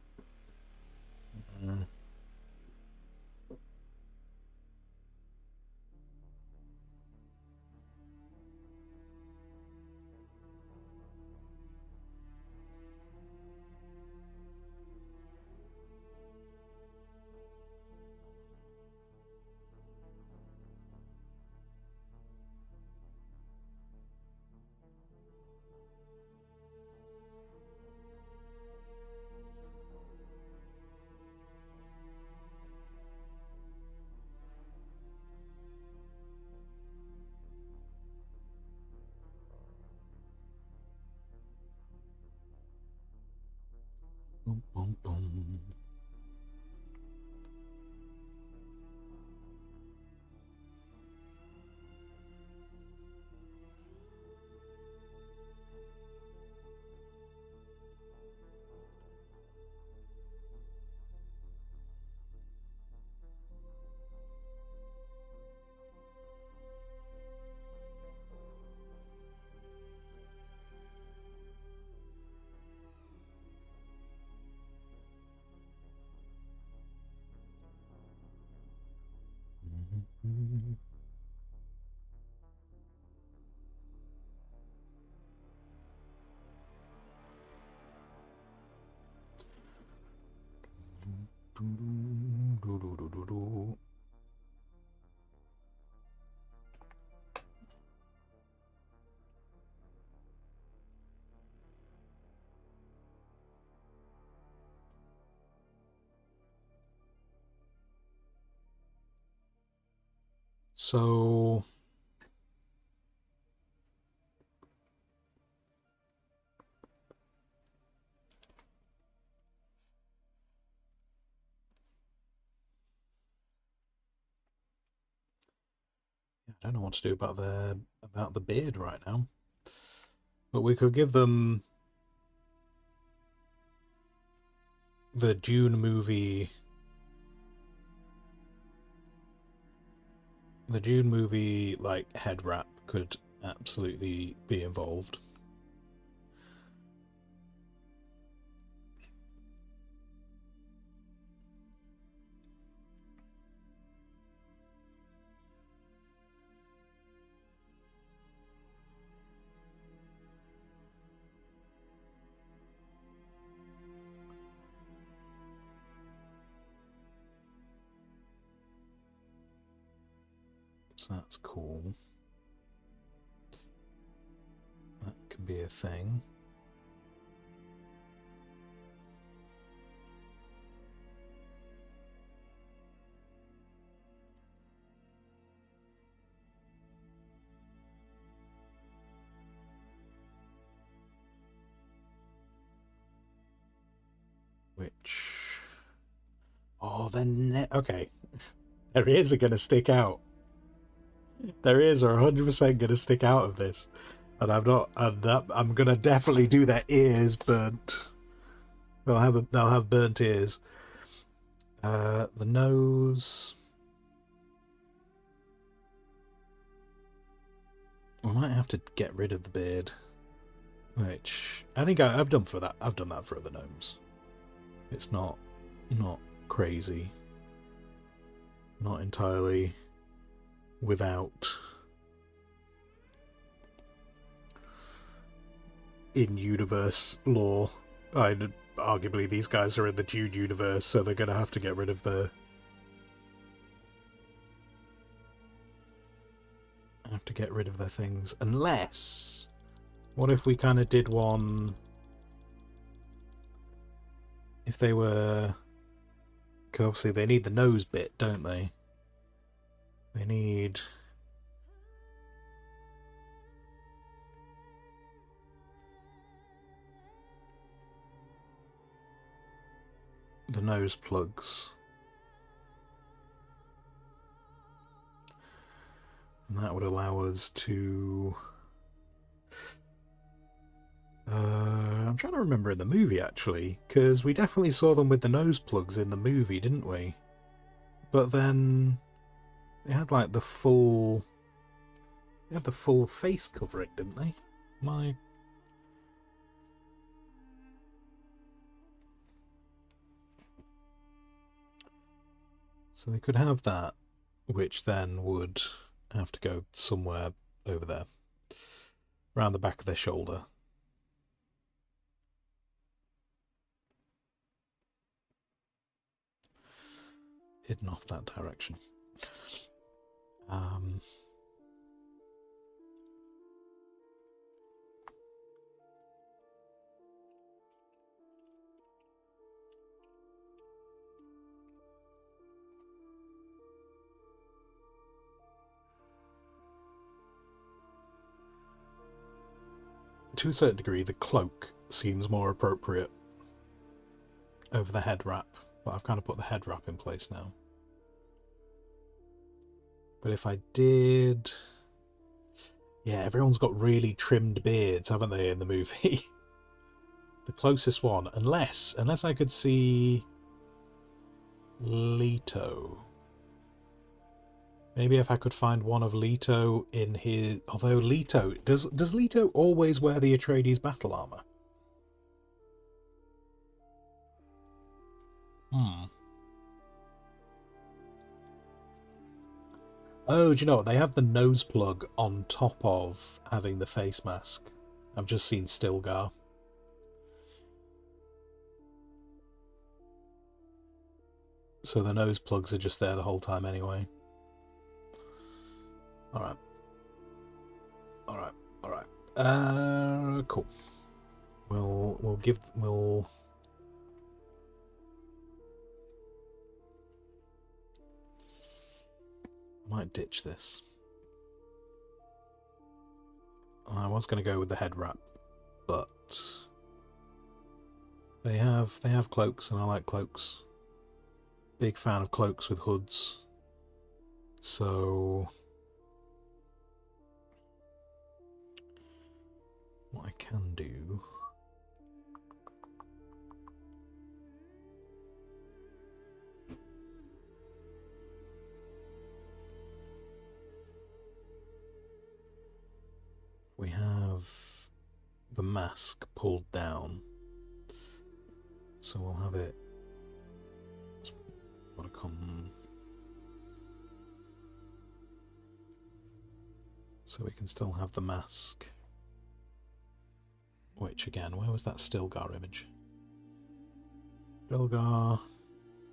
[SPEAKER 1] Boom, boom, boom. So I don't know what to do about the beard right now. But we could give them the Dune movie. The Dune movie, like, head wrap could absolutely be involved. So that's cool. That can be a thing. Which... Oh, then... Okay. Their ears are going to stick out. Their ears are 100% going to stick out of this. And I'm not... I'm going to definitely do their ears burnt. They'll have burnt ears. The nose... We might have to get rid of the beard. Which... I think I've done for that. I've done that for other gnomes. It's not crazy. Not entirely without in-universe lore. Arguably these guys are in the Dune universe, so they're going to have to get rid of the... Have to get rid of their things. Unless... What if we kind of did one... If they were... Because obviously they need the nose bit, don't they? They need... the nose plugs. And that would allow us to... I'm trying to remember in the movie, actually, because we definitely saw them with the nose plugs in the movie, didn't we? But then they had like the full... They had the full face covering, didn't they? So they could have that, which then would have to go somewhere over there, around the back of their shoulder. Hidden off that direction. To a certain degree, the cloak seems more appropriate over the head wrap, but I've kind of put the head wrap in place now. But if I did... Yeah, everyone's got really trimmed beards, haven't they, in the movie? The closest one, unless I could see Leto. Maybe if I could find one of Leto in his... Although Leto... Does Leto always wear the Atreides battle armor? Oh, do you know what? They have the nose plug on top of having the face mask. I've just seen Stilgar. So the nose plugs are just there the whole time anyway. Alright. Cool. We'll I might ditch this. I was going to go with the head wrap, but they have cloaks, and I like cloaks. Big fan of cloaks with hoods. So what I can do... We have the mask pulled down, so we'll have it. Want to come so we can still have the mask. Which again, where was that Stilgar image? Stilgar.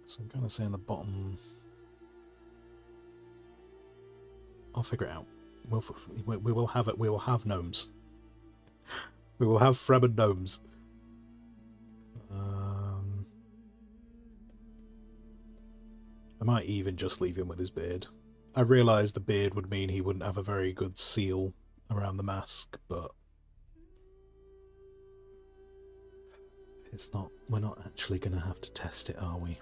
[SPEAKER 1] So I'm kind of saying the bottom. I'll figure it out. We will have it. We will have gnomes. We will have Fremen gnomes. I might even just leave him with his beard. I realised the beard would mean he wouldn't have a very good seal around the mask, but it's not. We're not actually going to have to test it, are we?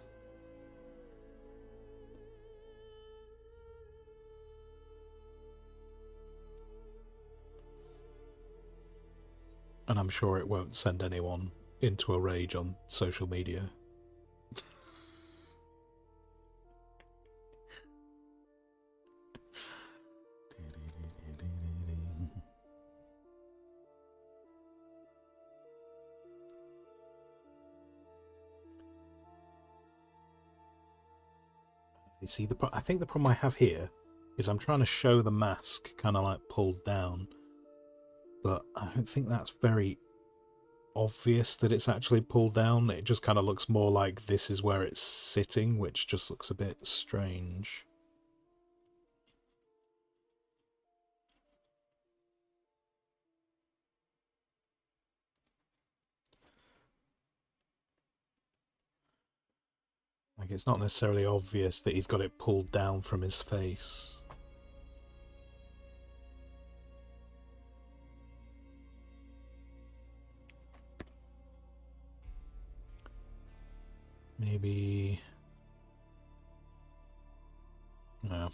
[SPEAKER 1] And I'm sure it won't send anyone into a rage on social media. You see, I think the problem I have here is I'm trying to show the mask kind of like pulled down, but I don't think that's very obvious that it's actually pulled down. It just kind of looks more like this is where it's sitting, which just looks a bit strange. Like, it's not necessarily obvious that he's got it pulled down from his face. Maybe... No.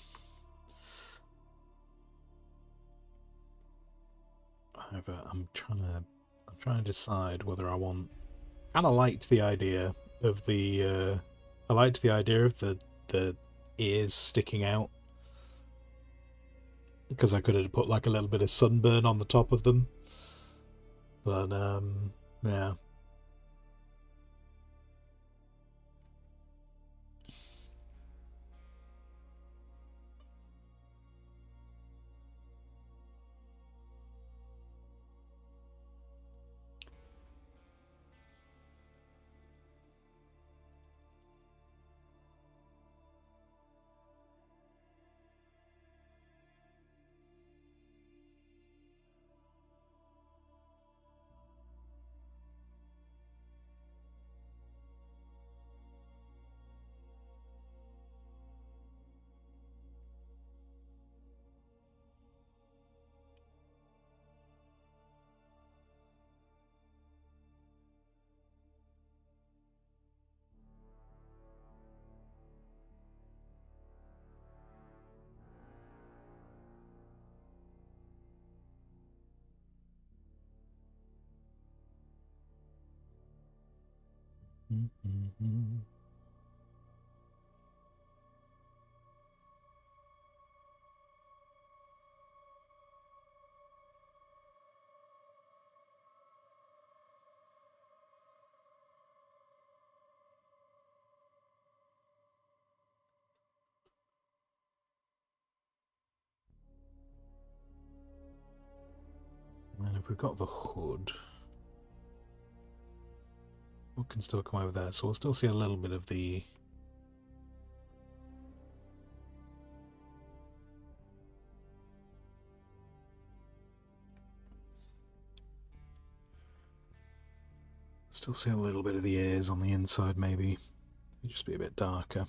[SPEAKER 1] I'm trying to decide whether I want... I kind of liked the idea of the... I liked the idea of the ears sticking out, because I could have put like a little bit of sunburn on the top of them. But yeah. Mm-hmm. And if we've got the hood, hood can still come over there, so we'll still see a little bit of the... Still see a little bit of the ears on the inside, maybe. It'll just be a bit darker.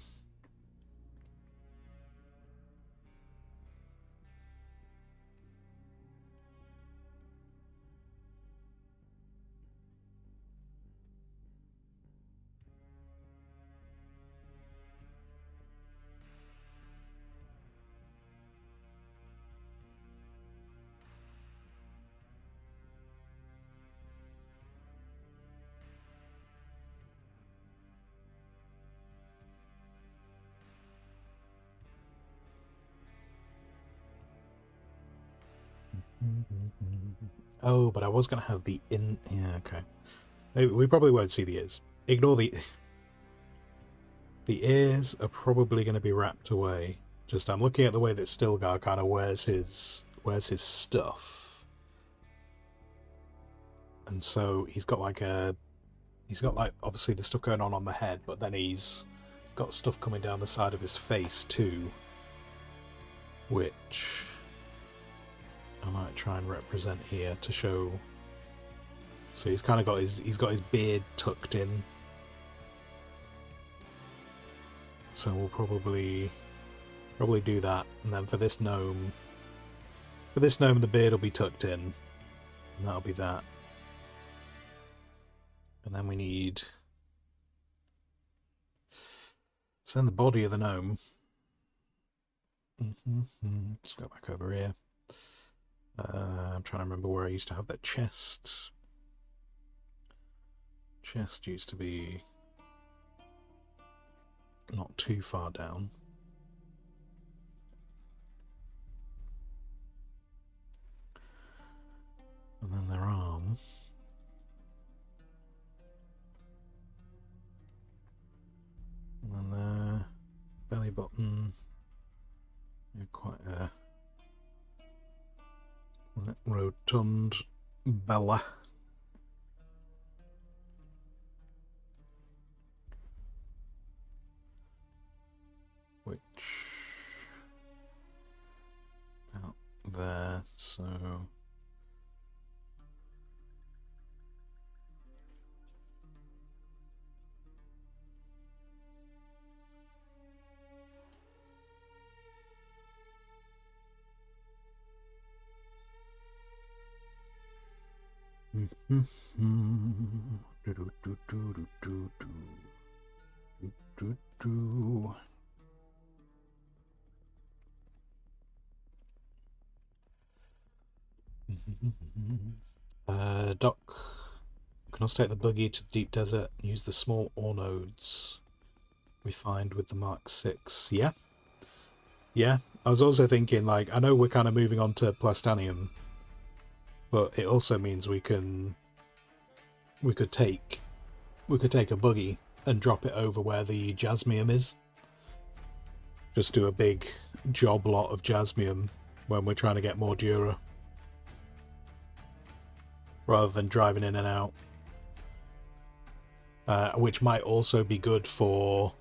[SPEAKER 1] Oh, but I was going to have the in... Yeah, okay. Maybe we probably won't see the ears. Ignore the... The ears are probably going to be wrapped away. Just, I'm looking at the way that Stilgar kind of wears his stuff. And so he's got like obviously the stuff going on the head, but then he's got stuff coming down the side of his face too, which I might try and represent here to show. So he's kind of got his beard tucked in. So we'll probably do that, and then for this gnome, the beard will be tucked in, and that'll be that. And then we need... send the body of the gnome. Let's go back over here. I'm trying to remember where I used to have that chest. Chest used to be not too far down. And then their arm. And then their belly button. Quite a rotund Bella. Which out there, so Doc, can also take the buggy to the deep desert and use the small ore nodes we find with the Mark 6. Yeah? Yeah. I was also thinking, like, I know we're kind of moving on to Plastanium, but it also means we could take a buggy and drop it over where the Jasmium is. Just do a big job lot of Jasmium when we're trying to get more Dura. Rather than driving in and out. Which might also be good for,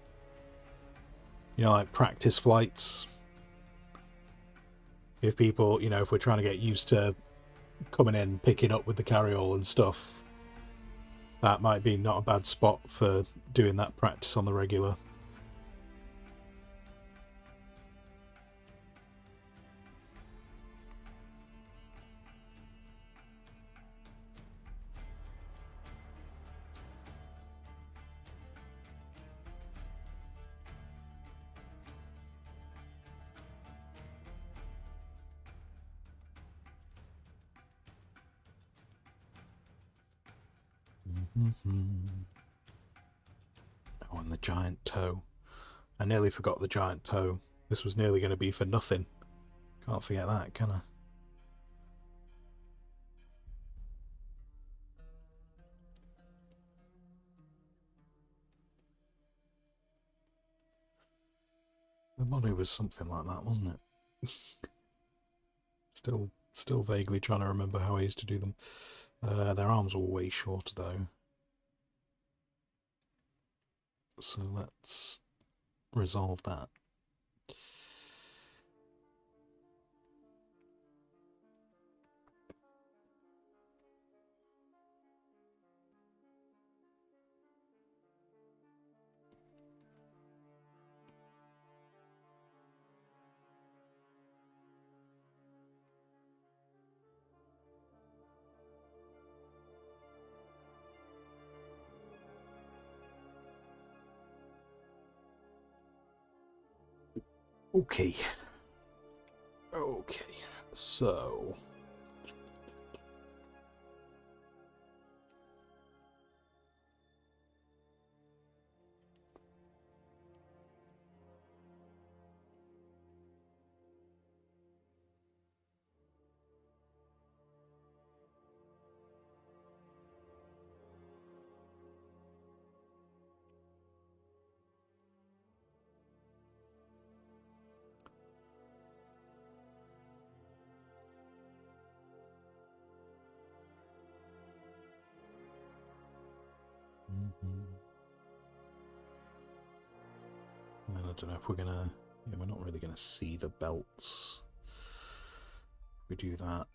[SPEAKER 1] you know, like practice flights. If people, you know, if we're trying to get used to coming in, picking up with the carryall and stuff, that might be not a bad spot for doing that practice on the regular. Oh, and the giant toe. I nearly forgot the giant toe. This was nearly going to be for nothing. Can't forget that, can I? The body was something like that, wasn't it? Still vaguely trying to remember how I used to do them. Their arms were way shorter though. So let's resolve that. Okay. Okay, so... And I don't know if we're gonna... Yeah, we're not really gonna see the belts. If we do that.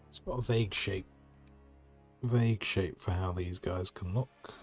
[SPEAKER 1] It's got a vague shape for how these guys can look.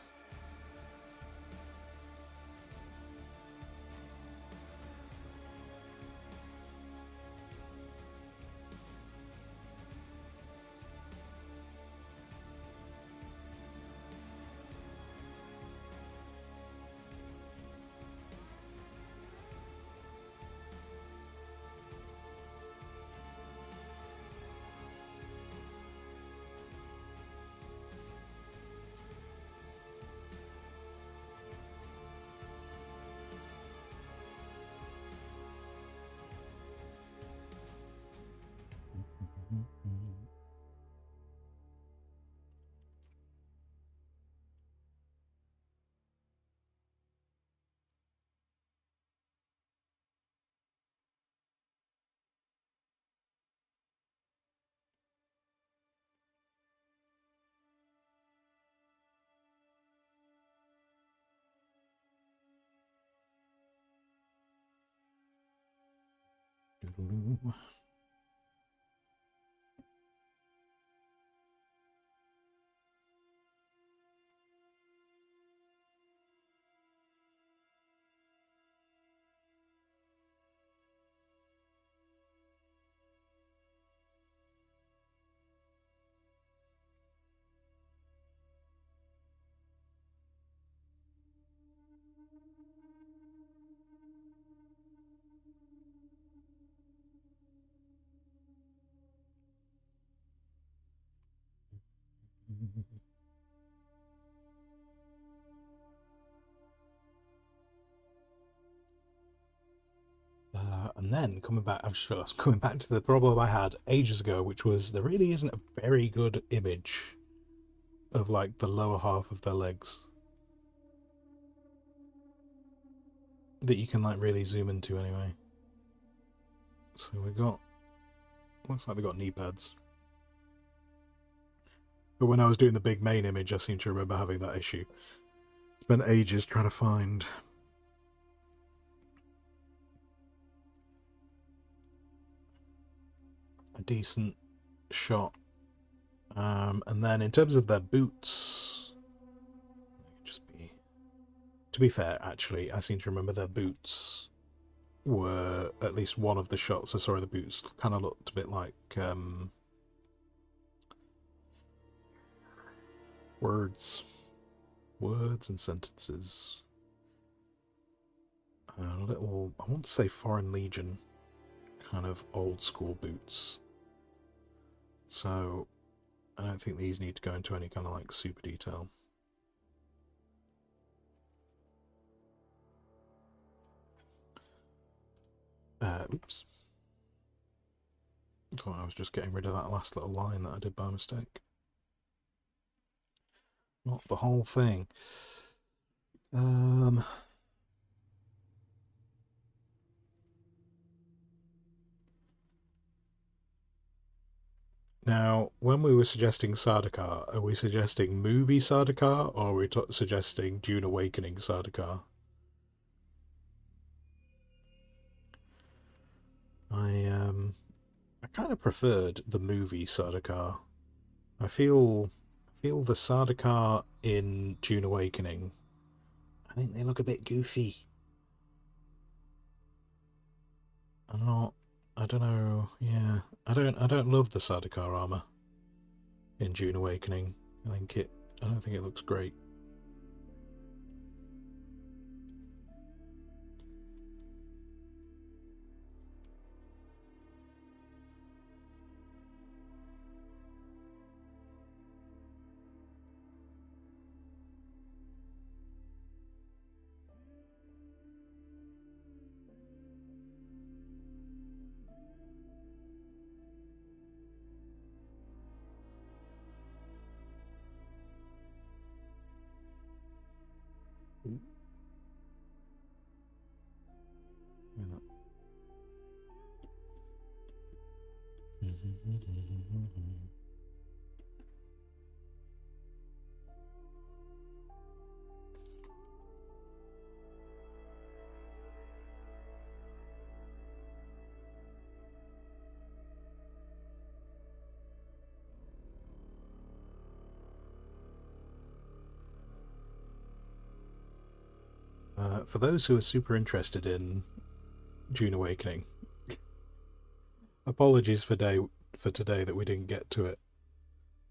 [SPEAKER 1] And then coming back, I've just realised, coming back to the problem I had ages ago, which was there really isn't a very good image of like the lower half of their legs that you can like really zoom into anyway. So we got, looks like they got knee pads. But when I was doing the big main image, I seem to remember having that issue. Spent ages trying to find a decent shot. And then in terms of their boots, just be, to be fair, actually, I seem to remember their boots were at least one of the shots I saw of the boots kind of looked a bit like words and sentences. A little, I want to say Foreign Legion kind of old school boots. So I don't think these need to go into any kind of like super detail. Oops. Thought I was just getting rid of that last little line that I did by mistake. Not the whole thing. Now, when we were suggesting Sardaukar, are we suggesting movie Sardaukar, or are we suggesting Dune Awakening Sardaukar? I kind of preferred the movie Sardaukar. I feel the Sardaukar in Dune Awakening, I think they look a bit goofy. I don't know, yeah. I don't love the Sardaukar armor in Dune Awakening. I don't think it looks great. For those who are super interested in Dune Awakening, apologies for today that we didn't get to it,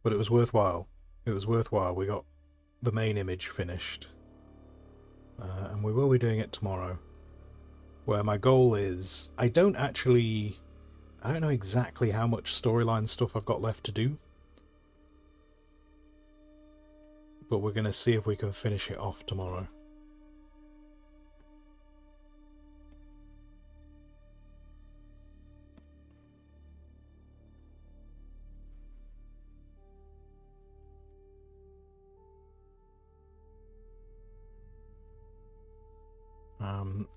[SPEAKER 1] but it was worthwhile. It was worthwhile. We got the main image finished, and we will be doing it tomorrow. Where my goal is, I don't know exactly how much storyline stuff I've got left to do, but we're going to see if we can finish it off tomorrow.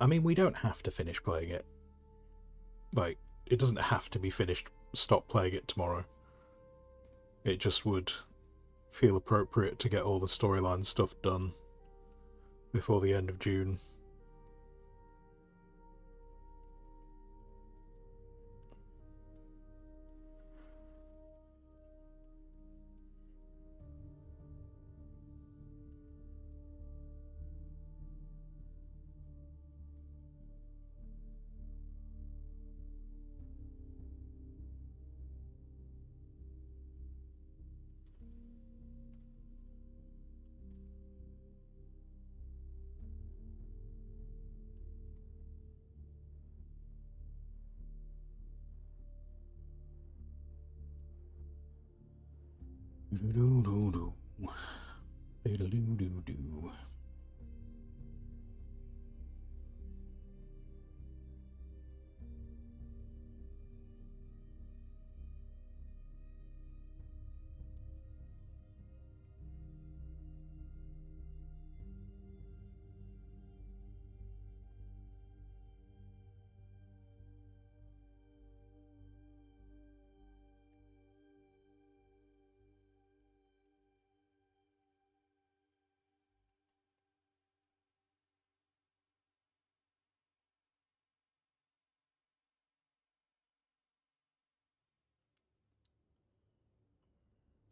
[SPEAKER 1] I mean, we don't have to finish playing it. Like, it doesn't have to be finished, stop playing it tomorrow. It just would feel appropriate to get all the storyline stuff done before the end of June.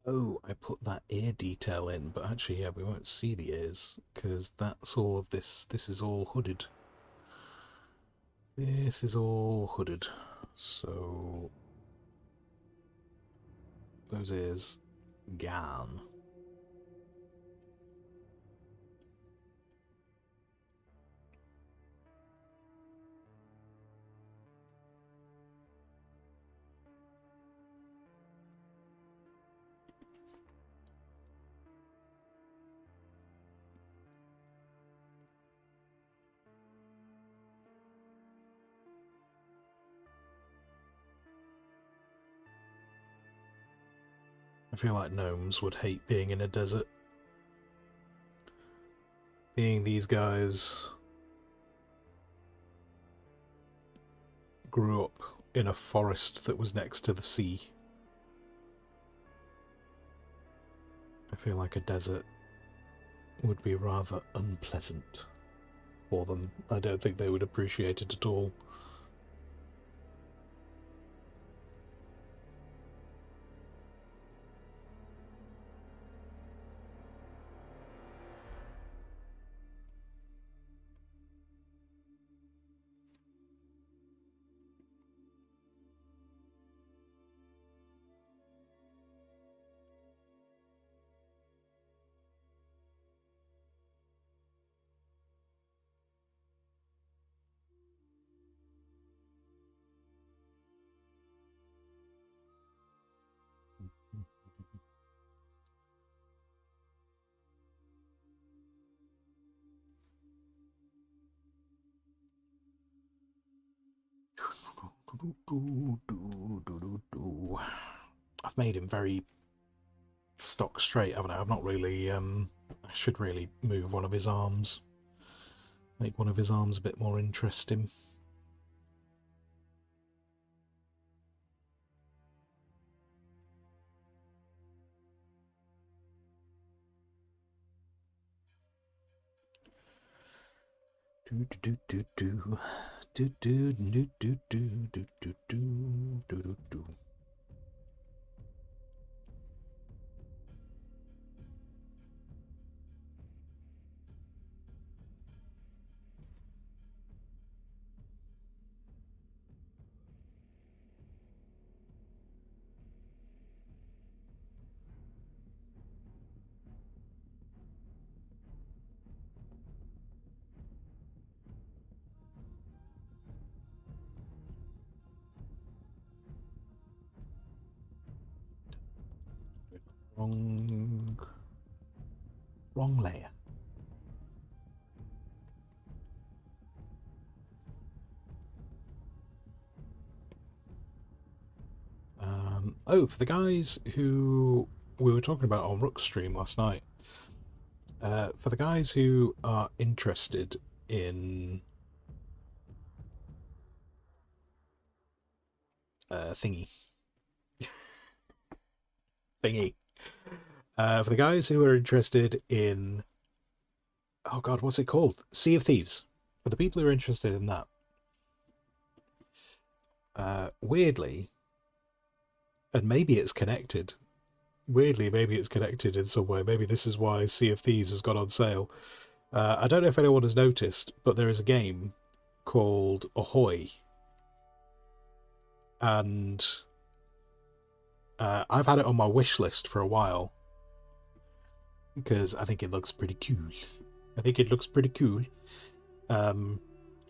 [SPEAKER 1] Oh, I put that ear detail in, but actually, yeah, we won't see the ears, because that's all of this. This is all hooded. This is all hooded. So, those ears, gone. I feel like gnomes would hate being in a desert. Being these guys grew up in a forest that was next to the sea. I feel like a desert would be rather unpleasant for them. I don't think they would appreciate it at all. I've made him very stock straight, haven't I? I've not really, I should really move one of his arms. Make one of his arms a bit more interesting. Do do do do do do do do do do do do do do. Wrong layer. Oh, for the guys who we were talking about on Rook's stream last night, for the guys who are interested in thingy. For the guys who are interested in, oh god, what's it called? Sea of Thieves. For the people who are interested in that, weirdly, and maybe it's connected. Weirdly, maybe it's connected in some way. Maybe this is why Sea of Thieves has gone on sale. I don't know if anyone has noticed, but there is a game called Ahoy. And I've had it on my wish list for a while. Because I think it looks pretty cool.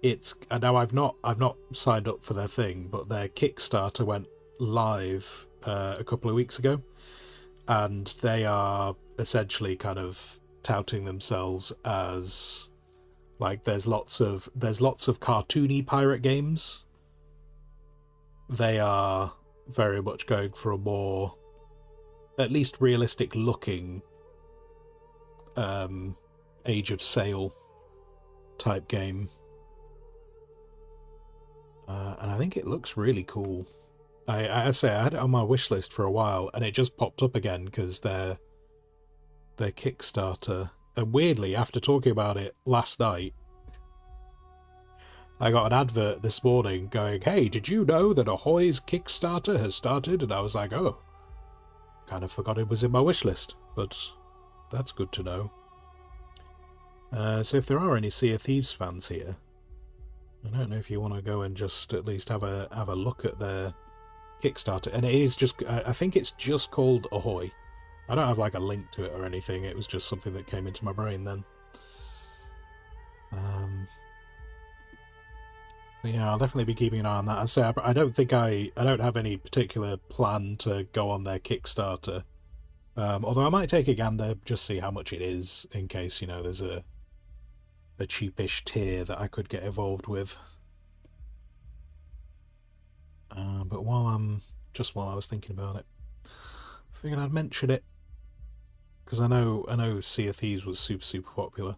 [SPEAKER 1] It's now I've not signed up for their thing, but their Kickstarter went live a couple of weeks ago, and they are essentially kind of touting themselves as like there's lots of cartoony pirate games. They are very much going for a more at least realistic looking Age of Sail type game, and I think it looks really cool. I say I had it on my wish list for a while, and it just popped up again because their Kickstarter. And weirdly, after talking about it last night, I got an advert this morning going, "Hey, did you know that Ahoy's Kickstarter has started?" And I was like, "Oh, kind of forgot it was in my wish list, but that's good to know." So if there are any Sea of Thieves fans here, I don't know if you want to go and just at least have a look at their Kickstarter. And it is just, I think it's just called Ahoy. I don't have like a link to it or anything. It was just something that came into my brain then. But yeah, I'll definitely be keeping an eye on that. I say I don't have any particular plan to go on their Kickstarter. Although I might take a gander, just see how much it is in case, you know, there's a cheapish tier that I could get involved with. But while I was thinking about it, I figured I'd mention it because I know Sea of Thieves was super popular.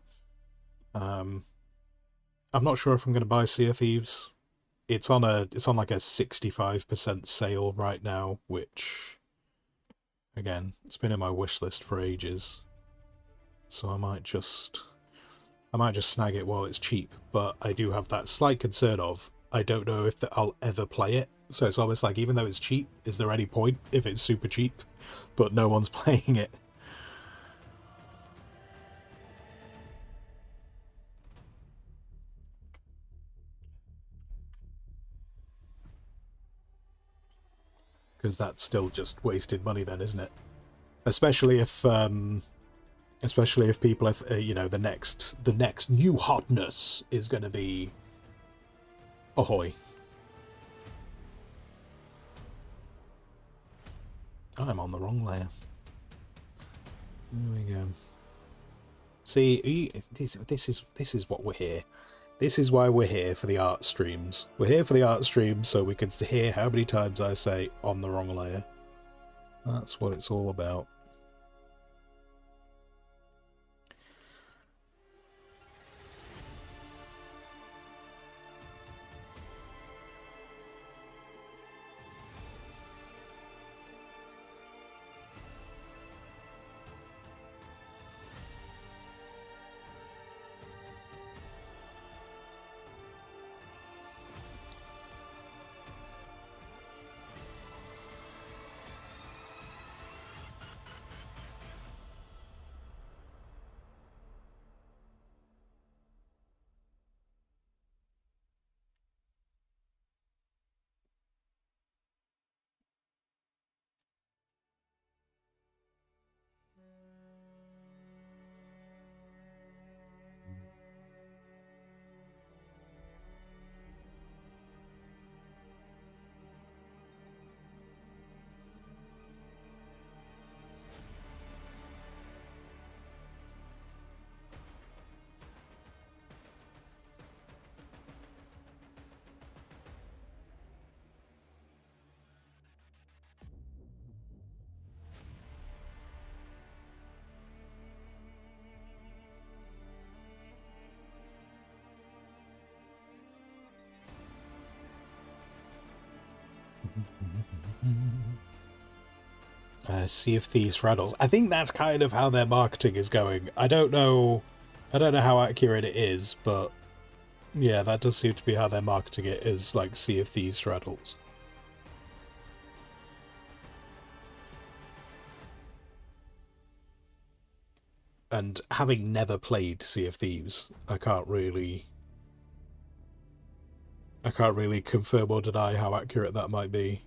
[SPEAKER 1] I'm not sure if I'm going to buy Sea of Thieves. It's on like a 65% sale right now, which again, it's been in my wish list for ages. So I might just snag it while it's cheap, but I do have that slight concern of I don't know if I'll ever play it. So it's almost like, even though it's cheap, is there any point if it's super cheap, but no one's playing it? Because that's still just wasted money then, isn't it? Especially if people, you know, the next new hotness is going to be Ahoy. I'm on the wrong layer. There we go. See, this is what we're here. This is why we're here for the art streams. We're here for the art streams so we can hear how many times I say on the wrong layer. That's what it's all about. Sea of Thieves Rattles. I think that's kind of how their marketing is going. I don't know how accurate it is, but yeah, that does seem to be how they're marketing it, is like Sea of Thieves Rattles. And having never played Sea of Thieves, I can't really confirm or deny how accurate that might be.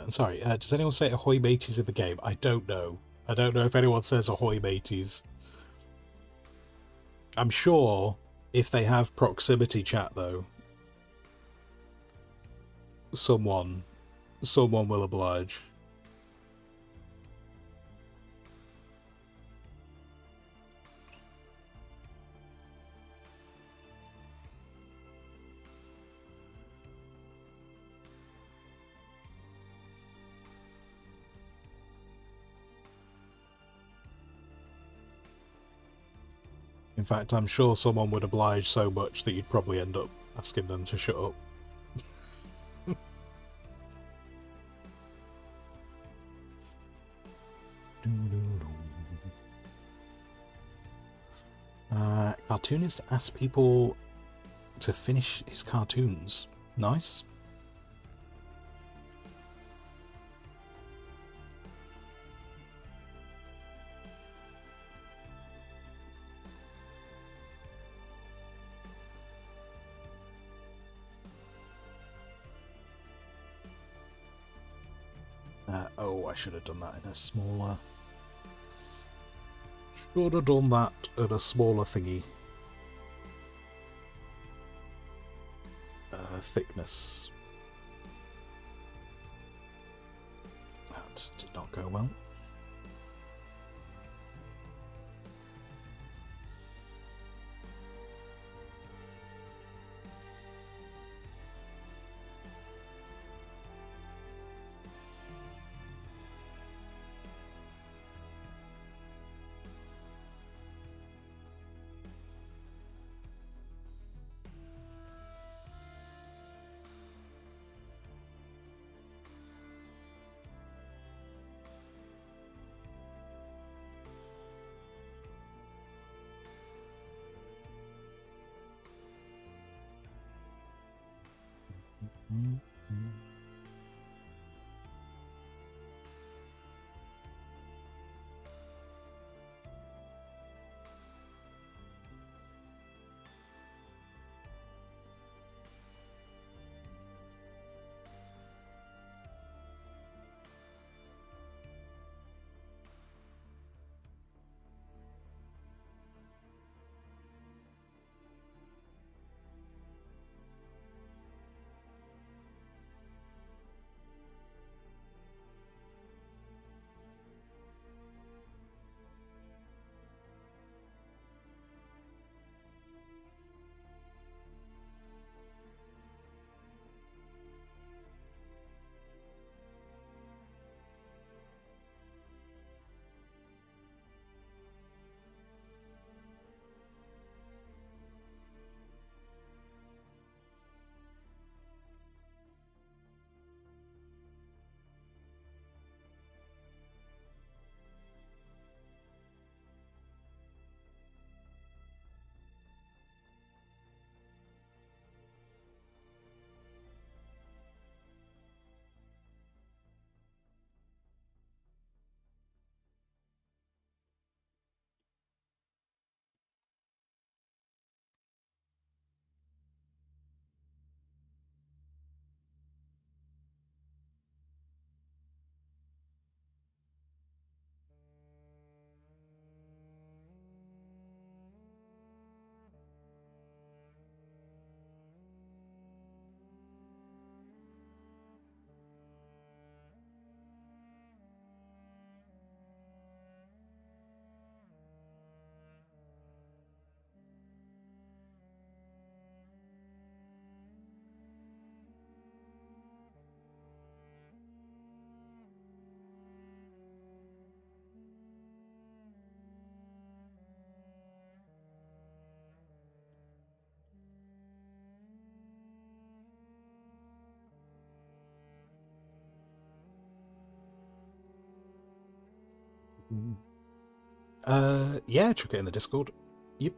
[SPEAKER 1] Sorry, does anyone say ahoy mateys in the game? I don't know. I don't know if anyone says ahoy mateys. I'm sure if they have proximity chat, though, someone will oblige. In fact, I'm sure someone would oblige so much that you'd probably end up asking them to shut up. Cartoonist asks people to finish his cartoons. Nice. Oh, I should have done that in a smaller... Should have done that in a smaller thingy. Thickness. That did not go well. Yeah, chuck it in the Discord. Yep.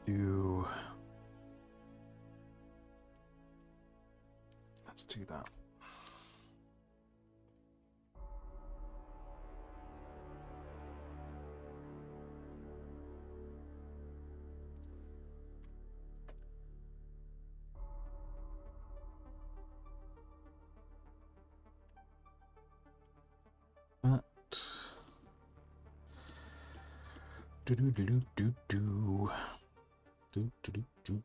[SPEAKER 1] do... Let's do that. That. Do do do do do do do do do do.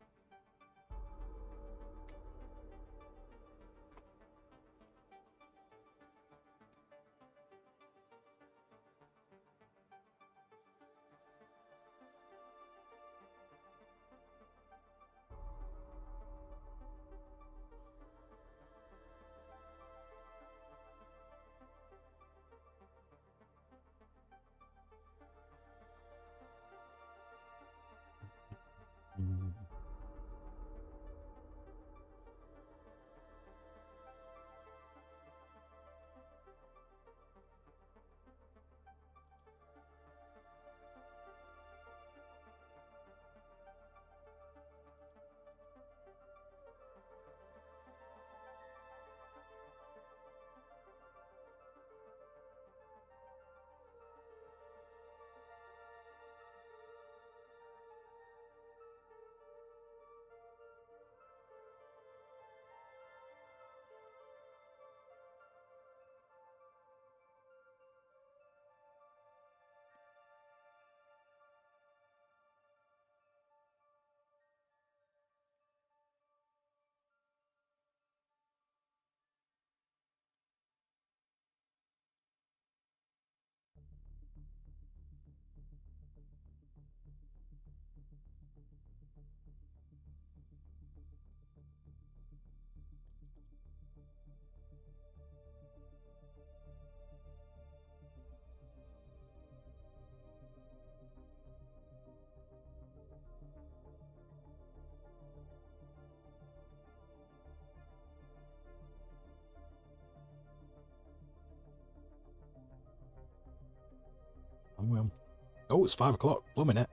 [SPEAKER 1] Oh, it's 5 o'clock. Blooming it.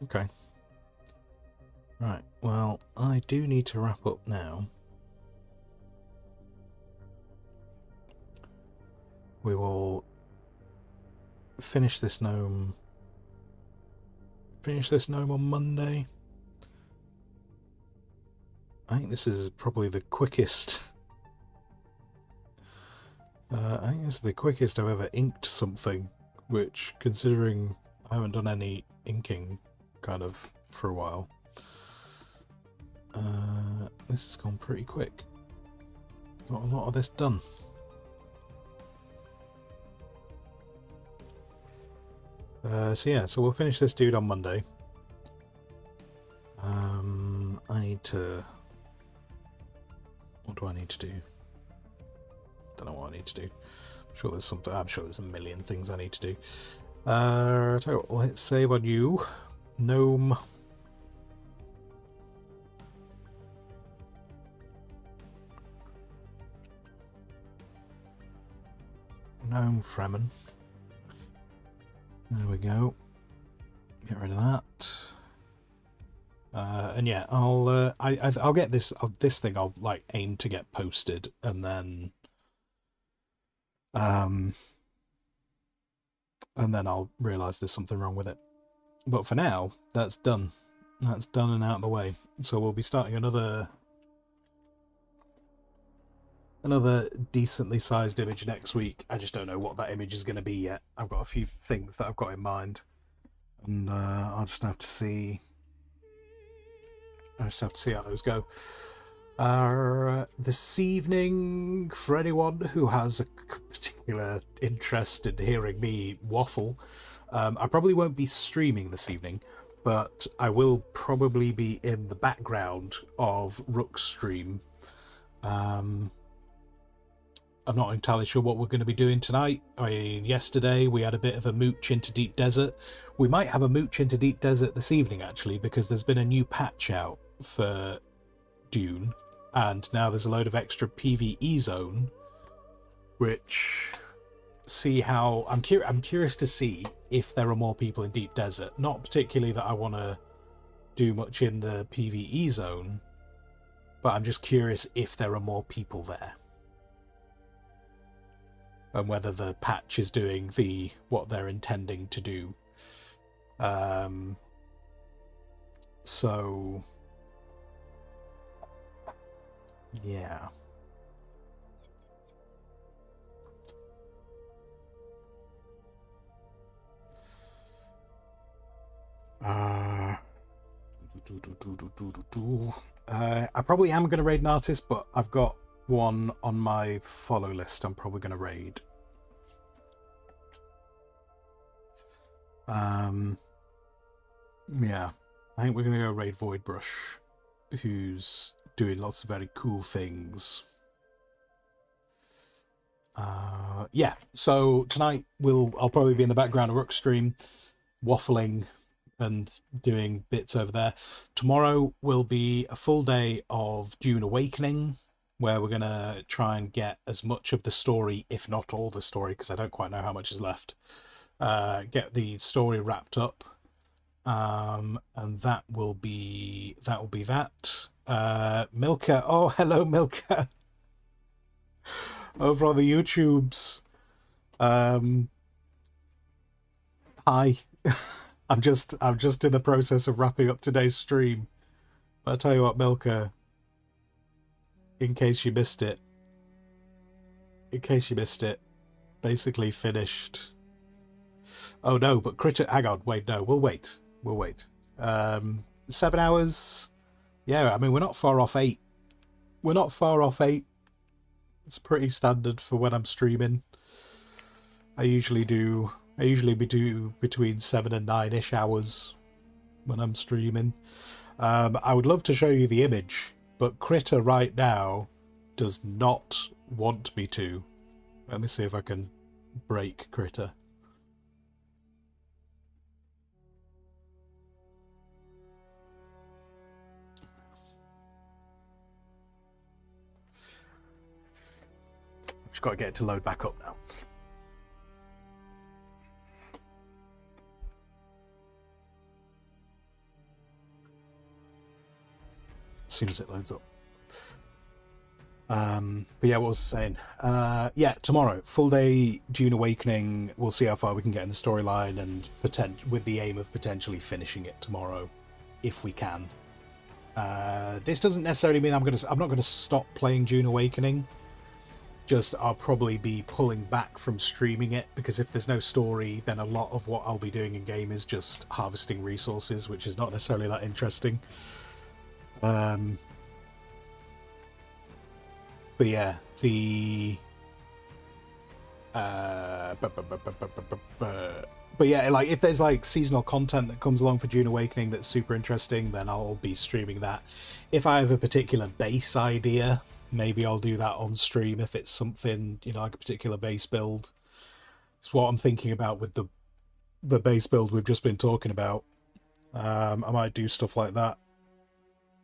[SPEAKER 1] Okay. Right, well, I do need to wrap up now. We will finish this gnome on Monday. I think this is probably the quickest. I think this is the quickest I've ever inked something, which, considering I haven't done any inking kind of for a while, this has gone pretty quick. Got a lot of this done. So yeah, so we'll finish this dude on Monday. I need to... What do I need to do? Don't know what I need to do. I'm sure there's something. I'm sure there's a million things I need to do. Tell you what, let's save on you, gnome. Gnome Fremen. There we go. Get rid of that. And yeah, I'll get this thing. I'll like aim to get posted, and then I'll realise there's something wrong with it. But for now, that's done. That's done and out of the way. So we'll be starting another decently sized image next week. I just don't know what that image is going to be yet. I've got a few things that I've got in mind, and I'll just have to see. I just have to see how those go. This evening, for anyone who has a particular interest in hearing me waffle, I probably won't be streaming this evening, but I will probably be in the background of Rook's stream. I'm not entirely sure what we're going to be doing tonight. I mean, yesterday we had a bit of a mooch into Deep Desert. We might have a mooch into Deep Desert this evening, actually, because there's been a new patch out for Dune, and now there's a load of extra PvE zone, which I'm curious to see if there are more people in Deep Desert. Not particularly that I want to do much in the PvE zone, but I'm just curious if there are more people there. And whether the patch is doing what they're intending to do. So yeah. I probably am going to raid an artist, but I've got one on my follow list I'm probably going to raid. Yeah, I think we're going to go raid Voidbrush, who's doing lots of very cool things. Yeah, so tonight I'll probably be in the background of Rook stream, waffling and doing bits over there. Tomorrow will be a full day of Dune Awakening, where we're going to try and get as much of the story, if not all the story, because I don't quite know how much is left, get the story wrapped up. And that will be that. Milka, oh hello Milka, over on the YouTubes. Hi. I'm just in the process of wrapping up today's stream. But I'll tell you what, Milka, in case you missed it, basically finished. Oh no, but Critter, hang on, wait, no, we'll wait. 7 hours. Yeah, I mean, we're not far off 8. It's pretty standard for when I'm streaming. I usually do between 7 and 9-ish hours when I'm streaming. I would love to show you the image, but Critter right now does not want me to. Let me see if I can break Critter. I've just got to get it to load back up now. As soon as it loads up. But yeah, what was I saying? Yeah, tomorrow, full day Dune Awakening. We'll see how far we can get in the storyline, and with the aim of potentially finishing it tomorrow, if we can. This doesn't necessarily mean I'm not gonna stop playing Dune Awakening. Just I'll probably be pulling back from streaming it, because if there's no story, then a lot of what I'll be doing in game is just harvesting resources, which is not necessarily that interesting. But yeah, but yeah, like if there's like seasonal content that comes along for Dune Awakening that's super interesting, then I'll be streaming that. If I have a particular base idea, maybe I'll do that on stream if it's something, like a particular base build. It's what I'm thinking about with the base build we've just been talking about. I might do stuff like that,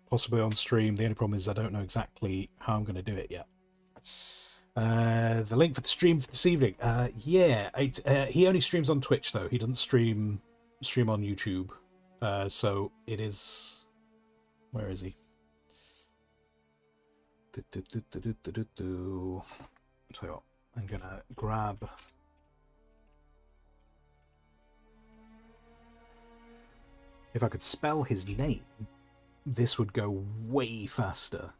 [SPEAKER 1] possibly on stream. The only problem is I don't know exactly how I'm going to do it yet. The link for the stream for this evening. Yeah, he only streams on Twitch though. He doesn't stream on YouTube. So it is. Where is he? Tell you what, I'm gonna grab. If I could spell his name, this would go way faster.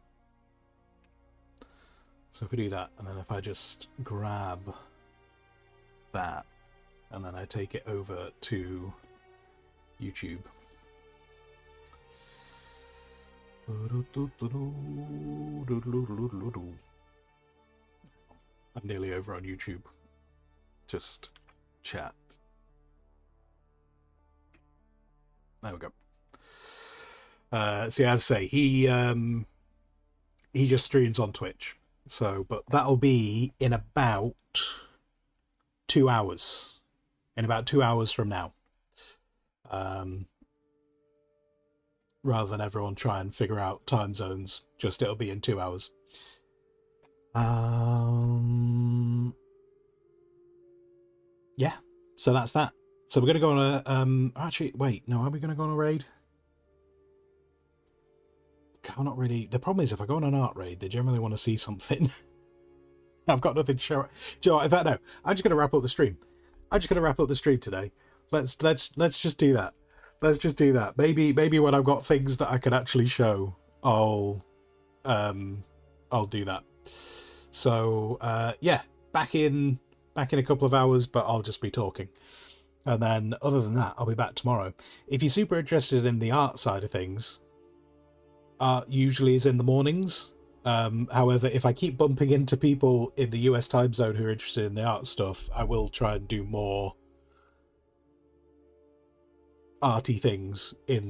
[SPEAKER 1] So if we do that, and then if I just grab that, and then I take it over to YouTube. I'm nearly over on YouTube. Just chat. There we go. So yeah, as I say, he just streams on Twitch. So, but that'll be in about 2 hours. In about 2 hours from now. Rather than everyone try and figure out time zones, just it'll be in 2 hours. Yeah, so that's that. So we're gonna go on a actually wait, no, are we gonna go on a raid? I'm not really. The problem is, if I go on an art raid, they generally want to see something. I've got nothing to show. Do you know what? In fact, no. I'm just going to wrap up the stream. I'm just going to wrap up the stream today. Let's just do that. Let's just do that. Maybe when I've got things that I can actually show, I'll do that. So yeah, back in a couple of hours, but I'll just be talking. And then other than that, I'll be back tomorrow. If you're super interested in the art side of things, art usually is in the mornings. However, if I keep bumping into people in the US time zone who are interested in the art stuff, I will try and do more arty things at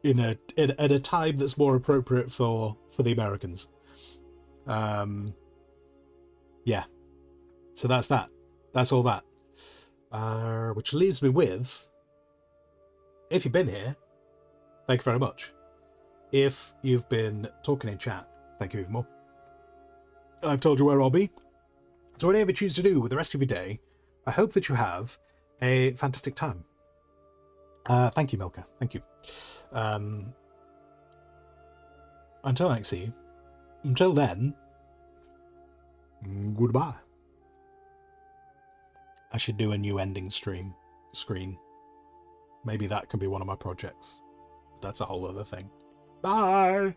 [SPEAKER 1] a time that's more appropriate for the Americans. Yeah. So that's that. That's all that. Which leaves me with, if you've been here, thank you very much. If you've been talking in chat, thank you even more. I've told you where I'll be. So whatever you choose to do with the rest of your day, I hope that you have a fantastic time. Thank you, Milka. Thank you. Until I see you. Until then, goodbye. I should do a new ending screen. Maybe that can be one of my projects. That's a whole other thing. Bye!